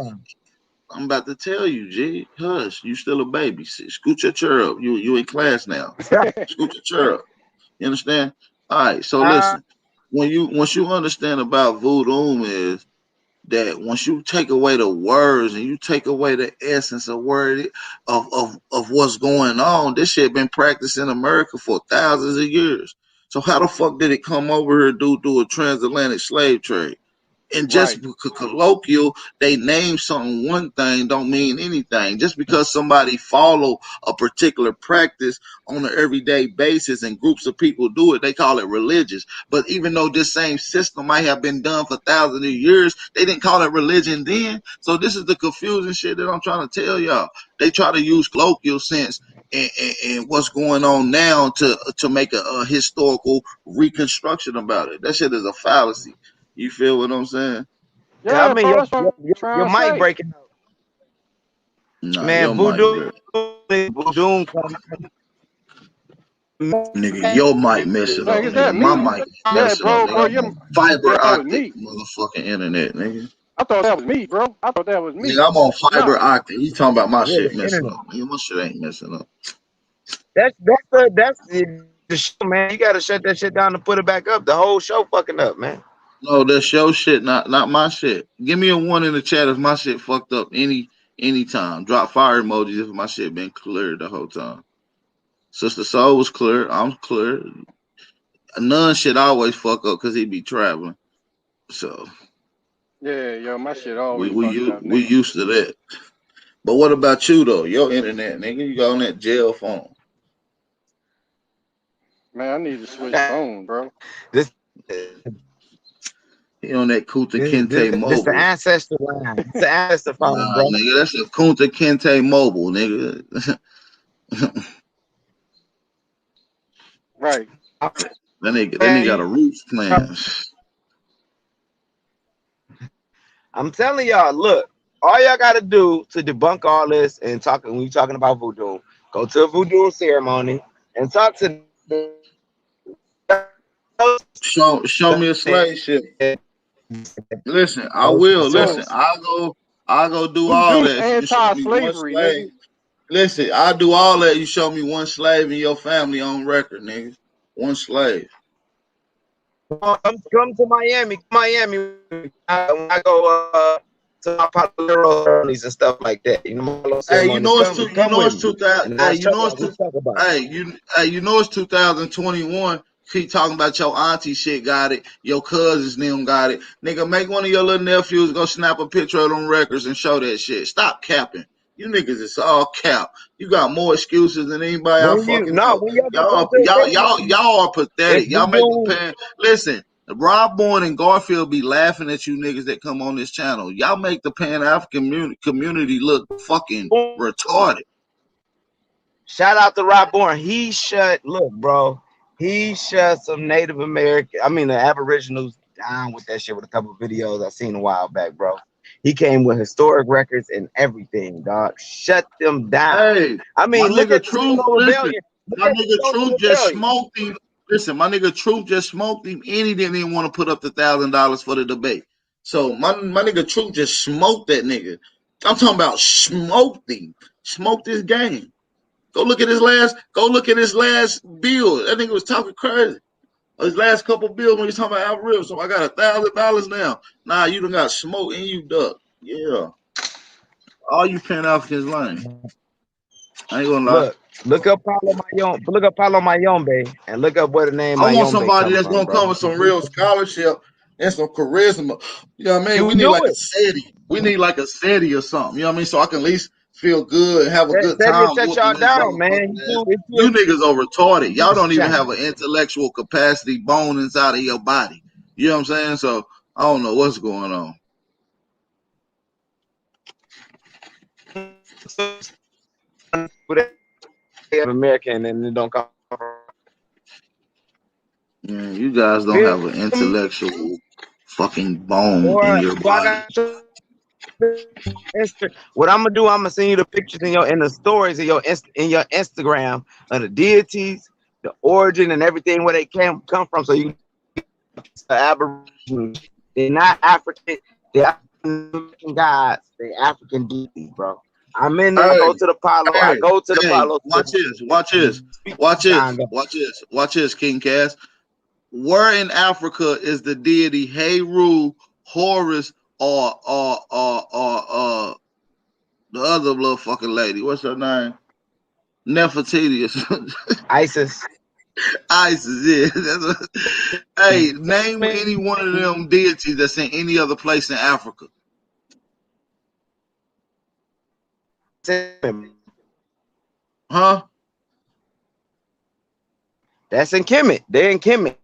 I'm about to tell you, G. Hush, you still a baby. Scoot your chair up. You in class now. Scoot your chair up. You understand? All right. So listen, once you understand about voodoo is that once you take away the words and you take away the essence of what's going on, this shit been practiced in America for thousands of years. So how the fuck did it come over here due to a transatlantic slave trade? And just colloquial, they name something one thing don't mean anything. Just because somebody follow a particular practice on an everyday basis and groups of people do it, they call it religious. But even though this same system might have been done for thousands of years, they didn't call it religion then. So this is the confusing shit that I'm trying to tell y'all. They try to use colloquial sense and what's going on now to make a historical reconstruction about it. That shit is a fallacy. You feel what I'm saying? Yeah, I mean, your mic breaking up. Nah, man, voodoo. Nigga, your mic messing up, nigga. My mic messing up, nigga. Fiber optic motherfucking internet, nigga. I thought that was me, bro. Nigga, I'm on fiber optic. You talking about my shit messing up. Nigga, my shit ain't messing up. That's the show, man. You gotta shut that shit down and put it back up. The whole show fucking up, man. No, that's your shit, not my shit. Give me a 1 in the chat if my shit fucked up anytime. Drop fire emojis if my shit been clear the whole time. Sister Soul was clear. I'm clear. None shit always fuck up because he be traveling. So yeah, yo, my shit always we used to that. But what about you though? Your internet, nigga, you got on that jail phone. Man, I need to switch phone, bro. He on that Kunta Kinte mobile. This the ancestor line. It's the ancestor phone, bro. Nigga, that's a Kunta Kinte mobile, nigga. Right. Then they got a roots plan. I'm telling y'all, look, all y'all gotta do to debunk all this and talk when you talking about voodoo, go to a voodoo ceremony and talk to them. Show me a slave ship. Listen, I will. Listen, I'll go do all Voodoo's that. You show me one anti-slavery, slave. nigga. Listen, I'll do all that. You show me one slave in your family on record, nigga. One slave. Come to Miami. When I go to my Palero ceremonies and stuff like that. You know, Hey, you know it's come with me. 2000. Hey, you know it's 2021. Keep talking about your auntie shit got it, your cousins them got it. Nigga, make one of your little nephews go snap a picture of them records and show that shit. Stop capping. You niggas is all cap. You got more excuses than anybody I fucking know. Y'all are pathetic. Y'all make the pan. Listen, Rob Bourne and Garfield be laughing at you niggas that come on this channel. Y'all make the Pan-African community look fucking retarded. Shout out to Rob Bourne. Look, bro. He shut some Native American, the Aboriginals down with that shit with a couple of videos I seen a while back, bro. He came with historic records and everything, dog. Shut them down. Hey, look at Truth. Listen, my nigga Truth just smoked him. Listen, my nigga Truth just smoked him, and he didn't even want to put up the $1,000 for the debate. So my nigga Truth just smoked that nigga. I'm talking about smoked him. Smoked his game. Go look at his last bill. That nigga was talking crazy. His last couple bills when he's talking about Al Rip. So I got $1,000 now. Nah, you done got smoke and you duck. Yeah. All you Pan-Africans lying. I ain't gonna lie. Look up Paulo Mayombe and look up what the name I want Mayombe somebody that's gonna come with some real scholarship and some charisma. You know what I mean? We need like a SETI. We need like a SETI or something. You know what I mean? So I can at least feel good and have a good time. Shut y'all down, man. You niggas are retarded. Y'all don't even have an intellectual capacity bone inside of your body. You know what I'm saying? So I don't know what's going on. American and it don't come. Yeah, you guys don't have an intellectual fucking bone in your body. What I'm gonna do, I'm gonna send you the pictures in the stories in your Instagram of the deities, the origin and everything where they come from. So you Aboriginal, they're not African, they're African gods, they're African deities, bro. I'm in there. I go to the Palo. I go to the Palo. Watch this, King Cass. Where in Africa is the deity Heru, Horus, or the other little fucking lady? What's her name? Nefertiti. Isis. Yeah. Hey, name any one of them deities that's in any other place in Africa. Huh? That's in Kemet. They're in Kemet.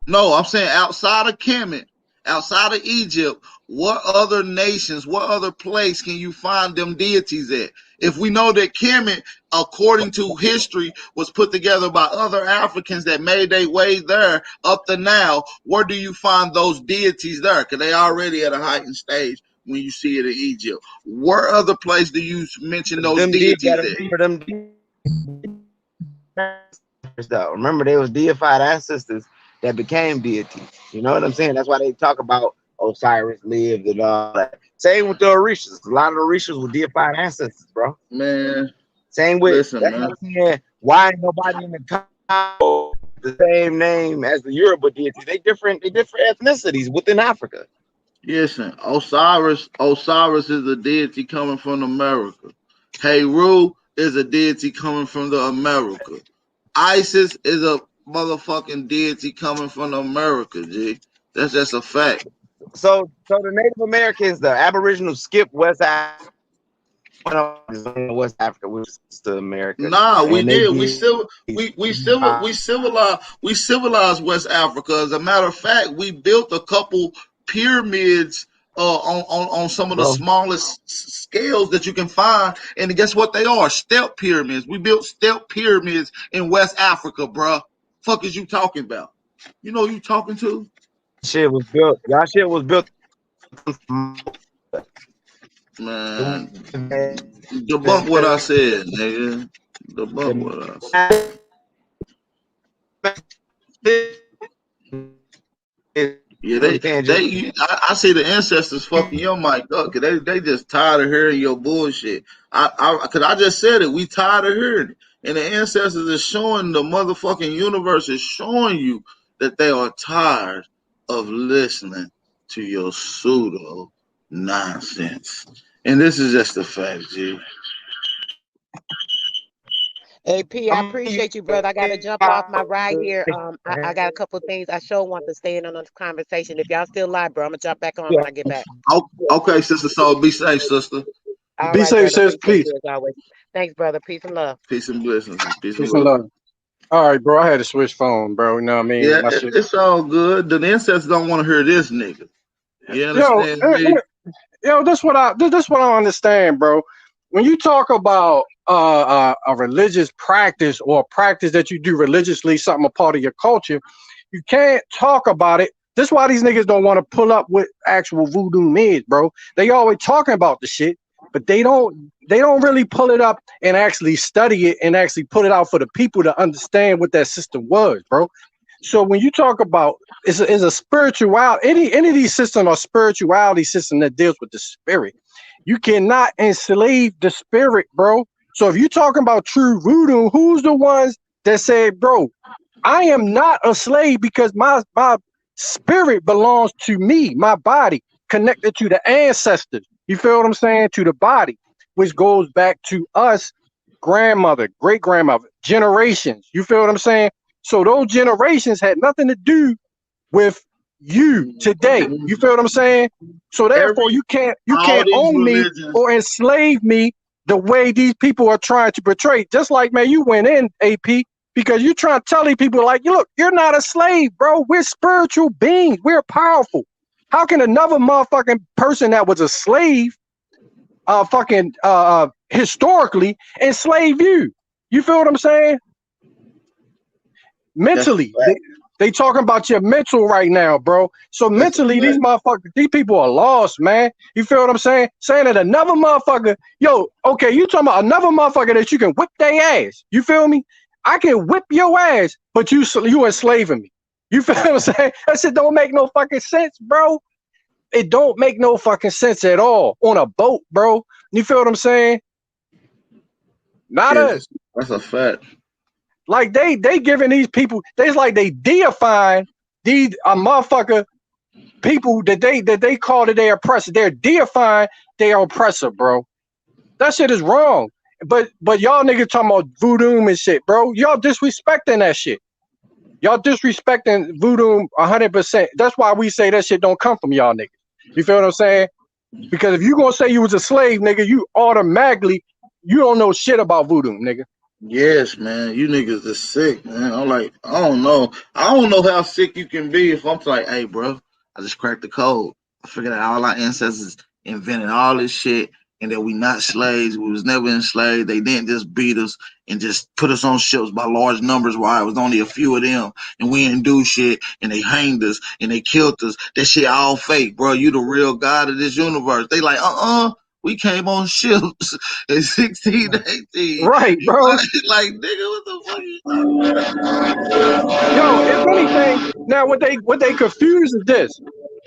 No, I'm saying outside of Kemet, outside of Egypt, what other nations, what other place can you find them deities at? If we know that Kemet, according to history, was put together by other Africans that made their way there up to now, where do you find those deities there? Because they already at a heightened stage when you see it in Egypt. Where other place do you mention those deities at? Remember, they was deified ancestors that became deities. You know what I'm saying? That's why they talk about Osiris lived and all that. Same with the Orishas. A lot of the Orishas were deified ancestors, bro. Man. Same with Listen, that's man. what I'm saying. Why ain't nobody in the Congo the same name as the Yoruba deities? They different ethnicities within Africa. Listen, Osiris is a deity coming from America. Heru is a deity coming from the America. Isis is a motherfucking deity coming from America, G. That's just a fact. So the Native Americans, the Aboriginals, skipped West Africa, which is to America. Nah, we And did. they We civilized West Africa. As a matter of fact, we built a couple pyramids on some of the Bro. smallest scales that you can find. And guess what they are? Step pyramids. We built step pyramids in West Africa, bruh. Fuck is you talking about? You know who you talking to? Shit was built. Y'all shit was built. Man, debunk what I said, nigga. Debunk what I said. Yeah, I see the ancestors fucking your mic up because they just tired of hearing your bullshit. Cause I just said it, we tired of hearing it. And the ancestors is showing, the motherfucking universe is showing you that they are tired of listening to your pseudo nonsense. And this is just a fact, G. AP, I appreciate you, brother. I gotta jump off my ride here. I got a couple of things I sure want to stay in on this conversation. If y'all still live, bro, I'm gonna jump back on when I get back. Okay, Sister Soul, be safe, sister. All Be right, safe, brother. sis. Appreciate Peace. you as always. Thanks, brother. Peace and love. Peace and blessings. Peace Peace and and love. love. All right, bro. I had to switch phone, bro. You know what I mean? Yeah, My shit. it's all good. The ancestors don't want to hear this nigga. You understand me? That's what I don't understand, bro. When you talk about a religious practice or a practice that you do religiously, something a part of your culture, you can't talk about it. That's why these niggas don't want to pull up what actual voodoo is, bro. They always talking about the shit, but they don't really pull it up and actually study it and actually put it out for the people to understand what that system was, bro. So when you talk about it's a spirituality, any of these systems are spirituality system that deals with the spirit. You cannot enslave the spirit, bro. So if you're talking about true voodoo, who's the ones that say, bro, I am not a slave because my spirit belongs to me, my body, connected to the ancestors. You feel what I'm saying? To the body, which goes back to us, grandmother, great grandmother, generations. You feel what I'm saying? So those generations had nothing to do with you today. You feel what I'm saying? So therefore, you can't own me or enslave me the way these people are trying to portray. Just like, man, you went in, AP, because you're trying to tell these people, like, look, you're not a slave, bro. We're spiritual beings. We're powerful. How can another motherfucking person that was a slave historically enslave you? You feel what I'm saying? Mentally, they talking about your mental right now, bro. So mentally, these motherfuckers, these people are lost, man. You feel what I'm saying? Saying that another motherfucker, okay, you talking about another motherfucker that you can whip their ass. You feel me? I can whip your ass, but you enslaving me. You feel what I'm saying? That shit don't make no fucking sense, bro. It don't make no fucking sense at all on a boat, bro. You feel what I'm saying? Not us. That's a fact. Like they giving these people, they deifying these motherfucker people that they call it their oppressor. They're deifying their oppressor, bro. That shit is wrong. But y'all niggas talking about voodoo and shit, bro. Y'all disrespecting that shit. Y'all disrespecting voodoo 100%. That's why we say that shit don't come from y'all niggas. You feel what I'm saying? Because if you gonna say you was a slave, nigga, you automatically, you don't know shit about voodoo, nigga. Yes, man. You niggas are sick, man. I'm like, I don't know how sick you can be if I'm like, hey, bro, I just cracked the code. I figured out all our ancestors invented all this shit and that we not slaves. We was never enslaved. They didn't just beat us and just put us on ships by large numbers while it was only a few of them and we didn't do shit and they hanged us and they killed us. That shit all fake, bro. You the real God of this universe. They like, we came on ships in 1618. Right, bro. Like, nigga, what the fuck you talking about? Yo, if anything, now what they confuse is this.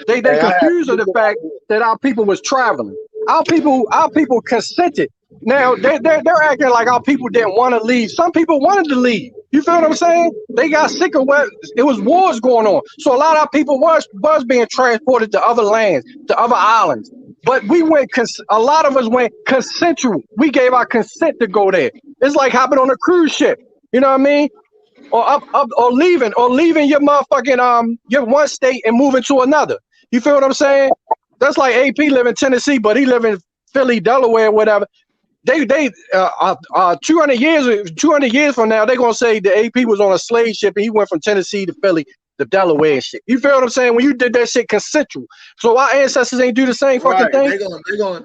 They confuse of the fact that our people was traveling. Our people consented. Now they're acting like our people didn't want to leave. Some people wanted to leave. You feel what I'm saying? They got sick of what it was wars going on. So a lot of our people was being transported to other lands, to other islands. But we went. A lot of us went consensual. We gave our consent to go there. It's like hopping on a cruise ship. You know what I mean? Or leaving your motherfucking your one state and moving to another. You feel what I'm saying? That's like AP live in Tennessee, but he live in Philly, Delaware, whatever. They 200 years from now, they're gonna say the AP was on a slave ship and he went from Tennessee to Philly. the Delaware shit. You feel what I'm saying? When you did that shit consensual. So our ancestors ain't do the same fucking Right. thing.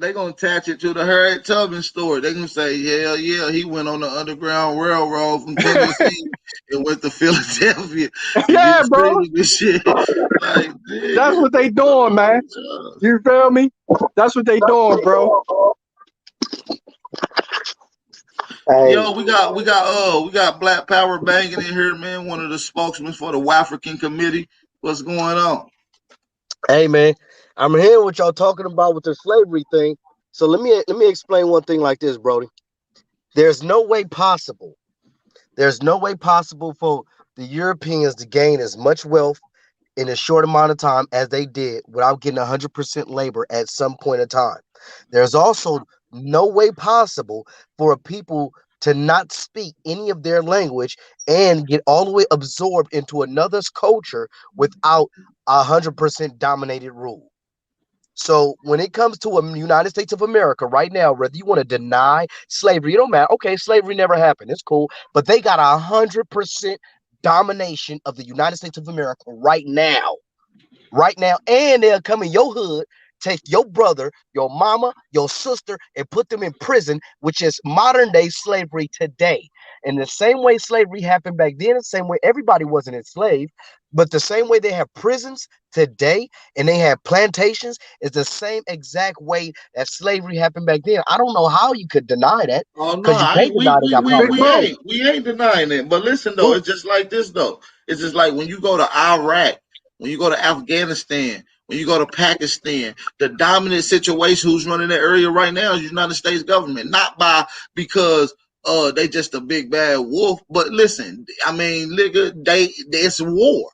They gonna attach it to the Harriet Tubman story. They gonna say, yeah, he went on the Underground Railroad from Tennessee and went to Philadelphia. Yeah, bro. This shit. Like, that's what they doing, man. You feel me? That's what they doing, bro. Hey. Yo, we got Black Power banging in here, man. One of the spokesmen for the Wafrican Committee. What's going on? Hey man, I'm hearing what y'all talking about with the slavery thing. So let me explain one thing like this, Brody. There's no way possible for the Europeans to gain as much wealth in a short amount of time as they did without getting 100% labor at some point in time. There's also no way possible for a people to not speak any of their language and get all the way absorbed into another's culture without 100% dominated rule. So when it comes to a United States of America right now, whether you want to deny slavery, it don't matter. Okay, slavery never happened. It's cool. But they got 100% domination of the United States of America right now. Right now. And they'll come in your hood, take your brother, your mama, your sister, and put them in prison, which is modern day slavery today. And the same way slavery happened back then, the same way everybody wasn't enslaved, but the same way they have prisons today and they have plantations is the same exact way that slavery happened back then. I don't know how you could deny that. Oh no, Because you can't deny they got power. we ain't denying it. But listen though, it's just like this though. It's just like when you go to Iraq, when you go to Afghanistan, when you go to Pakistan, the dominant situation who's running that area right now is the United States government. Not because they just a big bad wolf, but listen, I mean, it's war.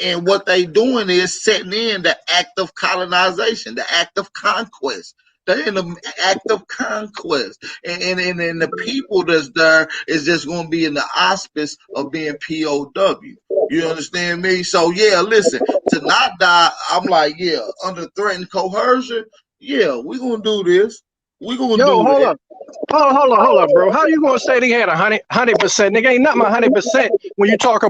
And what they doing is setting in the act of colonization, the act of conquest. They're in the act of conquest. And the people that's there is just going to be in the auspice of being POW. You understand me? So, yeah, listen, to not die, I'm like, yeah, under threat and coercion, yeah, we're going to do this. We're going to do hold that. up. Hold up, bro. How you gonna say they had 100%? Nigga, ain't nothing 100% when you talking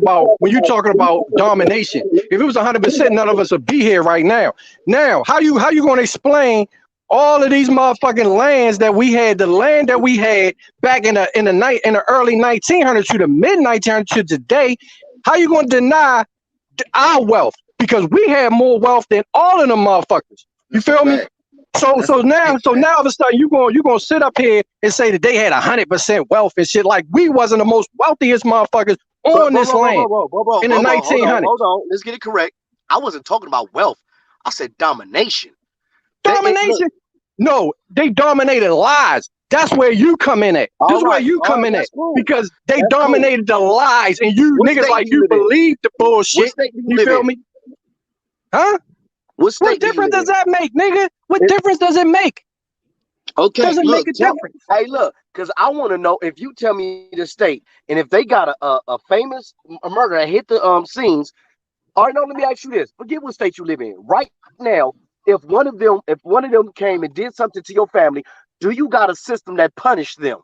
about domination. If it was 100%, none of us would be here right now. Now, how you gonna explain all of these motherfucking lands that we had, the land that we had back in the early 1900s to the mid 1900s to today? How you gonna deny our wealth? Because we had more wealth than all of them motherfuckers. You feel me? So now all of a sudden you gonna sit up here and say that they had 100% wealth and shit, like we wasn't the most wealthiest motherfuckers on this land in the 1900s. Hold on, let's get it correct. I wasn't talking about wealth. I said domination. Domination? No, they dominated lies. That's where you come in at. This is where you come in at. Because they dominated the lies and you niggas like you believe the bullshit. You feel me? Huh? What difference does that make, nigga? What difference does it make? Okay, doesn't look, make a difference. Hey, look, because I want to know if you tell me the state and if they got a famous murder that hit the scenes. All right, no, let me ask you this. Forget what state you live in. Right now, if one of them came and did something to your family, do you got a system that punished them?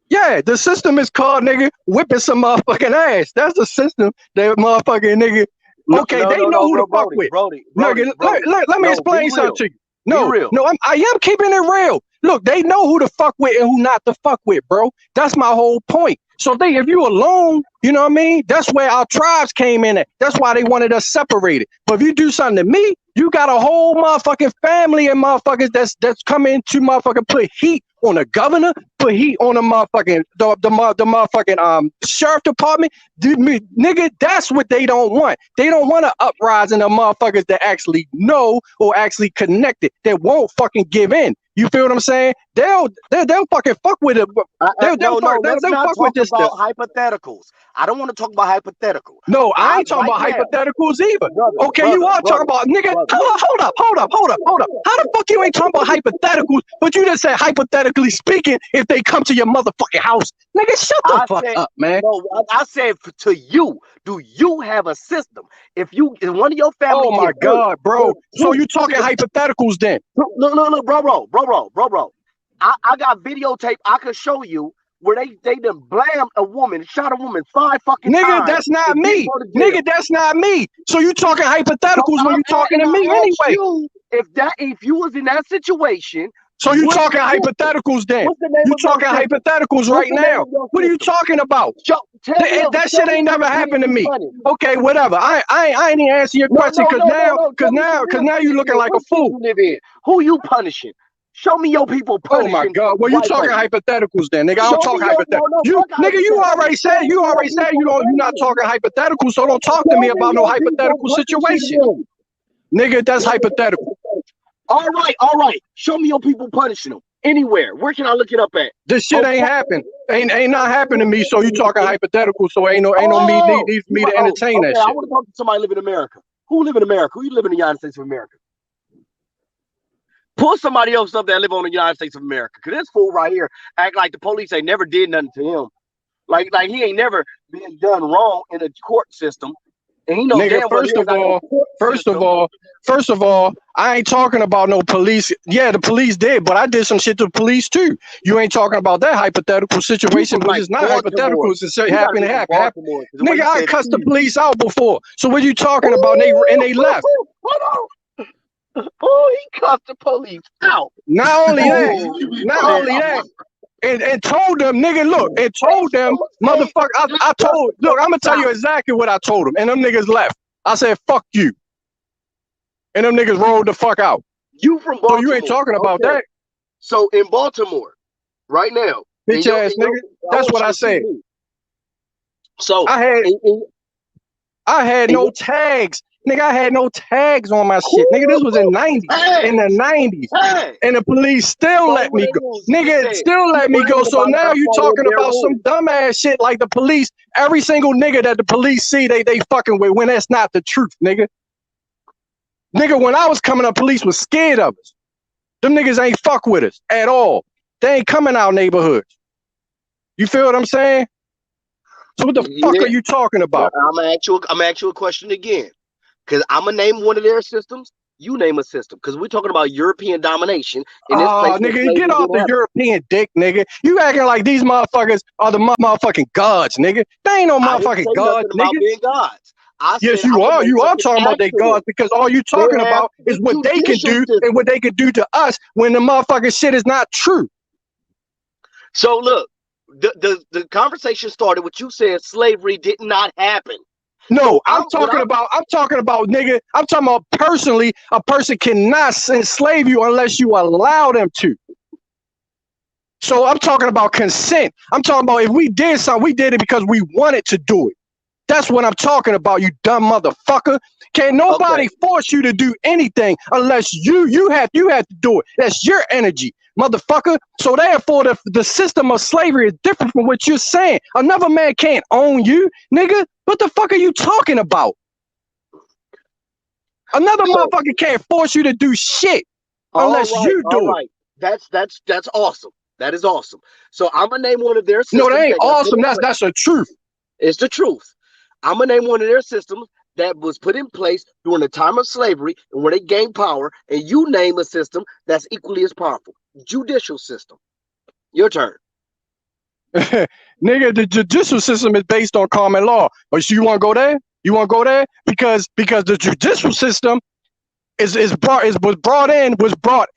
Yeah, the system is called, nigga, whipping some motherfucking ass. That's the system that motherfucking nigga. Okay, they know who to fuck with. Let me explain something to you. No, I am keeping it real. Look, they know who to fuck with and who not to fuck with, bro. That's my whole point. So if you alone, you know what I mean? That's where our tribes came in at. That's why they wanted us separated. But if you do something to me, you got a whole motherfucking family and motherfuckers that's coming to motherfucking put heat on the governor, put heat on the motherfucking the motherfucking sheriff department. Nigga, that's what they don't want. They don't want an uprising of motherfuckers that actually know or actually connected, that won't fucking give in. You feel what I'm saying? They'll fucking fuck with it. They'll fuck with this stuff. Hypotheticals. I don't want to talk about hypotheticals. No, I ain't talking about hypotheticals either. Okay, you are talking about, nigga. Hold up. How the fuck you ain't talking about hypotheticals, but you just said hypothetically speaking, if they come to your motherfucking house, nigga, shut the fuck up, man. No, I said to you, do you have a system? If one of your family. Oh my God, bro. So you talking hypotheticals then? No, bro. I got videotape. I could show you where they done blammed a woman, shot a woman 5 fucking Nigga, times. that's not and didn't me. go to jail. Nigga, that's not me. So you talking hypotheticals when you talking to me I asked anyway. you if you was in that situation. So you what's talking the system? hypotheticals then? What's the name You of your talking system? hypotheticals What's right the name now. of your What are you system? talking about? Tell me of- That tell shit me ain't where never you happened to been me. punished. Okay, whatever. I ain't even answer your question because now Tell me for real, you looking like a what city fool. you live in? Who you punishing? Show me your people Oh my punishing God! Well, you white talking women. hypotheticals then, nigga? I don't Show talk me your hypotheticals. fuck Nigga, you already hypotheticals. said Show me your people you're not punishing. talking hypotheticals. So don't talk to Show me me about no your people hypothetical punishing situation, them. nigga. That's hypothetical. All right. Show me your people punishing them anywhere. Where can I look it up at? This shit ain't happened. Ain't not happened to me. So you talking hypothetical. So ain't no need me to entertain that okay. I shit. want to talk to somebody live in America. Who live in America? Who you live in the United States of America? Pull somebody else up that live on the United States of America. Cause this fool right here act like the police ain't never did nothing to him. Like he ain't never been done wrong in a court system. And he know Nigga, damn well he ain't got no court first of all, I ain't talking about no police. Yeah, the police did, but I did some shit to the police too. You ain't talking about that hypothetical situation, but it's not hypothetical. It's happenning to happen. Nigga, I cussed the police out before. So what you talking about? And they left. Hold on. Oh, he cussed the police out. Not only that, and told them, nigga, look, and told them, motherfucker, I told, look, I'm gonna tell you exactly what I told them, and them niggas left. I said, fuck you. And them niggas rolled the fuck out. You from Baltimore. So you ain't talking about that. So in Baltimore, right now, bitch ass nigga, that's what I said. So I had no tags. Nigga, I had no tags on my shit. Nigga, this was in the 90s. And the police still let me go. Nigga, it still let me go. So now you talking about some dumbass shit like the police. Every single nigga that the police see, they fucking with when that's not the truth, nigga. Nigga, when I was coming up, police was scared of us. Them niggas ain't fuck with us at all. They ain't coming our neighborhoods. You feel what I'm saying? So what the fuck are you talking about? I'm gonna ask you a question again. Because I'm going to name one of their systems. You name a system. Because we're talking about European domination. In this place nigga, get off the European dick, nigga. You acting like these motherfuckers are the motherfucking gods, nigga. They ain't no motherfucking gods, nigga. About being gods. Yes, you are. You are talking about they gods because all you talking about is what they can do and what they can do to us when the motherfucking shit is not true. So look, the conversation started with you saying slavery did not happen. No, I'm talking about, nigga, I'm talking about personally, a person cannot enslave you unless you allow them to. So I'm talking about consent. I'm talking about if we did something, we did it because we wanted to do it. That's what I'm talking about, you dumb motherfucker. Can't nobody force you to do anything unless you have to do it. That's your energy, motherfucker. So therefore, the system of slavery is different from what you're saying. Another man can't own you, nigga. What the fuck are you talking about? Another motherfucker can't force you to do shit unless you do it. That's awesome. That is awesome. So I'm gonna name one of their systems. No, that ain't awesome. That's the truth. It's the truth. I'm gonna name one of their systems that was put in place during the time of slavery and where they gained power, and you name a system that's equally as powerful. Judicial system. Your turn. Nigga, the judicial system is based on common law. But you want to go there? You want to go there? Because the judicial system was brought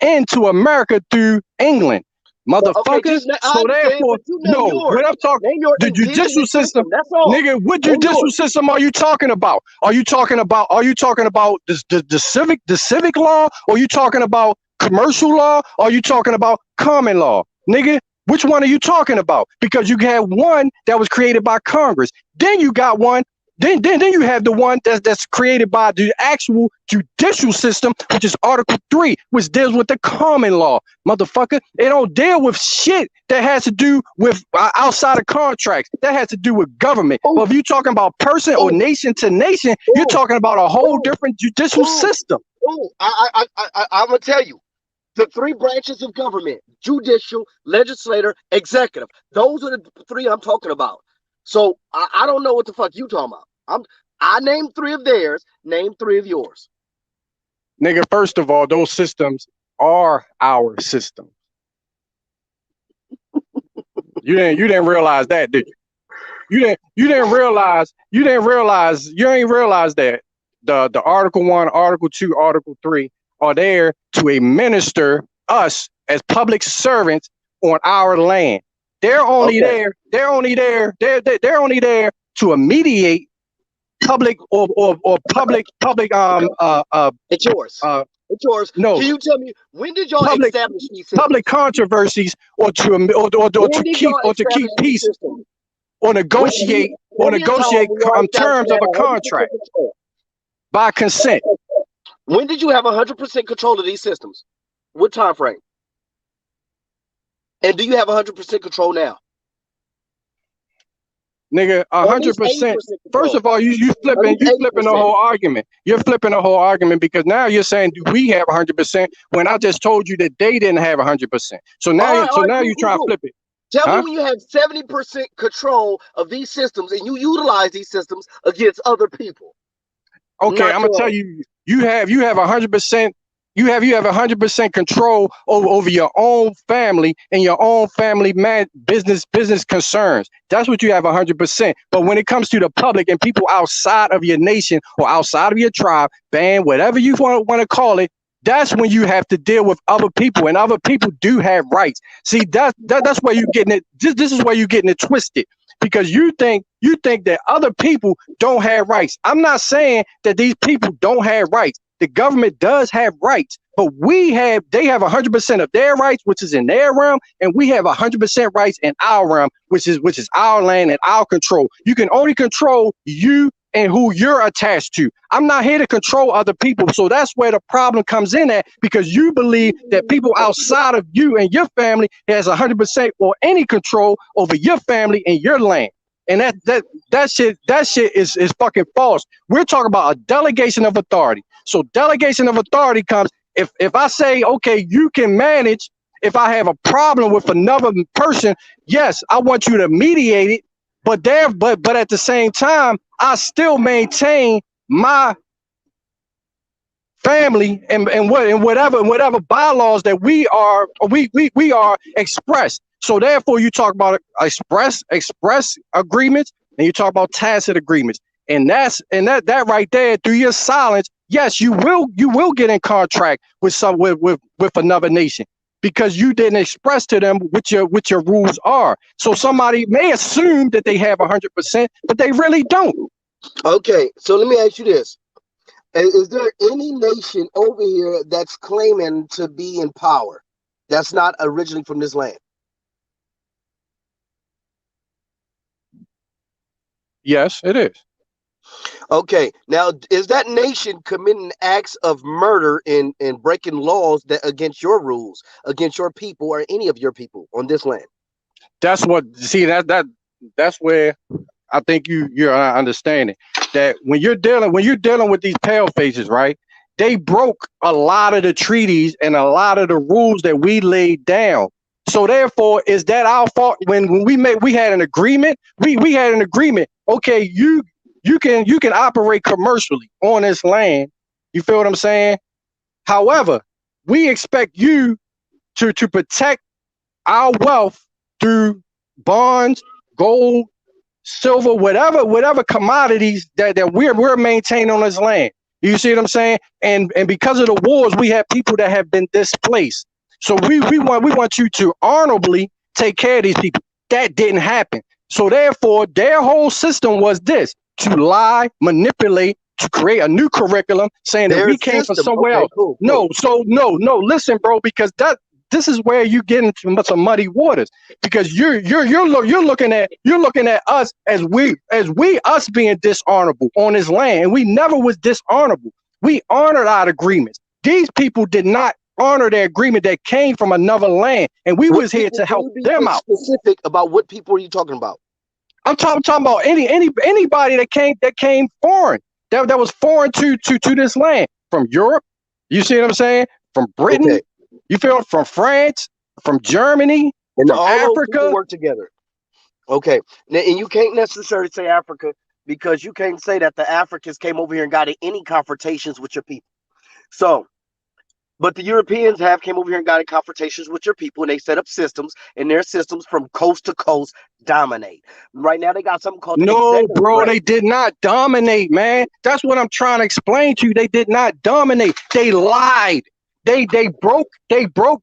into America through England. Motherfuckers. So therefore, no, when I'm talking the judicial system, nigga, what judicial system are you talking about? Are you talking about the civic law? Or are you talking about commercial law? Or are you talking about common law? Nigga, which one are you talking about? Because you had one that was created by Congress. Then you got one. Then you have the one that's created by the actual judicial system, which is Article 3, which deals with the common law, motherfucker. It don't deal with shit that has to do with outside of contracts. That has to do with government. But if you're talking about person or nation to nation, you're talking about a whole different judicial system. I'm gonna tell you. The 3 branches of government: judicial, legislature, executive. Those are the 3 I'm talking about. So I don't know what the fuck you talking about. I named 3 of theirs. Name 3 of yours. Nigga, first of all, those systems are our system. You didn't realize that, did you? You ain't realize that the Article 1, Article 2, Article 3 are there to administer us as public servants on our land. They're only there to mediate public or public It's yours. It's yours. No. Can you tell me when did y'all establish these systems? public controversies or to keep peace or negotiate terms of a contract by consent. When did you have 100% control of these systems? What time frame? And do you have 100% control now? Nigga, 100%. First of all, you flipping the whole argument. You're flipping the whole argument because now you're saying do we have 100% when I just told you that they didn't have 100%. So now you try to flip it. Tell me when you have 70% control of these systems and you utilize these systems against other people. Okay, I'm gonna tell you, you have 100%. You have 100% control over your own family and your own family business concerns. That's what you have 100%. But when it comes to the public and people outside of your nation or outside of your tribe, band, whatever you want to call it, that's when you have to deal with other people, and other people do have rights. See, that's where you're getting it. This is where you're getting it twisted. Because you think that other people don't have rights. I'm not saying that these people don't have rights. The government does have rights, but they have 100% of their rights, which is in their realm, and we have 100% rights in our realm, which is our land and our control. You can only control you and who you're attached to. I'm not here to control other people. So that's where the problem comes in at, because you believe that people outside of you and your family has 100% or any control over your family and your land. And that shit is fucking false. We're talking about a delegation of authority. So delegation of authority comes if I say, okay, you can manage. If I have a problem with another person, yes, I want you to mediate it. But at the same time, I still maintain my family and whatever bylaws that we are expressed. So therefore, you talk about express agreements, and you talk about tacit agreements, and that right there, through your silence, yes, you will get in contract with another nation, because you didn't express to them what your rules are. So somebody may assume that they have 100%, but they really don't. Okay, so let me ask you this. Is there any nation over here that's claiming to be in power that's not originally from this land? Yes, it is. Okay, now is that nation committing acts of murder and breaking laws that against your rules, against your people or any of your people on this land? That's where I think you're understanding that when you're dealing with these pale faces, right? They broke a lot of the treaties and a lot of the rules that we laid down. So therefore, is that our fault? When we had an agreement, we had an agreement. Okay, you can operate commercially on this land. You feel what I'm saying? However, we expect you to protect our wealth through bonds, gold, silver, whatever commodities that we're maintaining on this land. You see what I'm saying? And because of the wars, we have people that have been displaced. So we want you to honorably take care of these people. That didn't happen. So therefore, their whole system was this: to lie, manipulate, to create a new curriculum, saying that we came from somewhere else. Cool. No, listen, bro, because this is where you get into some muddy waters, because you're looking at us as us being dishonorable on this land, and we never was dishonorable. We honored our agreements. These people did not honor their agreement that came from another land, and we was here to help them out. Specific about what people are you talking about? I'm talking about anybody that came foreign, that was foreign to this land, from Europe. You see what I'm saying? From Britain. Okay. You feel, from France, from Germany, and from Africa. Work together. Okay, now, and you can't necessarily say Africa, because you can't say that the Africans came over here and got in any confrontations with your people. So But the Europeans have came over here and got in confrontations with your people, and they set up systems, and their systems from coast to coast dominate. Right now, they got something called No, bro, they did not dominate, man. That's what I'm trying to explain to you. They did not dominate. They lied. They broke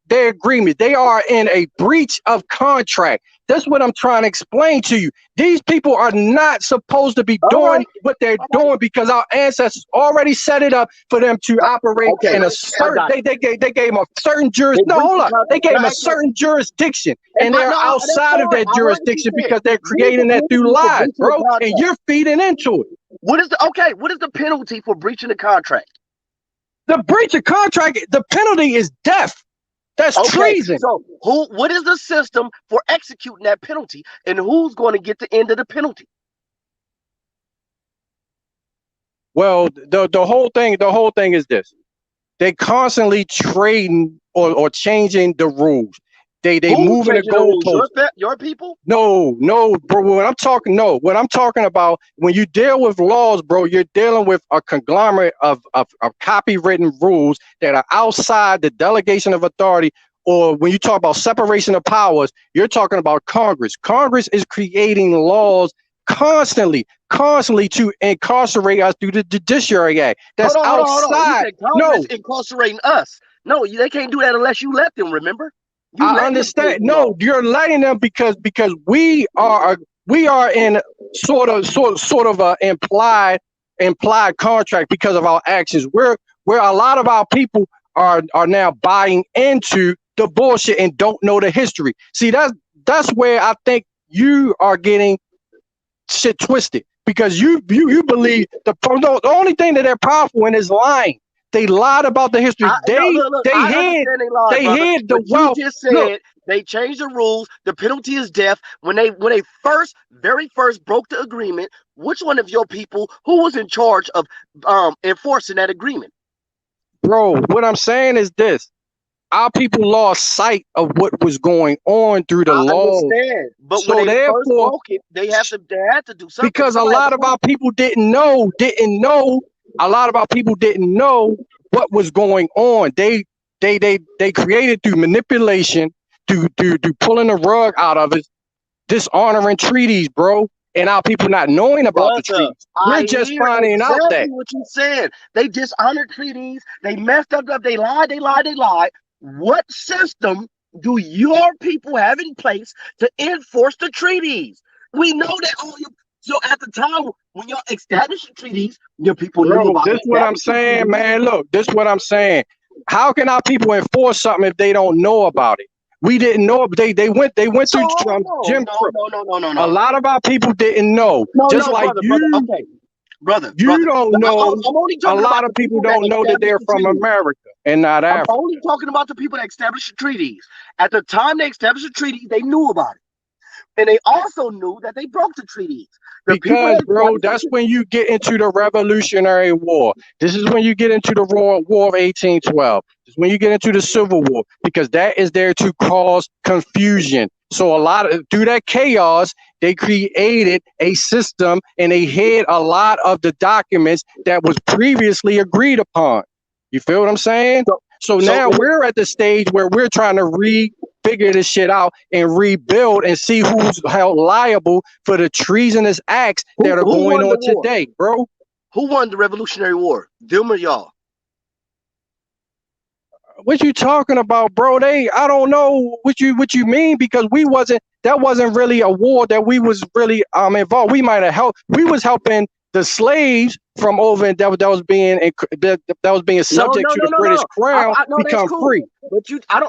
their agreement. They are in a breach of contract. That's what I'm trying to explain to you. These people are not supposed to be doing what they're doing because our ancestors already set it up for them to operate in a certain. They gave them a certain jurisdiction. No, hold up. They gave them a certain jurisdiction, and they're outside of that jurisdiction because they're creating that through lies, bro. And you're feeding into it. What is the penalty for breaching the contract? The breach of contract, the penalty is death. That's treason. So what is the system for executing that penalty, and who's going to get the end of the penalty? Well, the whole thing is this. They constantly trading or changing the rules. They moving the goalposts. Your people? No, bro. What I'm talking about, when you deal with laws, bro, you're dealing with a conglomerate of copywritten rules that are outside the delegation of authority. Or when you talk about separation of powers, you're talking about Congress. Congress is creating laws constantly to incarcerate us through the Judiciary Act. That's outside. Congress incarcerating us. No, they can't do that unless you let them. Remember? I understand. No, you're letting them because we are in sort of a implied contract because of our actions. Where a lot of our people are now buying into the bullshit and don't know the history. See, that's where I think you are getting shit twisted because you believe the only thing that they're powerful in is lying. They lied about the history. They hid the wealth. You just said they changed the rules. The penalty is death. When they very first broke the agreement, which one of your people who was in charge of enforcing that agreement? Bro, what I'm saying is this. Our people lost sight of what was going on through the law. But so when they first broke it, they had to do something. Because a lot of our people didn't know. A lot of our people didn't know what was going on. They created through manipulation, through pulling the rug out of it, dishonoring treaties, bro. And our people not knowing about the treaties. We're just finding out that. What you said. They dishonored treaties. They messed up. They lied. What system do your people have in place to enforce the treaties? We know that so at the time when y'all established the treaties, your people knew about it. This is what I'm saying, man. Look, this is what I'm saying. How can our people enforce something if they don't know about it? We didn't know. They went through Jim Crow. No. A lot of our people didn't know. Brother, you don't know. A lot of people don't know that they're from America and not Africa. I'm only talking about the people that established the treaties. At the time they established the treaties, they knew about it. And they also knew that they broke the treaties. Because, bro, that's when you get into the Revolutionary War. This is when you get into the War of 1812. This is when you get into the Civil War, because that is there to cause confusion. So through that chaos, they created a system and they hid a lot of the documents that was previously agreed upon. You feel what I'm saying? So now we're at the stage where we're trying to figure this shit out and rebuild and see who's held liable for the treasonous acts that are going on today, bro. Who won the Revolutionary War? Them or y'all? What you talking about, bro? I don't know what you mean, because that wasn't really a war that we was really involved. We might have helped. We was helping the slaves from over that was being subject to the British Crown become free. But I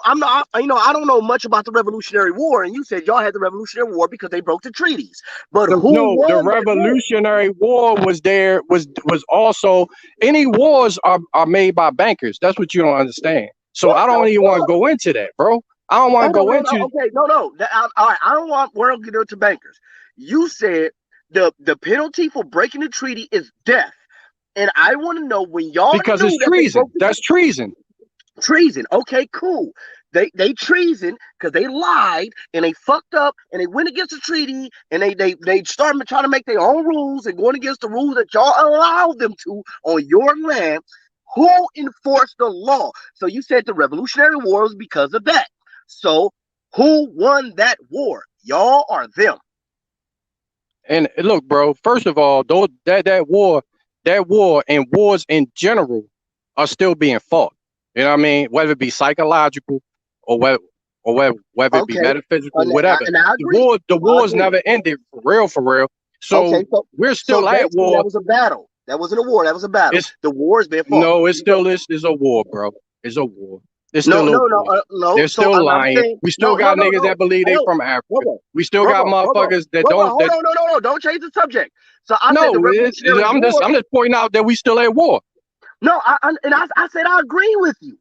don't know much about the Revolutionary War, and you said y'all had the Revolutionary War because they broke the treaties. But the Revolutionary War was also, any wars are made by bankers. That's what you don't understand. So I don't even want to go into that, bro. I don't want to go into. Okay, no. All right, I don't want. We're gonna get into bankers. You said the penalty for breaking the treaty is death, and I want to know when y'all, because it's treason. That's treason. Treason. Okay, cool. They treason because they lied and they fucked up and they went against the treaty and they started trying to make their own rules and going against the rules that y'all allowed them to on your land. Who enforced the law? So you said the Revolutionary War was because of that. So who won that war? Y'all or them? And look, bro, first of all, that war and wars in general are still being fought. You know what I mean? Whether it be psychological or whether it be metaphysical, whatever. And I agree. The wars never ended for real. So we're still at war. That was a battle. That wasn't a war. That was a battle. The war's been fought. No, it still is a war, bro. It's a war. It's still no. They're still lying. We still got niggas that believe they from Africa. We still got motherfuckers that don't. No. Don't change the subject. So I'm just pointing out that we still at war. No, I said I agree with you.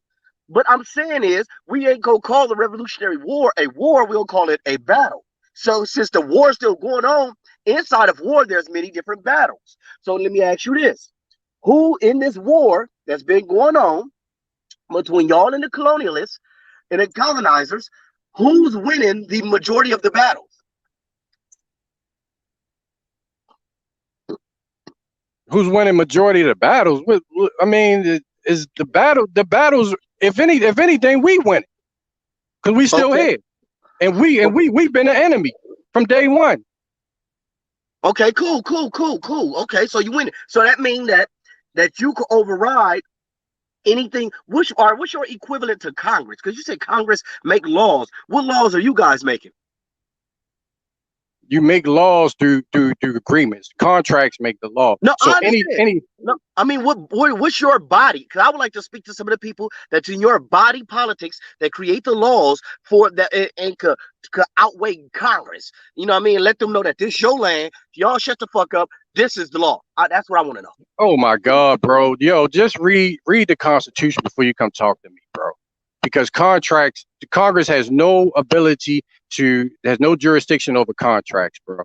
But I'm saying is we ain't gonna call the Revolutionary War a war. We'll call it a battle. So since the war's still going on, inside of war, there's many different battles. So let me ask you this: who in this war that's been going on between y'all and the colonialists and the colonizers, who's winning the majority of the battles? Who's winning majority of the battles? I mean, is the battles? If anything, we win it because we still here, and we've been an enemy from day one. Okay, cool. Okay, so you win it. So that means that you could override anything. What's your equivalent to Congress? Because you said Congress make laws. What laws are you guys making? You make laws through agreements. Contracts make the law. No, so no, I mean, what's your body? Because I would like to speak to some of the people that's in your body politics that create the laws for that and could outweigh Congress. You know what I mean? Let them know that this your land. Y'all shut the fuck up. This is the law. That's what I want to know. Oh my God, bro. Yo, just read the Constitution before you come talk to me, bro. Because Congress has no ability has no jurisdiction over contracts, bro.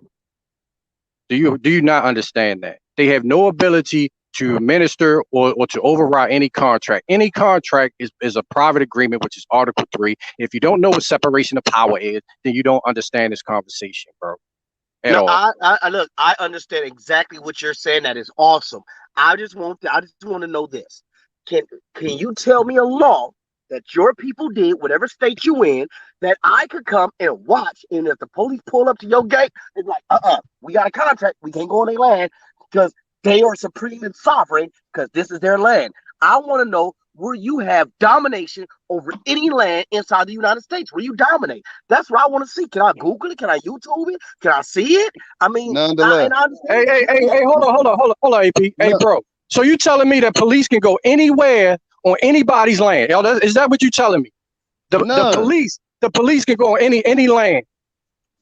Do you not understand that? They have no ability to administer or to override any contract. Any contract is a private agreement, which is Article 3. If you don't know what separation of power is, then you don't understand this conversation, bro. Look, I understand exactly what you're saying. That is awesome. I just want to know this. Can you tell me a law that your people did, whatever state you in, that I could come and watch, and if the police pull up to your gate, they're like, we got a contract, we can't go on their land because they are supreme and sovereign because this is their land. I want to know where you have domination over any land inside the United States, where you dominate. That's what I want to see. Can I Google it? Can I YouTube it? Can I see it? I mean, hey, hold on, AP. Hey, bro. So you telling me that police can go anywhere on anybody's land? Yo, is that what you telling me? The police can go on any land.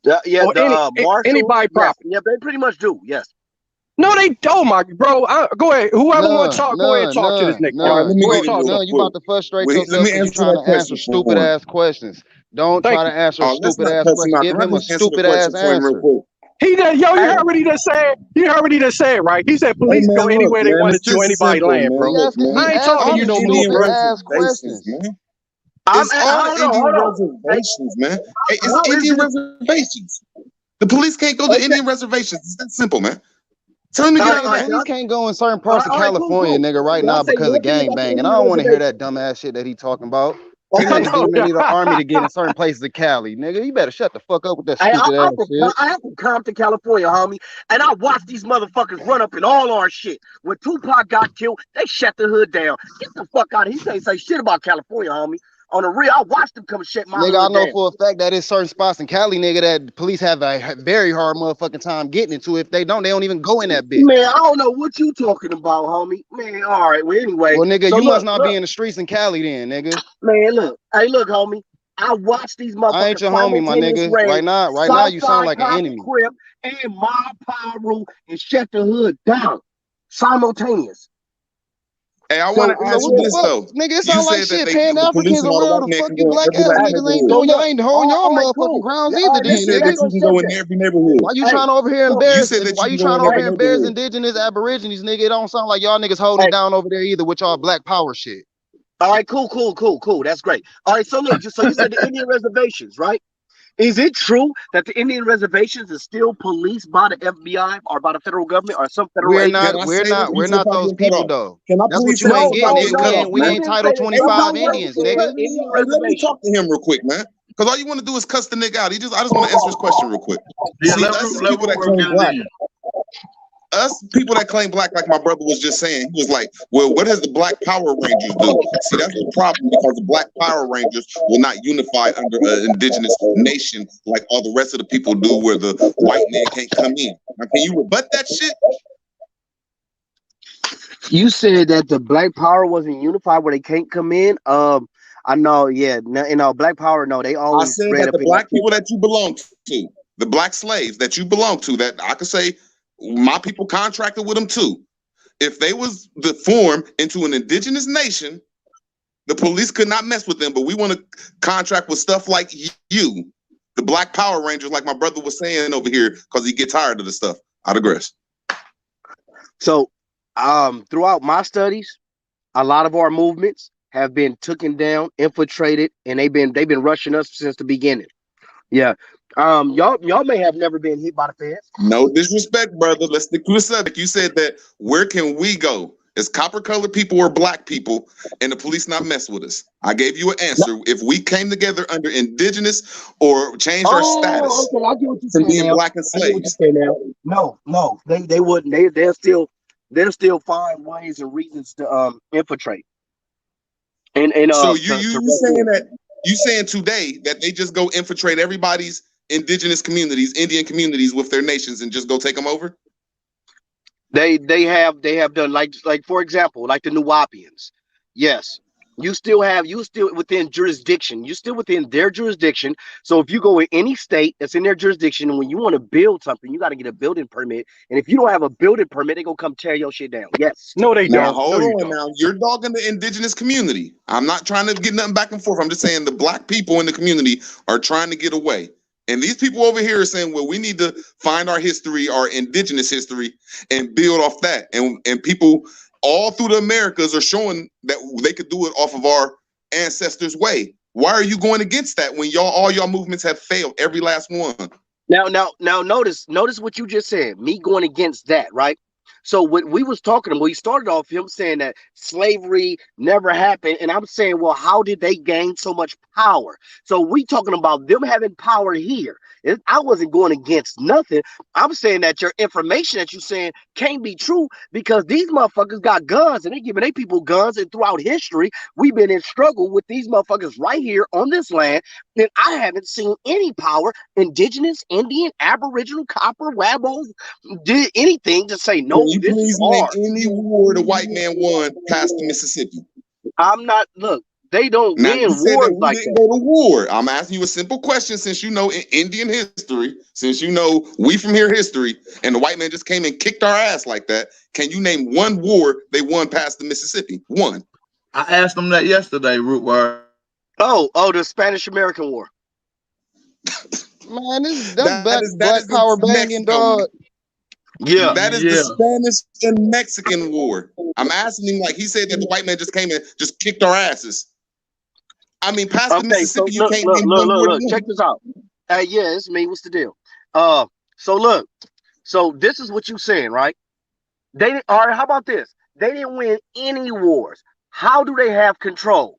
Anybody property. Yeah, they pretty much do. Yes. No, they don't, bro. Go ahead. Whoever want to talk, go ahead and talk to this nigga. You about to frustrate yourself because you're trying to answer stupid ass questions. Don't try to answer stupid ass questions. Give him a stupid ass answer. You heard what he just said. You heard what he just said, right? He said police go anywhere they want to anybody's land, bro. I ain't talking to you no more, bro. It's all Indian reservations, man. It's Indian reservations. The police can't go to Indian reservations. It's that simple, man. Tell me police can't go in certain parts of California, nigga, right now because of gangbang. And I don't want to hear that dumbass shit that he talking about. You need the army to get in certain places of Cali, nigga. You better shut the fuck up with that stupid ass shit. I have to come to California, homie, and I watched these motherfuckers run up in all our shit. When Tupac got killed, they shut the hood down. Get the fuck out of here. He can't say shit about California, homie. On the real, I watched them come shut my hood down. Nigga, I know for a fact that there's certain spots in Cali, nigga, that the police have a very hard motherfucking time getting into. If they don't even go in that bitch. Man, I don't know what you talking about, homie. Man, all right. Well, anyway. Well, nigga, so you must not be in the streets in Cali then, nigga. Man, look. Hey, look, homie. I watched these motherfuckers. I ain't your homie, my nigga. Right now, you sound like an enemy. Crib and Mob Pyru and shut the hood down simultaneous. Hey, I want to ask you this though. Nigga, it sound like shit. Pan Africans around the fuck you black ass niggas ain't doing y'all ain't holding y'all motherfucking grounds either. You said that you can go in every neighborhood. Why you trying to over here embarrass? Why you trying to over here embarrass indigenous aborigines, nigga? It don't sound like y'all niggas holding it down over there either with y'all black power shit. All right, cool. That's great. All right, so look, so you said the Indian reservations, right? Is it true that the Indian reservations is still policed by the FBI or by the federal government or some federal We're agency? not those people though. Can I That's please what you say ain't something getting, about nigga. this? We ain't Title 25 Nobody Indians, said nigga. Indian Hey, let me reservation. talk to him real quick, man. Because all you want to do is cuss the nigga out. I just want to answer his question real quick. Yeah, See, let us as let people that Woodward claim get it black, in. us people that claim black, like my brother was just saying, he was like, well, what does the Black Power Rangers do? See, that's the problem, because the Black Power Rangers will not unify under an indigenous nation like all the rest of the people do, where the white man can't come in. Now, can you rebut that shit? You said that the Black Power wasn't unified where they can't come in. I know, yeah. Black Power, no, they I always said ran that up the in black people that you belong to, the black slaves that you belong to, that I could say my people contracted with them too. If they was the form into an indigenous nation, the police could not mess with them. But we want to contract with stuff like you, the Black Power Rangers, like my brother was saying over here, because he get tired of the stuff. I digress. So, throughout my studies, a lot of our movements have been taken down, infiltrated, and they've been rushing us since the beginning. Yeah. Y'all may have never been hit by the feds. No disrespect, brother. Let's stick to the subject. You said that where can we go as copper colored people or black people and the police not mess with us? I gave you an answer. If we came together under indigenous or changed our status Okay, I get what you're from saying being now. black and I get what slaves. you're saying now. No, they wouldn't. They'll still find ways and reasons to infiltrate. And So to you saying that you saying today that they just go infiltrate everybody's indigenous communities, Indian communities with their nations and just go take them over? They have done, like for example, like the Nuwapians. Yes. You still within jurisdiction. You're still within their jurisdiction. So if you go in any state that's in their jurisdiction, and when you want to build something, you got to get a building permit. And if you don't have a building permit, they gonna come tear your shit down. Yes. No, they Now don't. hold No, on. Now you're dogging the indigenous community. I'm not trying to get nothing back and forth. I'm just saying the black people in the community are trying to get away. And these people over here are saying, well, we need to find our history, our indigenous history, and build off that. And people all through the Americas are showing that they could do it off of our ancestors' way. Why are you going against that when all y'all movements have failed, every last one? Now, notice what you just said. Me going against that, right? So what we was talking about, we started off him saying that slavery never happened, and I'm saying, well, how did they gain so much power? So we talking about them having power here. I wasn't going against nothing. I'm saying that your information that you're saying can't be true, because these motherfuckers got guns and they giving their people guns, and throughout history we've been in struggle with these motherfuckers right here on this land, and I haven't seen any power, indigenous, Indian, Aboriginal, copper, Wabos, did anything to say no. Can you This please is name hard. any war the white man won past the Mississippi? I'm not. Look, they don't Now win you said wars that we like didn't that. go to war. I'm asking you a simple question, since you know in Indian history, since you know we from here history, and the white man just came and kicked our ass like that. Can you name one war they won past the Mississippi? One. I asked them that yesterday, Rootwire. Oh, the Spanish-American War. Man, that's black power banging, dog. Yeah, that is the Spanish and Mexican War. I'm asking him, like he said that the white man just came and just kicked our asses. I mean, past the Mississippi, you can't name one war. Look, check this out. Yeah, it's me. What's the deal? So look, so this is what you saying, right? All right, how about this? They didn't win any wars. How do they have control?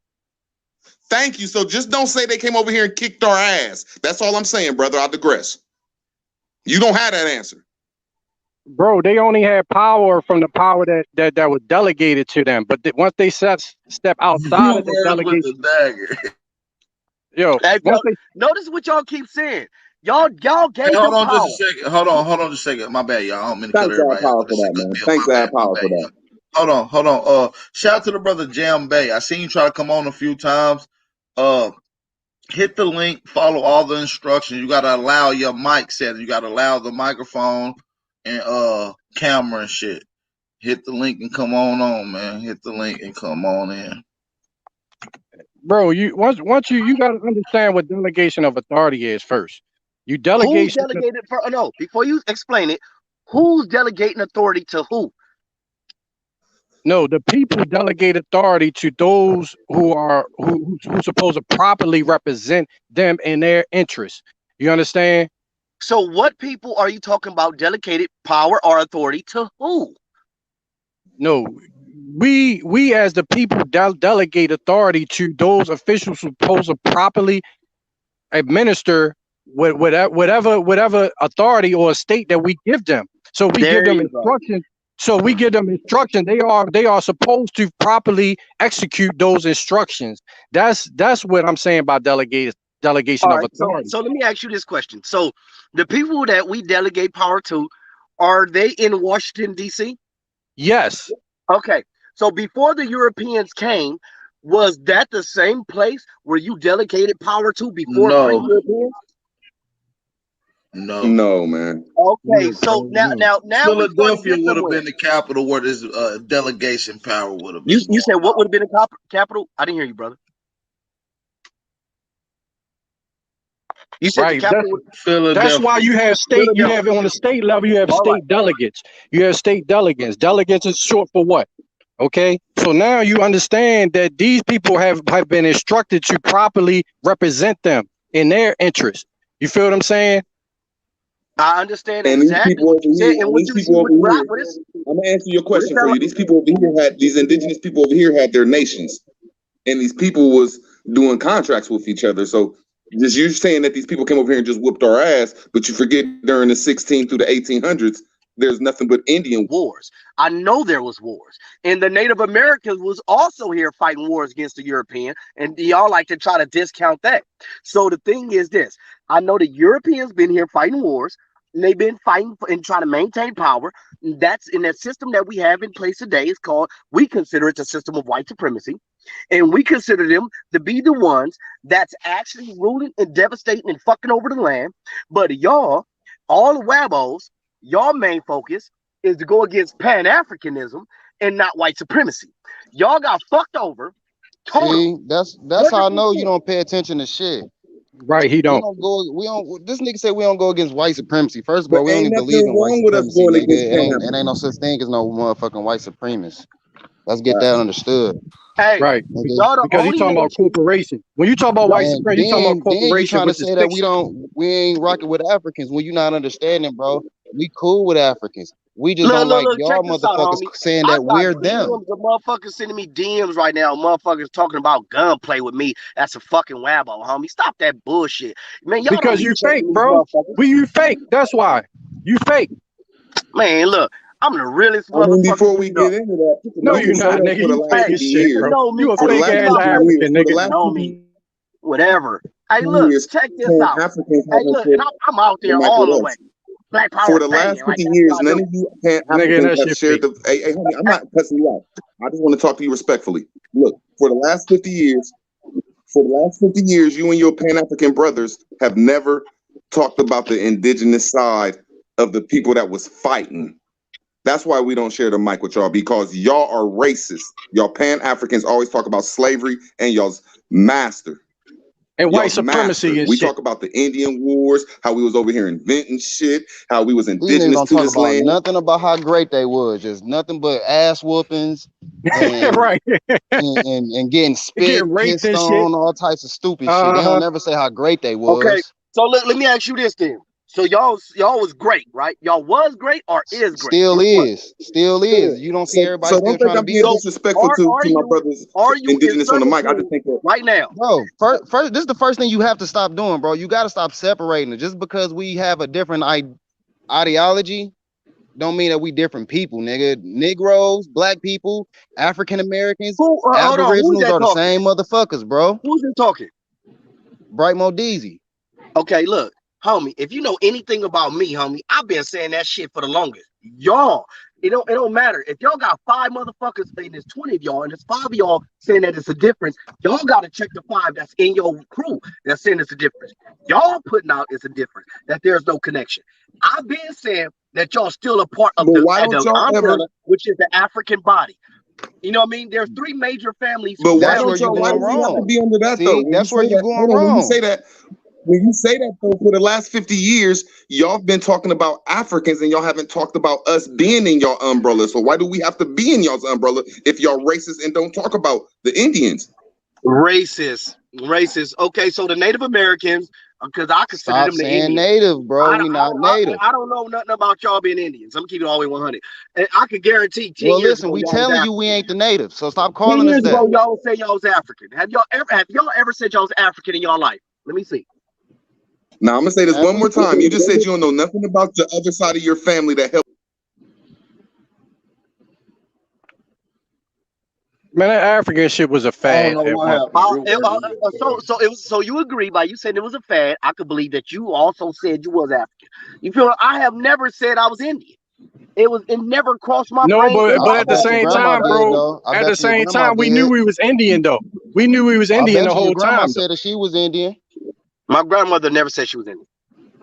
Thank you. So just don't say they came over here and kicked our ass. That's all I'm saying, brother. I digress. You don't have that answer. Bro, they only had power from the power that was delegated to them. But once they step outside of the delegation, Notice what y'all keep saying. Y'all gave Hey, hold them on power. just a second. Hold on just a second. My bad, y'all. I don't mean to cut Thanks, everybody power off. for that, man. Thanks, power for that. Hold on. Shout out to the brother Jam Bay. I seen you try to come on a few times. Hit the link, follow all the instructions. You gotta allow your mic set. You gotta allow the microphone and camera and shit. Hit the link and come on, man. Hit the link and come on in. bro, you once you gotta understand what delegation of authority is first. You delegate. Who's delegated for? No, before you explain it, who's delegating authority to who? No, the people delegate authority to those who's supposed to properly represent them in their interests. You understand? So what people are you talking about delegated power or authority to who? No, we as the people delegate authority to those officials supposed to properly administer whatever authority or state that we give them. So we give them instructions. So we give them instruction. They are supposed to properly execute those instructions. That's what I'm saying about delegation of authority. So let me ask you this question. So the people that we delegate power to, are they in Washington, D.C.? Yes. Okay. So before the Europeans came, was that the same place where you delegated power to before pre-Europeans? No, man. Okay, so now Philadelphia would have been the capital where this delegation power would have been. You said what would have been the capital? I didn't hear you, brother. You said right. the capital. That's why you have state. You have on the state level. You have state delegates. You have state delegates. Delegates is short for what? Okay. So now you understand that these people have been instructed to properly represent them in their interest. You feel what I'm saying? I understand and exactly. These people over here, I'm gonna answer your question for you. These people over here these indigenous people over here had their nations, and these people was doing contracts with each other. So just you're saying that these people came over here and just whooped our ass, but you forget during the 16 through the 1800s, there's nothing but Indian wars. I know there was wars, and the Native Americans was also here fighting wars against the European, and y'all like to try to discount that. So the thing is this: I know the Europeans been here fighting wars. And they've been fighting and trying to maintain power. That's in that system that we have in place today. It's called, we consider it a system of white supremacy. And we consider them to be the ones that's actually ruling and devastating and fucking over the land. But y'all, all the Wabos, y'all main focus is to go against Pan-Africanism and not white supremacy. Y'all got fucked over. See, that's how I know you don't pay attention to shit. Right, he don't. We don't. This nigga said we don't go against white supremacy. First of all, we don't even believe in white supremacy. It ain't no such thing as no motherfucking white supremacist. Let's get that understood. Hey, right, because you talking about corporation. When you talk about white supremacy, you talking about corporation. You trying to say that we ain't rocking with Africans when you not understanding, bro. We cool with Africans. We just don't like y'all motherfuckers saying that we're them. The motherfuckers sending me DMs right now. Motherfuckers talking about gunplay with me. That's a fucking wabbo, homie. Stop that bullshit, man. Y'all because you fake, bro. You fake. That's why you fake. Man, look, I'm the realest motherfucker. Before we get into that, no, you're not, nigga. You fake shit, bro. You a fake ass African, nigga. Whatever. Hey, look, check this out. Hey, look, I'm out there all the way. Black power for the last 50 years, none of you Pan-Africans have shared the. Hey, homie, I'm not cussing you out. I just want to talk to you respectfully. Look, for the last 50 years, you and your Pan-African brothers have never talked about the indigenous side of the people that was fighting. That's why we don't share the mic with y'all, because y'all are racist. Y'all Pan-Africans always talk about slavery and y'all's master. And white supremacy and we shit. talk about the Indian wars, how we was over here inventing shit, how we was indigenous to this land. Nothing about how great they was, just nothing but ass whoopings, and, right, and getting spit, pissed on, all types of stupid shit. They don't never say how great they was. Okay, so let me ask you this then. So y'all was great, right? Y'all was great or is great? Still is. You don't see everybody still trying to be disrespectful to my brothers indigenous on the mic. I just think that right now, bro. First, this is the first thing you have to stop doing, bro. You got to stop separating it. Just because we have a different ideology, don't mean that we different people, nigga. Negroes, black people, African Americans, Aboriginals are the same motherfuckers, bro. Who's been talking? Bright Modeezy. Okay, look. Homie, if you know anything about me, homie, I've been saying that shit for the longest. Y'all, it don't matter. If y'all got 5 motherfuckers and there's 20 of y'all and there's 5 of y'all saying that it's a difference, y'all got to check the 5 that's in your crew that's saying it's a difference. Y'all putting out it's a difference, that there's no connection. I've been saying that y'all still a part of the umbrella, which is the African body. You know what I mean? There's 3 major families. But why don't y'all have to be under that though? That's where you're going wrong. When you say that though, for the last 50 years, y'all been talking about Africans and y'all haven't talked about us being in y'all umbrella. So why do we have to be in y'all's umbrella if y'all racist and don't talk about the Indians? Racist. Racist. Okay, so the Native Americans, because I consider Stop them the saying Indians. native, bro. We not native. I don't know nothing about y'all being Indians. I'm keeping it all the way 100. And I could guarantee 10 Well, years listen, ago, we y'all was telling you African. we ain't the native, so stop 10 calling us years that. ago, y'all would say y'all was African. Have y'all ever said y'all was African in y'all life? Let me see. Now I'm gonna say this one more time. You just said you don't know nothing about the other side of your family that helped. Man, that African shit was a fad. So you agree by you saying it was a fad. I could believe that you also said you was African. You feel? I have never said I was Indian. It never crossed my brain. But at the same time, bro. At the same time, we knew we was Indian though. We knew we was Indian the whole time. Said that she was Indian. My grandmother never said she was Indian.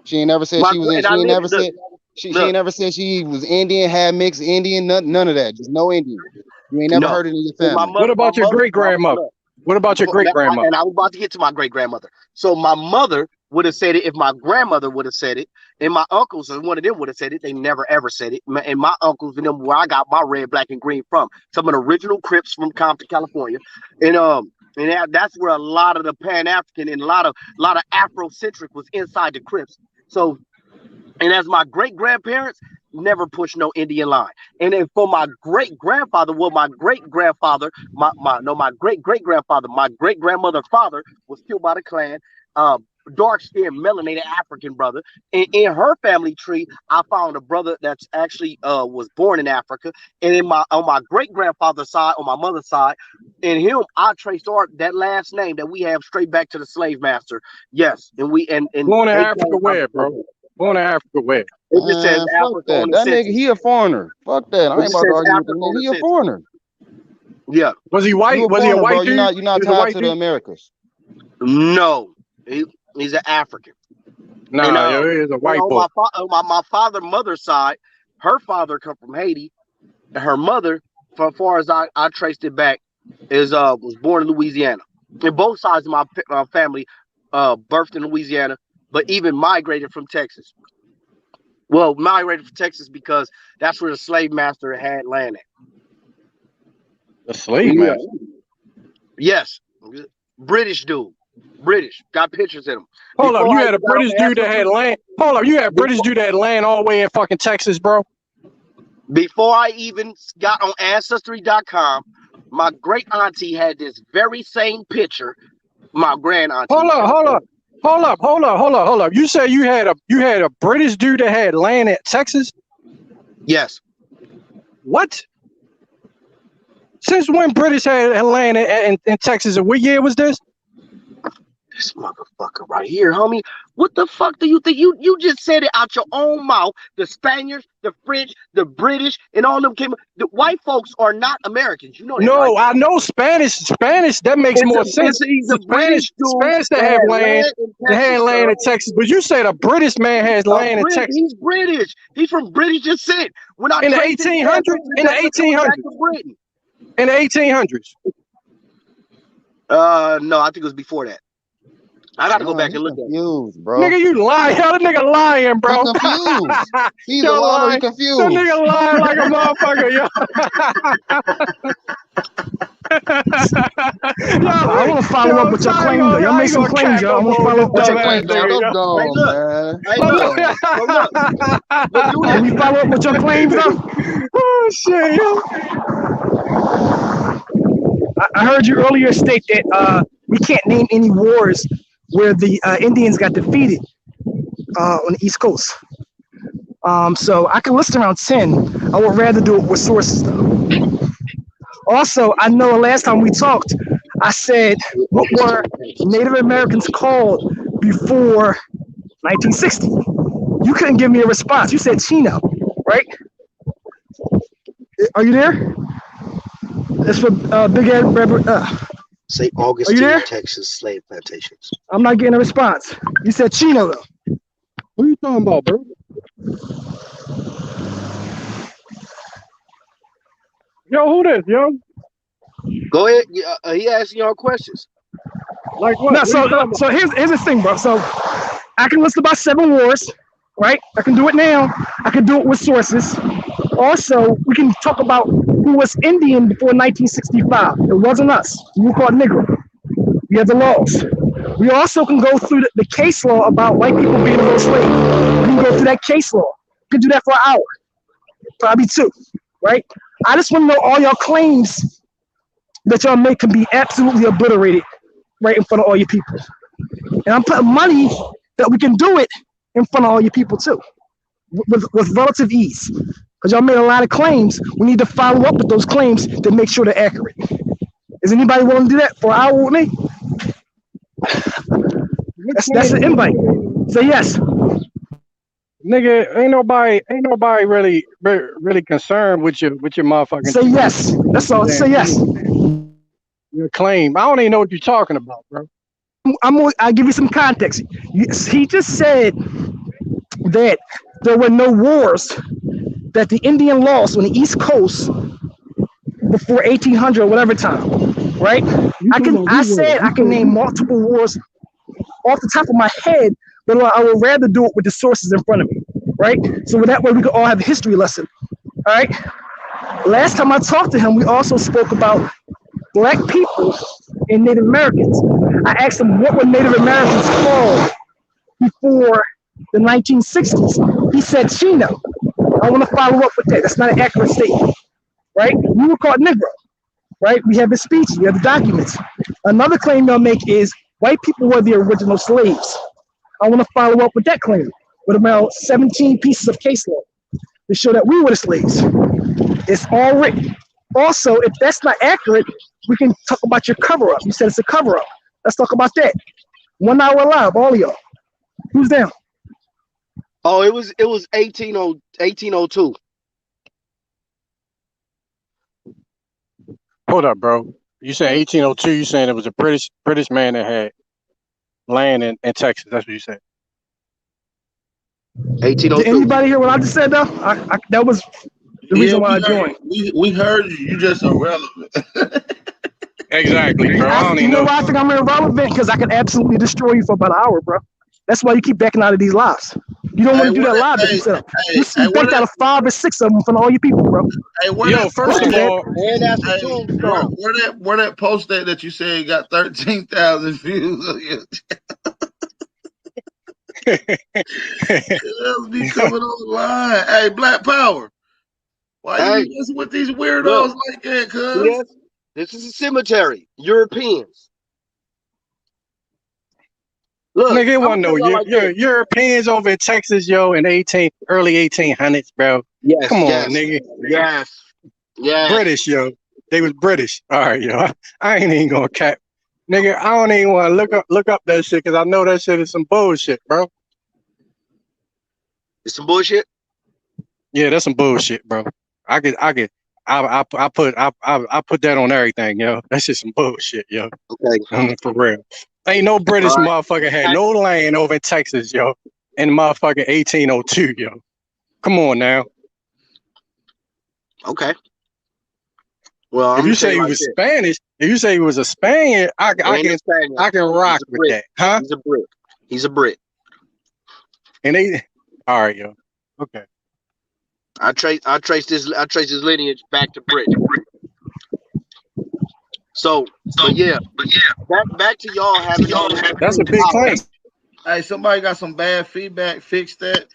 She ain't never said she was Indian. She ain't never said she ain't never said she was Indian, had mixed Indian, none of that. Just no Indian. You ain't never heard it in your family. What about your great grandmother? What about your great grandmother? And I was about to get to my great grandmother. So my mother would have said it if my grandmother would have said it, and my uncles and one of them would have said it. They never ever said it. And my uncles and them, where I got my red, black, and green from, some of the original Crips from Compton, California, and that's where a lot of the Pan-African and a lot of Afrocentric was inside the Crips. So, and as my great grandparents never pushed no Indian line. And then for my great grandfather, my great grandfather, my great great grandfather, my great grandmother's father was killed by the Klan. Dark skinned, melanated African brother. And in her family tree, I found a brother that's actually was born in Africa. And on my great grandfather's side, on my mother's side, in him, I traced that last name that we have straight back to the slave master. Yes, and born in Africa where, bro? Born in Africa where? It just says Africa on the that nigga, he a foreigner. Fuck that. I ain't about to argue with him. He a foreigner. Yeah. Was he white? Was he a white dude? You're not tied to the Americas. No. He's an African. No, he is a white boy. My father's mother's side, her father come from Haiti, and her mother, for as far as I traced it back, was born in Louisiana. And both sides of my family birthed in Louisiana, but even migrated from Texas. Well, migrated from Texas because that's where the slave master had land at. The slave master? Yes. British dude. British. Got pictures of him. Hold up, you had a British dude that had land. Hold up, you had a British dude that had land all the way in fucking Texas, bro. Before I even got on Ancestry.com, my great auntie had this very same picture. My grand auntie. Hold up. You say you had a British dude that had land in Texas? Yes. What? Since when British had land in Texas? And what year was this? This motherfucker right here, homie. What the fuck do you think? You just said it out your own mouth. The Spaniards, the French, the British, and all them came. The white folks are not Americans. You know that, no, right? I know Spanish. Spanish, that makes more sense. He's a Spanish that have land. They had land in Texas. But you said a British man has land in Texas. He's British. He's from British descent. When I in the 1800s? In the 1800s? No, I think it was before that. I got to go back and look at it. Bro. Nigga, you lying. That nigga lying, bro. I'm confused. He's a lot of confused. That nigga lying like a motherfucker, yo. I want to follow up with your claim, though. Y'all make some claims, y'all. I want to follow up with your claim. Can we follow up with your claims, though? Oh, shit, yo. I heard you earlier state that we can't name any wars where the Indians got defeated on the East Coast. So I can list around 10. I would rather do it with sources, though. Also, I know last time we talked, I said, what were Native Americans called before 1960? You couldn't give me a response. You said Chino, right? Are you there? That's for Big Ed. St. Augustine, Texas slave plantations. I'm not getting a response. You said Chino, though. What are you talking about, bro? Yo, who this, yo? Go ahead. He asking y'all questions. Like what? No, so here's the thing, bro. So I can list about 7 wars, right? I can do it now. I can do it with sources. Also, we can talk about who was Indian before 1965. It wasn't us. We were called Negro. We have the laws. We also can go through the case law about white people being a slave. We can go through that case law. We can do that for an hour, probably 2, right? I just want to know all your claims that y'all make can be absolutely obliterated right in front of all your people. And I'm putting money that we can do it in front of all your people too, with relative ease. Because y'all made a lot of claims. We need to follow up with those claims to make sure they're accurate. Is anybody willing to do that for an hour with me? That's an invite. Say yes. Nigga, ain't nobody really concerned with your motherfucking. Say yes. That's all. Say yes. Your claim. I don't even know what you're talking about, bro. I'll give you some context. He just said that there were no wars, that the Indian lost on the East Coast before 1800 or whatever time, right? I can name multiple wars off the top of my head, but I would rather do it with the sources in front of me, right? So that way we could all have a history lesson, all right? Last time I talked to him, we also spoke about Black people and Native Americans. I asked him what were Native Americans called before the 1960s. He said Chino. I want to follow up with that. That's not an accurate statement, right? We were called Negro, right? We have the speeches, we have the documents. Another claim they'll make is white people were the original slaves. I want to follow up with that claim with about 17 pieces of case law to show that we were the slaves. It's all written. Also, if that's not accurate, we can talk about your cover-up. You said it's a cover-up. Let's talk about that. 1 hour live, all of y'all. Who's down? Oh, it was 1802. Hold up, bro. You said 1802. You saying it was a British man that had land in Texas. That's what you said. 1802. Did anybody hear what I just said, though? That was the reason why I joined. We heard you. You just irrelevant. Exactly, bro. I don't You even know know. why I think I'm irrelevant? Because I can absolutely destroy you for about an hour, bro. That's why you keep backing out of these lives. You don't want to do that live that you set up. You backed out of 5 or 6 of them from all your people, bro. Hey, Yo, first of all, and that's the tombstone. where that post that you said got 13,000 views? Else be coming on the line. Hey, Black Power. Why you messing with these weirdos like that, cuz? Yes, this is a cemetery. Europeans. Look, nigga, it wasn't I'm no gonna tell y'all like this. Europeans over in Texas, yo, in early 1800s, bro. Yes, Come on, yes, nigga. Yes. British, yo. They was British. All right, yo. I ain't even gonna cap. Nigga, I don't even want to look up that shit because I know that shit is some bullshit, bro. It's some bullshit. Yeah, that's some bullshit, bro. I put that on everything, yo. That shit some bullshit, yo. Okay. For real. Ain't no British motherfucker had no land over in Texas, yo, in motherfucking 1802, yo. Come on now. Okay. Well, if you say he was Spanish, if you say he was a Spaniard, I can rock with that, huh? He's a Brit. He's a Brit. And all right, yo. Okay. I trace his lineage back to Britain. So yeah. Back to y'all having That's a big claim. Hey, somebody got some bad feedback. Fix that.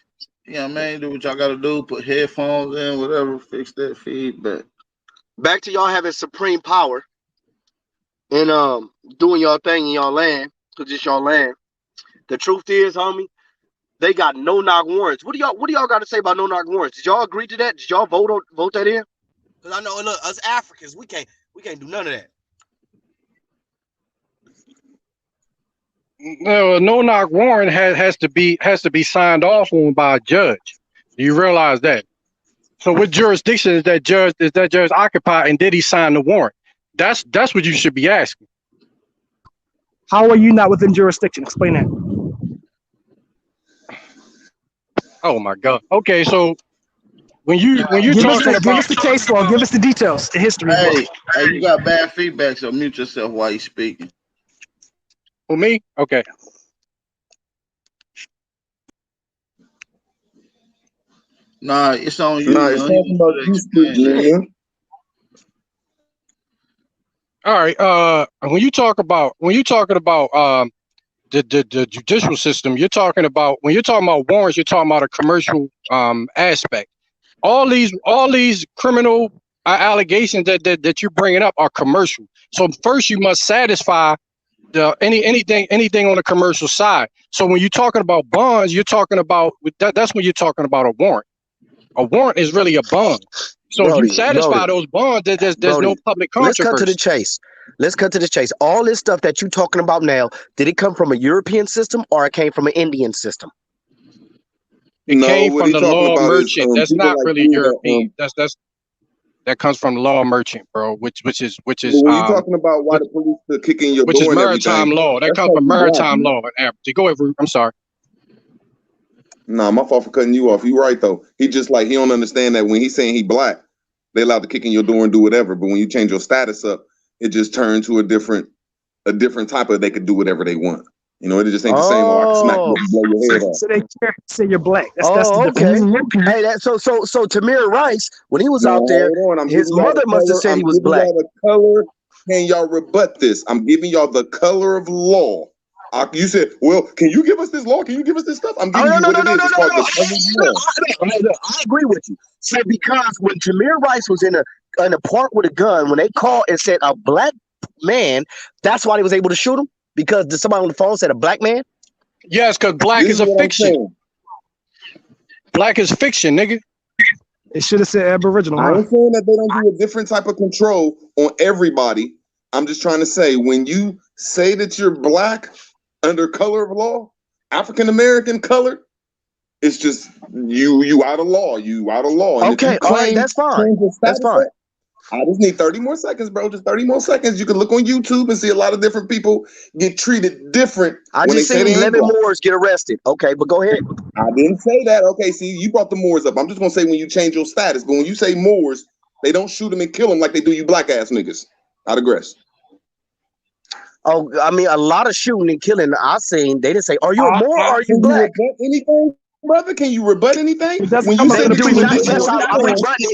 Yeah, man. Do what y'all got to do. Put headphones in, whatever. Fix that feedback. Back to y'all having supreme power and doing y'all thing in y'all land, because it's y'all land. The truth is, homie, they got no-knock warrants. What do y'all got to say about no-knock warrants? Did y'all agree to that? Did y'all vote that in? Because I know, look, us Africans, we can't do none of that. No, no-knock warrant has to be signed off on by a judge. You realize that? So what jurisdiction is that judge occupied, and did he sign the warrant? That's what you should be asking. How are you not within jurisdiction? Explain that. Oh my God. Okay, so when you give talking about, give us the case law, give us the details, the history. Hey, you got bad feedback, so mute yourself while you speaking. For me? Okay. Nah, it's on you. Nah, it's talking about you speak, nigga. All right. When you're talking about the judicial system, you're talking about when you're talking about warrants, you're talking about a commercial aspect. All these criminal allegations that you're bringing up are commercial. So first you must satisfy anything on the commercial side. So when you're talking about bonds, you're talking about that's when you're talking about a warrant. A warrant is really a bond. So if you satisfy those bonds, there's no public controversy. Let's cut to the chase. Let's cut to the chase. All this stuff that you're talking about now, did it come from a European system or it came from an Indian system? It came from the law merchant. That's not really European. That comes from the law merchant, bro. Which is. But when you're talking about why the police are kicking your which door is and maritime everything, law. That comes from maritime law. Go ahead, Ruth. I'm sorry. Nah, my fault for cutting you off. You're right though. He just like he don't understand that when he's saying he black, they allowed to kick in your door and do whatever. But when you change your status up, it just turns to a different type of they could do whatever they want. You know, it just ain't the same. Oh, I can smack you and blow your head off. So they can't say you're black. That's Oh, the okay. difference. Hey, so Tamir Rice, when he was out there, hold on. his giving y'all mother the must have color. said I'm he was giving black. y'all the color. Can y'all rebut this? I'm giving y'all the color of law. You said, well, can you give us this law? Can you give us this stuff? I'm giving you what it is. It's called the color of law. I agree with you. So because when Tamir Rice was in a park with a gun, when they called and said a black man, that's why they was able to shoot him? Because somebody on the phone said a black man? Yes, because black is a fiction. Black is fiction, nigga. They should have said Aboriginal. I ain't saying that they don't do a different type of control on everybody. I'm just trying to say when you say that you're black under color of law, African American color, it's just you out of law. You out of law. And Okay, all right, that's fine. That's fine. I just need 30 more seconds, bro. Just 30 more seconds. You can look on YouTube and see a lot of different people get treated different. I just seen 11 Moors get arrested. Okay, but go ahead. I didn't say that. Okay, see, you brought the Moors up. I'm just gonna say when you change your status, but when you say Moors, they don't shoot them and kill them like they do you black ass niggas. I digress. Oh, I mean, a lot of shooting and killing I seen. They didn't say, "Are you a Moor or are you black?" Anything, brother? Can you rebut anything? When you say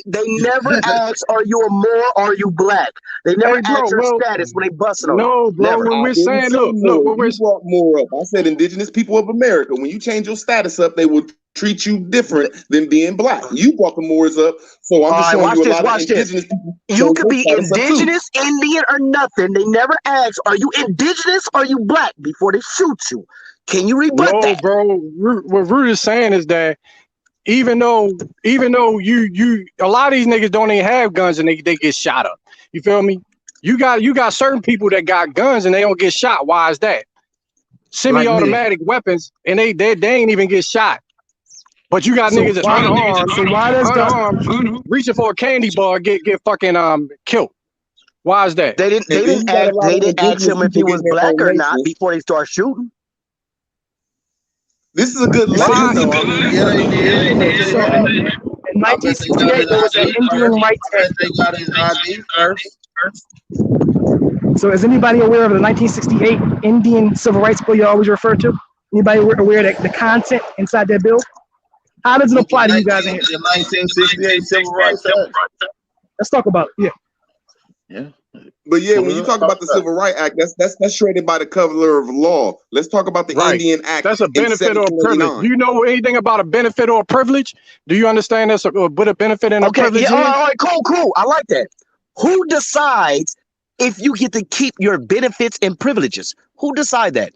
they never asked, "Are you a Moor or are you black?" They never asked your status when they busted on. No, bro. Never. When we're saying, look, when you brought more up. I said indigenous people of America. When you change your status up, they will treat you different than being black. You brought the Moors up, so I'm just showing you a lot of indigenous people. You could be indigenous, Indian, or nothing. They never ask, "Are you indigenous or are you black?" before they shoot you. Can you rebut that? No, bro. What Ruth is saying is that even though you a lot of these niggas don't even have guns and they get shot up. You feel me? You got certain people that got guns and they don't get shot. Why is that? Semi-automatic weapons and they ain't even get shot. But you got niggas that's unarmed. So why does unarmed reaching for a candy bar get fucking killed? Why is that? They didn't ask him if he was black or not before they start shooting. This is a good lesson, though. I mean, So in 1968, there was an Indian Rights Act. They got his ID first. So is anybody aware of the 1968 Indian Civil Rights Bill you always refer to? Anybody aware of the content inside that bill? How does it apply to you guys in here? The 1968 Civil Rights Act. Let's talk about it. Yeah. But yeah, when you talk about the Civil Rights Act, that's shredded by the color of law. Let's talk about the Indian Act. That's a benefit or a privilege. Do you know anything about a benefit or a privilege? Do you understand that's what a benefit and a privilege is? All right, cool. I like that. Who decides if you get to keep your benefits and privileges? Who decide that?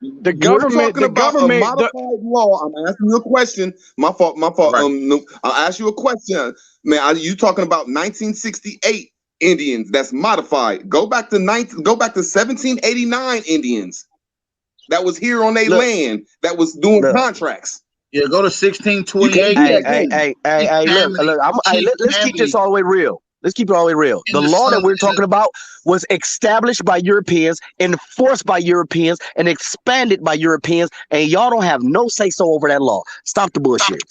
The government. We're talking about a modified law. I'm asking you a question. My fault. Right. I'll ask you a question, man. You talking about 1968 Indians? That's modified. Go back to 1789 Indians that was here on their land that was doing contracts. Yeah, go to 1628. Let's keep this all the way real. Let's keep it all the way real. The law that we're talking about was established by Europeans, enforced by Europeans, and expanded by Europeans, and y'all don't have no say-so over that law. Stop the bullshit.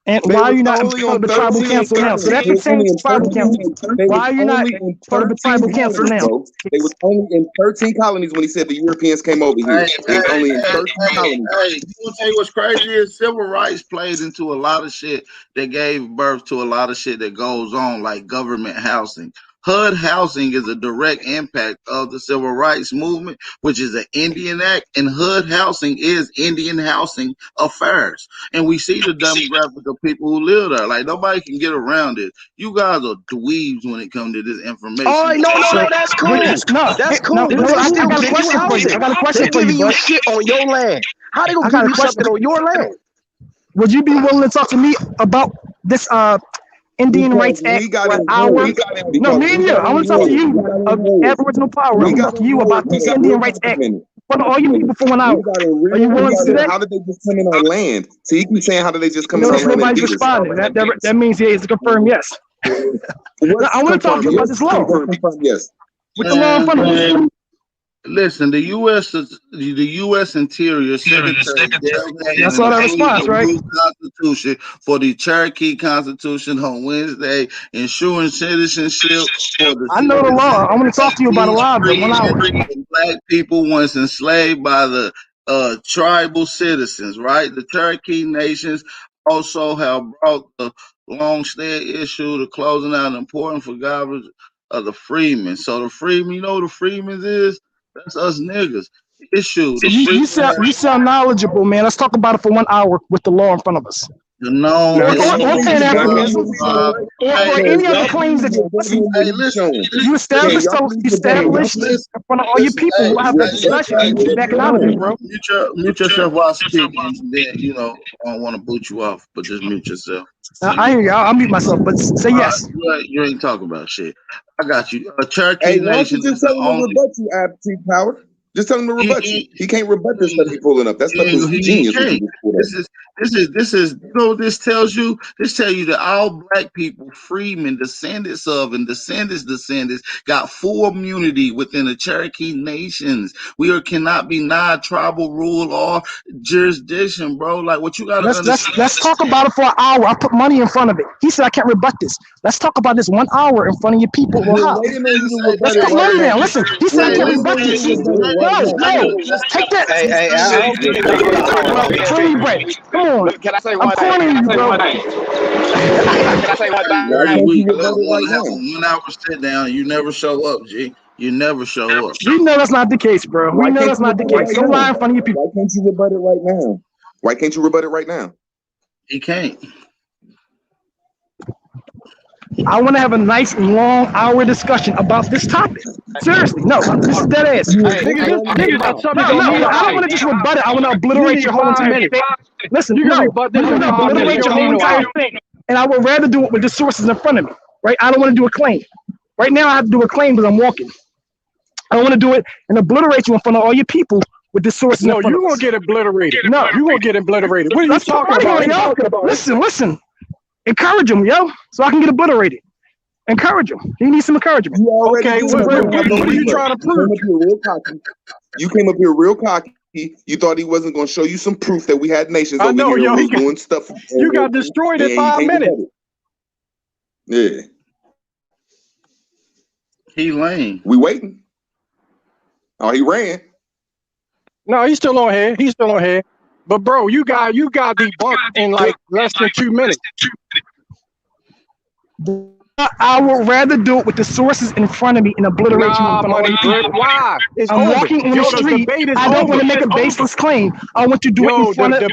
And why are you not part of the tribal council now? So that pertains to tribal council. Why are you not part of the tribal council now? They was only in 13 colonies when he said the Europeans came over here. They was only in 13 colonies. Hey, you want to tell you what's crazy is civil rights played into a lot of shit that gave birth to a lot of shit that goes on, like government housing, HUD housing is a direct impact of the Civil Rights Movement, which is an Indian Act, and HUD housing is Indian housing affairs. And we see the demographic of people who live there. Like, nobody can get around it. You guys are dweebs when it comes to this information. Oh, no, that's cool. That's cool. I got a question for you. They're giving you shit on your land. How they gonna give you something on your land? Would you be willing to talk to me about this Indian Rights Act for an hour? No, me and you. I want to talk to you of Aboriginal power. I want to talk to you about this Indian Rights Act for all you people for 1 hour. Are you willing to do that? How did they just come in our land? So you keep saying, how did they just come in our land? Nobody's responding. That means it's a confirmed yes. I want to talk to you about this law. Yes. With the law in front of us. Listen, the U.S. Interior Secretary. I saw that response, right? Constitution for the Cherokee Constitution on Wednesday, ensuring citizenship for the. I know the law. I want to talk to you about a law. 1 hour. Black people once enslaved by the tribal citizens, right? The Cherokee nations also have brought the long-standing issue to closing out an important forgotten of the freedmen. So the freedmen, you know what the freedmen is? That's us niggas. Issue. So you sound knowledgeable, man. Let's talk about it for 1 hour with the law in front of us. No, or any other claims that you established in front of all your people. We'll have that discussion. Backing out of it, bro. Mute yourself while speaking, and then I don't want to boot you off, but just mute yourself. I hear you. I'll mute myself, but say yes. You ain't talking about shit. I got you. Cherokee Nation. Why don't you just tell him to rebut you, Absent Power? Just tell him to rebut you. He can't rebut this stuff he's pulling up. That stuff is genius. This is you know what this tells you? This tells you that all black people, freemen, descendants of and descendants got full immunity within the Cherokee nations. We cannot be tribal rule or jurisdiction, bro. Like what you gotta understand. Let's talk about it for an hour. I put money in front of it. He said I can't rebut this. Let's talk about this 1 hour in front of your people. Let's put money down. Listen, he said I can't rebut this. No, take that. Come on. Can I say one thing? I'm you, bro. Can I say one thing? 1 hour sit down. You never show up, G. You never show up. We know that's not the case, bro. We know that's not the case. Don't lie in front of your people. Why can't you rebut it right now? Why can't you rebut it right now? He can't. I want to have a nice long hour discussion about this topic. Seriously, no, this is dead ass. No, I don't want to just rebut it. I want to obliterate your whole entire thing. Listen, I want to obliterate your whole entire thing, and I would rather do it with the sources in front of me. Right? I don't want to do a claim. Right now, I have to do a claim because I'm walking. I want to do it and obliterate you in front of all your people with the sources in front of us. No, you're gonna get obliterated. No, you're gonna get obliterated. What are you talking about? Listen. Encourage him, yo, so I can get obliterated. Encourage him. He needs some encouragement. Okay, what are you trying to prove? You came up here real cocky. You thought he wasn't going to show you some proof that we had nations over here who was doing stuff. You got destroyed in 5 minutes. Yeah. He lame. We waiting. Oh, he ran. No, he's still on here. He's still on here. But bro, you got debunked in like less than 2 minutes. I would rather do it with the sources in front of me and obliterate you in front of all your people. Why? I'm walking on the street. I don't want to make a baseless claim. I want to do it in front of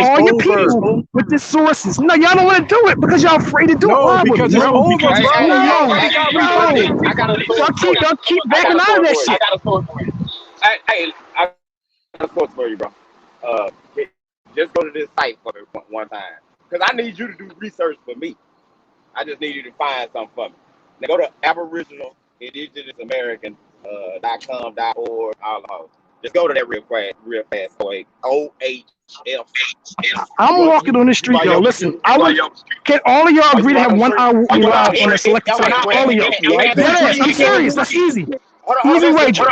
all your people with the sources. No, y'all don't want to do it because y'all afraid to do it. No, because it's over. Y'all keep backing out of that shit. I got a source for you, bro. Just go to this site for me one time, because I need you to do research for me. I just need you to find something for me. Now go to Aboriginal Indigenous American .com.org. Just go to that real fast. OHF. I'm walking on the street, yo. Listen, can all of y'all agree to have 1 hour live on a selected site? All of y'all. I'm serious. That's easy. Easy wager.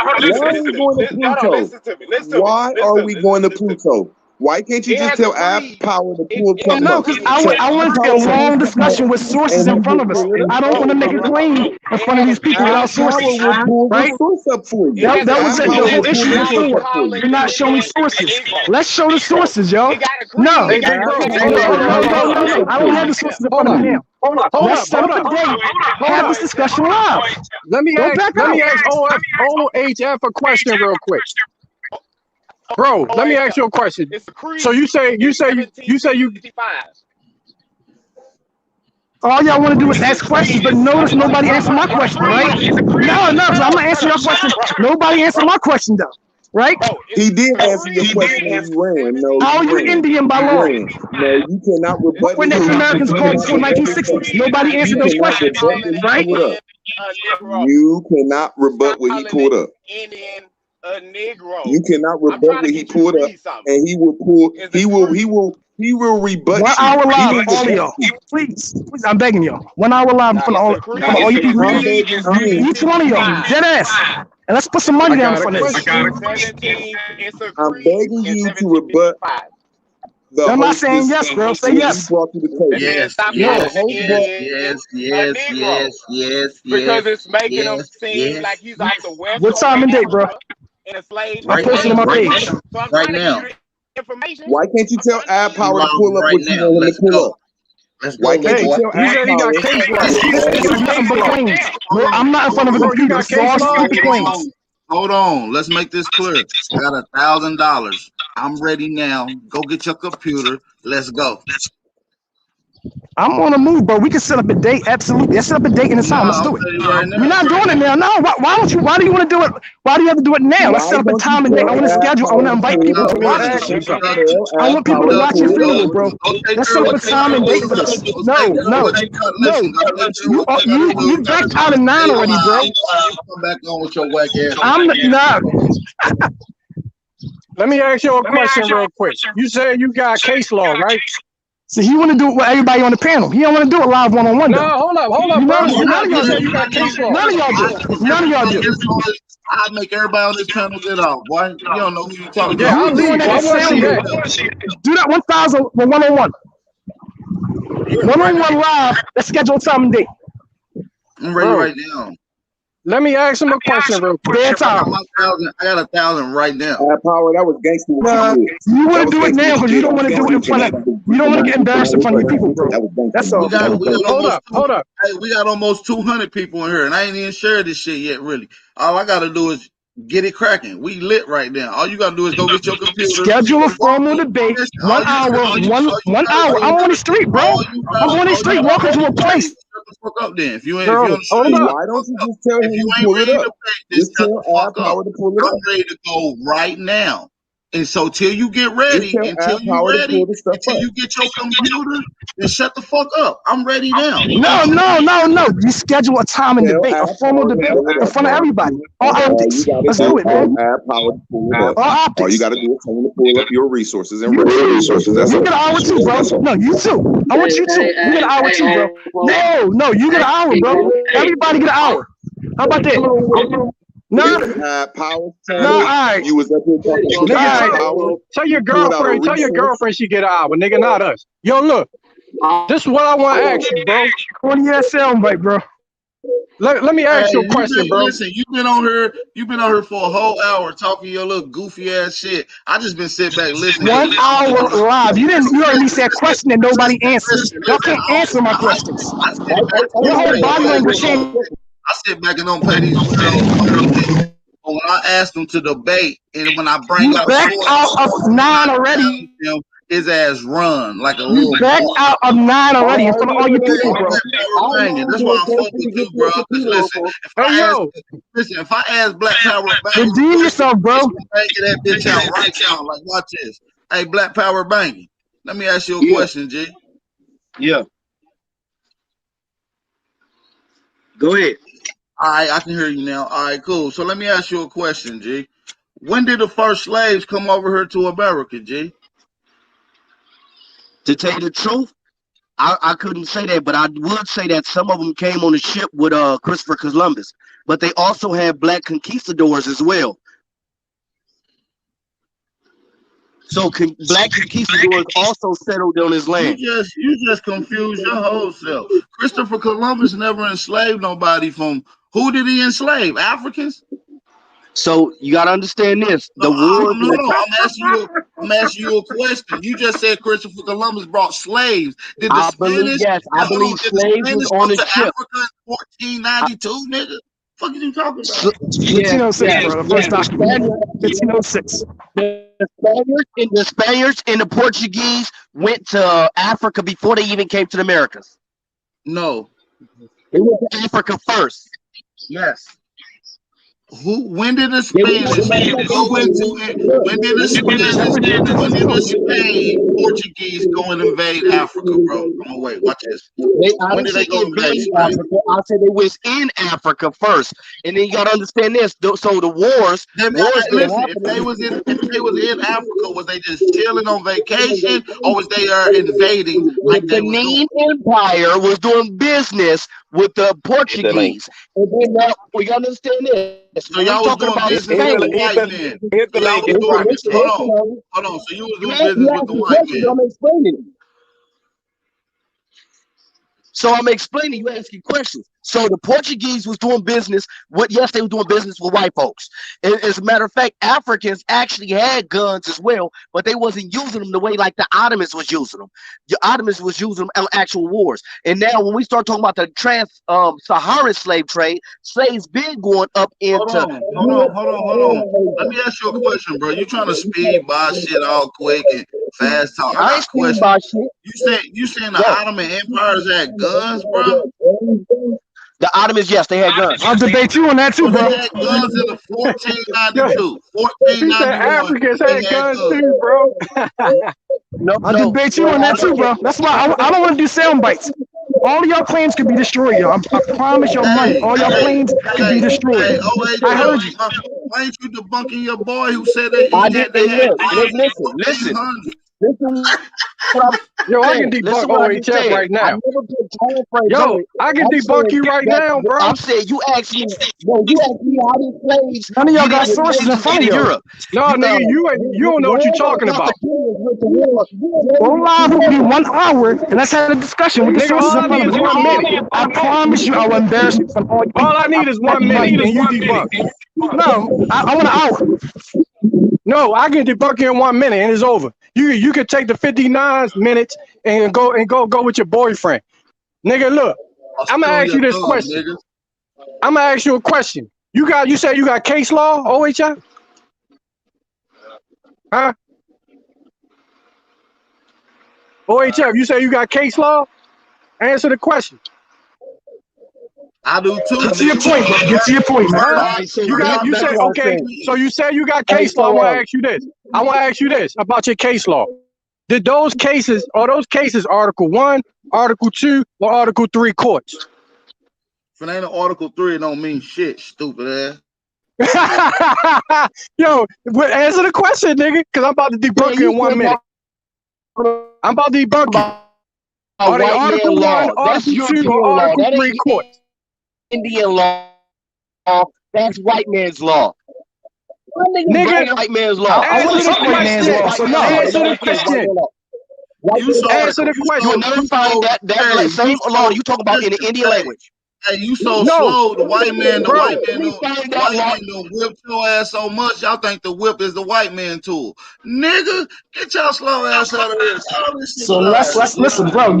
Why are we going to Pluto? Why can't you just tell Ab Power to pull something up? No, because I want to get a long discussion with sources in front of us. I don't want to make a claim in front of these people without sources. Right? That was the whole issue before. You're not showing sources. Let's show the sources, yo. No. I don't have the sources in front of me now. Let's set up a date. Have this discussion live. Let me ask OHF a question real quick. Bro, let me ask you a question. So you say you. All y'all want to do is ask questions, but notice nobody answered my question, right? No, I'm not answering your question. Nobody answered my question, though, right? He did answer your question when you ran. No, how are you Indian by law? No, you cannot rebut. What were Native Americans called before 1960s? Nobody answered those questions, right? You cannot rebut what he pulled up. A Negro. You cannot rebut what he pulled up, and he will pull. He will rebut. 1 hour live, all of y'all. Please, I'm begging y'all. 1 hour live for all you people. Each one of y'all, dead ass. And let's put some money down for this. I'm begging you to rebut. I'm not saying yes, bro. Say yes. Yes. Because it's making him seem like he's out the West. What time and date, bro? I'm posting on my page. Right now. Why can't you tell Ad Power to pull up what you want him to pull up? Why can't you tell Ad Power? I'm not in front of a computer. Hold on, let's make this clear. I got $1,000. I'm ready now. Go get your computer. Let's go. I'm on the move, bro. We can set up a date. Absolutely. Let's set up a date in the time. Let's do it. We're not doing it now. No. Why don't you? Why do you want to do it? Why do you have to do it now? Let's set up a time and date. I want to schedule. I want to invite people to watch this shit, bro. I want people to watch your video, bro. Let's set up a time and date for this. No. You backed out of 9 already, bro. Come back on with your whack ass. I'm not. Let me ask you a question real quick. You said you got case law, right? So he want to do it with everybody on the panel. He don't want to do it live one-on-one. No, hold up, bro. None of y'all do. None of y'all do. I make everybody on this panel get off. Boy, you don't know who you talking about. I'm doing that. Do that 1,000 one-on-one. One-on-one live. Let's schedule a time and date. I'm ready right now. Let me ask him a question real quick. I got 1,000 right now. Power, that was gangster. You want to do it now because you don't want to do it in front of. You don't want to get embarrassed in front of your people, bro. That's all. Hold up. Hey, we got almost 200 people in here, and I ain't even shared this shit yet. Really, all I gotta do is get it cracking. We lit right now. All you gotta do is go get your computer. Schedule a formal debate. 1 hour. One hour. I'm on the street, bro. I'm on the street. Welcome to a place. Fuck up then. If you ain't, why don't you just tell him to pull it up? Just tell Ad Power to pull it up. I'm ready to go right now. And so till you get ready, until you get your computer, then shut the fuck up. I'm ready now. No. You schedule a time and debate, a formal debate in front of everybody. All optics. Let's do it, man. All optics. All you gotta do is tell him to pull up your resources and resources. You get an hour too, bro. No, you too. I want you too. You get an hour too, bro. No, you get an hour, bro. Everybody get an hour. How about that? No, Power. All right. You was up here talking. Tell your girlfriend she get an hour, nigga, not us. Yo, look, this is what I want to ask you, bro. 20 sound bite, bro. Let me ask you a question, bro. Listen, you've been on here for a whole hour talking your little goofy ass shit. I just been sitting back listening. 1 hour live. You heard me say a question that nobody answers. Y'all can't answer my questions. Your whole body language changed. I sit back and don't play these. When I ask them to debate, and when I bring up back out of 9 already, his ass run like a you little back out of 9 already in front of all your people, bro. That's why I'm fucking with you, bro. Listen, if I ask Black Power Banging, redeem yourself, bro. Banging that bitch out right now. Like, watch this. Hey, Black Power Banging. Let me ask you a question, G. Yeah. Go ahead. All right, I can hear you now. All right, cool. So let me ask you a question, G. When did the first slaves come over here to America, G? To tell you the truth, I couldn't say that, but I would say that some of them came on the ship with Christopher Columbus, but they also had black conquistadors as well. So black conquistadors also settled on his land. You just confused your whole self. Christopher Columbus never enslaved nobody from. Who did he enslave? Africans? So you gotta understand this. The war. I'm I'm asking you a question. You just said Christopher Columbus brought slaves. Did the I believe, Spanish? yes, I Hold on. believe Did the slaves was Spanish on go the to ship. Africa in 1492, nigga? Fuck are you talking about? 1506, bro. The first document. 1506. The Spaniards and the Portuguese went to Africa before they even came to the Americas. No. They went to Africa first. Yes. When did the Spanish go into it? When did the Spain Portuguese go and invade Africa, bro? I'm gonna wait. Watch this. When did they go invade Spain? Africa? I said they was in Africa first, and then you gotta understand this. So the wars Listen, if they was in Africa, was they just chilling on vacation, or was they invading like they was doing? Benin Empire was doing business with the Portuguese, and then now we gotta understand this. So y'all was doing business with the white man. Hold on. So you was doing business with the white man. So I'm explaining, you asking questions. So the Portuguese was doing business with, yes, they were doing business with white folks. As a matter of fact, Africans actually had guns as well, but they wasn't using them the way like the Ottomans was using them. The Ottomans was using them in actual wars. And now when we start talking about the Saharan slave trade, slaves been going up into. Hold on. Let me ask you a question, bro. You trying to speed by shit all quick and fast talk. I got a question. You saying the Ottoman empires had guns, bro? The Ottomans, yes, they had guns. I'll debate you on that too, bro. They had guns in the 1492, 1491. He said Africans had guns too, bro. I'll debate you on that too, bro. That's why I don't want to do sound bites. All of your planes could be destroyed, yo. I promise your money. All your planes could be destroyed. I heard you. Why ain't you debunking your boy who said they Listen. Yo, I can debunk OHF right now. Yo, I can debunk you right now, bro. I'm saying you asked me how these slaves. None of y'all got sources in front of you. No, nigga, you don't know what you're talking about. Go live with me 1 hour and let's have a discussion with the sources in front of you. I promise you I will embarrass you from all. All I need is 1 minute and you debunk. No, I want an hour. No, I can debunk you in 1 minute and it's over. You could take the 59 minutes and go with your boyfriend. Nigga, look, I'm gonna ask you this question. I'm gonna ask you a question. You said you got case law, OHI? Huh? OHF, you say you got case law? Answer the question. I do too. Get to your point, bro. Get to your point, man. You said okay. So you said you got case law. I want to ask you this about your case law. Did those cases Article 1, Article 2, or Article 3 courts? If it ain't an Article 3, it don't mean shit, stupid ass. Yo, answer the question, nigga, because I'm about to debunk you in 1 minute. I'm about to debunk you. Are they Article 1, Article 2, or Article 3 courts? Indian law, that's white man's law. Nigga, white man's law. Answer the question. Answer the question. Answer the question. You'll never find that same law you talk about in the Indian language. Hey, you so slow. The white man don't whip your ass so much. Y'all think the whip is the white man tool. Nigga, get y'all slow ass out of here. So let's listen, bro.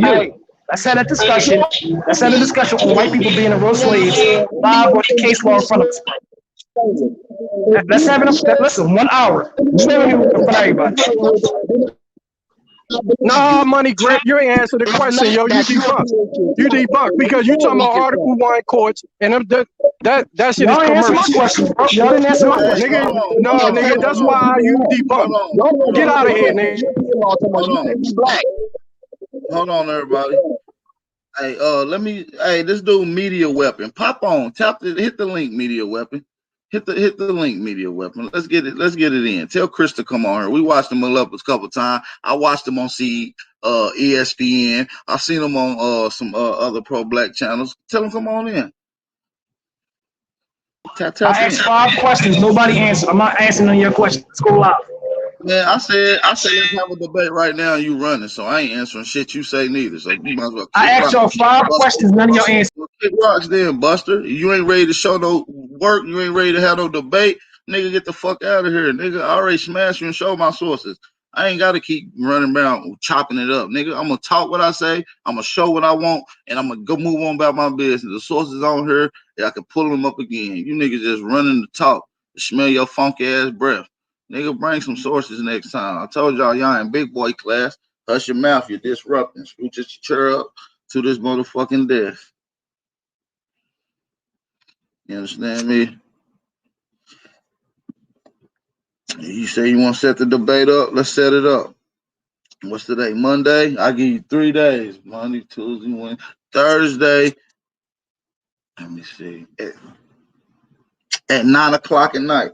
Let's have that discussion. Let's have a discussion on white people being the real slaves. Live with the case law in front of us. Let's have it. Listen, 1 hour. For everybody. No, Money Grip, you ain't answer the question, yo. You debunked because you talking about Article 1 courts and that shit is commercial. Y'all didn't answer my question. Nigga, that's why you debunked. Get out of here, nigga. Hold on, everybody. Hey, this dude Media Weapon. Pop on. Hit the link, Media Weapon. Hit the link, Media Weapon. Let's get it in. Tell Chris to come on here. We watched him up a couple times. I watched him on ESPN. I've seen him on some other pro black channels. Tell him come on in. I asked 5 questions. Nobody answered. I'm not answering none of your questions. Let's go live. Man, I said let's have a debate right now. You running, so I ain't answering shit you say neither. So you might as well. I asked y'all 5 questions. None of y'all answered. Kick rocks, then, Buster. You ain't ready to show no work. You ain't ready to have no debate. Nigga, get the fuck out of here, nigga. I already smashed you and showed my sources. I ain't gotta keep running around chopping it up, nigga. I'm gonna talk what I say, I'm gonna show what I want, and I'm gonna go move on about my business. The sources on here, I can pull them up again. You niggas just running the talk, smell your funky ass breath. Nigga, bring some sources next time. I told y'all in big boy class. Hush your mouth, you're disrupting. Scooch your chair up to this motherfucking death. You understand me? You say you want to set the debate up? Let's set it up. What's today? Monday? I give you 3 days. Monday, Tuesday, Wednesday, Thursday. Let me see. At 9 o'clock at night.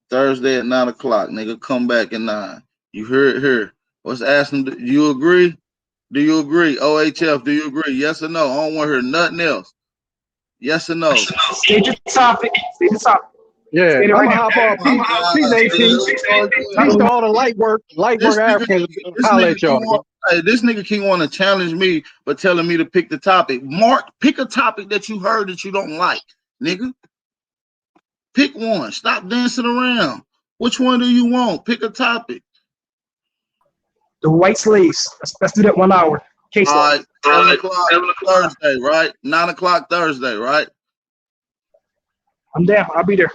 Thursday at 9 o'clock. Nigga, come back at 9. You heard it here. What's asking? Do you agree? Do you agree? OHF, do you agree? Yes or no? I don't want to hear nothing else. Yes or no? State the topic. State the topic. Yeah, I'm gonna hop off. Peace to all the light work Africans. Holla at y'all. This nigga keep want to challenge me, but telling me to pick the topic. Mark, pick a topic that you heard that you don't like, nigga. Pick one. Stop dancing around. Which one do you want? Pick a topic. The white slaves. Let's do that 1 hour. Case all right, 7 o'clock Thursday, right? 9 o'clock Thursday, right? I'm down. I'll be there.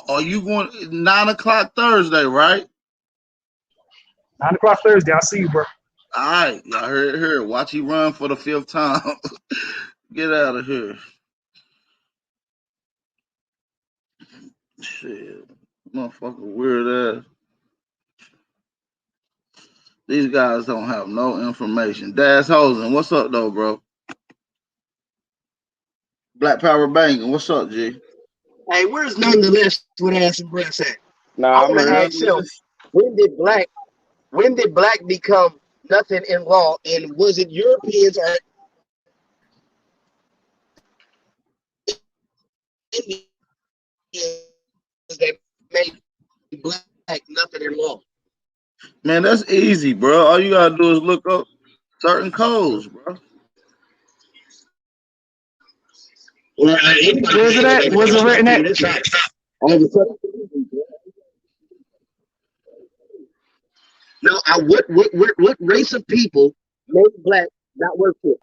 Are you going 9 o'clock Thursday, right? 9 o'clock Thursday. I'll see you, bro. All right, y'all heard it here. Watch you run for the 5th time. Get out of here. Shit, motherfucker, weird ass. These guys don't have no information. Daz Hosen, what's up though, bro? Black Power Banging, what's up, G? Hey, where's Nonetheless with ass and breasts at? Nah, I want to ask him, when did black become nothing in law, and was it Europeans or Indians that made black nothing in law? Man, that's easy, bro. All you gotta do is look up certain codes, bro. Well, where's it at? Where's it written at? No, what race of people made black not work for?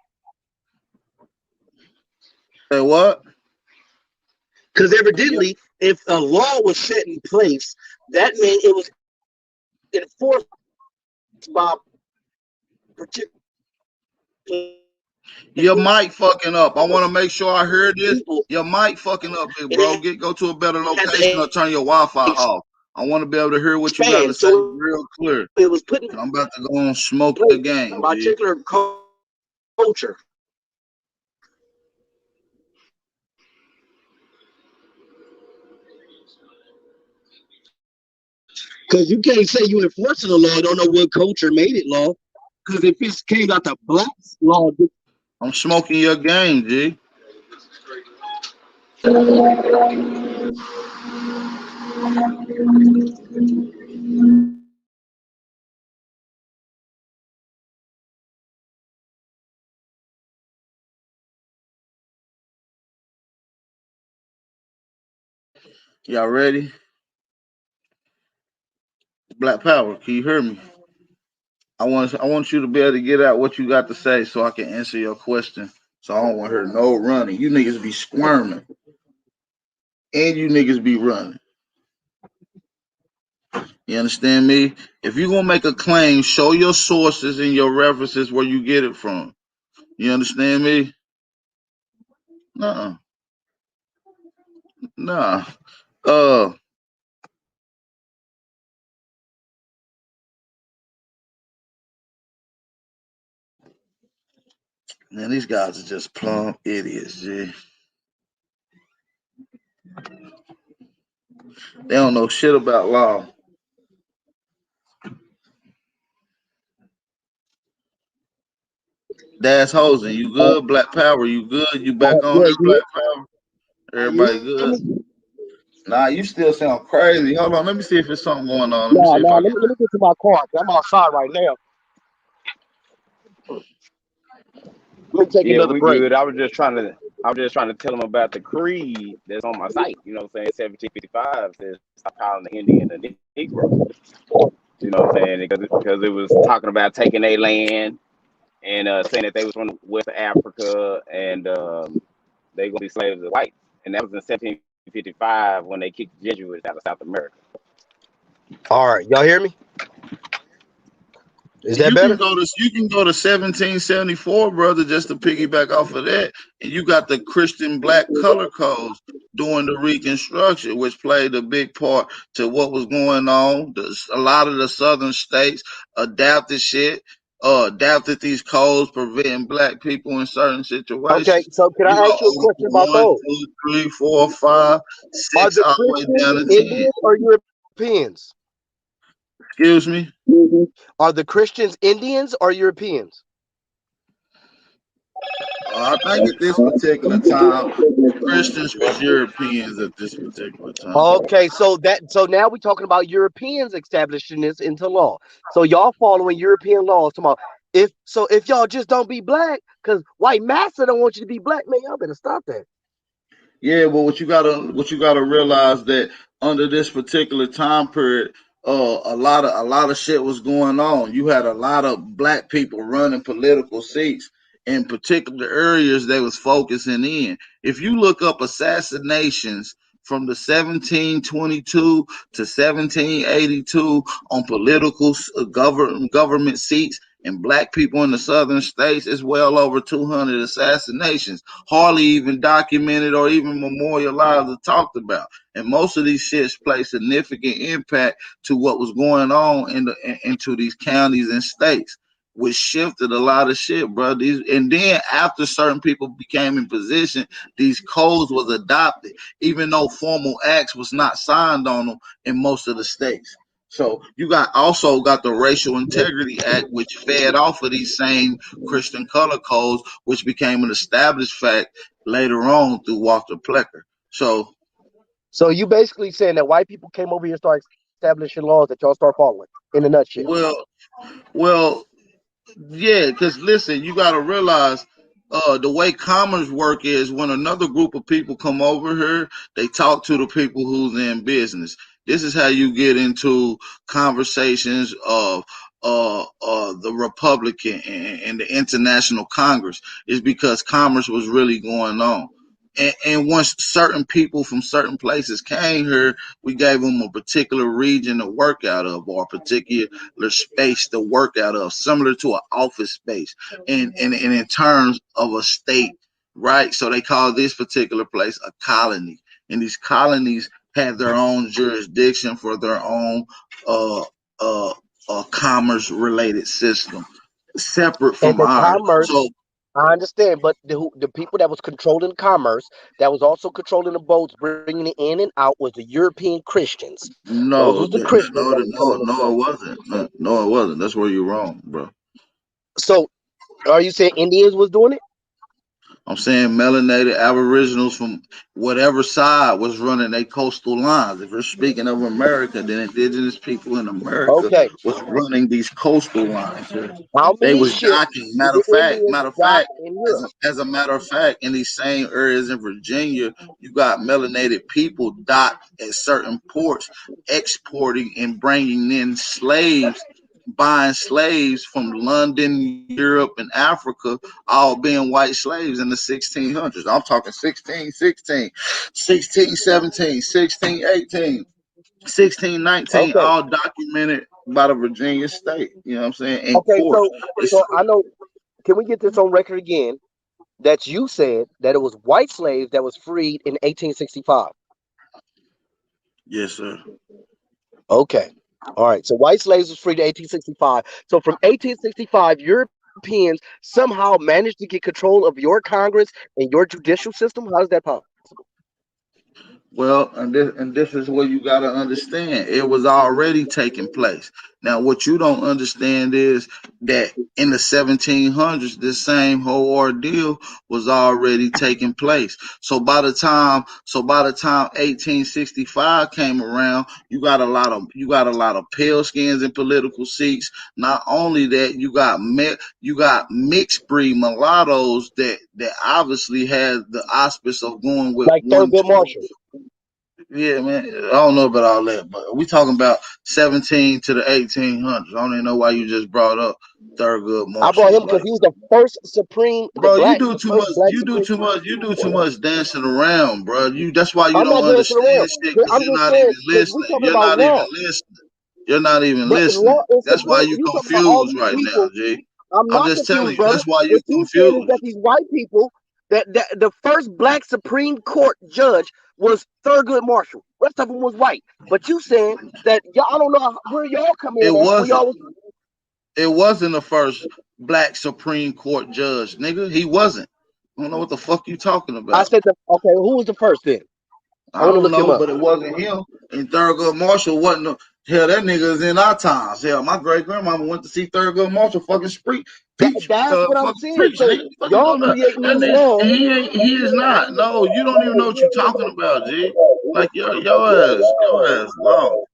Say what? Because evidently, if a law was set in place, that meant it was enforced by particular. Your mic fucking up. I want to make sure I heard this. Your mic fucking up, big bro. Go to a better location or turn your Wi-Fi off. I want to be able to hear what you got to say real clear. It was put in. I'm about to go on smoke the game. Particular culture. Because you can't say you enforcing the law, you don't know what culture made it law. Because if it came out the black law, I'm smoking your game, G. Y'all ready? Black Power, can you hear me? I want you to be able to get out what you got to say so I can answer your question. So I don't want her no running. You niggas be squirming. And you niggas be running. You understand me? If you're going to make a claim, show your sources and your references where you get it from. You understand me? Nah. Man, these guys are just plumb idiots, G. They don't know shit about law. Daz Hosen, you good? Black Power, you good? You back on here, Black Power? Everybody good? Nah, you still sound crazy. Hold on, let me see if there's something going on. Let me get to my car. I'm outside right now. Let me take another break. Good. I was just trying to I'm just trying to tell them about the creed that's on my site. You know what I'm saying? 1755 says stop calling the Indian a Negro. You know what I'm saying? Because it was talking about taking their land and saying that they was from West Africa and they gonna be slaves to the whites. And that was in 1755 when they kicked the Jesuits out of South America. All right, y'all hear me? Is that You better? can go to 1774, brother, just to piggyback off of that, and you got the Christian black color codes during the Reconstruction, which played a big part to what was going on. A lot of the southern states adapted adapted these codes, preventing black people in certain situations. Okay, so can I ask you a question about 1, those? 2, 3, 4, 5, 6, Are the all the way down to Christians 10. Indians or Europeans? Excuse me? Are the Christians Indians or Europeans? I think at this particular time, Christians was Europeans at this particular time. Okay, so now we're talking about Europeans establishing this into law. So y'all following European laws. Tomorrow, if y'all just don't be black, because white massa don't want you to be black, man, y'all better stop that. Yeah, but what you gotta realize that under this particular time period, a lot of shit was going on. You had a lot of black people running political seats in particular areas they was focusing in. If you look up assassinations from the 1722 to 1782 on political government seats and black people in the southern states, it's well over 200 assassinations, hardly even documented or even memorialized or talked about. And most of these shits play significant impact to what was going on into these counties and states, which shifted a lot of shit, bro. And then after certain people became in position, these codes was adopted, even though formal acts was not signed on them in most of the states. So you also got the Racial Integrity Act, which fed off of these same Christian color codes, which became an established fact later on through Walter Plecker. So you basically saying that white people came over here and started establishing laws that y'all start following in a nutshell. Well, yeah, because listen, you got to realize the way commerce work is when another group of people come over here, they talk to the people who's in business. This is how you get into conversations of the Republican and the International Congress, is because commerce was really going on. And once certain people from certain places came here, we gave them a particular region to work out of, or a particular space to work out of, similar to an office space, and in terms of a state, right? So they call this particular place a colony, and these colonies had their own jurisdiction for their own commerce related system, separate And from the ours. commerce, So I understand, but the people that was controlling commerce, that was also controlling the boats, bringing it in and out, was the European Christians. Those was the Christians that was telling the story. it wasn't. No, it wasn't. That's where you're wrong, bro. So, are you saying Indians was doing it? I'm saying melanated aboriginals from whatever side was running their coastal lines. If we're speaking of America, then indigenous people in America was running these coastal lines. How They many was ships docking. did Matter the of fact, Indians dock in Europe? as a matter of fact, in these same areas in Virginia, you got melanated people docked at certain ports, exporting and bringing in slaves, buying slaves from London, Europe, and Africa, all being white slaves in the 1600s. I'm talking 1616, 1617, 1618, 1619, all documented by the Virginia state. You know what I'm saying? In Okay, courts. so I know. Can we get this on record again? That you said that it was white slaves that was freed in 1865. Yes, sir. Okay. All right. So white slaves was freed in 1865. So from 1865, Europeans somehow managed to get control of your Congress and your judicial system. How is that possible? Well, and this is what you got to understand. It was already taking place. Now, what you don't understand is that in the 1700s, this same whole ordeal was already taking place. So by the time 1865 came around, you got a lot of pale skins in political seats. Not only that, you got mixed breed mulattoes that obviously had the auspice of going with Like one Thurgood two. Marshall. Yeah, man. I don't know about all that, but we talking about 17 to the 1800s. I don't even know why you just brought up Thurgood I brought him Marshall. because Like, he was the first supreme, bro, the first black supreme. you do too much dancing around, bro. That's why you I'm don't not dancing understand around. shit because I'm you're just not saying even because we listening. talking about law, You're not even but listening. law is That's why you you talking about all confused these right now, people. G. I'm I'm not just telling confused, you. brother. That's why you What you said is confused. that these white people, that the first black Supreme Court judge was Thurgood Marshall. Rest of them was white. But you saying that y'all, I don't know where y'all come It in at. Where wasn't. y'all was, It wasn't the first black Supreme Court judge, nigga. He wasn't. I don't know what the fuck you talking I about. said, okay, who was the first then? I I want to don't look him know, up. but it wasn't him. And Thurgood Marshall wasn't. Hell, that nigga is in our times. Hell, my great grandmama went to see Thurgood Marshall That's what I'm fucking saying. preach, So nigga. Fuck you y'all doing that? creating That these nigga, laws. he is not. No, you don't even know what you're talking about, G. Like your ass long.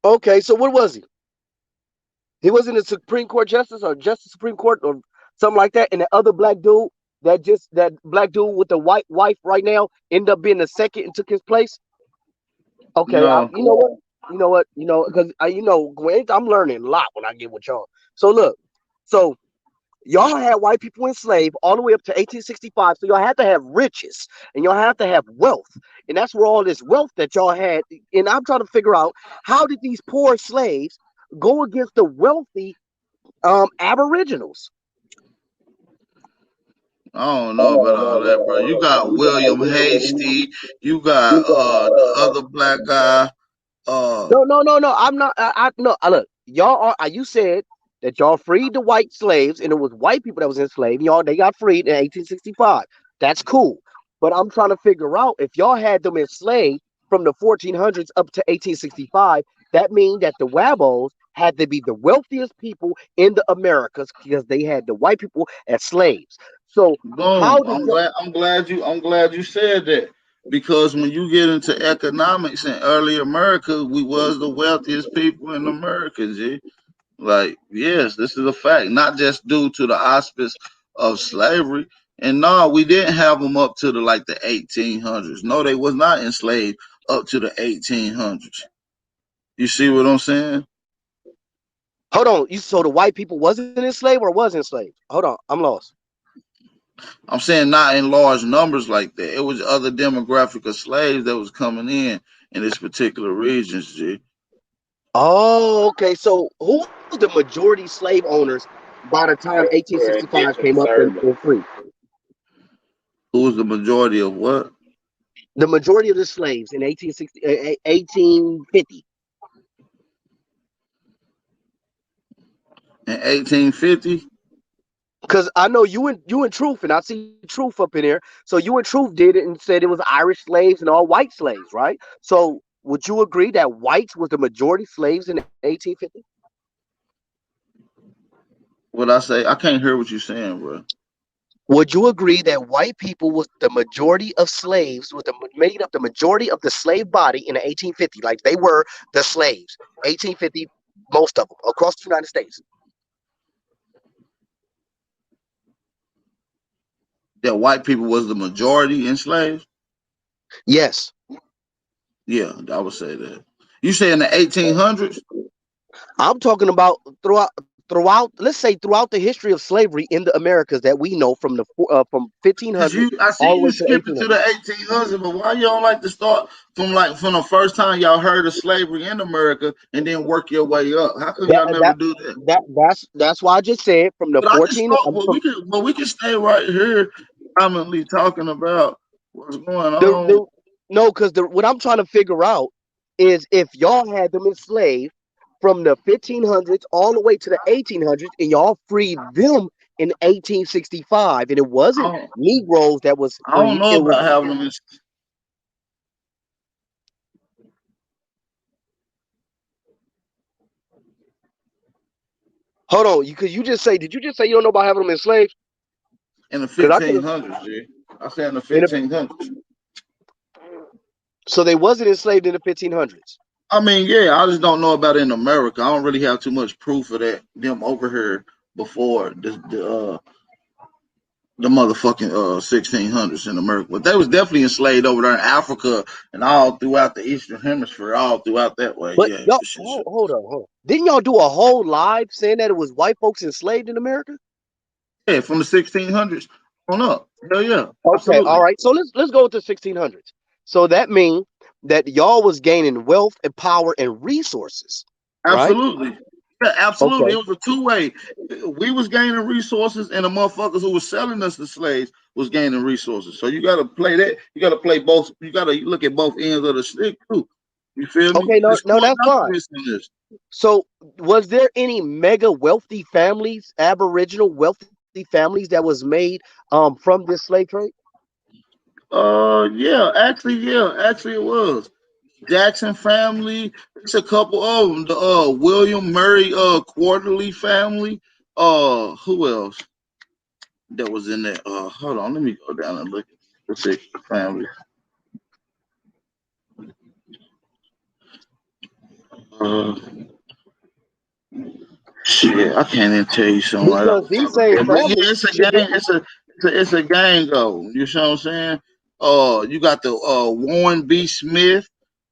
Okay, so what was he? He wasn't a Supreme Court justice or Justice Supreme Court or something like that. And the other black dude that black dude with the white wife right now ended up being the second and took his place. Okay, No, because I'm learning a lot when I get with y'all. So look, so y'all had white people enslaved all the way up to 1865. So y'all had to have riches and y'all have to have wealth, and that's where all this wealth that y'all had. And I'm trying to figure out how did these poor slaves go against the wealthy aboriginals? I don't know about all that, bro. You got William Hasty. You got the other black guy. No. I'm not. No. Look, y'all are. You said that y'all freed the white slaves, and it was white people that was enslaved. Y'all, they got freed in 1865. That's cool. But I'm trying to figure out if y'all had them enslaved from the 1400s up to 1865. That means that the Wabos had to be the wealthiest people in the Americas because they had the white people as slaves. So how Boom. did I'm glad you said that. Because when you get into economics in early America, we was the wealthiest people in America, G. Like, yes, this is a fact, not just due to the auspice of slavery. And no, we didn't have them up to the 1800s. No, they was not enslaved up to the 1800s. You see what I'm saying? hold on? So the white people wasn't enslaved or was enslaved? Hold on, I'm lost. I'm saying not in large numbers like that. It was other demographic of slaves that was coming in this particular regions, G. Oh, okay. So who was the majority slave owners by the time Were 1865 indentured came up servants. and free? Who was the majority of what? The majority of the slaves in 1850. In 1850? Because I know you and Truth, and I see Truth up in here. So you and Truth did it and said it was Irish slaves and all white slaves, right? So would you agree that whites was the majority slaves in 1850? What I say? I can't hear what you're saying, bro. Would you agree that white people was the majority of slaves, made up the majority of the slave body in the 1850? Like they were the slaves, 1850, most of them across the United States. That white people was the majority enslaved? Yes. Yeah, I would say that. You say in the 1800s? I'm talking about throughout. Let's say throughout the history of slavery in the Americas that we know from from 1500 I see all the you way to the skipping to 1800s. the 1800s, but why you don't like to start from the first time y'all heard of slavery in America and then work your way up? How come y'all never do that? That's why I just said from the But I can 14. start. We can stay right here, commonly talking about what's going on. No, because what I'm trying to figure out is if y'all had them enslaved from the 1500s all the way to the 1800s, and y'all freed them in 1865, and it wasn't Negroes that was I don't freed. know It was about having them. Hold on, because you just say, did you just say you don't know about having them enslaved? In the 'Cause I could've- 1500s, G. I said in the In the- 1500s. So they wasn't enslaved in the 1500s. I mean, yeah, I just don't know about it in America. I don't really have too much proof of that. Them over here before the motherfucking 1600s in America, but they was definitely enslaved over there in Africa and all throughout the Eastern Hemisphere, all throughout that way. But Yeah, y'all, for sure. hold on. Didn't y'all do a whole live saying that it was white folks enslaved in America? Yeah, from the 1600s on up. Hell yeah. Okay, Absolutely. all right. So let's go with the 1600s. So that means that y'all was gaining wealth and power and resources, right? Absolutely. Yeah, absolutely. Okay. It was a two-way. We was gaining resources, and the motherfuckers who was selling us the slaves was gaining resources. So you got to play that. You got to play both. You got to look at both ends of the stick too. You feel me? Okay, no, There's no, court that's fine. documents in this. So was there any mega wealthy families, Aboriginal wealthy families that was made from this slave trade? Yeah, actually it was. Jackson family. It's a couple of them. The William Murray Quarterly family. Who else that was in there? Hold on, let me go down and look at the family. Shit, I can't even tell you something right off Because the these top of my same head. But yeah, families it's a should be. gang. It's a gang go. You know what I'm saying? You got the Warren B. Smith.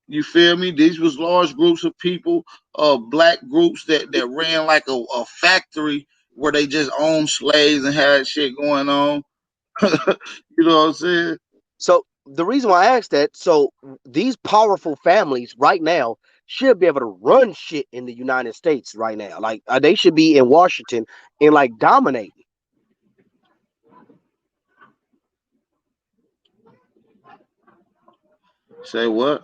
You feel me? These was large groups of people, black groups that ran like a factory where they just owned slaves and had shit going on. You know what I'm saying? So the reason why I asked that, so these powerful families right now should be able to run shit in the United States right now. Like they should be in Washington and like dominating. Say what?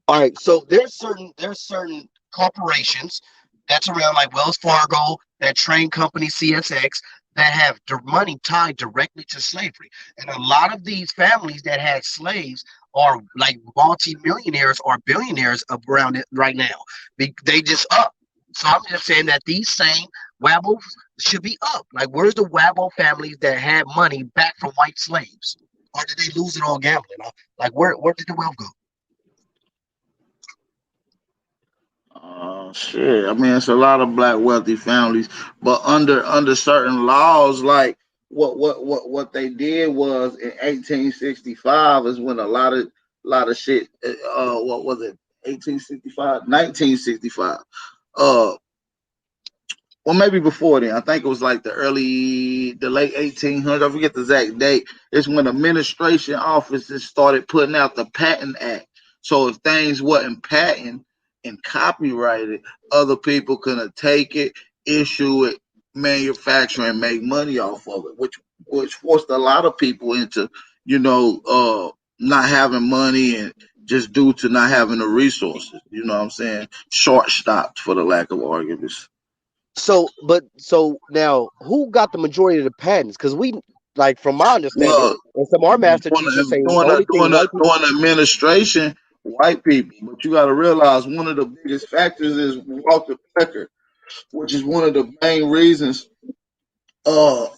All right, so there's certain corporations that's around like Wells Fargo, that train company CSX, that have money tied directly to slavery. And a lot of these families that had slaves are like multi-millionaires or billionaires around it right now. They just up. So I'm just saying that these same Wabbles should be up. Like, where's the Wabble families that had money back from white slaves? Or did they lose it all gambling? Like, where did the wealth go? Shit. I mean, it's a lot of black wealthy families, but under certain laws, like what they did was in 1865 is when a lot of shit. What was it? 1865, 1965. Well, maybe before then. I think it was like the late 1800s. I forget the exact date. It's when administration offices started putting out the Patent Act. So if things wasn't patent and copyrighted, other people couldn't take it, issue it, manufacture, and make money off of it, which forced a lot of people into, not having money and just due to not having the resources. You know what I'm saying? Short stopped, for the lack of arguments. So now who got the majority of the patents? Because we, like, from my understanding, and some of our master teachers say during the administration, white people. But you got to realize one of the biggest factors is Walter Pecker, which is one of the main reasons our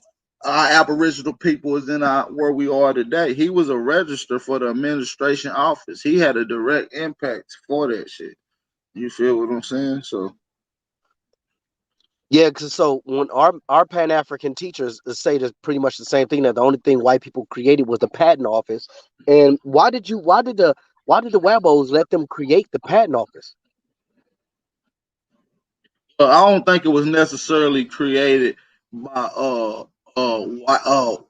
Aboriginal people is in where we are today. He was a register for the administration office. He had a direct impact for that shit. You feel what I'm saying? So. Yeah, because so when our Pan-African teachers say pretty much the same thing, that the only thing white people created was the patent office. And why did the Wabos let them create the patent office? I don't think it was necessarily created by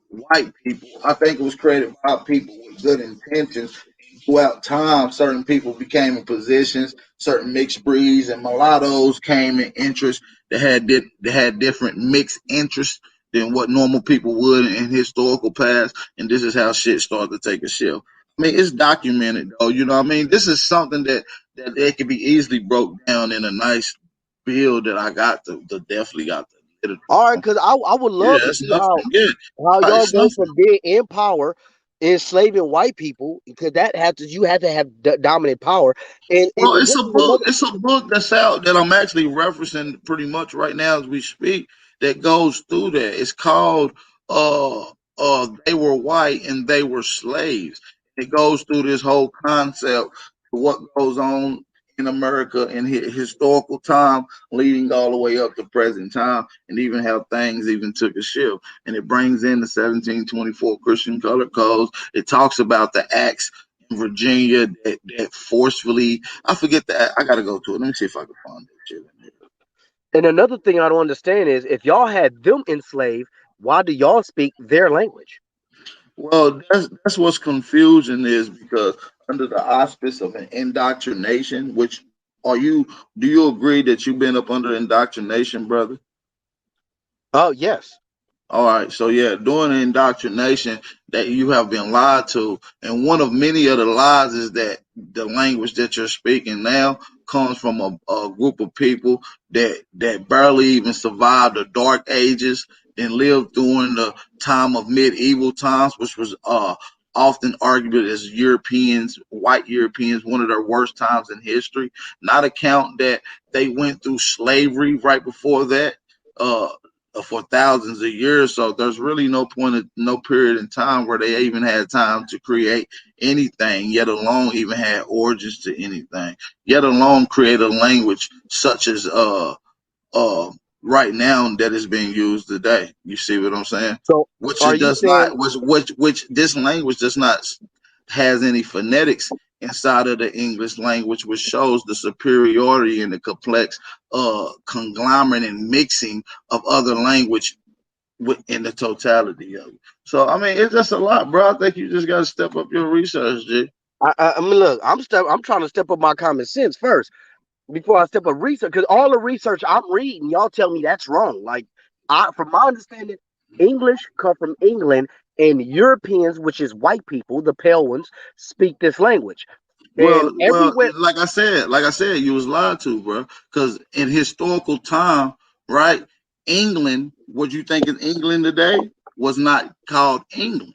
white people. I think it was created by people with good intentions. Throughout time, certain people became in positions, certain mixed breeds and mulattoes came in interest that had different mixed interests than what normal people would in historical past. And this is how shit started to take a shift. I mean, it's documented though, you know what I mean? This is something that it can be easily broke down in a nice bill that I got to definitely got to. All right, because I would love to see how y'all go from being in power enslaving white people, because you had to have dominant power. And Well, this is another. it's a book that's out that I'm actually referencing pretty much right now as we speak that goes through that. It's called They Were White and They Were Slaves. It goes through this whole concept of what goes on in America in historical time, leading all the way up to present time, and even how things even took a shift. And it brings in the 1724 Christian Color Codes. It talks about the acts in Virginia that forcefully, I forget that. I gotta go to it. Let me see if I can find that shit in here. And another thing I don't understand is, if y'all had them enslaved, why do y'all speak their language? Well, that's what's confusing is because under the auspice of an indoctrination, which do you agree that you've been up under indoctrination, brother? Oh, yes. All right, so yeah, during the indoctrination that you have been lied to, and one of many of the lies is that the language that you're speaking now comes from a group of people that barely even survived the Dark Ages and lived during the time of medieval times, which was often argued as white Europeans, one of their worst times in history. Not a count that they went through slavery right before that. For thousands of years, so there's really no period in time where they even had time to create anything, yet alone even had origins to anything, yet alone create a language such as right now that is being used today. You see what I'm saying? So which this language does not has any phonetics inside of the English language, which shows the superiority and the complex conglomerate and mixing of other language in the totality of it. So I mean, it's just a lot, bro. I think you just got to step up your research, G. I mean, look, I'm trying to step up my common sense first before I step up research, because all the research I'm reading, y'all tell me that's wrong. Like, from my understanding, English come from England, and Europeans, which is white people, the pale ones, speak this language. Well, like I said, you was lied to, bro. Because in historical time, right, England, what you think is England today, was not called England.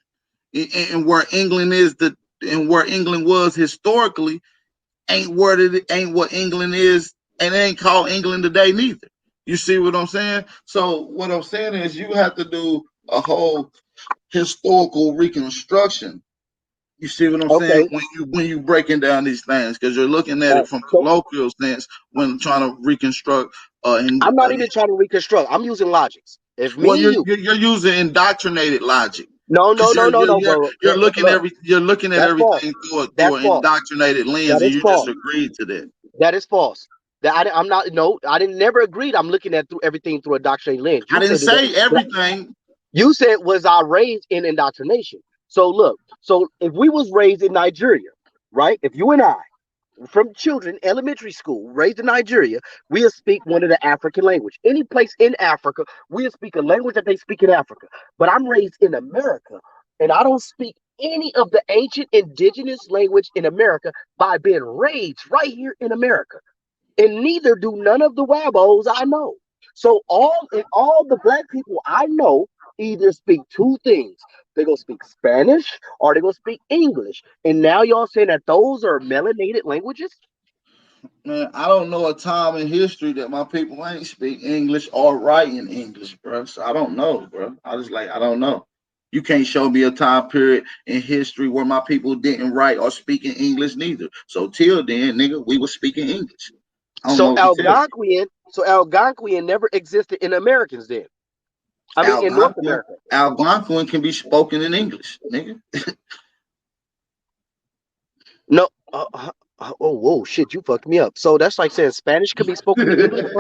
And where England is where England was historically, ain't what England is, and it ain't called England today neither. You see what I'm saying? So what I'm saying is you have to do a whole historical reconstruction. You see what I'm saying? When you breaking down these things, because you're looking at it from colloquial sense when trying to reconstruct. I'm not even trying to reconstruct. I'm using logics. You're using indoctrinated logic. No, bro. You're looking at everything through an indoctrinated lens, and you just agreed to that. That is false. I'm not. No, I didn't. Never agreed. I'm looking at everything through indoctrinated lens. I didn't say everything. You said, was I raised in indoctrination? So look. So if we was raised in Nigeria, right? If you and I, from children, elementary school, raised in Nigeria, we'll speak one of the African language. Any place in Africa, we'll speak a language that they speak in Africa. But I'm raised in America, and I don't speak any of the ancient indigenous language in America by being raised right here in America. And neither do none of the Wabos I know. So all the black people I know either speak two things. They're going to speak Spanish or they're going to speak English. And now y'all saying that those are melanated languages? Man, I don't know a time in history that my people ain't speak English or write in English, bro. So I don't know, bro. I don't know. You can't show me a time period in history where my people didn't write or speak in English neither. So till then, nigga, we were speaking English. So Algonquian never existed in Americans then. I mean, in North America. Algonquin can be spoken in English, nigga. No. Whoa, shit, you fucked me up. So that's like saying Spanish could be spoken in English,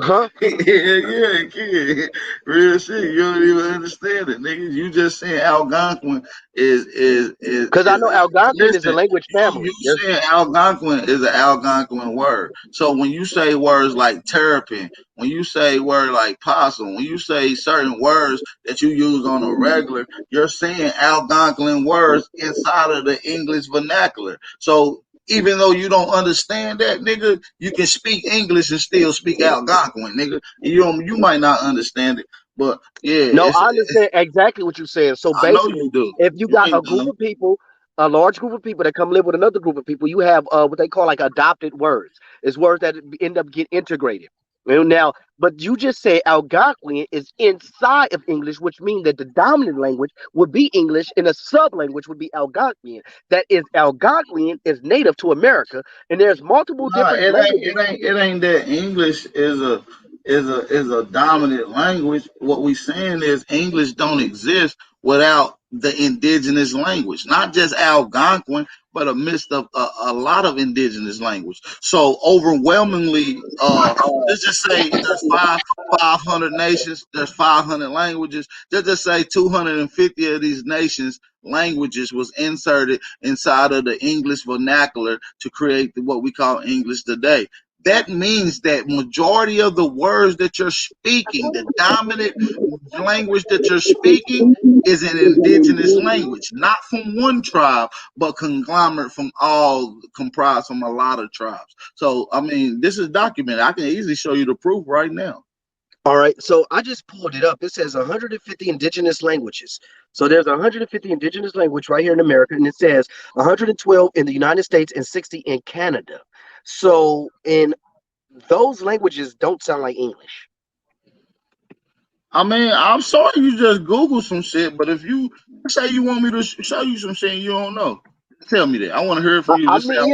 huh? Yeah, it can. Real shit. You don't even understand it, nigga. You just saying Algonquin is because I know Algonquin is a language family. You saying Algonquin is an Algonquin word. So when you say words like terrapin, when you say word like possum, when you say certain words that you use on a regular, you're saying Algonquin words inside of the English vernacular. So even though you don't understand that, nigga, you can speak English and still speak Algonquin, nigga. You might not understand it, But yeah, No, I understand exactly what you're saying. So I know basically, you do. if you You got a ain't group dumb. of people, a large group of people that come live with another group of people, you have what they call like adopted words. It's words that end up get integrated. Now, but you just say Algonquian is inside of English, which means that the dominant language would be English and a sub language would be Algonquian. That is, Algonquian is native to America, and there's multiple Nah, different languages. it ain't that English is a dominant language. What we saying is English don't exist without the indigenous language, not just Algonquin, but a mix of a lot of indigenous language. So overwhelmingly, let's just say there's 500 nations, there's 500 languages. Let's just say 250 of these nations languages was inserted inside of the English vernacular to create what we call English today. That means that majority of the words that you're speaking, the dominant language that you're speaking, is an indigenous language, not from one tribe, but conglomerate from all, comprised from a lot of tribes. So, I mean, this is documented. I can easily show you the proof right now. All right, so I just pulled it up. It says 150 indigenous languages. So there's 150 indigenous language right here in America, and it says 112 in the United States and 60 in Canada. So in those languages don't sound like English. I mean, I'm sorry you just Google some shit, but if you say you want me to show you some shit and you don't know, tell me that. I want to hear it from you. Just say, I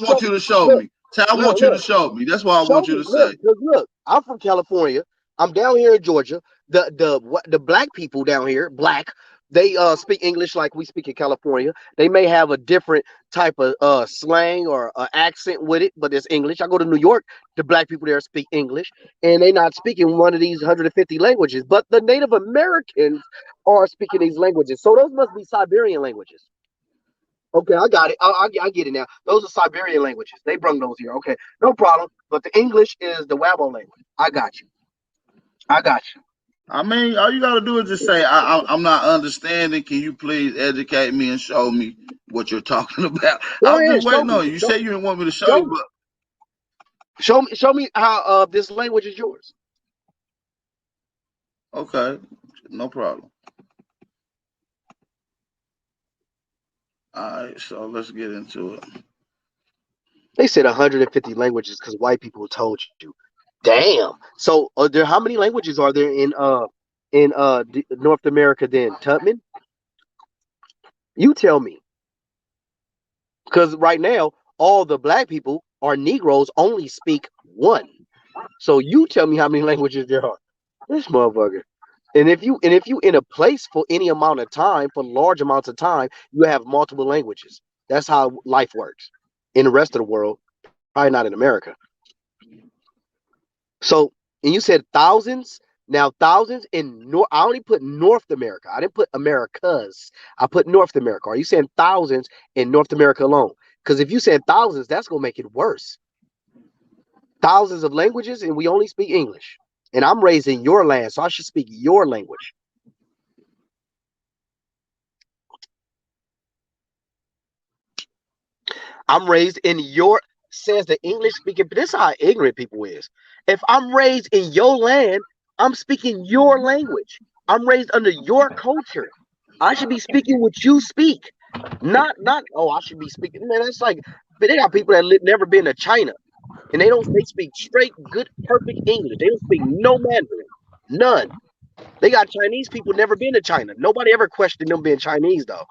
want you to show me. Say, I want you to show me. That's what I want you to say. Look, I'm from California. I'm down here in Georgia. The black people down here, black, they speak English like we speak in California. They may have a different type of slang or accent with it, but it's English. I go to New York, the black people there speak English, and they're not speaking one of these 150 languages. But the Native Americans are speaking these languages. So those must be Siberian languages. Okay, I got it. I get it now. Those are Siberian languages. They brought those here. Okay, no problem. But the English is the Wabo language. I got you. I mean, all you gotta do is just say, I'm not understanding. Can you please educate me and show me what you're talking about? I was just waiting on you. You say you didn't want me to show you, but show me how this language is yours. Okay, no problem. All right, so let's get into it. They said 150 languages because white people told you. Damn. So how many languages are there in North America then, Tubman? You tell me. Because right now, all the black people or Negroes only speak one. So you tell me how many languages there are. This motherfucker. And if you in a place for any amount of time, for large amounts of time, you have multiple languages. That's how life works. In the rest of the world, probably not in America. So, and you said thousands. Now, thousands in I only put North America. I didn't put Americas. I put North America. Are you saying thousands in North America alone? Because if you said thousands, that's gonna make it worse. Thousands of languages, and we only speak English. And I'm raised in your land, so I should speak your language. I'm raised in your, says the English speaking, but this is how ignorant people is. If I'm raised in your land, I'm speaking your language. I'm raised under your culture. I should be speaking what you speak. Not, I should be speaking. Man, that's like, but they got people that never been to China. And they speak straight, good, perfect English. They don't speak no Mandarin. None. They got Chinese people never been to China. Nobody ever questioned them being Chinese, though.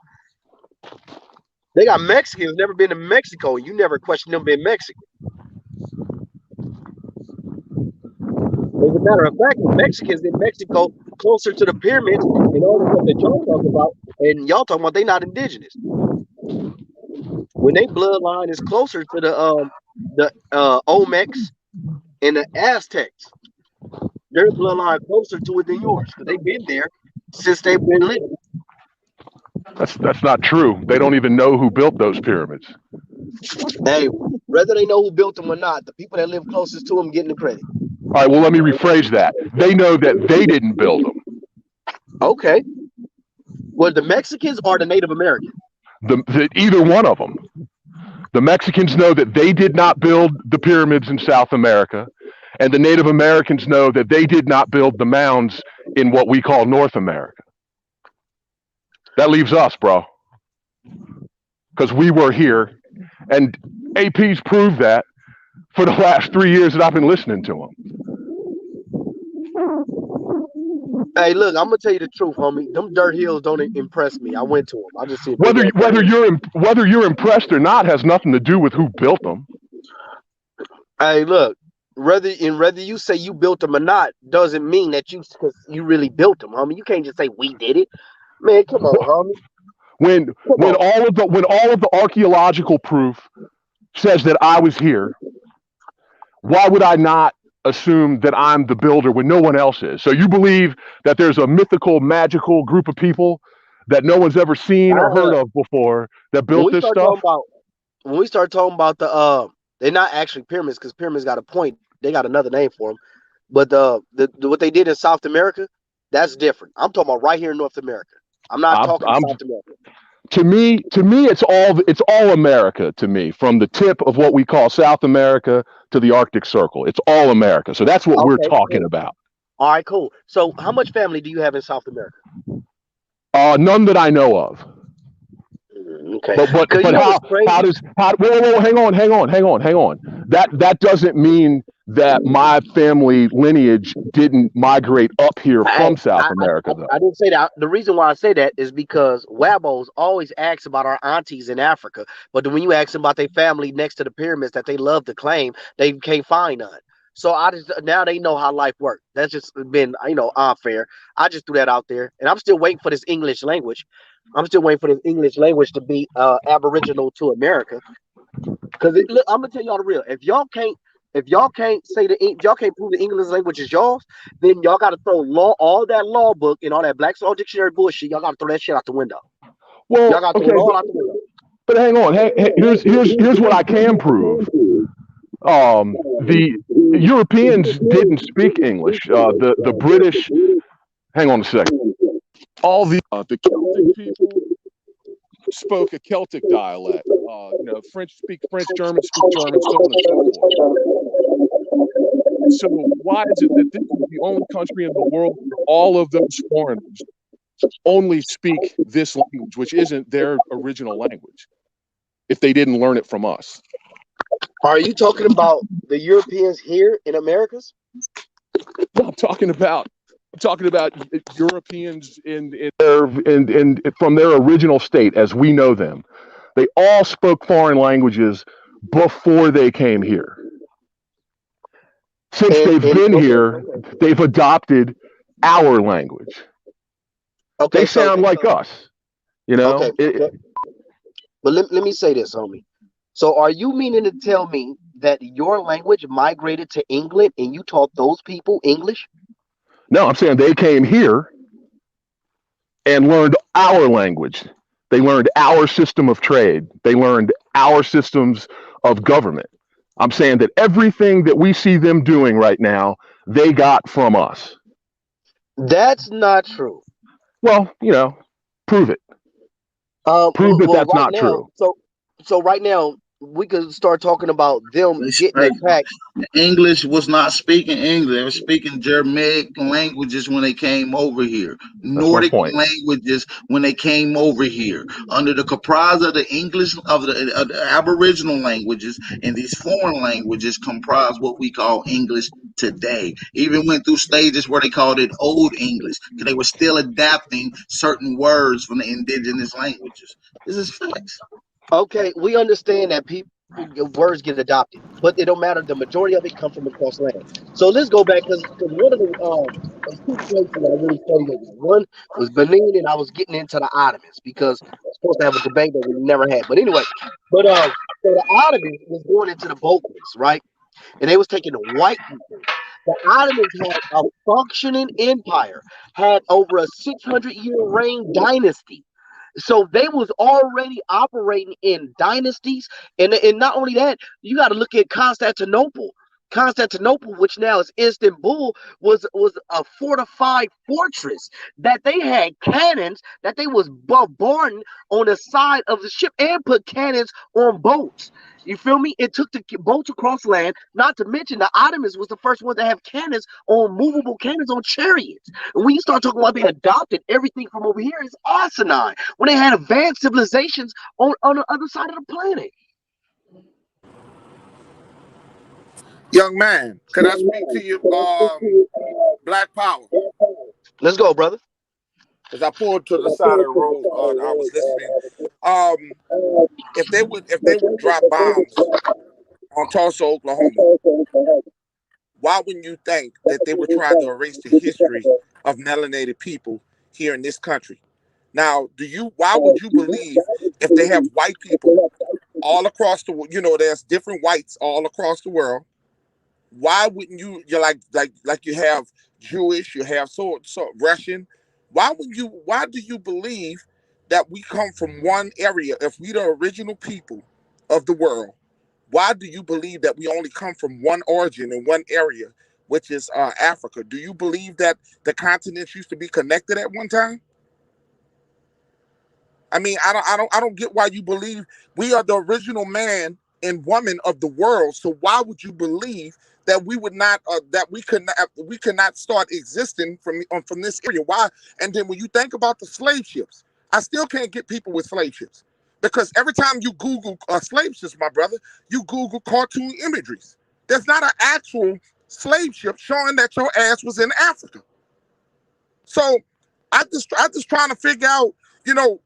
They got Mexicans never been to Mexico. You never questioned them being Mexican. As a matter of fact, the Mexicans in Mexico closer to the pyramids and all the stuff that y'all talk about, and y'all talking about they not indigenous. When they bloodline is closer to the Olmecs and the Aztecs, their bloodline closer to it than yours because they've been there since they've been living. That's not true. They don't even know who built those pyramids. Hey, whether they know who built them or not, the people that live closest to them getting the credit. All right, well, let me rephrase that. They know that they didn't build them. Okay. Well, the Mexicans or the Native Americans? Either one of them. The Mexicans know that they did not build the pyramids in South America, and the Native Americans know that they did not build the mounds in what we call North America. That leaves us, bro. Because we were here, and AP's proved that for the last 3 years that I've been listening to him. Hey, look, I'm gonna tell you the truth, homie. Them dirt hills don't impress me. I went to them. I just see Whether you're impressed or not has nothing to do with who built them. Hey, look, whether you say you built them or not doesn't mean that you really built them, homie. You can't just say we did it, man. Come on, homie. When all of the archaeological proof says that I was here, why would I not assume that I'm the builder when no one else is? So you believe that there's a mythical, magical group of people that no one's ever seen or heard of before that built this stuff? When we start talking about the they're not actually pyramids, because pyramids got a point. They got another name for them. But what they did in South America, that's different. I'm talking about right here in North America. I'm not talking South America. To me, it's all America to me, from the tip of what we call South America to the Arctic Circle. It's all America. So that's what we're talking about. All right, cool. So how much family do you have in South America? None that I know of. Okay. But how whoa, hang on. That doesn't mean that my family lineage didn't migrate up here from South America, though. I didn't say that. The reason why I say that is because Wabos always asks about our aunties in Africa, but when you ask them about their family next to the pyramids that they love to claim, they can't find none. So now they know how life works. That's just been, unfair. I just threw that out there, and I'm still waiting for this English language. I'm still waiting for this English language to be aboriginal to America. Because I'm gonna tell y'all the real. If y'all can't prove the English language is y'all, then y'all got to throw all that law book and all that Black's Law Dictionary bullshit. Y'all got to throw that shit out the window. Well, y'all got to throw it all out the window. But hang on. Here's what I can prove. The Europeans didn't speak English. The British. Hang on a second. All the Celtic people spoke a Celtic dialect. French speak French, German speak German, so on and so forth. So why is it that this is the only country in the world where all of those foreigners only speak this language, which isn't their original language, if they didn't learn it from us? Are you talking about the Europeans here in Americas? I'm talking about Europeans in from their original state as we know them. They all spoke foreign languages before they came here. Since they've been here, they've adopted our language. Okay, they sound like us, Okay, but let me say this, homie. So are you meaning to tell me that your language migrated to England and you taught those people English? No, I'm saying they came here and learned our language. They learned our system of trade. They learned our systems of government. I'm saying that everything that we see them doing right now, they got from us. That's not true. Well, prove it. Prove that that's not true. So right now, we could start talking about them getting attacked. English was not speaking English. They were speaking Germanic languages when they came over here. Nordic languages when they came over here. Under the comprise of the English of the Aboriginal languages, and these foreign languages comprise what we call English today. Even went through stages where they called it Old English, because they were still adapting certain words from the indigenous languages. This is facts. Okay, we understand that words get adopted, but it don't matter. The majority of it comes from across land. So let's go back, because one of the two places I really studied, one was Benin, and I was getting into the Ottomans, because I was supposed to have a debate that we never had. But anyway, so the Ottomans was going into the Balkans, right? And they was taking the white people. The Ottomans had a functioning empire, had over a 600-year reign dynasty. So they was already operating in dynasties, and not only that, you got to look at Constantinople. Constantinople, which now is Istanbul, was a fortified fortress that they had cannons that they was bombarding on the side of the ship and put cannons on boats. You feel me? It took the boats across land. Not to mention the Ottomans was the first one to have cannons on movable cannons on chariots. And when you start talking about they adopted everything from over here, it's asinine. When they had advanced civilizations on the other side of the planet. Young man, can I speak to you? Black Power. Let's go, brother. As I pulled to the side of the road, I was listening. If they would drop bombs on Tulsa, Oklahoma, why wouldn't you think that they would try to erase the history of melanated people here in this country? Now, why would you believe if they have white people all across the world, there's different whites all across the world, why wouldn't you're like you have Jewish, you have so Russian, why do you believe that we come from one area? If we the original people of the world, why do you believe that we only come from one origin in one area, which is Africa? Do you believe that the continents used to be connected at one time? I mean, I don't get why you believe we are the original man and woman of the world. So why would you believe that we would not that we could not start existing from this area? Why? And then when you think about the slave ships, I still can't get people with slave ships, because every time you Google slave ships, my brother, you Google cartoon imageries. There's not an actual slave ship showing that your ass was in Africa. So I just trying to figure out,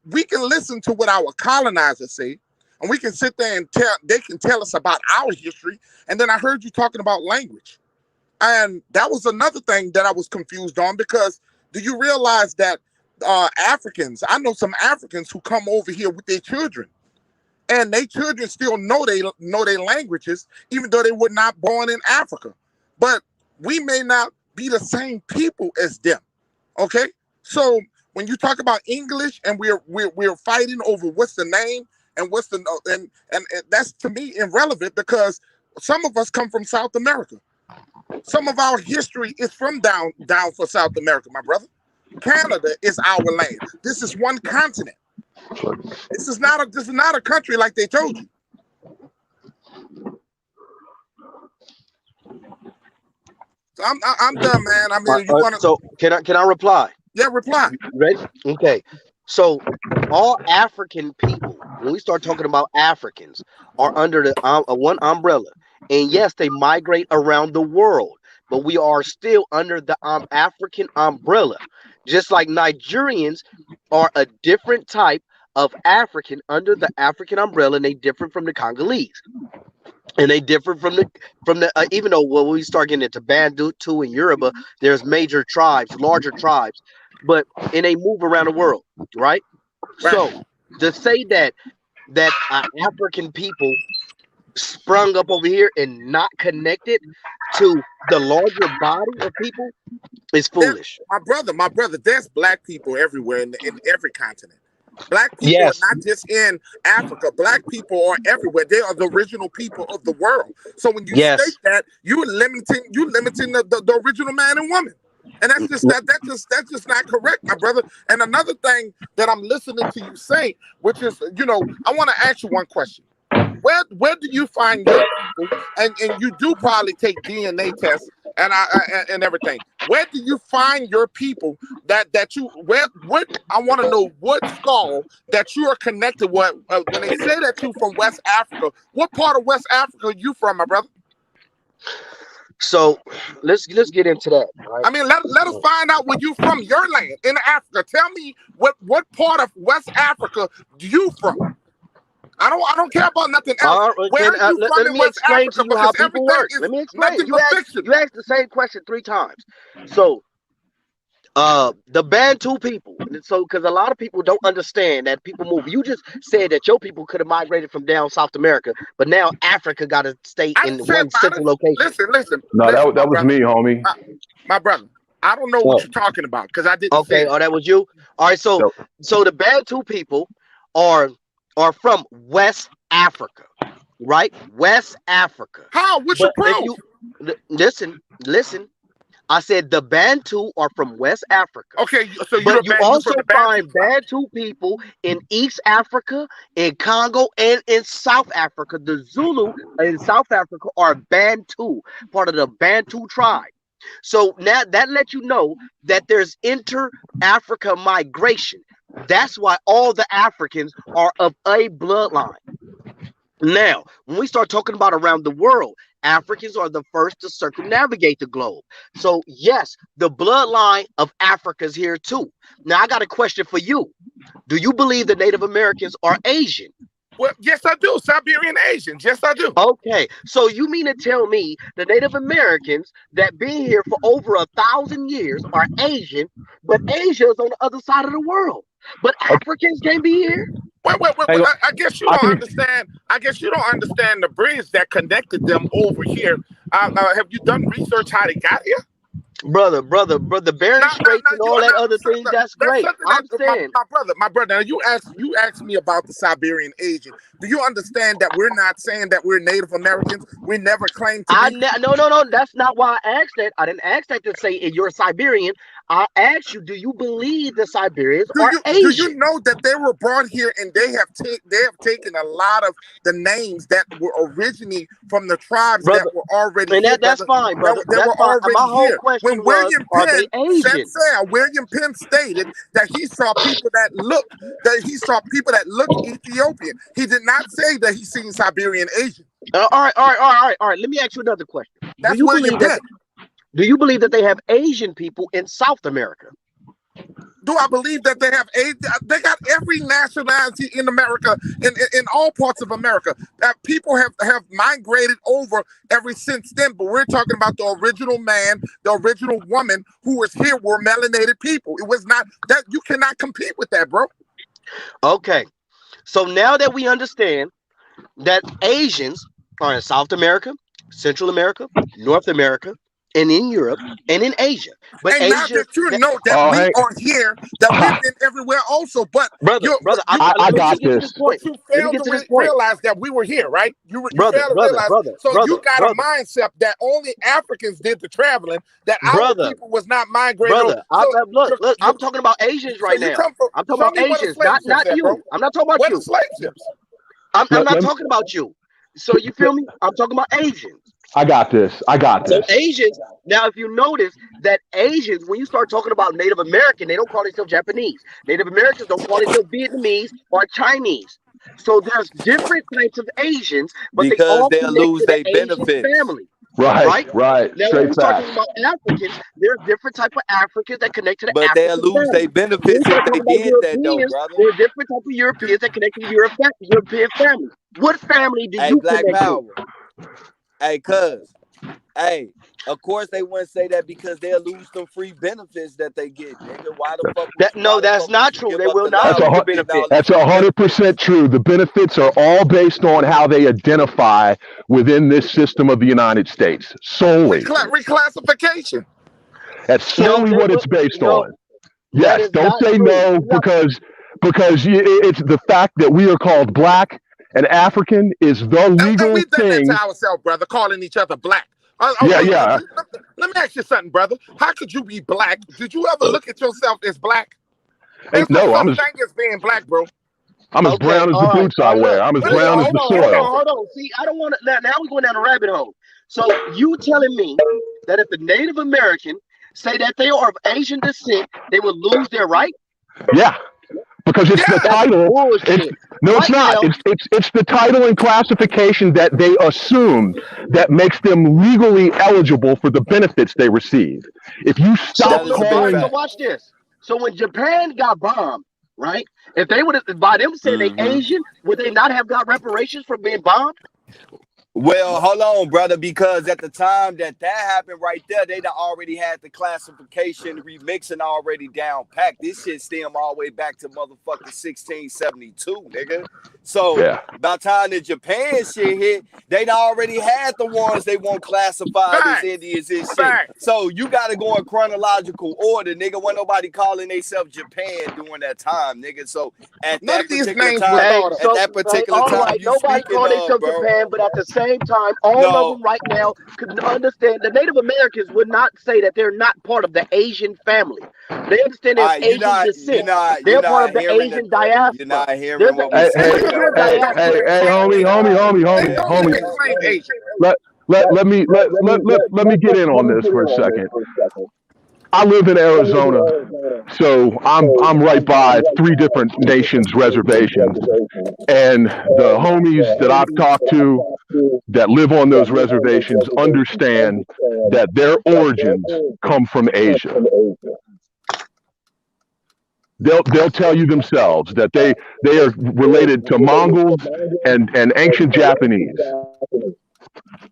we can listen to what our colonizers say, and we can sit there and they can tell us about our history. And then I heard you talking about language. And that was another thing that I was confused on, because do you realize that Africans, I know some Africans who come over here with their children, and their children still know their languages, even though they were not born in Africa. But we may not be the same people as them. Okay? So when you talk about English and we're fighting over what's the name and what's the and that's to me irrelevant, because some of us come from South America. Some of our history is from down for South America, my brother. Canada is our land. This is one continent. This is not a country like they told you. So I'm done, man. I mean, you want to? So can I reply? Yeah, reply. Ready? Okay. So all African people, when we start talking about Africans, are under the one umbrella. And yes, they migrate around the world, but we are still under the African umbrella. Just like Nigerians are a different type of African under the African umbrella, and they differ from the Congolese. And they differ from the even though when we start getting into Bantu and Yoruba, there's major tribes, larger tribes, and they move around the world, right? So to say that African people sprung up over here and not connected to the larger body of people is foolish. My brother, there's black people everywhere in every continent. Black people are not just in Africa. Black people are everywhere. They are the original people of the world. So when you state that, you're limiting the original man and woman. And that's just not correct, my brother. And another thing that I'm listening to you say, which is, I want to ask you one question. Where do you find your people? And you do probably take DNA tests and everything. Where do you find your people that you what I want to know what skull that you are connected with when they say that you from West Africa? What part of West Africa are you from, my brother? So let's get into that. Right? I mean, let us find out where you from, your land in Africa. Tell me what part of West Africa do you from? I don't care about nothing else. Where are you from in West Africa? Because everything is nothing but fiction. You asked the same question 3 times. So the Bantu people, so because a lot of people don't understand that people move. You just said that your people could have migrated from down South America, but now Africa got to stay in one central location. Listen. No, that was me, homie. My brother. I don't know what you're talking about because I didn't. Okay, that was you. All right, so the Bantu people are from West Africa. right? West Africa. How? What's your But if proof? you listen, I said the Bantu are from West Africa. Okay, so But you you also from the Bantu find Bantu people in East Africa, in Congo, and in South Africa. The Zulu in South Africa are Bantu, part of the Bantu tribe. So now that lets you know that there's inter-Africa migration. That's why all the Africans are of a bloodline. Now, when we start talking about around the world, Africans are the first to circumnavigate the globe. So, yes, the bloodline of Africa is here too. Now, I got a question for you. Do you believe the Native Americans are Asian? Well, yes, I do. Siberian Asians. Yes, I do. Okay, so you mean to tell me the Native Americans that been here for over 1,000 years are Asian, but Asia is on the other side of the world, but Africans can't be here? Wait. I guess you don't understand. I guess you don't understand the bridge that connected them over here. Have you done research how they got here? Brother, Bering Straits and all that other things, that's great. I'm saying, my brother, now you asked me about the Siberian Asian. Do you understand that we're not saying that we're Native Americans? We never claimed to be. No, that's not why I asked that. I didn't ask that to say you're Siberian. I asked you, do you believe the Siberians are Asian? Do you know that they were brought here and they have taken a lot of the names that were originally from the tribes that were already and here, that's fine, brother. They were already My whole here. question When William are Penn they Asian? William Penn stated that he saw people that looked Ethiopian. He did not say that he seen Siberian Asian. All right. Let me ask you another question. That's William Penn. Do you believe that they have Asian people in South America? Do I believe that they have they got every nationality in America, in all parts of America, that people have migrated over ever since then. But we're talking about the original man, the original woman who was here were melanated people. It was not that you cannot compete with that, bro. Okay. So now that we understand that Asians are in South America, Central America, North America, and in Europe and in Asia. But and now that you know that we are here, that we've been everywhere also. But brother, I got this. But you failed to realize that we were here, right? You failed to realize. So you got a mindset that only Africans did the traveling, that our people was not migrating. Brother, look, I'm talking about Asians right now. I'm talking about Asians, not you. I'm not talking about you. I'm not talking about you. So you feel me? I'm talking about Asians. I got this. So Asians, now if you notice that Asians, when you start talking about Native American, they don't call themselves Japanese. Native Americans don't call themselves Vietnamese or Chinese. So there's different types of Asians, but because they they'll lose their benefits. Family. Right. Now when we're talking about Africans, there's different type of Africans that connect to the but African they'll lose their benefits if they did that, though, brother. There's different type of Europeans that connect to the European family. What family do you Black connect Power. to? Hey, of course they wouldn't say that because they'll lose some free benefits that they get. Nigga, why the fuck? That's not true. They will not lose the benefits. That's 100% true. The benefits are all based on how they identify within this system of the United States. Solely. Reclassification. That's solely what it's based on. Yes, don't say no because it's the fact that we are called black and African is the legal we've done thing. that to ourselves, brother, calling each other black. Yeah. Let me ask you something, brother. How could you be black? Did you ever look at yourself as black? There's no such thing as being black, bro. I'm as brown as the boots I wear. I'm as brown as the soil. Hold on. See, I don't want to. Now we're going down a rabbit hole. So you telling me that if the Native American say that they are of Asian descent, they will lose their right? Yeah. Because it's the title. It's not. It's the title and classification that they assume that makes them legally eligible for the benefits they receive. If you stop calling, so watch this. So when Japan got bombed, right? If they would have, by them saying they Asian, would they not have got reparations for being bombed? Well, hold on, brother, because at the time that happened right there, they done already had the classification remixing already down packed. This shit stem all the way back to motherfucking 1672, nigga. So by the time the Japan shit hit, they done already had the ones they want classified as Indians and shit. So you got to go in chronological order, nigga. Wasn't nobody calling themselves Japan during that time, nigga. So at that particular time, nobody called themselves Japan, but at the same time, all of them right now could understand the Native Americans would not say that they're not part of the Asian family. They understand there's Asian descent. They're part of the Asian diaspora. You're not hearing what we're saying. Hey, homie. Let me get in on this for a second. I live in Arizona, so I'm right by 3 different nations' reservations, and the homies that I've talked to that live on those reservations understand that their origins come from Asia. They'll tell you themselves that they are related to Mongols and ancient Japanese.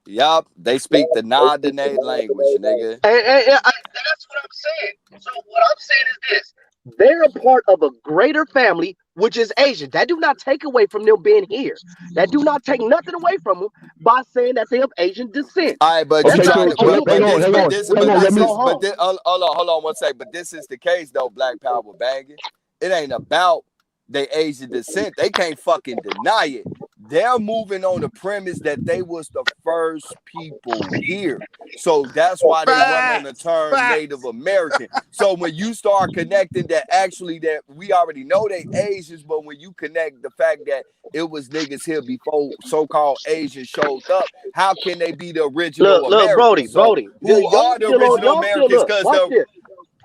Yup, they speak the non-Dene language, nigga. And that's what I'm saying. So what I'm saying is this. They're a part of a greater family, which is Asian. That do not take away from them being here. That do not take nothing away from them by saying that they have Asian descent. All right, but okay, hold on one second. But this is the case, though, Black Power banging. It ain't about their Asian descent. They can't fucking deny it. They're moving on the premise that they was the first people here. So that's why they run on the term Native American. So when you start connecting that actually that we already know they Asians, but when you connect the fact that it was niggas here before so-called Asians showed up, how can they be the original Americans? Brody. Who are the original Americans? Because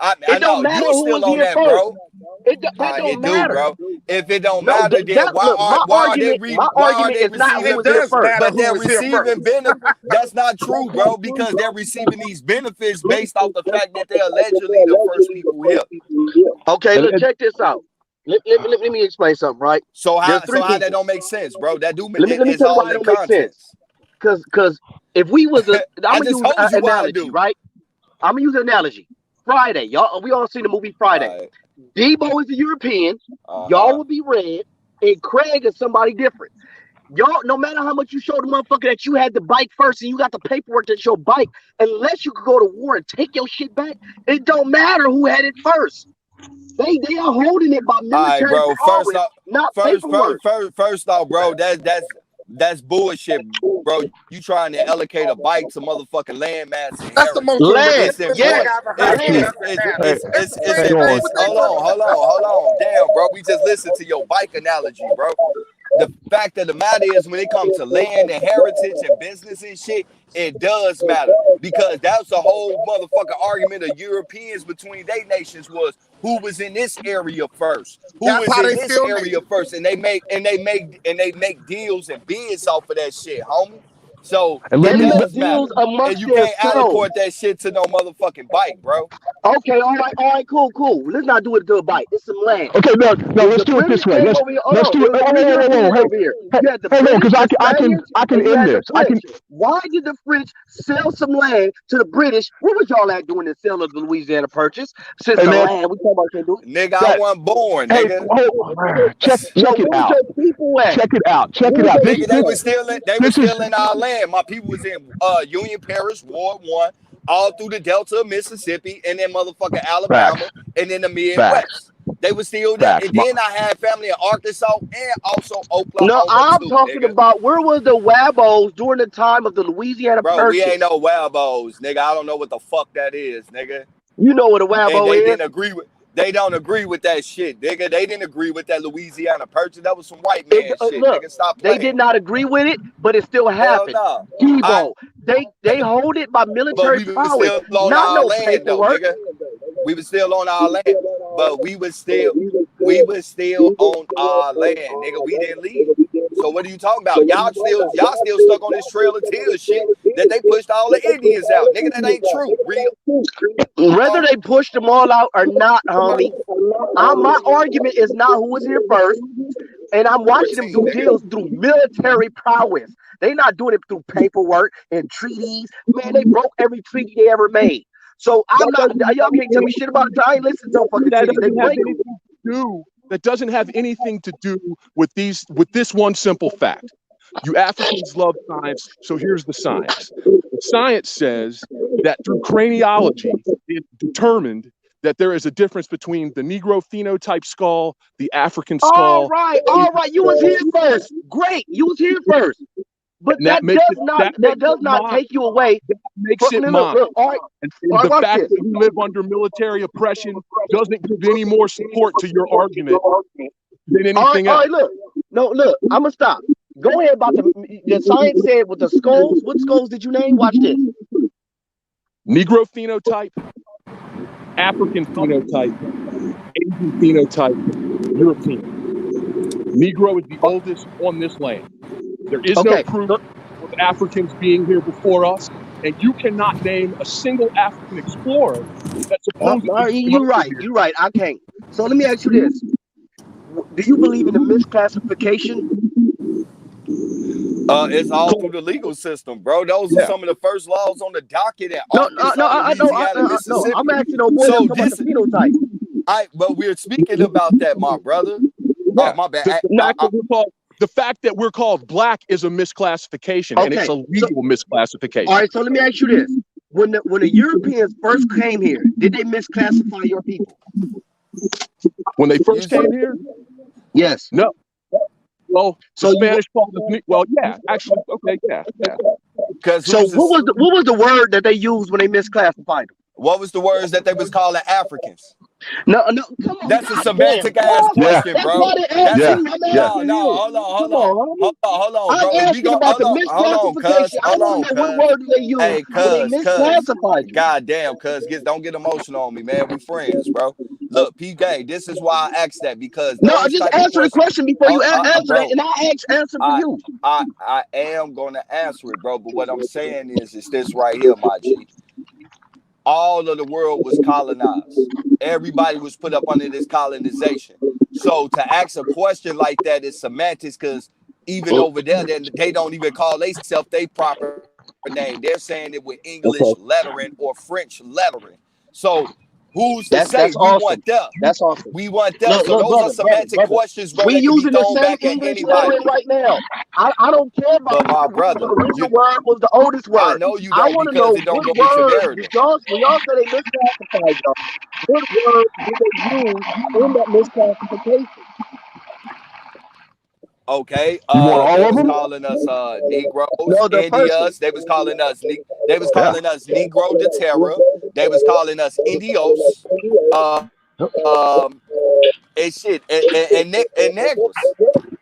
I know you still on that, bro. It don't matter, bro. If it don't matter, then why are they receiving benefits? But they're receiving benefits. That's not true, bro, because they're receiving these benefits based off the fact that they're allegedly the first people here. Okay, look, check this out. Let me explain something, right? So how that don't make sense, bro? That do let me tell you why it don't make sense. Because if we was I'm gonna use an analogy, right? I'm gonna use an analogy. Friday, y'all. We all seen the movie Friday. Right. Debo is a European. Y'all will be red, and Craig is somebody different. Y'all, no matter how much you show the motherfucker that you had the bike first and you got the paperwork to show bike, unless you could go to war and take your shit back, it don't matter who had it first. They are holding it by military power, not paperwork. First off, bro, that's bullshit, bro. You trying to allocate a bike to motherfucking landmass. That's the most land. Hold on. Damn, bro. We just listened to your bike analogy, bro. The fact of the matter is, when it comes to land and heritage and business and shit, it does matter, because that's the whole motherfucking argument of Europeans between their nations was who was in this area first, and they make deals and bids off of that shit, homie. So it does matter, and you can't allocate that shit to no motherfucking bike, bro. Okay, all right, cool. Let's not do it to a bike. It's some land. Okay, no, let's do it this way. Let's do it. Hold on, because I can end this. Why did the French sell some land to the British? What was y'all at doing the sale of the Louisiana Purchase? Since the land we talking about can't do it. Nigga, I wasn't born, nigga. Check it out. Check it out. They were still in our land. My people was in Union Parish, Ward 1, all through the Delta of Mississippi, and then motherfucking Alabama, and then the Midwest. They were still there. And then I had family in Arkansas and also Oklahoma. No, I'm talking about where was the Wabos during the time of the Louisiana Purchase? Bro, we ain't no Wabos, nigga. I don't know what the fuck that is, nigga. You know what a Wabo is? They don't agree with that shit, nigga. They didn't agree with that Louisiana Purchase. That was some white man shit, nigga. Stop playing. They did not agree with it, but it still happened. Debo, they hold it by military power. Not no paperwork. Nigga. We were still on our land, but we were still on our land, nigga. We didn't leave. So what are you talking about? Y'all still stuck on this Trail of Tears shit that they pushed all the Indians out, nigga. That ain't true. Real. Whether they pushed them all out or not, homie, my argument is not who was here first, and I'm watching them do deals through military prowess. They not doing it through paperwork and treaties. Man, they broke every treaty they ever made. So I'm not. Y'all can't tell me shit about it. I ain't listening to no fucking treaties. They break them. That doesn't have anything to do with this one simple fact. You Africans love science, so here's the science. The science says that through craniology, it determined that there is a difference between the Negro phenotype skull, the African skull. All right. You was here first. Great, you was here first. But that does not take you away. That makes it mine. And the fact that we live under military oppression doesn't give any more support to your argument than anything else. All right, look, I'm gonna stop. Go ahead about the science said with the skulls. What skulls did you name? Watch this. Negro phenotype, African phenotype, Asian phenotype, European. Negro is the oldest on this land. There is no proof of Africans being here before us, and you cannot name a single African explorer that's supposed to be. You're right. I can't. So let me ask you this: do you believe in the misclassification? It's all through the legal system, bro. Those are some of the first laws on the docket at Mississippi. I'm asking no more about the phenotype. But we're speaking about that, my brother. Yeah. My bad. The fact that we're called black is a misclassification, and it's a legal misclassification. All right, so let me ask you this: when the Europeans first came here, did they misclassify your people? When they first came here? Yes. No. Well, so Spanish called us. Well, yeah, actually, okay, yeah. So what was the word that they used when they misclassified them? What was the words that they was calling Africans? No, come on. That's a semantic ass question, bro. Hold on, bro. I'm asking about the misclassification. I want to know what word they use. Hey, misclassified. Goddamn, cuz, don't get emotional on me, man. We friends, bro. Look, P Gang, this is why I asked that, because no, just answer the question before you answer it, and I answer for you. I am gonna answer it, bro. But what I'm saying is this right here, my G. All of the world was colonized. Everybody was put up under this colonization. So to ask a question like that is semantics, because even over there, they don't even call themselves their proper name. They're saying it with English lettering or French lettering. So who's to say we want them? That's awesome. We want them. So those are semantic questions, bro. We using the same English lettering right now. I don't care about my brother. The original word was the oldest word. I know you don't, I want to know it don't what go word. Y'all say they misclassified y'all. What word did they use in that misclassification? Okay, you want all they of was them? calling us Negroes, No, the Indias. They was calling us us Negro de Terra. They was calling us Indios, and shit, and Negros.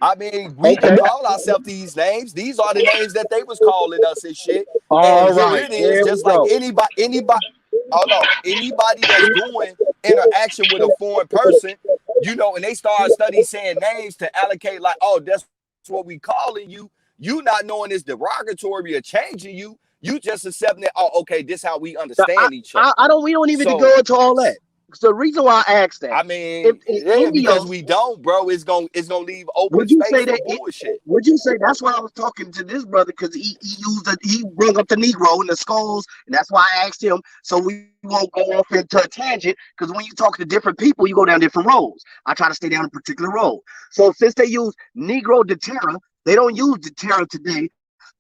I mean, we can call ourselves these names. These are the names that they was calling us and shit. And here it is, just like anybody. Hold on, anybody that's doing interaction with a foreign person, you know, and they start studying saying names to allocate, like, oh, that's what we calling you. You not knowing it's derogatory or changing you. You just accepting it. Oh, okay, this how we understand each other. We don't even go into all that. So the reason why I asked that, I mean, because we don't, bro. It's gonna leave open space for bullshit. Would you say that's why I was talking to this brother, because he brought up the Negro and the skulls, and that's why I asked him. So we won't go off into a tangent, because when you talk to different people, you go down different roads. I try to stay down a particular road. So since they use Negro de Terra, they don't use de Terra today.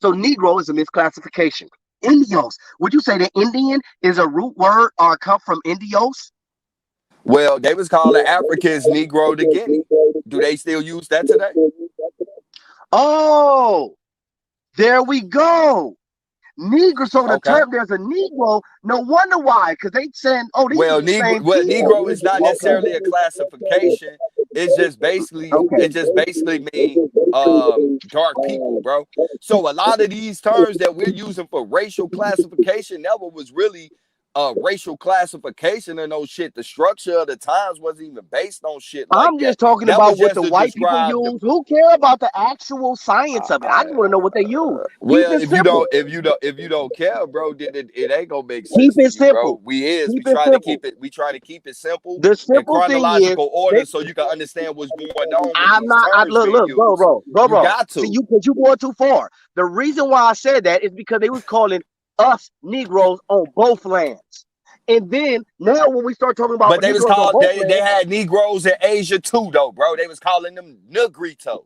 So Negro is a misclassification. Indios. Would you say that Indian is a root word or come from Indios? Well, they was calling Africans Negro de Guinea. Do they still use that today? Oh, there we go. Negro. So the term, there's a Negro. No wonder why, because they saying, oh, these are the same people. Negro is not necessarily a classification. It's just basically mean dark people, bro. So a lot of these terms that we're using for racial classification never was really racial classification and no shit. The structure of the times wasn't even based on shit like I'm just that. talking That about was what just the to white people describe the use. Who care about the actual science of it? I just want to know what they use. Keep well, it if you simple. don't care, bro, then it ain't gonna make Keep sense to it you, bro. simple. We Keep it try to simple. keep it. We try to keep it simple The in simple thing is, chronological order they, so you can understand what's going on with I'm these not. terms Look, being used. You bro. got See, to. because you going too far. The reason why I said that is because they was calling us Negroes on both lands, and then now when we start talking about But they was Negroes on called both they lands, had Negroes in Asia too, though, bro. They was calling them Negritos.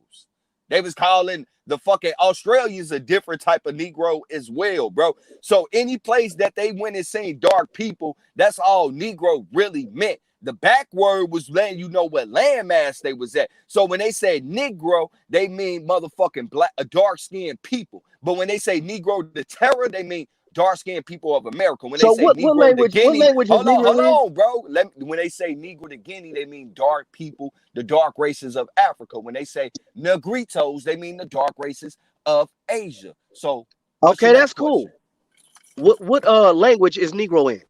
They was calling the fucking Australians a different type of Negro as well, bro. So any place that they went and seen dark people, that's all Negro really meant. The back word was letting you know what landmass they was at. So when they say Negro, they mean motherfucking black, dark-skinned people. But when they say Negro the terror, they mean dark-skinned people of America. When they so say what Negro the language? What Guinea, language is hold Negro in? on, bro. When they say Negro the Guinea, they mean dark people, the dark races of Africa. When they say Negritos, they mean the dark races of Asia. So what's your Okay, next that's cool. question? What language is Negro in?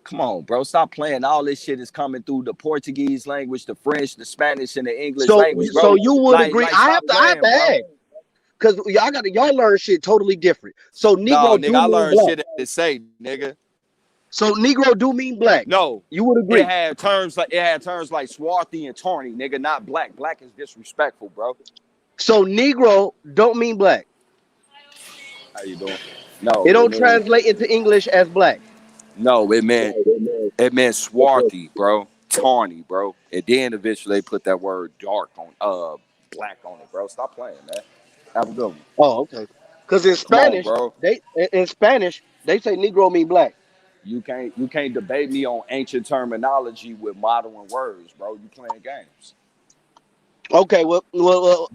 Come on, bro. Stop playing. All this shit is coming through the Portuguese language, the French, the Spanish, and the English language, bro. So you would agree? Like, I have stop to playing, bro. ask because y'all learn shit totally different. So No, Negro nigga, do I mean learned black. shit to say, nigga. So Negro do mean black. No, you would agree. It had terms like swarthy and tawny, nigga, not black. Black is disrespectful, bro. So Negro don't mean black. How you doing? No, It don't mean, translate into English as black. No, it meant swarthy, bro. Tawny, bro. And then eventually they put that word dark on black on it, bro. Stop playing, man. Have a good one. Oh, okay. Because in Spanish, bro. they say Negro mean black. You can't debate me on ancient terminology with modern words, bro. You playing games. Okay, well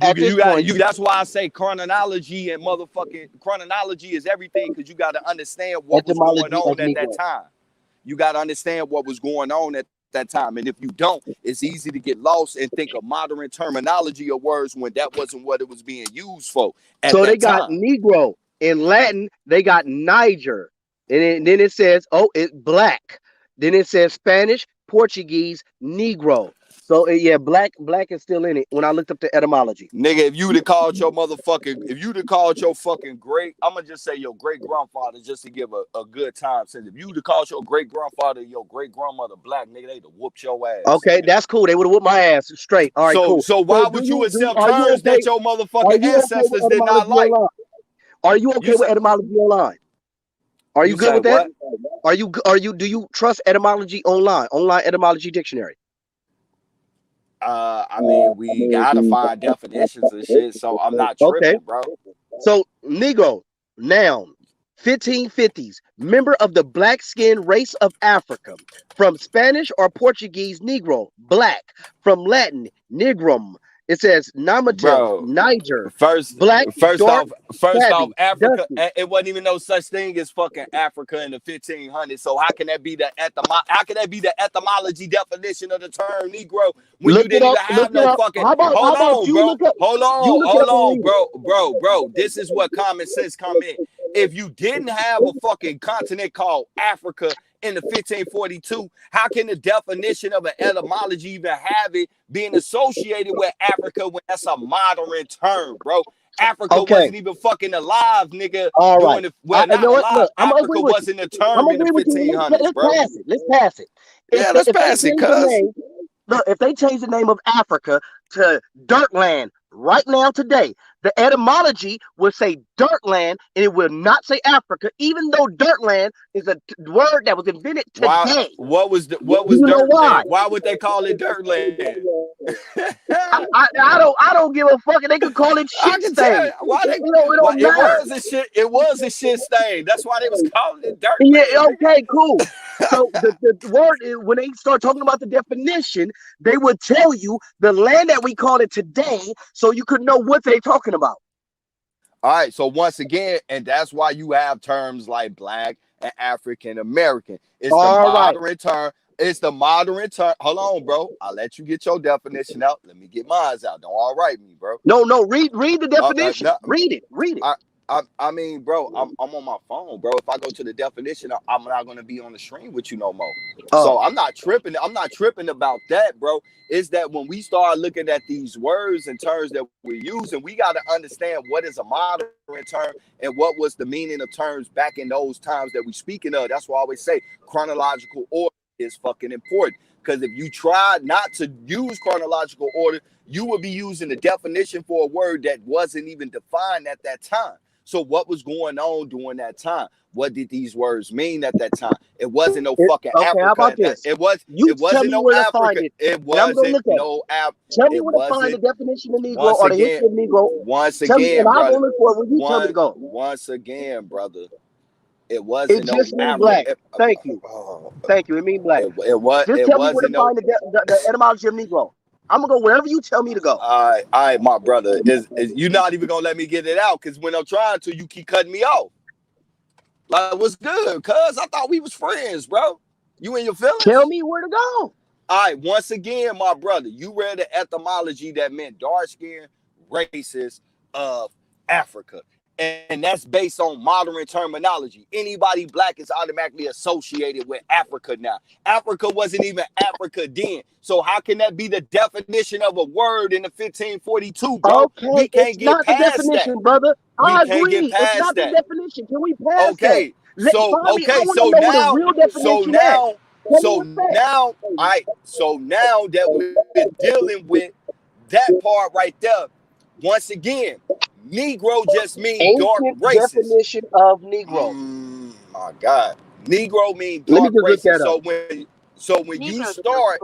at this point, that's why I say chronology and motherfucking chronology is everything, because you got to understand what was going on at that time. You got to understand what was going on at that time. And if you don't, it's easy to get lost and think of modern terminology or words when that wasn't what it was being used for at so that they got time. Negro. In Latin, they got Niger. And then it says, oh, it's black. Then it says Spanish, Portuguese, Negro. So yeah, black is still in it when I looked up the etymology. Nigga, if you'd have called your fucking great, I'm gonna just say your great grandfather just to give a good time since if you'd have called your great grandfather your great grandmother black, nigga, they'd have whooped your ass. Okay, that's cool. They would have whooped my ass straight. All right, cool. So why would you accept terms that your motherfucking ancestors did not like? Are you okay with etymology online? Are you good with that? What? Do you trust etymology online etymology dictionary? I mean, we gotta find definitions and shit, so I'm not tripping, bro. So Negro, noun, 1550s, member of the black-skinned race of Africa, from Spanish or Portuguese Negro, black, from Latin Negrum. It says nominative, Niger, black, dark, off, Africa. It wasn't even no such thing as fucking Africa in the 1500s. So how can that be the etymology definition of the term Negro when you didn't even have no fucking? Hold on, bro. This is what common sense come in. If you didn't have a fucking continent called Africa in the 1542, how can the definition of an etymology even have it being associated with Africa when that's a modern term, bro? Africa wasn't even fucking alive, nigga. All right. Africa wasn't a term in the 1500s, bro. Let's pass it. Let's pass it, cuz. Look, if they change the name of Africa to Dirtland right now today, the etymology would say Dirtland and it will not say Africa, even though Dirtland is a word that was invented today. What was Dirtland? Why would they call it Dirtland? I don't give a fuck. They could call it shit stain. It was a shit stain. That's why they was calling it Dirtland. Yeah, okay, cool. So the word is, when they start talking about the definition, they would tell you the land that we call it today, so you could know what they're talking about. All right, so once again, and that's why you have terms like black and African American. It's the modern term. It's the modern term. Hold on, bro. I'll let you get your definition out. Let me get mine out. Don't all right me, bro. No. Read the definition. Read it. I mean, bro, I'm on my phone, bro. If I go to the definition, I'm not gonna be on the stream with you no more. So I'm not tripping. I'm not tripping about that, bro. Is that when we start looking at these words and terms that we're using, we got to understand what is a modern term and what was the meaning of terms back in those times that we speaking of. That's why I always say chronological order is fucking important. Because if you try not to use chronological order, you would be using the definition for a word that wasn't even defined at that time. So what was going on during that time? What did these words mean at that time? It wasn't no fucking Africa. How about this? It wasn't no Africa. It wasn't no Africa. Tell me where to find the definition of Negro or the history of Negro. Once Tell me, again, and I'll brother. go look for it when you tell me to go. Once again, brother. It wasn't It no just means Africa. black. Thank you. Thank you. It means black. Just tell me where to find the etymology of Negro. I'm gonna go wherever you tell me to go. All right, my brother. Is you're not even gonna let me get it out? Because when I'm trying to, you keep cutting me off. Like, what's good? Cuz I thought we was friends, bro. You and your feelings? Tell me where to go. All right, once again, my brother, you read the etymology that meant dark skin races of Africa. And that's based on modern terminology. Anybody black is automatically associated with Africa now. Africa wasn't even Africa then. So how can that be the definition of a word in the 1542, bro? Okay, we can't it's get not the past definition, that. brother. We I can't agree. get past It's not that. the definition. Can we pass Okay, that? so I okay, want so to know now, where the real definition so now that we're dealing with that part right there, once again, Negro just means dark ancient races. definition of Negro. My God, Negro means Let me dark just look races. that So up. when you start,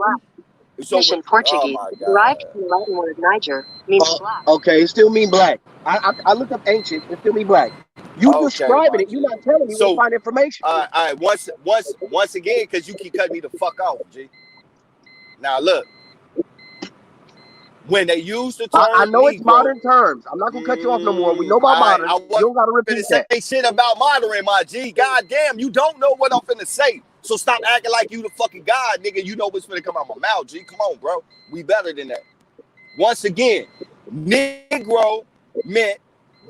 Mission Portuguese, derived from the Latin word Niger, meaning black. Okay, it still mean black. I looked up ancient. It still mean black. You Okay, describing my it. You're not telling me where to find information. all right, once again, because you keep cutting me the fuck off, G. Now look, when they use the term I know Negro, it's modern terms. I'm not gonna cut you off no more. We know about modern. I You don't gotta wasn't repeat finna that. say shit about modern, my G. God damn, you don't know what I'm finna say. So stop acting like you the fucking God, nigga. You know what's finna come out my mouth, G. Come on, bro. We better than that. Once again, Negro meant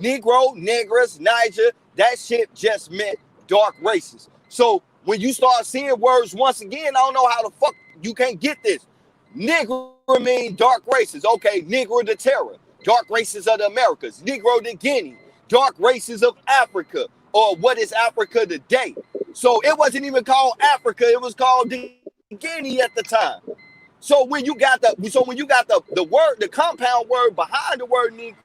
Negro, Negress, Niger. That shit just meant dark races. So when you start seeing words once again, I don't know how the fuck you can't get this. Negro mean dark races. Okay, Negro de Terra, dark races of the Americas. Negro de Guinea, dark races of Africa, or what is Africa today. So it wasn't even called Africa, it was called the Guinea at the time. So when you got the word, the compound word behind the word Negro,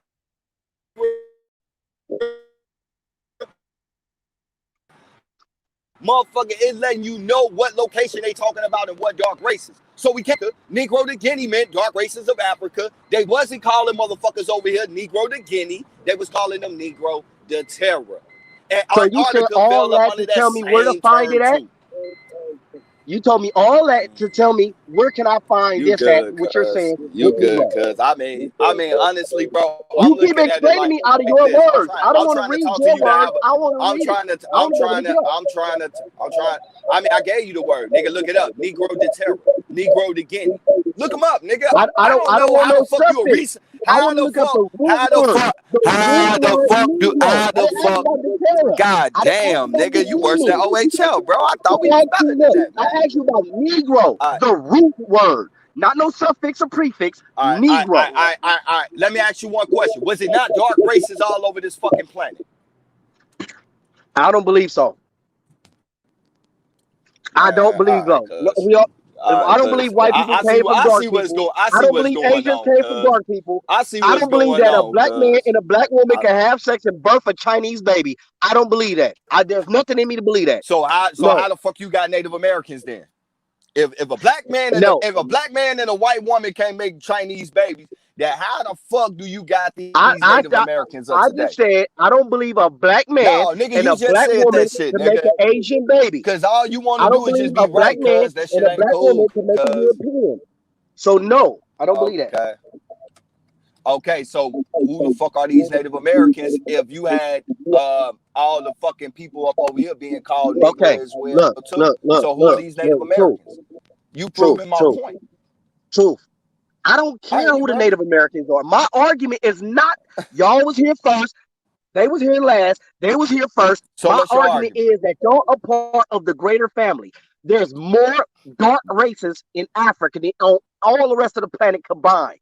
motherfucker, it's letting you know what location they talking about and what dark races. So we can't. Negro de Guinea meant dark races of Africa. They wasn't calling motherfuckers over here Negro de Guinea. They was calling them Negro de Terra. And So you said Antarctica all fell up that under to tell that me where to same find it term at? too. You told me all that to tell me where can I find You this at? good, What you're cuz. saying? You with good, Negro. cuz. I mean, honestly, bro, I'm You keep looking at it explaining like me out of your this. words. I don't I'm want to trying to read talk to your you to words. have. I want to I'm read it. trying to. I want to I mean, I gave you the word, nigga. Look it up. Negro de Terra, Negro de Guinea. Look them up, nigga. I don't know want how no the fuck you a suffix. research. I want to look up the root word. God damn, nigga, you worse than OHL, bro. I thought we was better than that, I man. asked you about Negro, the root word, not no suffix or prefix. All Negro. right. Let me ask you one question. Was it not dark races all over this fucking planet? I don't believe so. I don't believe so. I don't believe white people came from dark people. I don't believe Asians came from dark people. I see I what's don't believe going that a on, black man cuz. and a black woman can have sex and birth a Chinese baby. I don't believe that. There's nothing in me to believe that. So how the fuck you got Native Americans then? If a black man and if a black man and a white woman can't make Chinese babies, then how the fuck do you got these Native Americans of today? I just said I don't believe a black man nigga, and you a just black said woman that shit, can make nigga. an Asian baby. Because all you want I to don't do is believe just be a black right, man cuz that shit and a ain't black cool. woman can make a European. So no, I don't believe that. Okay, so who the fuck are these Native Americans if you had all the fucking people up over here being called Negro as well too? So who are these Native Americans? You proving my point. Truth. I don't care who the Native Americans are. My argument is not y'all was here first. They was here last. They was here first. So My what's your argument argument? is that y'all are part of the greater family. There's more dark races in Africa than on all the rest of the planet combined.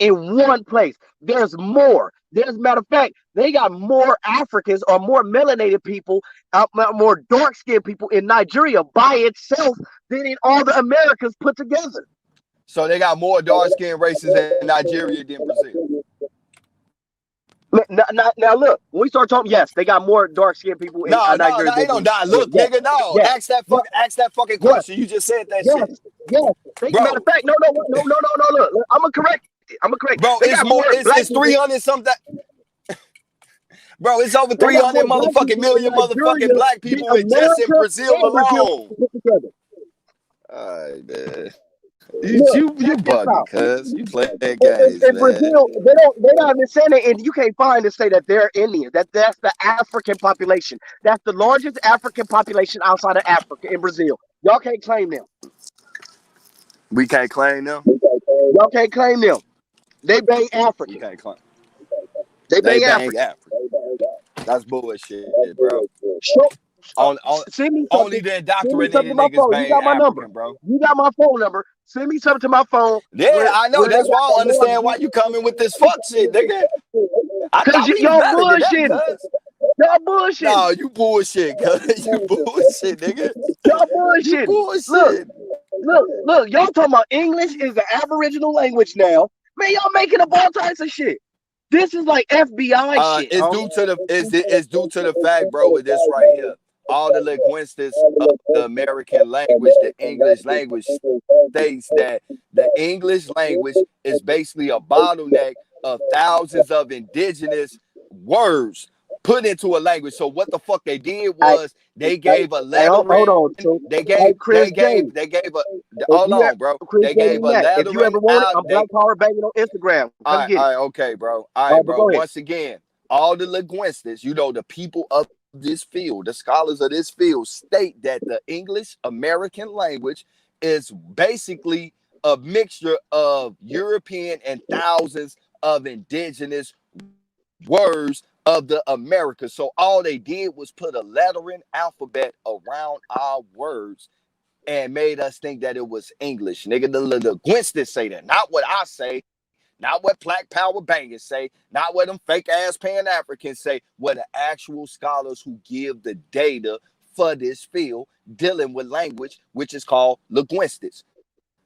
In one place, there's more. There's, matter of fact, they got more Africans or more melanated people, more dark-skinned people in Nigeria by itself than in all the Americas put together. So they got more dark-skinned races in Nigeria than Brazil. Now look, when we start talking, yes, they got more dark-skinned people in Nigeria. They don't die. Look, nigga, no. Yes. Ask that fucking question. You just said that shit. Yes. Matter of fact, no. Look, I'm gonna correct it. Bro, They got more black it's 300 something. Bro, it's over They got 300 more black motherfucking people million in Nigeria motherfucking black than people just in America Brazil and Brazil alone. put together. All right, man. Look, You check this bugging, out. cuz. You playing In games, man. Brazil, they're not even saying it, and you can't find to say that they're Indian. That's the African population. That's the largest African population outside of Africa in Brazil. Y'all can't claim them. We can't claim them. Y'all can't claim them. They bang African. We can't claim. They They bang bang African. Africa. That's bullshit, bro. Send me Only something. the Send me something indoctrinated to my niggas phone. You bang got my number. African, bro. You got my phone number. Send me something to my phone. Yeah, I know. Where they That's why I got don't the understand why largest. you coming with this fuck shit, nigga. I Cause thought we was y'all better than that, bullshitting. cuz. Y'all bullshitting. No, you bullshit, cuz. You bullshit, nigga. Y'all You bullshitting. bullshit. Look. Y'all talking about English is the Aboriginal language now. Man, y'all making up all types of shit. This is like FBI shit. It's due to the fact, bro, with this right here. All the linguistics of the American language, the English language, states that the English language is basically a bottleneck of thousands of indigenous words put into a language. So what the fuck they did was they gave a lettering. Hold on, too. They gave hold on, bro. They gave a If you ever lettering want it, out. I'm Black Power Banging on Instagram. Come get it. All right, okay, bro. All right, bro. Once again, all the linguistics, the people of this field, the scholars of this field, state that the English American language is basically a mixture of European and thousands of indigenous words of the Americas. So all they did was put a lettering alphabet around our words and made us think that it was English. Nigga, the linguistics say that, not what I say. Not what Black Power Bangers say, not what them fake ass Pan-Africans say, what the actual scholars who give the data for this field dealing with language, which is called linguistics.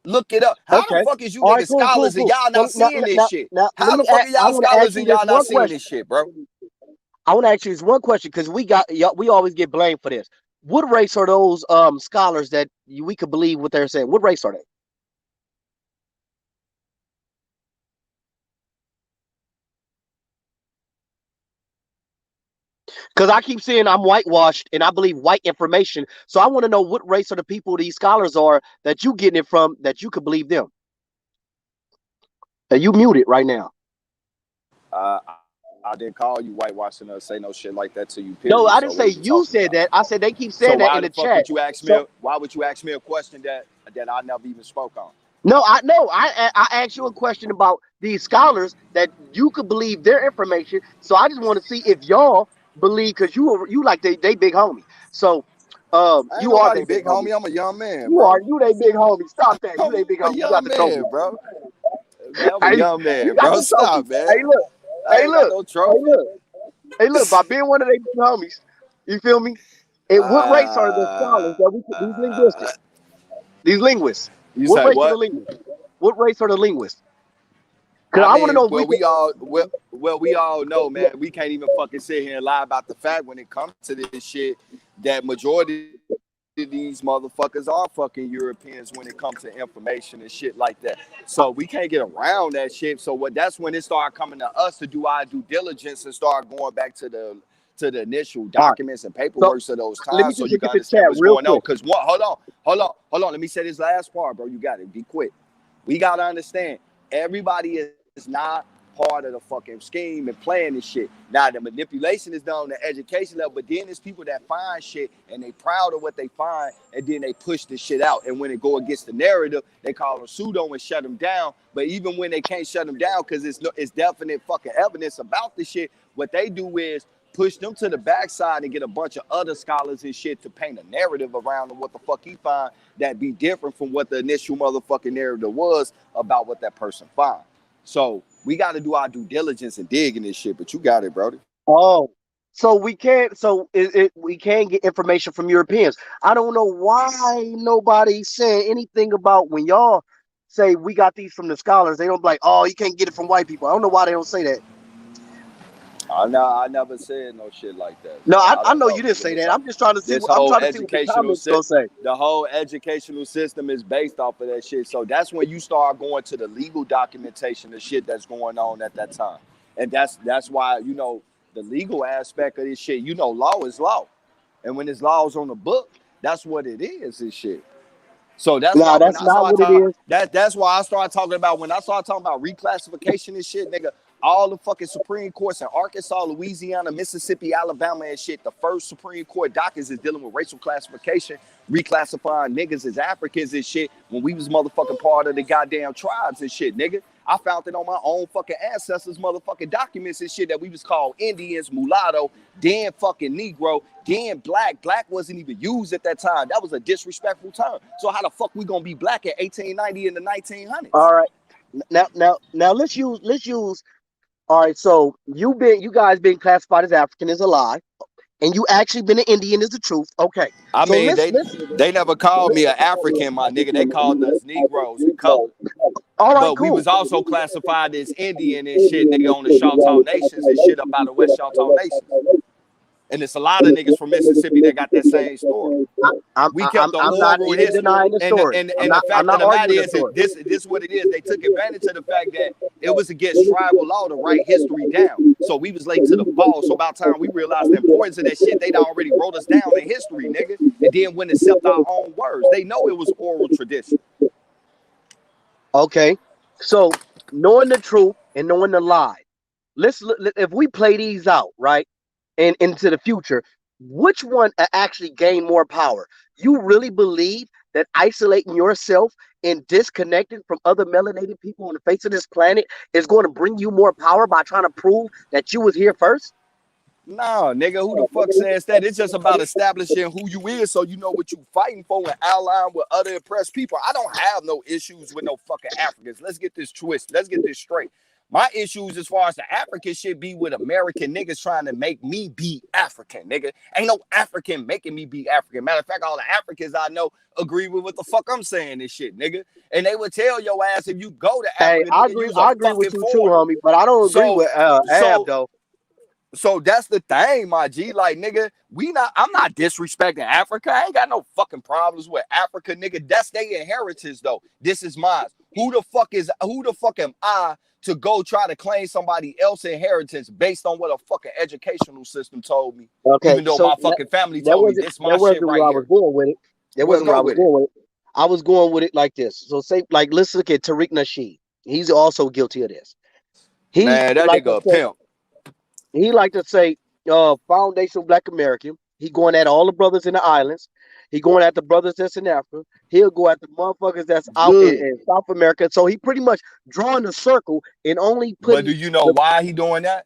Look it up. How the fuck is you niggas scholars and y'all not seeing this shit? How the fuck are y'all scholars and y'all not seeing this shit, bro? I want to ask you this one question because we always get blamed for this. What race are those scholars that we could believe what they're saying? What race are they? Because I keep saying I'm whitewashed and I believe white information. So I want to know what race are the people these scholars are that you getting it from that you could believe them. And you muted right now. I didn't call you whitewashing or say no shit like that to you. Period. No, I didn't say you said that. I said they keep saying that in the chat. Why would you ask me a question that I never even spoke on? No, I know. I asked you a question about these scholars that you could believe their information. So I just want to see if y'all believe, because you like they big homie. So you are they big homie. I'm a young man. You they big homie. Stop that. You they big homie. You got the trophy, bro. I'm a young man, bro. Stop, man. Hey, look. Hey, look. By being one of their big homies, you feel me? And what race are the scholars that these linguists? You say what? What race are the linguists? Because I want to know. We all know, man. We can't even fucking sit here and lie about the fact when it comes to this shit that majority of these motherfuckers are fucking Europeans when it comes to information and shit like that. So we can't get around that shit. So that's when it started coming to us to do our due diligence and start going back to the initial documents and paperwork of those times, so you can understand what's going on. Because hold on. Let me say this last part, bro. You got to be quick. We got to understand. Everybody is not part of the fucking scheme and plan and shit. Now the manipulation is done on the education level, but then there's people that find shit and they proud of what they find, and then they push the shit out. And when it go against the narrative, they call them pseudo and shut them down. But even when they can't shut them down because it's definite fucking evidence about the shit, what they do is push them to the backside and get a bunch of other scholars and shit to paint a narrative around what the fuck he find that be different from what the initial motherfucking narrative was about what that person find. So we got to do our due diligence and dig in this shit, but you got it, brody. Oh, so we can't. So we can't get information from Europeans. I don't know why nobody's saying anything about when y'all say we got these from the scholars. They don't be like, oh, you can't get it from white people. I don't know why they don't say that. I never said no shit like that. No, I know you didn't say that. I'm just trying to see. I'm trying to see what the comments gonna say. The whole educational system is based off of that shit. So that's when you start going to the legal documentation of shit that's going on at that time, and that's why the legal aspect of this shit. Law is law, and when there's laws on the book, that's what it is. This shit. So that's why that's not what it is. That's why I started talking about when I started talking about reclassification and shit, nigga. All the fucking Supreme Courts in Arkansas, Louisiana, Mississippi, Alabama, and shit. The first Supreme Court dockets is dealing with racial classification, reclassifying niggas as Africans and shit. When we was motherfucking part of the goddamn tribes and shit, nigga. I found it on my own fucking ancestors' motherfucking documents and shit that we was called Indians, mulatto, then fucking Negro, then black. Black wasn't even used at that time. That was a disrespectful term. So how the fuck we gonna be black at 1890 in the 1900s? All right, now let's use. All right, so you guys being classified as African is a lie, and you actually been an Indian is the truth. Okay. I mean, they never called me an African, my nigga. They called us Negroes and color. All right, but cool. We was also classified as Indian and shit, nigga, on the Choctaw Nations and shit up out of West Choctaw Nations. And it's a lot of niggas from Mississippi that got that same story. We kept the oral history. And the fact of the matter is, this is what it is. They took advantage of the fact that it was against tribal law to write history down. So we was late to the ball. So about time we realized the importance of that shit, they'd already wrote us down in history, nigga. And then wouldn't accept our own words. They know it was oral tradition. Okay. So knowing the truth and knowing the lie. If we play these out, right? And into the future, which one actually gain more power? You really believe that isolating yourself and disconnecting from other melanated people on the face of this planet is going to bring you more power by trying to prove that you was here first? No, nigga, who the fuck says that? It's just about establishing who you is so you know what you fighting for and allying with other oppressed people. I don't have no issues with no fucking Africans. Let's get this twist. Let's get this straight. My issues as far as the African shit be with American niggas trying to make me be African, nigga. Ain't no African making me be African. Matter of fact, all the Africans I know agree with what the fuck I'm saying this shit, nigga. And they would tell your ass if you go to Africa, I agree with you too, homie, but I don't agree with Ab, though. So that's the thing, my G. Like, nigga, I'm not disrespecting Africa. I ain't got no fucking problems with Africa, nigga. That's their inheritance, though. This is mine. Who the fuck am I to go try to claim somebody else's inheritance based on what a fucking educational system told me? Okay, even though my fucking family told me this my shit right here. I was going with it. That wasn't where I was going with it. I was going with it like this. So say, like, let's look at Tariq Nasheed. He's also guilty of this. Man, that nigga a pimp. He like to say, Foundation Black American. He going at all the brothers in the islands. He going at the brothers that's in Africa. He'll go at the motherfuckers that's out in South America. So he pretty much drawing a circle and only putting. But do you know why he doing that?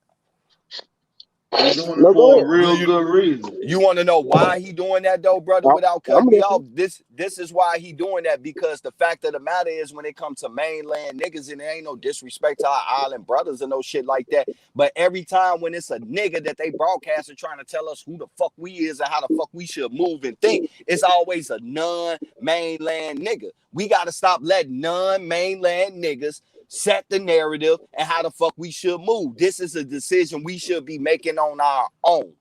He's doing it for a real good reason. You want to know why he doing that though, brother? Without cutting me off, this is why he doing that, because the fact of the matter is, when it comes to mainland niggas, and there ain't no disrespect to our island brothers and no shit like that, but every time when it's a nigga that they broadcast and trying to tell us who the fuck we is and how the fuck we should move and think, it's always a non-mainland nigga. We got to stop letting non-mainland niggas set the narrative and how the fuck we should move. This is a decision we should be making on our own.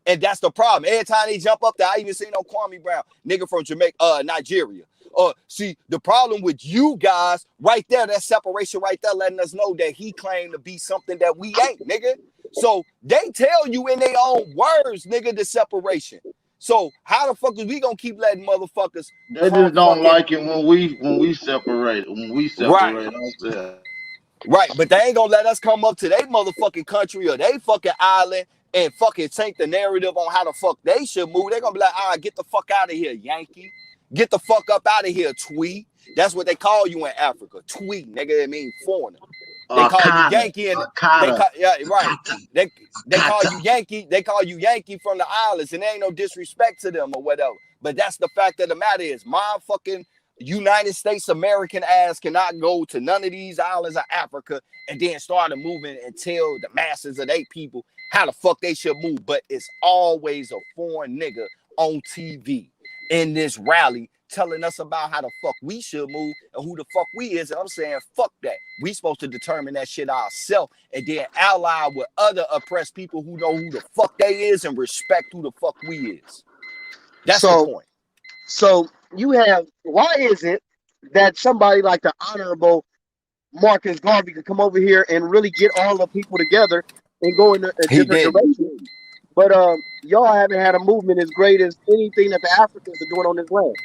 And that's the problem. Every time they jump up there, I even seen no Kwame Brown, nigga from Jamaica, Nigeria. See, the problem with you guys right there, that separation right there, letting us know that he claimed to be something that we ain't, nigga. So they tell you in their own words, nigga, the separation. So how the fuck is we gonna keep letting motherfuckers? They just don't like it when we separate. When we separate, right. ourselves. Right, but they ain't gonna let us come up to their motherfucking country or they fucking island and fucking take the narrative on how the fuck they should move. They gonna be like, all right, get the fuck out of here, Yankee. Get the fuck up out of here, Twee. That's what they call you in Africa. Twee, nigga, it means foreigner. They call you Yankee and they call, yeah, right. They call you Yankee. They call you Yankee from the islands, and there ain't no disrespect to them or whatever. But that's the fact of the matter is, my fucking United States American ass cannot go to none of these islands of Africa and then start a movement and tell the masses of they people how the fuck they should move. But it's always a foreign nigga on TV in this rally telling us about how the fuck we should move and who the fuck we is. And I'm saying, fuck that. We supposed to determine that shit ourselves and then ally with other oppressed people who know who the fuck they is and respect who the fuck we is. That's the point. So you have, why is it that somebody like the Honorable Marcus Garvey can come over here and really get all the people together and go in a different direction? But y'all haven't had a movement as great as anything that the Africans are doing on this land.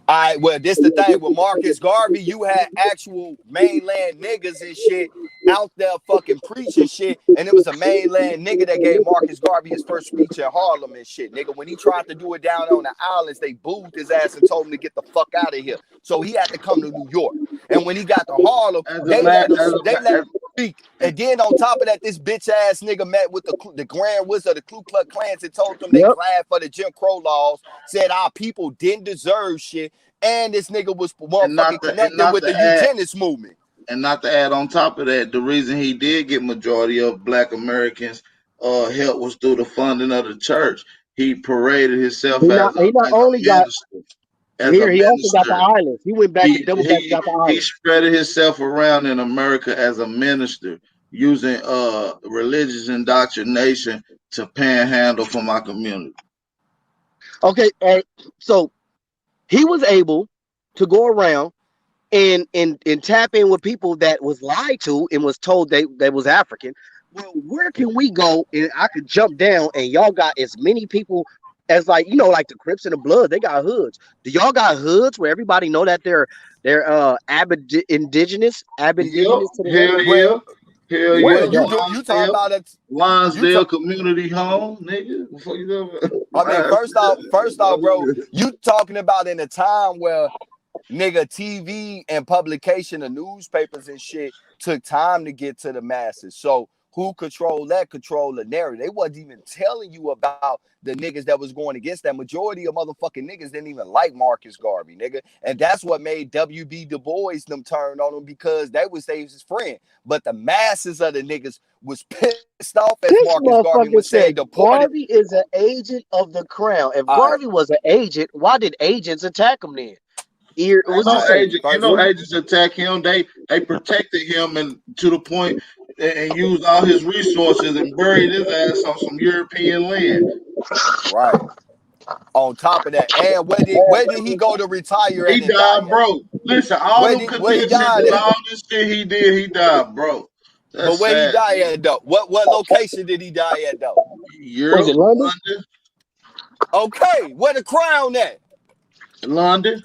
All right, well, this the thing with Marcus Garvey. You had actual mainland niggas and shit out there fucking preaching shit, and it was a mainland nigga that gave Marcus Garvey his first speech in Harlem and shit, nigga. When he tried to do it down on the islands, they booed his ass and told him to get the fuck out of here. So he had to come to New York. And when he got to Harlem, they let him speak. And then on top of that, this bitch ass nigga met with the Grand Wizard of the Ku Klux Klans and told them they clad for the Jim Crow laws, said our people didn't deserve shit, and this nigga was motherfucking connected with the eugenics movement. And not to add on top of that, the reason he did get majority of Black Americans help was through the funding of the church. He paraded himself He not only got here, he also got the islands. He went back to double back and got the islands. He spreaded himself around in America as a minister, using religious indoctrination to panhandle for my community. Okay, so he was able to go around and tap in with people that was lied to and was told they was African. Well, where can we go? And I could jump down, and y'all got as many people as like the Crips and the Blood. They got hoods. Do y'all got hoods where everybody know that they're indigenous? Hell yeah. You talking about it? Lonsdale Community Home, nigga. Before you go, I mean, first off, bro, you talking about in a time where nigga TV and publication of newspapers and shit took time to get to the masses. So who control the narrative? They wasn't even telling you about the niggas that was going against that. Majority of motherfucking niggas didn't even like Marcus Garvey, nigga. And that's what made W.B. Du Bois them turn on him, because they was his friend. But the masses of the niggas was pissed off as Marcus Garvey was saying Garvey is an agent of the crown. If Garvey was an agent, why did agents attack him then? Agents attack him. They protected him and to the point and used all his resources and buried his ass on some European land. Right. On top of that, and where did he go to retire? He died broke. Listen, all the all this shit he did, he died broke. But where he died at though? What location did he die at though? Europe, was it London? Okay, where the crown at? London.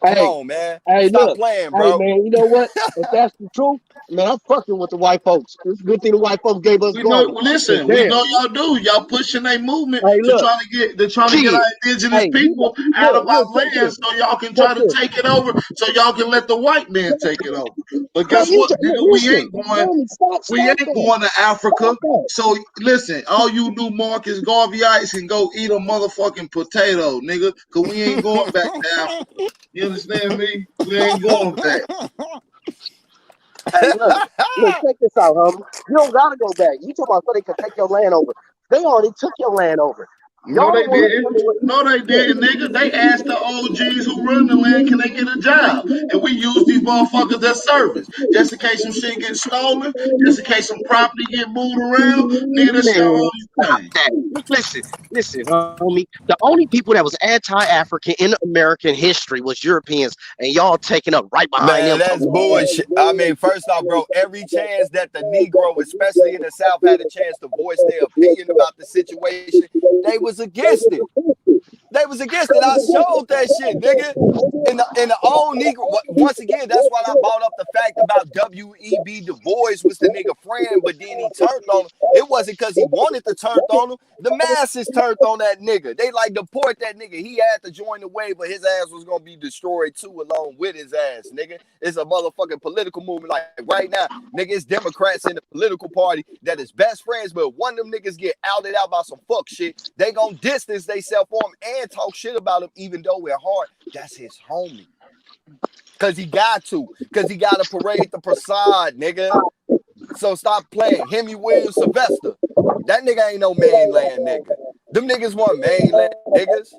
Come on, man. Hey, Stop playing, bro. Hey, man, you know what? If that's the truth, man, I'm fucking with the white folks. It's a good thing the white folks gave us. We know y'all do. Y'all pushing a movement to try to get our indigenous people out of our land, so y'all can try to take it over, so y'all can let the white man take it over. But guess what, nigga? We ain't going to Africa. So listen, all you new Marcus Garveyites can go eat a motherfucking potato, nigga, because we ain't going back to Africa. You understand me? We ain't going back. Hey, look, check this out, homie. You don't gotta go back. You talking about so they can take your land over. They already took your land over. No, they didn't. No, they didn't, nigga. They asked the OGs who run the land, can they get a job? And we use these motherfuckers as service. Just in case some shit gets stolen, just in case some property get moved around, nigga, that's all these things. Listen, homie. The only people that was anti-African in American history was Europeans, and y'all taking up right behind them. That's bullshit. I mean, first off, bro, every chance that the Negro, especially in the South, had a chance to voice their opinion about the situation, they was against it. They was against it. I showed that shit, nigga. In the old Negro. Once again, that's why I brought up the fact about W.E.B. Du Bois was the nigga friend, but then he turned on him. It wasn't because he wanted to turn on him. The masses turned on that nigga. They like deport that nigga. He had to join the wave, but his ass was gonna be destroyed too, along with his ass, nigga. It's a motherfucking political movement. Like right now, nigga, it's Democrats in the political party that is best friends, but one of them niggas get outed out by some fuck shit. They gonna distance theyself from him and talk shit about him, even though we're hard. That's his homie. Cause he got to. Cause he gotta parade the facade, nigga. So stop playing. Hemi Williams Sylvester. That nigga ain't no mainland nigga. Them niggas want mainland niggas.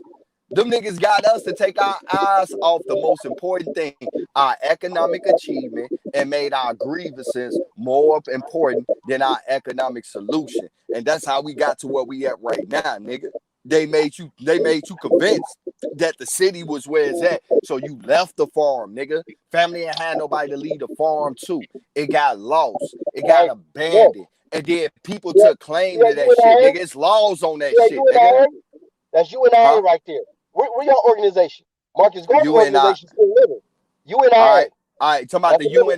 Them niggas got us to take our eyes off the most important thing, our economic achievement, and made our grievances more important than our economic solution. And that's how we got to where we at right now, nigga. They made you convinced that the city was where it's at. So you left the farm, nigga. Family ain't had nobody to lead the farm to. It got lost. It got abandoned. And then people took claim to that shit, nigga. It's laws on that shit, nigga. That's UNIA right there. We're your organization. Marcus Garvey organization still living. UNIA. All right, talking about the UNIA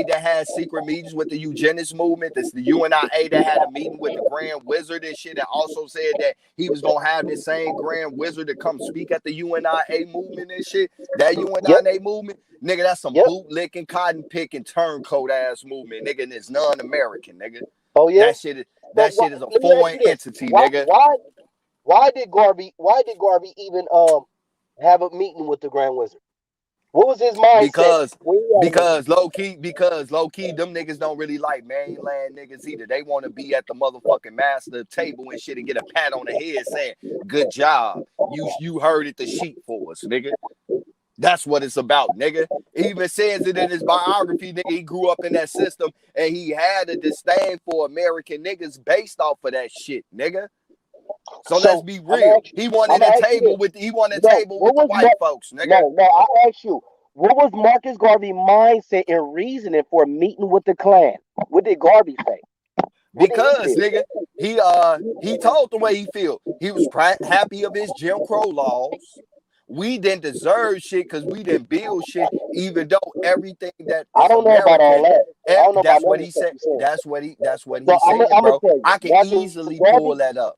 that had secret meetings with the eugenics movement. That's the UNIA that had a meeting with the Grand Wizard and shit, and also said that he was gonna have the same Grand Wizard to come speak at the UNIA movement and shit. That UNIA movement, nigga, that's some bootlicking, cotton picking, turncoat ass movement, nigga, and it's non-American, nigga. Oh yeah, that shit is a foreign entity, nigga. Why did Garvey even have a meeting with the Grand Wizard? What was his mindset? Because low key, them niggas don't really like mainland niggas either. They want to be at the motherfucking master table and shit and get a pat on the head saying, "Good job, you heard it the sheet for us, nigga." That's what it's about, nigga. He even says it in his biography, nigga. He grew up in that system and he had a disdain for American niggas based off of that shit, nigga. So let's be real. He wanted a table with the white folks, nigga. No, I ask you, what was Marcus Garvey's mindset and reasoning for meeting with the Klan? What did Garvey say? Because nigga, he told the way he feel. He was happy of his Jim Crow laws. We didn't deserve shit because we didn't build shit, even though everything that I don't know about all that. That's what he said. That's what he said, bro. I can easily pull that up.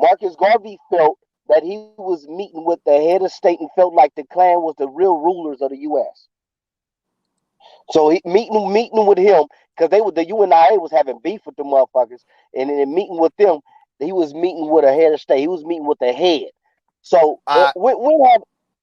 Marcus Garvey felt that he was meeting with the head of state and felt like the Klan was the real rulers of the U.S. So he meeting with him because the UNIA was having beef with the motherfuckers, and in meeting with them, he was meeting with a head of state. He was meeting with the head. So when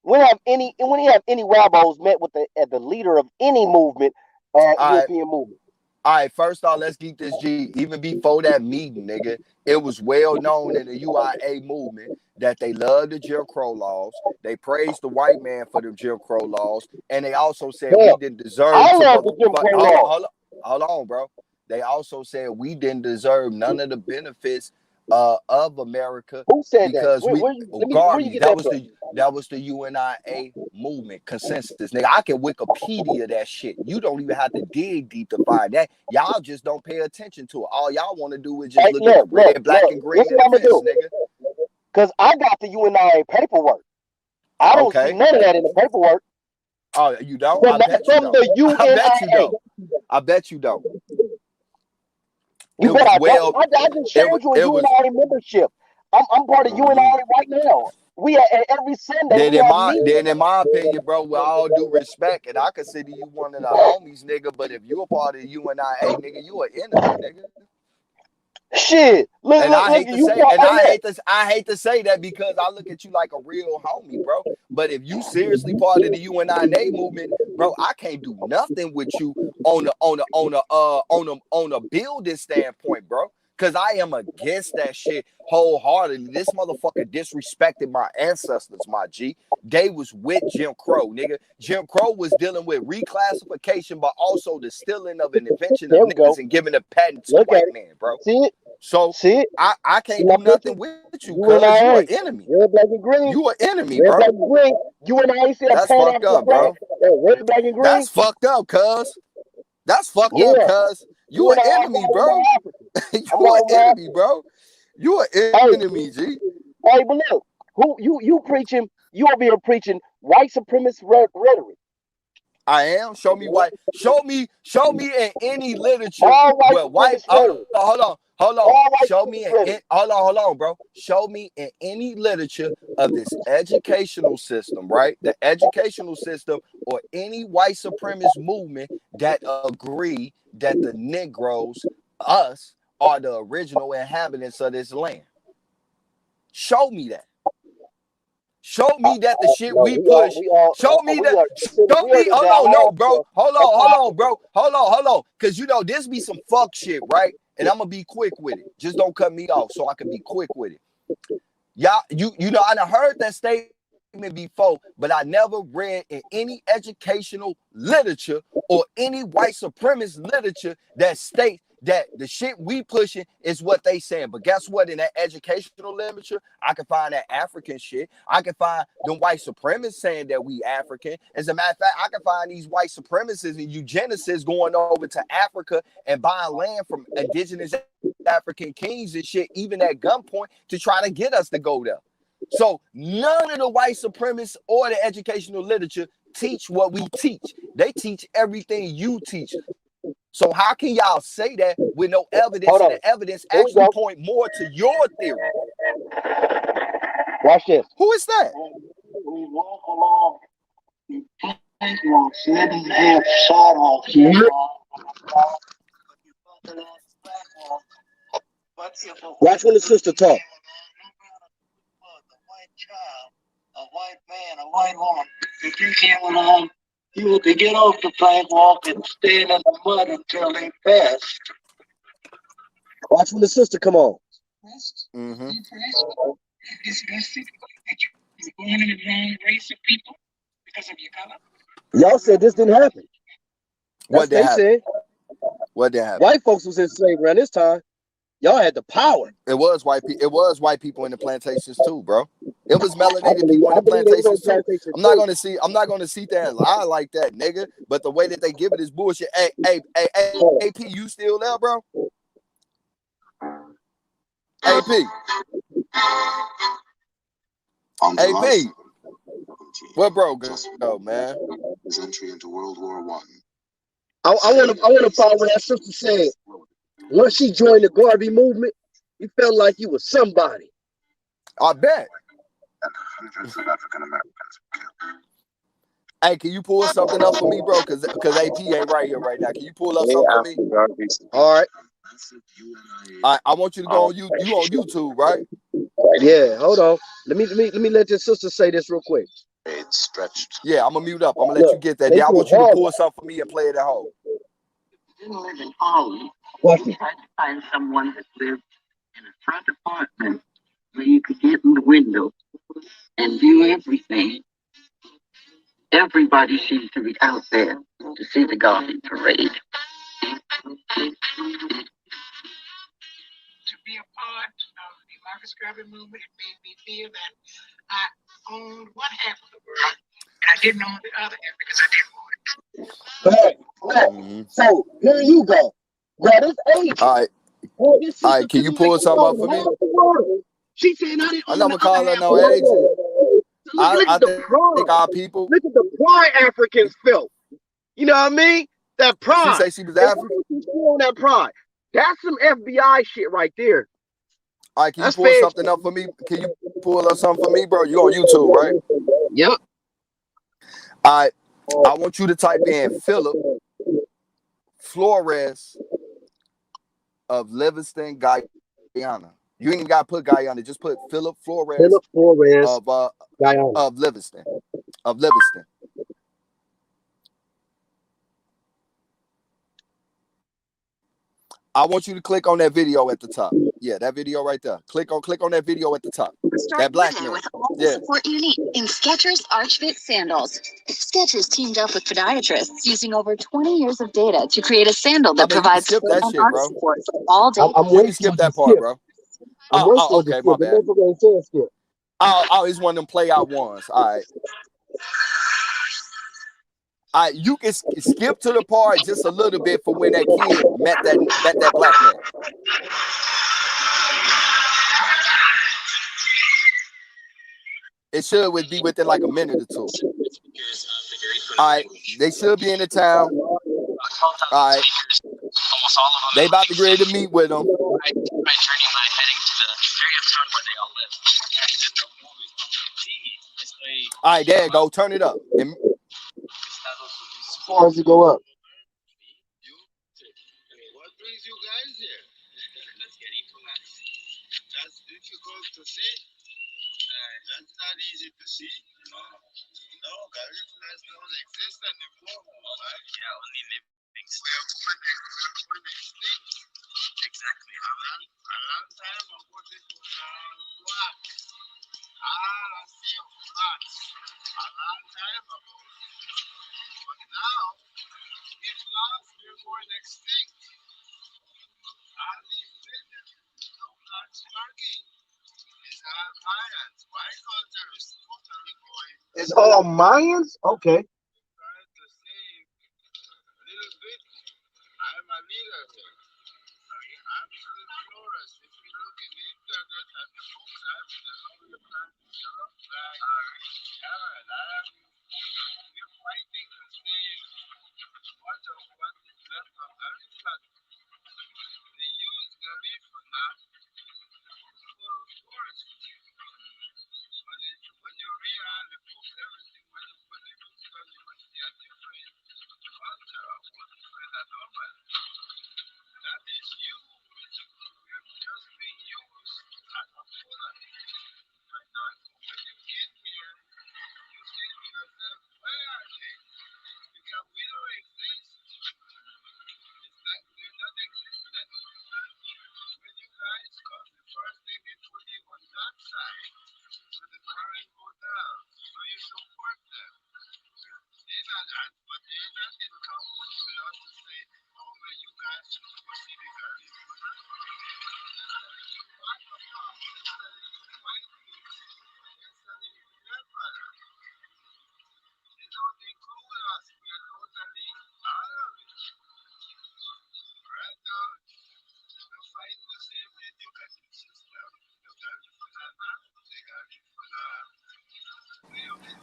he have any Rabos met with the leader of any movement, European movement. All right, first off, let's keep this G. Even before that meeting, nigga, it was well known in the UIA movement that they loved the Jim Crow laws. They praised the white man for the Jim Crow laws, and they also said we didn't deserve. Hold on, bro. They also said we didn't deserve none of the benefits of America. Who said because that? That was the UNIA movement consensus, nigga. I can Wikipedia that shit. You don't even have to dig deep to find that. Y'all just don't pay attention to it. All y'all want to do is just look at the red, black, and green events, nigga. Because I got the UNIA paperwork. I don't see none of that in the paperwork. Oh, you don't? I bet you don't. You bet I don't. I just showed you a UNIA membership. I'm part of UNIA right now. We are every Sunday. Then in my opinion, bro, with all due respect, and I consider you one of the homies, nigga, but if you're a part of UNIA, nigga, you an enemy, nigga. Shit. I hate to say that because I look at you like a real homie, bro. But if you seriously part of the UNIA movement, bro, I can't do nothing with you on a building standpoint, bro. Cause I am against that shit wholeheartedly. This motherfucker disrespected my ancestors, my G. They was with Jim Crow, nigga. Jim Crow was dealing with reclassification, but also the stealing of an invention of niggas and giving a patent to white man, bro. See it? So I can't do nothing with you because you're an enemy. Red, black, and green. You an enemy, red, bro. Black, and green. UNIA said that's fucked up, bro. Red, black, and green. That's fucked up, cuz. That's fucked up, cuz. You an enemy, bro. You an enemy, bro. You an enemy, G. Hey, but look, Who you preaching? You over here preaching white supremacist rhetoric. I am. Show me why. Show me in any literature All white where white. supremacist rhetoric. Hold on. All white Show me supremacist hold on, bro. Show me in any literature of this educational system, right? The educational system or any white supremacist movement that agree that the Negroes, us, are the original inhabitants of this land. Show me that. Show me that the shit we push. Show me that. Show me. Hold on, no, bro. Hold on, bro. Hold on. Cause you know this be some fuck shit, right? And I'm gonna be quick with it. Just don't cut me off, so I can be quick with it. Y'all, you know, I done heard that statement before, but I never read in any educational literature or any white supremacist literature that states that the shit we pushing is what they saying. But guess what? In that educational literature, I can find that African shit. I can find them white supremacists saying that we African. As a matter of fact, I can find these white supremacists and eugenicists going over to Africa and buying land from indigenous African kings and shit, even at gunpoint, to try to get us to go there. So none of the white supremacists or the educational literature teach what we teach. They teach everything you teach. So how can y'all say that with no evidence? And the evidence actually point more to your theory. Watch this. Who is that? We walk along the sidewalks, let them have sidewalks. Watch when the sister talk. A white man, a white woman, if you came along, you were to get off the sidewalk and stand in the mud until they passed. Watch when the sister come on. Mm-hmm. You're born in the wrong race of people because of your color. Y'all said this didn't happen. What they said. What did happen? White folks was in slavery around this time. Y'all had the power. It was white people. It was white people in the plantations too, bro. It was melanated people in the plantations too. I'm not gonna sit there and lie like that, nigga. But the way that they give it is bullshit. Hey, AP, you still there, bro? AP. AP. Where bro go, man? His entry into World War I want to follow what that sister said. Once she joined the Garvey movement, you felt like you was somebody. I bet. And hundreds of African Americans were killed. Hey, can you pull something up for me, bro? Cause AP ain't right here right now. Can you pull up something for me? All right. I want you to go on you on YouTube, right? Yeah, hold on. Let me let this sister say this real quick. It's stretched. Yeah, I'm gonna mute up. I'm gonna let you get that. Yeah, I want you to pull something for me and play it at home. Didn't live in Harlem. You tried to find someone that lived in a front apartment where you could get in the window and view everything. Everybody seems to be out there to see the Garvey parade. To be a part of the Marcus Garvey movement, it made me feel that I owned one half of the world and I didn't own the other half because I didn't want it. So here you go. Now this age. All right. Can you pull something up for me? She said I didn't own I'm not the gonna call other her half. no age. Look I at the pride. think our people. Look at the pride Africans felt. You know what I mean? That pride. She say she was African. On that pride. That's some FBI shit right there. All right, can you pull something up for me? Can you pull up something for me, bro? You on YouTube, right? Yep. All right. I want you to type in Philip Flores of Livingston, Guyana. You ain't even got to put Guyana. Just put Philip Flores of Guyana. of Livingston. Of Livingston. I want you to click on that video at the top. Yeah, that video right there. Click on that video at the top. That black man. With all the support you need in Skechers Archfit sandals. Skechers teamed up with podiatrists using over 20 years of data to create a sandal that provides skip that shit, bro. support all day. I'm waiting. Skip that part, bro. Okay, my bad. Oh, it's one of them play out ones. All right. You can skip to the part just a little bit for when that kid met that black man. It should be within like a minute or two. All right, they should be in the town. All right, they about to get ready to meet with them. All right, there you go. Turn it up. As far as it go up. It's all Mayans? Okay.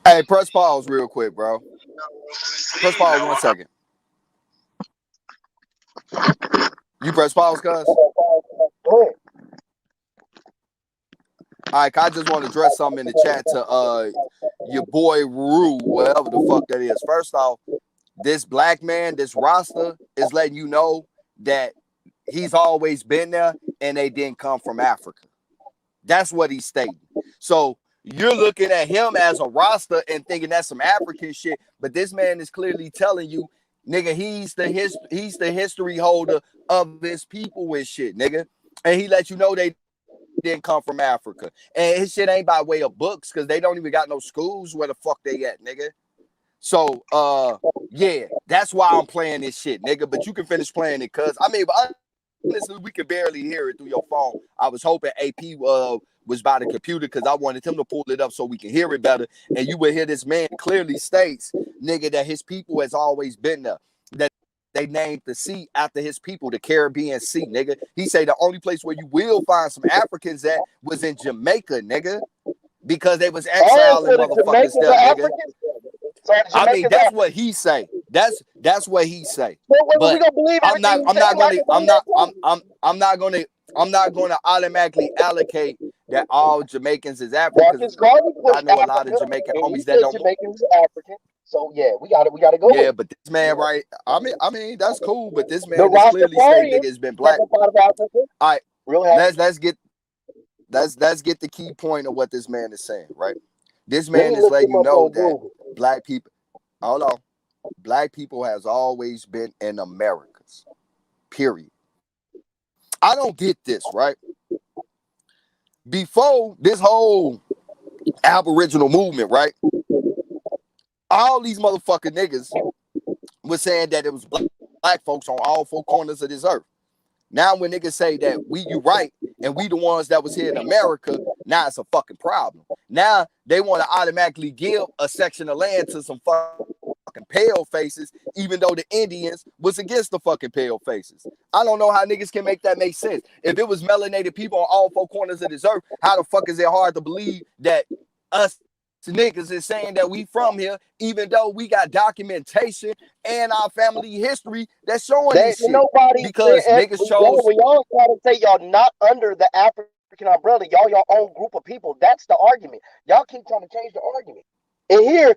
Hey, press pause real quick, bro. Press pause 1 second. You press pause, cuz? All right, I just want to address something in the chat to your boy Rue, whatever the fuck that is. First off, this black man, this Rasta, is letting you know that he's always been there and they didn't come from Africa. That's what he's stating. So you're looking at him as a Rasta and thinking that's some African shit, but this man is clearly telling you, nigga, he's the history holder of his people and shit, nigga. And he let you know they didn't come from Africa. And his shit ain't by way of books because they don't even got no schools where the fuck they at, nigga. So, yeah, that's why I'm playing this shit, nigga. But you can finish playing it, cuz. I mean, honestly, we can barely hear it through your phone. I was hoping AP was by the computer because I wanted him to pull it up so we can hear it better. And you would hear this man clearly states, nigga, that his people has always been there. That they named the sea after his people, the Caribbean Sea, nigga. He say the only place where you will find some Africans at was in Jamaica, nigga. Because they was exiling motherfuckers there, nigga. I mean, that's what he say. That's what he say. But I'm not gonna automatically allocate that all Jamaicans is African. I know a lot of Jamaican homies that don't. Jamaicans African. So yeah, we gotta go. Yeah, but this man, right? I mean, that's cool. But this man is clearly stating nigga has been black. All right, let's get the key point of what this man is saying, right? This man is letting you know that black people, hold on, black people has always been in Americas, period. I don't get this, right? Before this whole Aboriginal movement, right? All these motherfucking niggas was saying that it was black folks on all four corners of this earth. Now when niggas say that you right and we the ones that was here in America, now it's a fucking problem. Now they want to automatically give a section of land to some fucking pale faces, even though the Indians was against the fucking pale faces. I don't know how niggas can make that make sense. If it was melanated people on all four corners of this earth, how the fuck is it hard to believe that us niggas is saying that we from here, even though we got documentation and our family history that's showing There this ain't shit. nobody Because niggas chose. when y'all try to say y'all not under the African umbrella, y'all your own group of people. That's the argument. Y'all keep trying to change the argument. And here,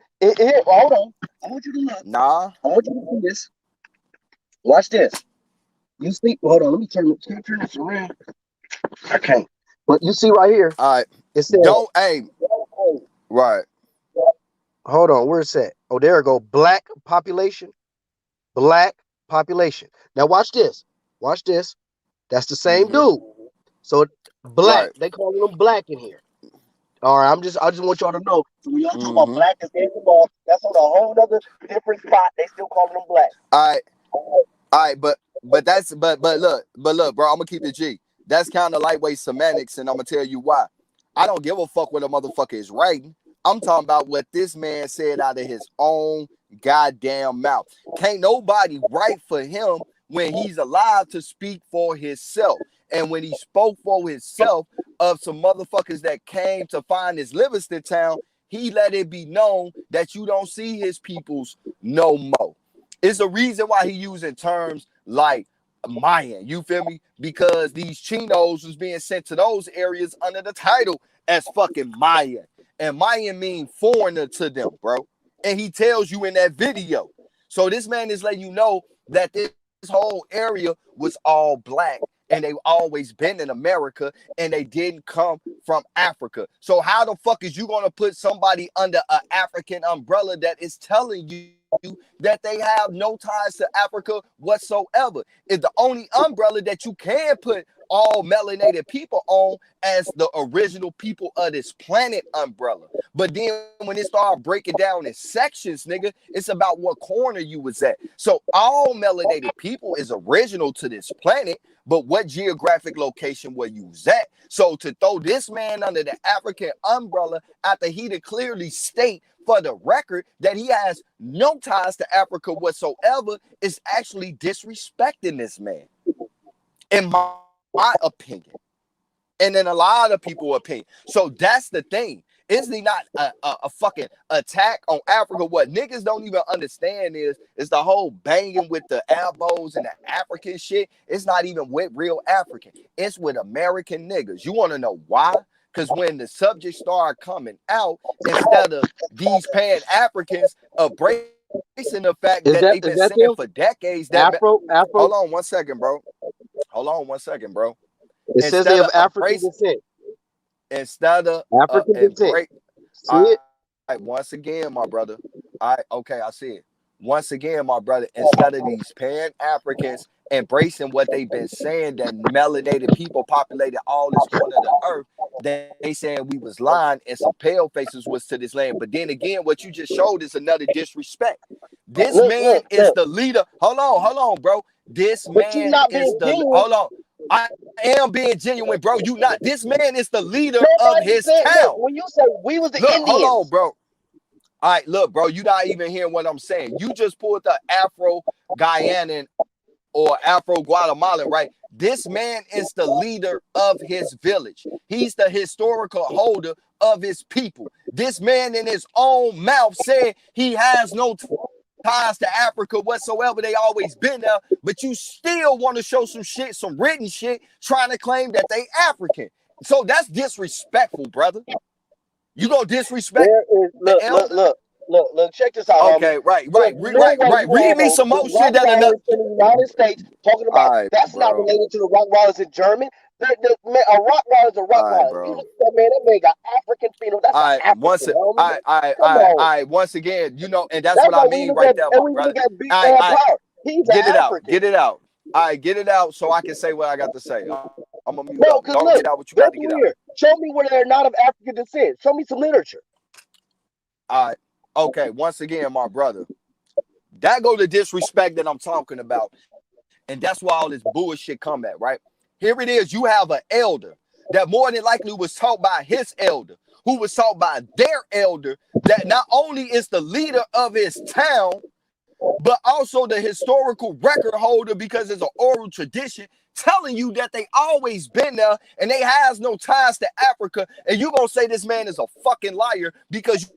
hold on. I want you to look. Nah. I want you to see this. Watch this. You see? Hold on. Let me turn this around. I can't. But you see right here. All right. It says. Don't aim. Right. Hold on. Where's that? Oh, there we go. Black population. Black population. Now watch this. Watch this. That's the same dude. So black. Right. They calling them black in here. All right. I just want y'all to know. So when y'all talk about black is in the ball, that's on a whole other different spot. They still calling them black. All right, but look, bro, I'm gonna keep it G. That's kind of lightweight semantics, and I'm gonna tell you why. I don't give a fuck what a motherfucker is writing. I'm talking about what this man said out of his own goddamn mouth. Can't nobody write for him when he's alive to speak for himself. And when he spoke for himself of some motherfuckers that came to find his Livingston town, he let it be known that you don't see his peoples no more. It's a reason why he using terms like Mayan, you feel me? Because these Chinos was being sent to those areas under the title as fucking Mayan. And Mayan mean foreigner to them, bro. And he tells you in that video. So this man is letting you know that this whole area was all black. And they've always been in America, and they didn't come from Africa. So how the fuck is you gonna put somebody under an African umbrella that is telling you that they have no ties to Africa whatsoever? It's the only umbrella that you can put all melanated people on as the original people of this planet umbrella. But then when it started breaking down in sections, nigga, it's about what corner you was at. So all melanated people is original to this planet, but what geographic location were you at? So to throw this man under the African umbrella after he did clearly state for the record that he has no ties to Africa whatsoever is actually disrespecting this man, in my opinion, and in a lot of people's opinion. So that's the thing. Is he not a fucking attack on Africa? What niggas don't even understand is the whole banging with the elbows and the African shit. It's not even with real African. It's with American niggas. You want to know why? Because when the subject started coming out, instead of these Pan-Africans embracing the fact that they've been saying for decades that Afro. Hold on one second, bro. It says they have African descent. Instead of African descent. See it? Once again, my brother. I see it. Once again, my brother, instead of these Pan-Africans embracing what they've been saying, that melanated people populated all this corner of the earth, they saying we was lying and some pale faces was to this land. But then again, what you just showed is another disrespect. This man is the leader. Hold on, bro. This man is the hold on. I am being genuine, bro. You not. This man is the leader of his town. When you say we was the Indians. Hold on, bro. All right, look, bro. You not even hearing what I'm saying. You just pulled the Afro-Guyanan or Afro-Guatemalan, right? This man is the leader of his village. He's the historical holder of his people. This man in his own mouth said he has no ties to Africa whatsoever. They always been there, but you still want to show some shit, some written shit, trying to claim that they African. So that's disrespectful, brother. You gonna disrespect? Look, check this out. Okay, right. Read me some more shit that in the United States talking about that's not related to the Rottweilers in German. A Rottweiler is a Rottweiler. You look at that man, that man got African phenotype. That's African. Once again, you know, and that's what I mean right there, my brother. Get it out. All right, get it out so I can say what I got to say. I'm gonna mute up. Don't get out what you got to get out. Show me where they're not of African descent. Show me some literature. All right. Okay, once again, my brother, that go to disrespect that I'm talking about. And that's why all this bullshit come at, right? Here it is. You have an elder that more than likely was taught by his elder, who was taught by their elder, that not only is the leader of his town, but also the historical record holder, because it's an oral tradition telling you that they always been there and they has no ties to Africa. And you gonna say this man is a fucking liar because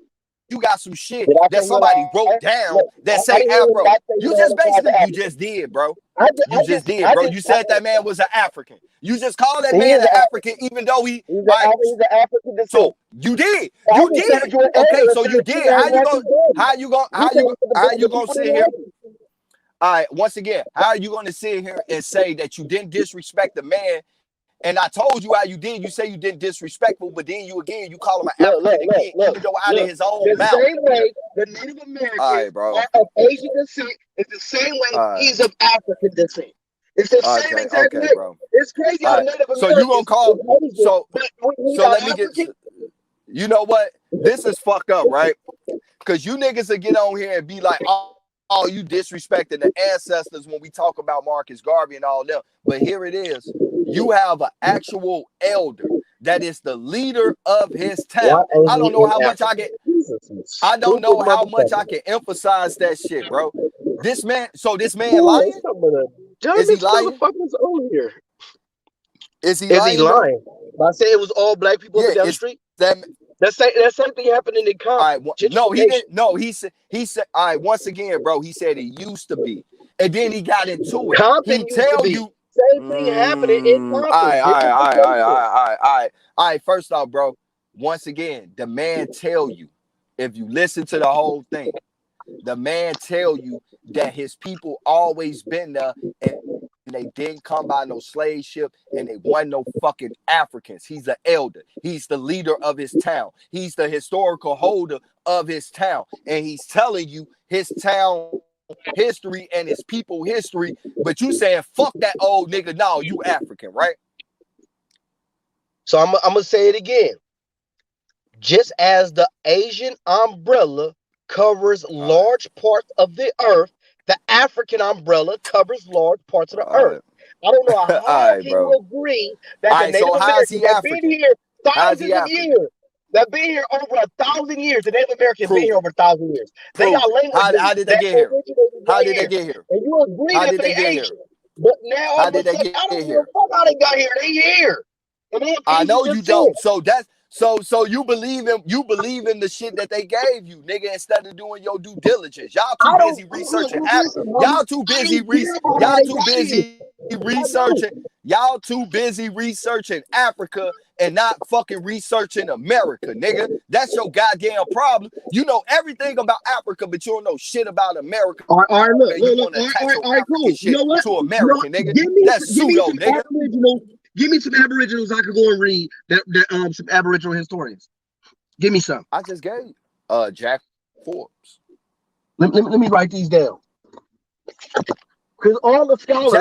you got some shit Did I that say somebody what wrote down look, that I say didn't hear Afro. not say You you just on the tribe of basically, you Africa. just did, bro. I You just did, bro. You said that man was an African. You just called that he man is an an African, even though he. he's All right, an African descent. so you did. I You just said did. you an Okay, elder so instead you of did. you How guys you gonna? watching daddy. How you gonna? You How saying you? the How you people gonna sit didn't here? like it. All right, once again, how are you gonna sit here and say that you didn't disrespect the man? And I told you how you did. You say you didn't disrespectful, but then you call him an African again, even though out of his own The mouth. same way the Native All Americans right, bro. are of Asian descent is the same way All right. he's of African descent. It's the same Okay, exact okay, way. bro. It's crazy All how right. Native So you gonna Americans call? is Asian, So but we so are let me get. African. You know what? This is fucked up, right? Because you niggas will get on here and be like, oh, you disrespecting the ancestors when we talk about Marcus Garvey and all them. But here it is. You have an actual elder that is the leader of his town. I don't know how much I get. I don't know how much I can emphasize that shit, bro. This man lying? Is he lying? Motherfuckers on here. Is he Is lying? he lying? But I say it was all black people Yeah, down the it's street. that. That same thing happened in the All right, no, he gentrification. didn't. No, he said. All right, once again, bro. He said it used to be, and then he got into it. Compton He used to tell be. you. Same thing happening in All Compton. right. First off, bro. Once again, the man tell you, if you listen to the whole thing, the man tell you that his people always been there and they didn't come by no slave ship and they wasn't no fucking Africans. He's an elder. He's the leader of his town. He's the historical holder of his town. And he's telling you his town history and his people history, but you saying fuck that old nigga. No, you African, right? So I'm gonna say it again. Just as the Asian umbrella covers large parts of the earth, the African umbrella covers large parts of the earth. I don't know how can you agree that the Native Americans have been here thousands of years. They've been here over 1,000 years. The Native Americans have been here over 1,000 years. They got language. How did they get here? How did they get here? And you agree How that did they they get Asian. here? But now all How of a did they sudden, I get don't give here? a fuck how they got here. They here. And they I know Asian you descent. don't. So you believe in the shit that they gave you, nigga, instead of doing your due diligence. Y'all too busy researching. Y'all too busy researching. Y'all too busy researching Africa and not fucking researching America, nigga. That's your goddamn problem. You know everything about Africa, but you don't know shit about America. All right, look, you want to attach your African cool. shit to American, nigga. That's Give me pseudo, some nigga. Aboriginal. Give me some Aboriginals I could go and read. Some Aboriginal historians. Give me some. I just gave you. Jack Forbes. Let me write these down. Because all the scholars,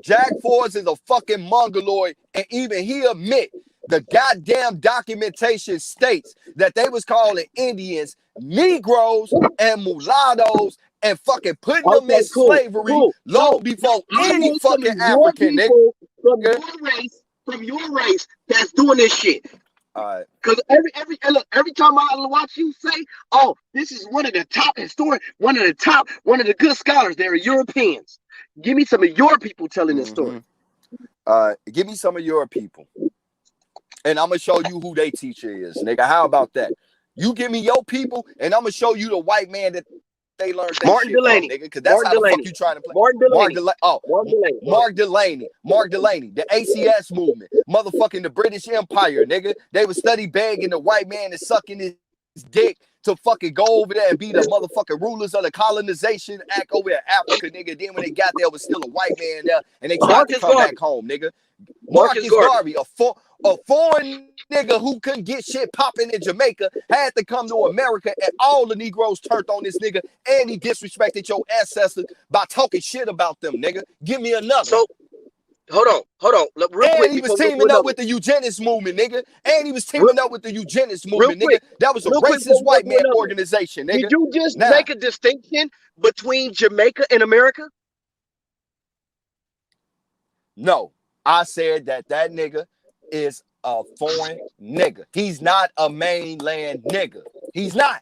Jack Forbes is a fucking mongoloid, and even he admit the goddamn documentation states that they was calling Indians Negroes and mulattoes and fucking putting them in slavery long before any fucking African nigga. From your race that's doing this shit. Because every time I watch you say, "Oh, this is one of the top one of the good scholars," they're Europeans. Give me some of your people telling this story. Give me some of your people, and I'm gonna show you who they teacher is, nigga. How about that? You give me your people, and I'm gonna show you the white man that they learned that Martin shit Delaney, from, nigga. Because that's how the fuck you trying to play. Mark Delaney, the ACS movement, motherfucking the British Empire, nigga. They would study begging the white man and sucking his dick to fucking go over there and be the motherfucking rulers of the colonization act over in Africa, nigga. Then when they got there, it was still a white man there, and they tried to come back home, nigga. Marcus Garvey, a foreign nigga who couldn't get shit popping in Jamaica, had to come to America, and all the Negroes turned on this nigga, and he disrespected your ancestors by talking shit about them, nigga. Give me another. So, hold on. Look, real quick, he was teaming up with the eugenics movement, nigga. And he was teaming up with the eugenics movement, nigga. That was a racist white man organization, nigga. Did you just make a distinction between Jamaica and America? No, I said that nigga is a foreign nigga. He's not a mainland nigga. He's not.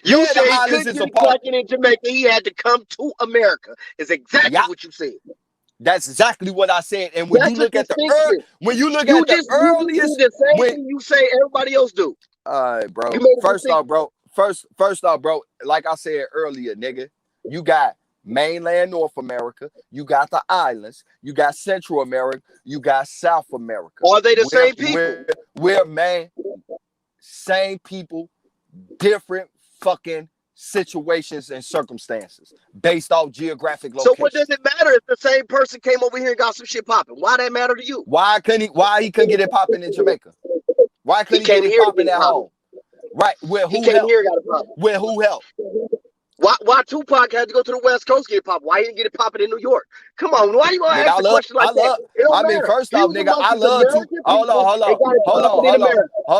You said he couldn't get fucking in Jamaica. He had to come to America. Is exactly what you said. That's exactly what I said. And when you look at the earliest, the same thing you say everybody else do. Bro. You made a First decision. off, bro. First off, bro. Like I said earlier, nigga, you got mainland North America, you got the islands, you got Central America, you got South America. Are they the same people? We're man, same people, different fucking situations and circumstances based off geographic location. So what does it matter if the same person came over here and got some shit popping? Why that matter to you? Why he couldn't get it popping in Jamaica? Why couldn't he get it popping at home? Right, where who helped? Where who helped? Why Tupac had to go to the West Coast to get it popping? Why he didn't get it popping in New York? Come on, why you gonna ask a question like that? I mean, first off, nigga, I love Tupac. Hold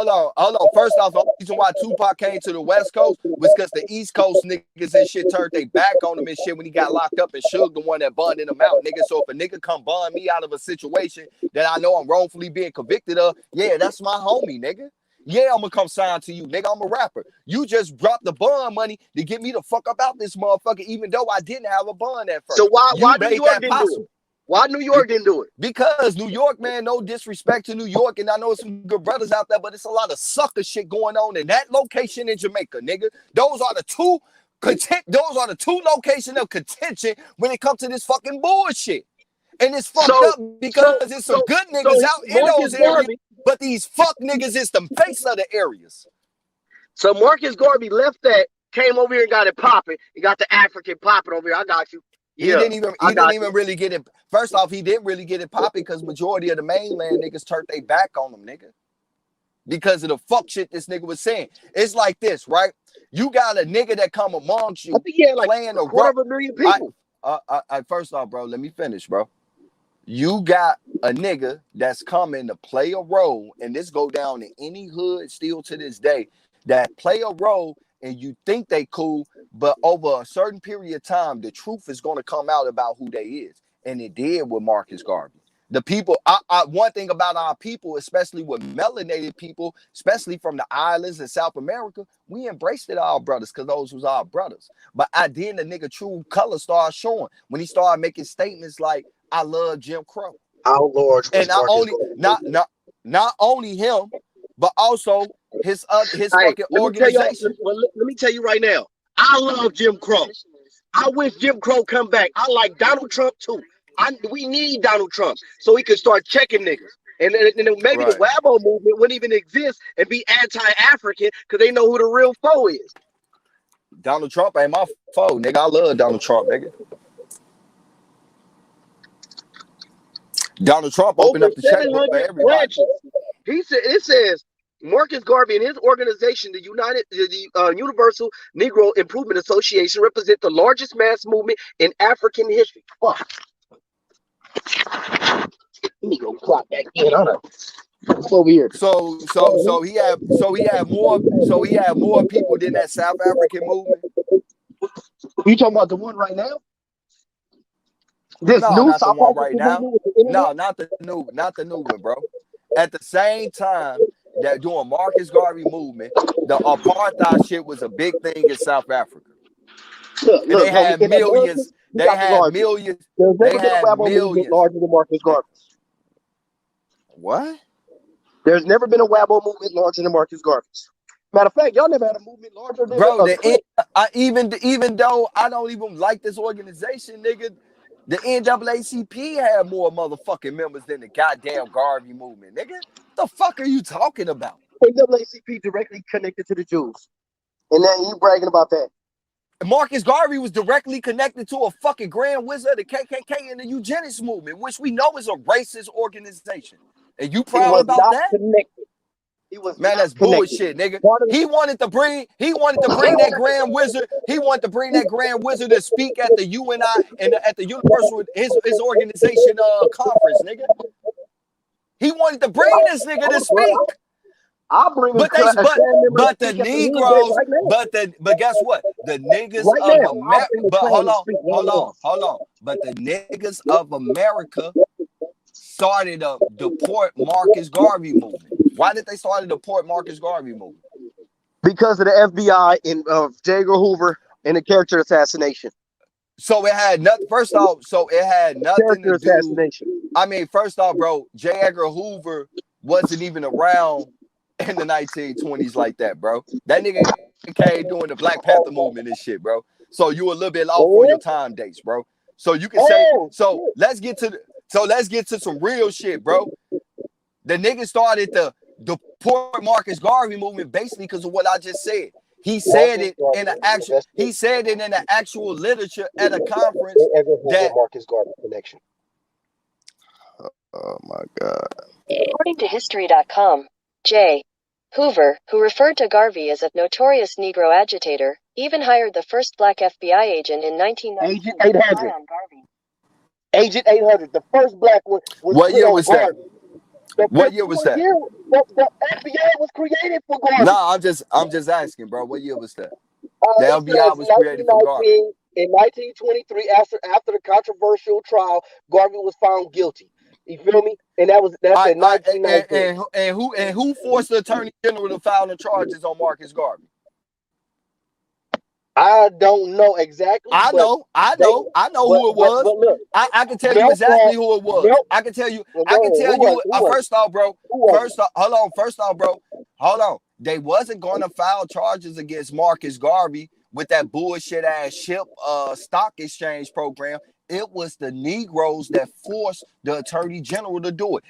on. First off, the reason why Tupac came to the West Coast was because the East Coast niggas and shit turned their back on him and shit when he got locked up, and Suge the one that bonded him out, nigga. So if a nigga come bond me out of a situation that I know I'm wrongfully being convicted of, yeah, that's my homie, nigga. Yeah, I'm gonna come sign to you, nigga. I'm a rapper. You just dropped the bond money to get me the fuck up out this motherfucker, even though I didn't have a bond at first. So why New York didn't do it? Why New York didn't do it? Because New York, man, no disrespect to New York, and I know some good brothers out there, but it's a lot of sucker shit going on in that location in Jamaica, nigga. Those are the two locations of contention when it comes to this fucking bullshit. And it's fucked up because there's some good niggas out in those areas, but these fuck niggas is the face of the areas. So Marcus Garvey left that, came over here and got it popping. He got the African popping over here. I got you. He didn't even really get it. First off, he didn't really get it popping because majority of the mainland niggas turned their back on him, nigga. Because of the fuck shit this nigga was saying. It's like this, right? You got a nigga that come amongst you playing a quarter of a million people. First off, bro, let me finish, bro. You got a nigga that's coming to play a role, and this go down in any hood still to this day, that play a role and you think they cool, but over a certain period of time, the truth is going to come out about who they is. And it did with Marcus Garvey. The people, one thing about our people, especially with melanated people, especially from the islands in South America, we embraced it, our brothers, because those was our brothers. But then the nigga true color started showing when he started making statements like, I love Jim Crow. Our Lord. And not only him, but also his fucking organization. Let me tell you right now, I love Jim Crow. I wish Jim Crow come back. I like Donald Trump too. We need Donald Trump so he can start checking niggas. And maybe the Wabo movement wouldn't even exist and be anti-African because they know who the real foe is. Donald Trump ain't my foe, nigga. I love Donald Trump, nigga. Donald Trump opened up the checkbook for everybody. It says Marcus Garvey and his organization, the Universal Negro Improvement Association, represent the largest mass movement in African history. Fuck. Let me go clock that in on it. Over here. So he had more people than that South African movement. You talking about the one right now? No, not the one right now. No, not the new one, bro. At the same time that doing Marcus Garvey movement, the apartheid shit was a big thing in South Africa. They had millions. They had millions. They had millions larger than Marcus Garvey. What? There's never been a Wabo movement larger than Marcus Garvey's. Matter of fact, y'all never had a movement larger than even though I don't even like this organization, nigga. The NAACP had more motherfucking members than the goddamn Garvey movement, nigga. The fuck are you talking about? NAACP directly connected to the Jews. And then you bragging about that. Marcus Garvey was directly connected to a fucking Grand Wizard of the KKK and the eugenics movement, which we know is a racist organization. And you proud about that? Connected. He was that's bullshit, nigga. He wanted to bring that Grand Wizard. He wanted to bring that Grand Wizard to speak at the UNI and at the Universal his organization conference, nigga. He wanted to bring this nigga to speak. I'll bring but the Negroes, but guess what? The niggas of America. But hold on. But the niggas of America started a deport Marcus Garvey movement. Why did they start a deport Marcus Garvey movement? Because of the FBI and J. Edgar Hoover and the character assassination. So it had nothing. First off, it had nothing to do. I mean, first off, bro, J. Edgar Hoover wasn't even around in the 1920s like that, bro. That nigga came doing the Black Panther movement and shit, bro. So you a little bit off on your time dates, bro. So you can say, so let's get to some real shit, bro. The nigga started the deport Marcus Garvey movement basically because of what I just said. He said it in the actual literature at a conference that Marcus Garvey connection. Oh my God. According to History.com, J. Hoover, who referred to Garvey as a notorious Negro agitator, even hired the first black FBI agent in 1992 Agent 800. Agent 800, the first black one was what put year on was that? Garvey. What year was that? The FBI was created for Garvey. No, I'm just asking, bro. What year was that? The It FBI says was created for Garvey. in 1923, after the controversial trial, Garvey was found guilty. You feel me? And that's in 1919. And who forced the Attorney General to file the charges on Marcus Garvey? I don't know exactly. I know who it was. But look, I can tell you exactly who it was. I can tell you. First off, bro. Hold on. They wasn't going to file charges against Marcus Garvey with that bullshit ass ship stock exchange program. It was the Negroes that forced the Attorney General to do it.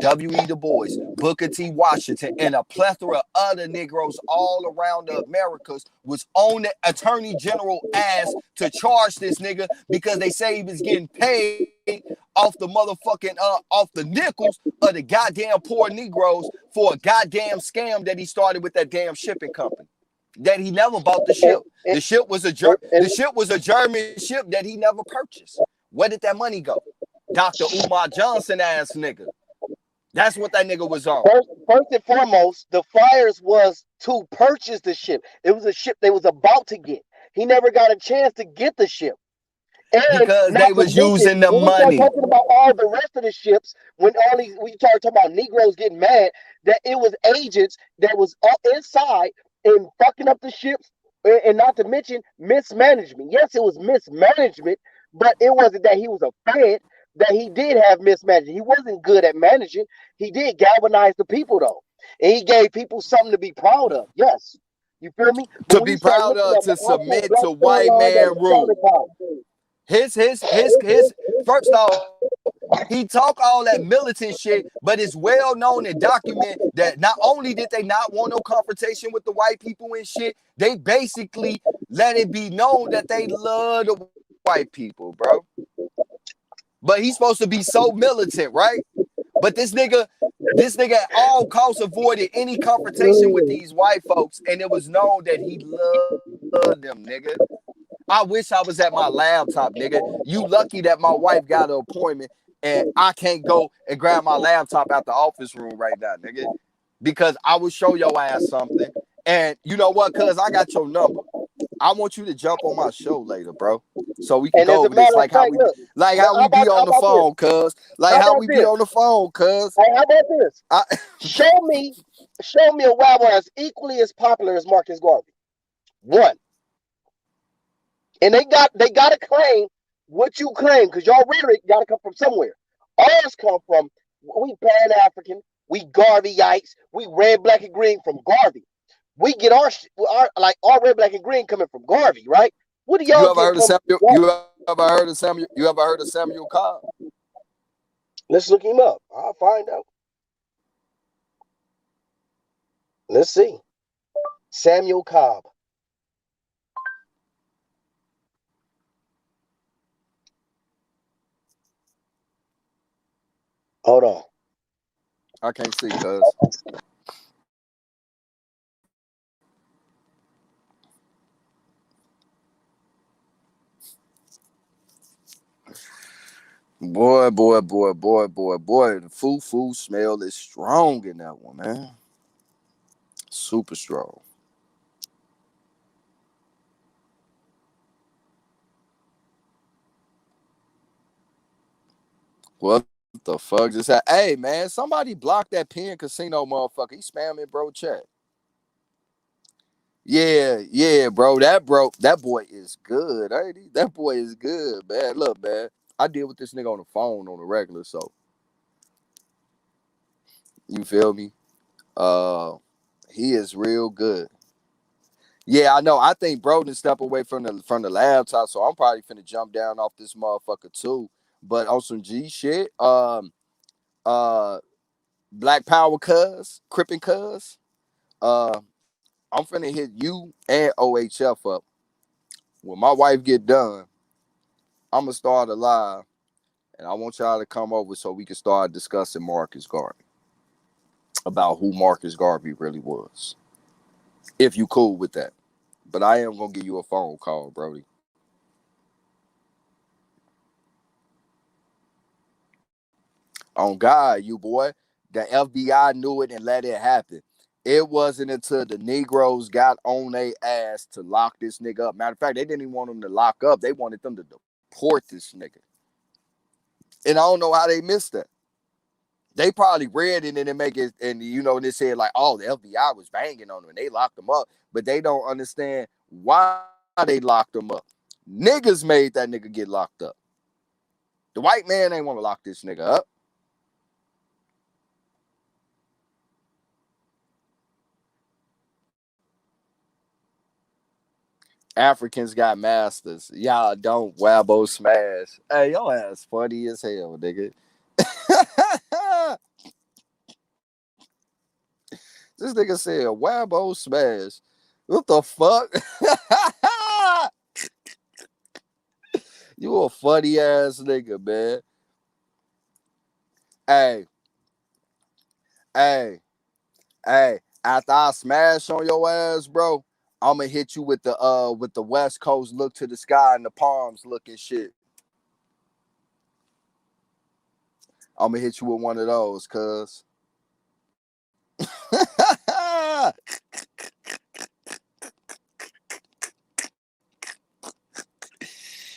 W.E. Du Bois, Booker T. Washington, and a plethora of other Negroes all around the Americas was on the Attorney General ass to charge this nigga because they say he was getting paid off the motherfucking off the nickels of the goddamn poor Negroes for a goddamn scam that he started with that damn shipping company. That he never bought the ship. The ship was a German ship that he never purchased. Where did that money go? Dr. Umar Johnson ass nigga. That's what that nigga was on. First and foremost, the flyers was to purchase the ship. It was a ship they was about to get. He never got a chance to get the ship. And because they was using the money. We start talking about all the rest of the ships, we start talking about Negroes getting mad, that it was agents that was inside and fucking up the ships, and not to mention mismanagement. Yes, it was mismanagement, but it wasn't that he was a Fed, that he did have mismanagement. He wasn't good at managing. He did galvanize the people, though. And he gave people something to be proud of. Yes. You feel me? To be proud of, to submit to white man rule. His first off, he talk all that militant shit, but it's well known and documented that not only did they not want no confrontation with the white people and shit, they basically let it be known that they love the white people, bro. But he's supposed to be so militant, right? But this nigga at all costs avoided any confrontation with these white folks, and it was known that he loved them, nigga. I wish I was at my laptop, nigga. You lucky that my wife got an appointment and I can't go and grab my laptop out the office room right now, nigga. Because I will show your ass something. And you know what, cuz I got your number. I want you to jump on my show later, bro. So we can go over this like how we be on the phone, cuz. Like how we be on the phone, cuz. Hey, how about this? Show me a rapper as equally as popular as Marcus Garvey. One. And they got to claim what you claim, because y'all rhetoric got to come from somewhere. Ours come from, we Pan-African, we Garveyites, we red, black, and green from Garvey. We get our red, black, and green coming from Garvey, right? What do y'all You ever heard of Samuel Cobb? Let's look him up. I'll find out. Let's see. Samuel Cobb. Hold on. I can't see, cuz. Boy. The foo smell is strong in that one, man. Super strong. What the fuck just happened? Hey, man, somebody block that Penn Casino motherfucker. He spamming bro chat. Yeah, bro. That boy is good, ain't he? That boy is good, man. Look, man. I deal with this nigga on the phone on the regular, so you feel me? He is real good. Yeah, I know. I think bro done step away from the laptop, so I'm probably finna jump down off this motherfucker too. But on some G shit, Black Power cuz, Crippin' cuz, I'm finna hit you and OHF up. When my wife get done, I'm gonna start a live, and I want y'all to come over so we can start discussing Marcus Garvey, about who Marcus Garvey really was. If you cool with that. But I am gonna give you a phone call, Brody. On God, you boy. The FBI knew it and let it happen. It wasn't until the Negroes got on their ass to lock this nigga up. Matter of fact, they didn't even want him to lock up. They wanted them to deport this nigga. And I don't know how they missed that. They probably read it and then make it, and they said like, oh, the FBI was banging on him and they locked him up. But they don't understand why they locked him up. Niggas made that nigga get locked up. The white man ain't want to lock this nigga up. Africans got masters. Y'all don't wabbo smash. Hey, your ass funny as hell, nigga. This nigga said wabbo smash. What the fuck? You a funny ass nigga, man. Hey. After I smash on your ass, bro, I'ma hit you with the West Coast look to the sky and the palms looking shit. I'ma hit you with one of those, cuz.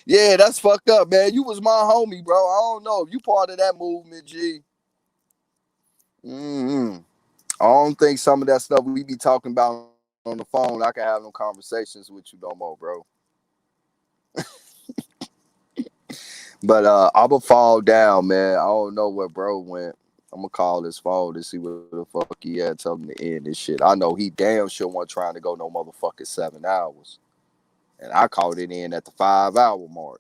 Yeah, that's fucked up, man. You was my homie, bro. I don't know if you part of that movement, G. I don't think some of that stuff we be talking about on the phone, I can have no conversations with you no more, bro. But I'ma fall down, man. I don't know where bro went. I'm gonna call his phone to see what the fuck he had. Tell him to end this shit. I know he damn sure wasn't trying to go no motherfucking 7 hours. And I called it in at the 5-hour mark.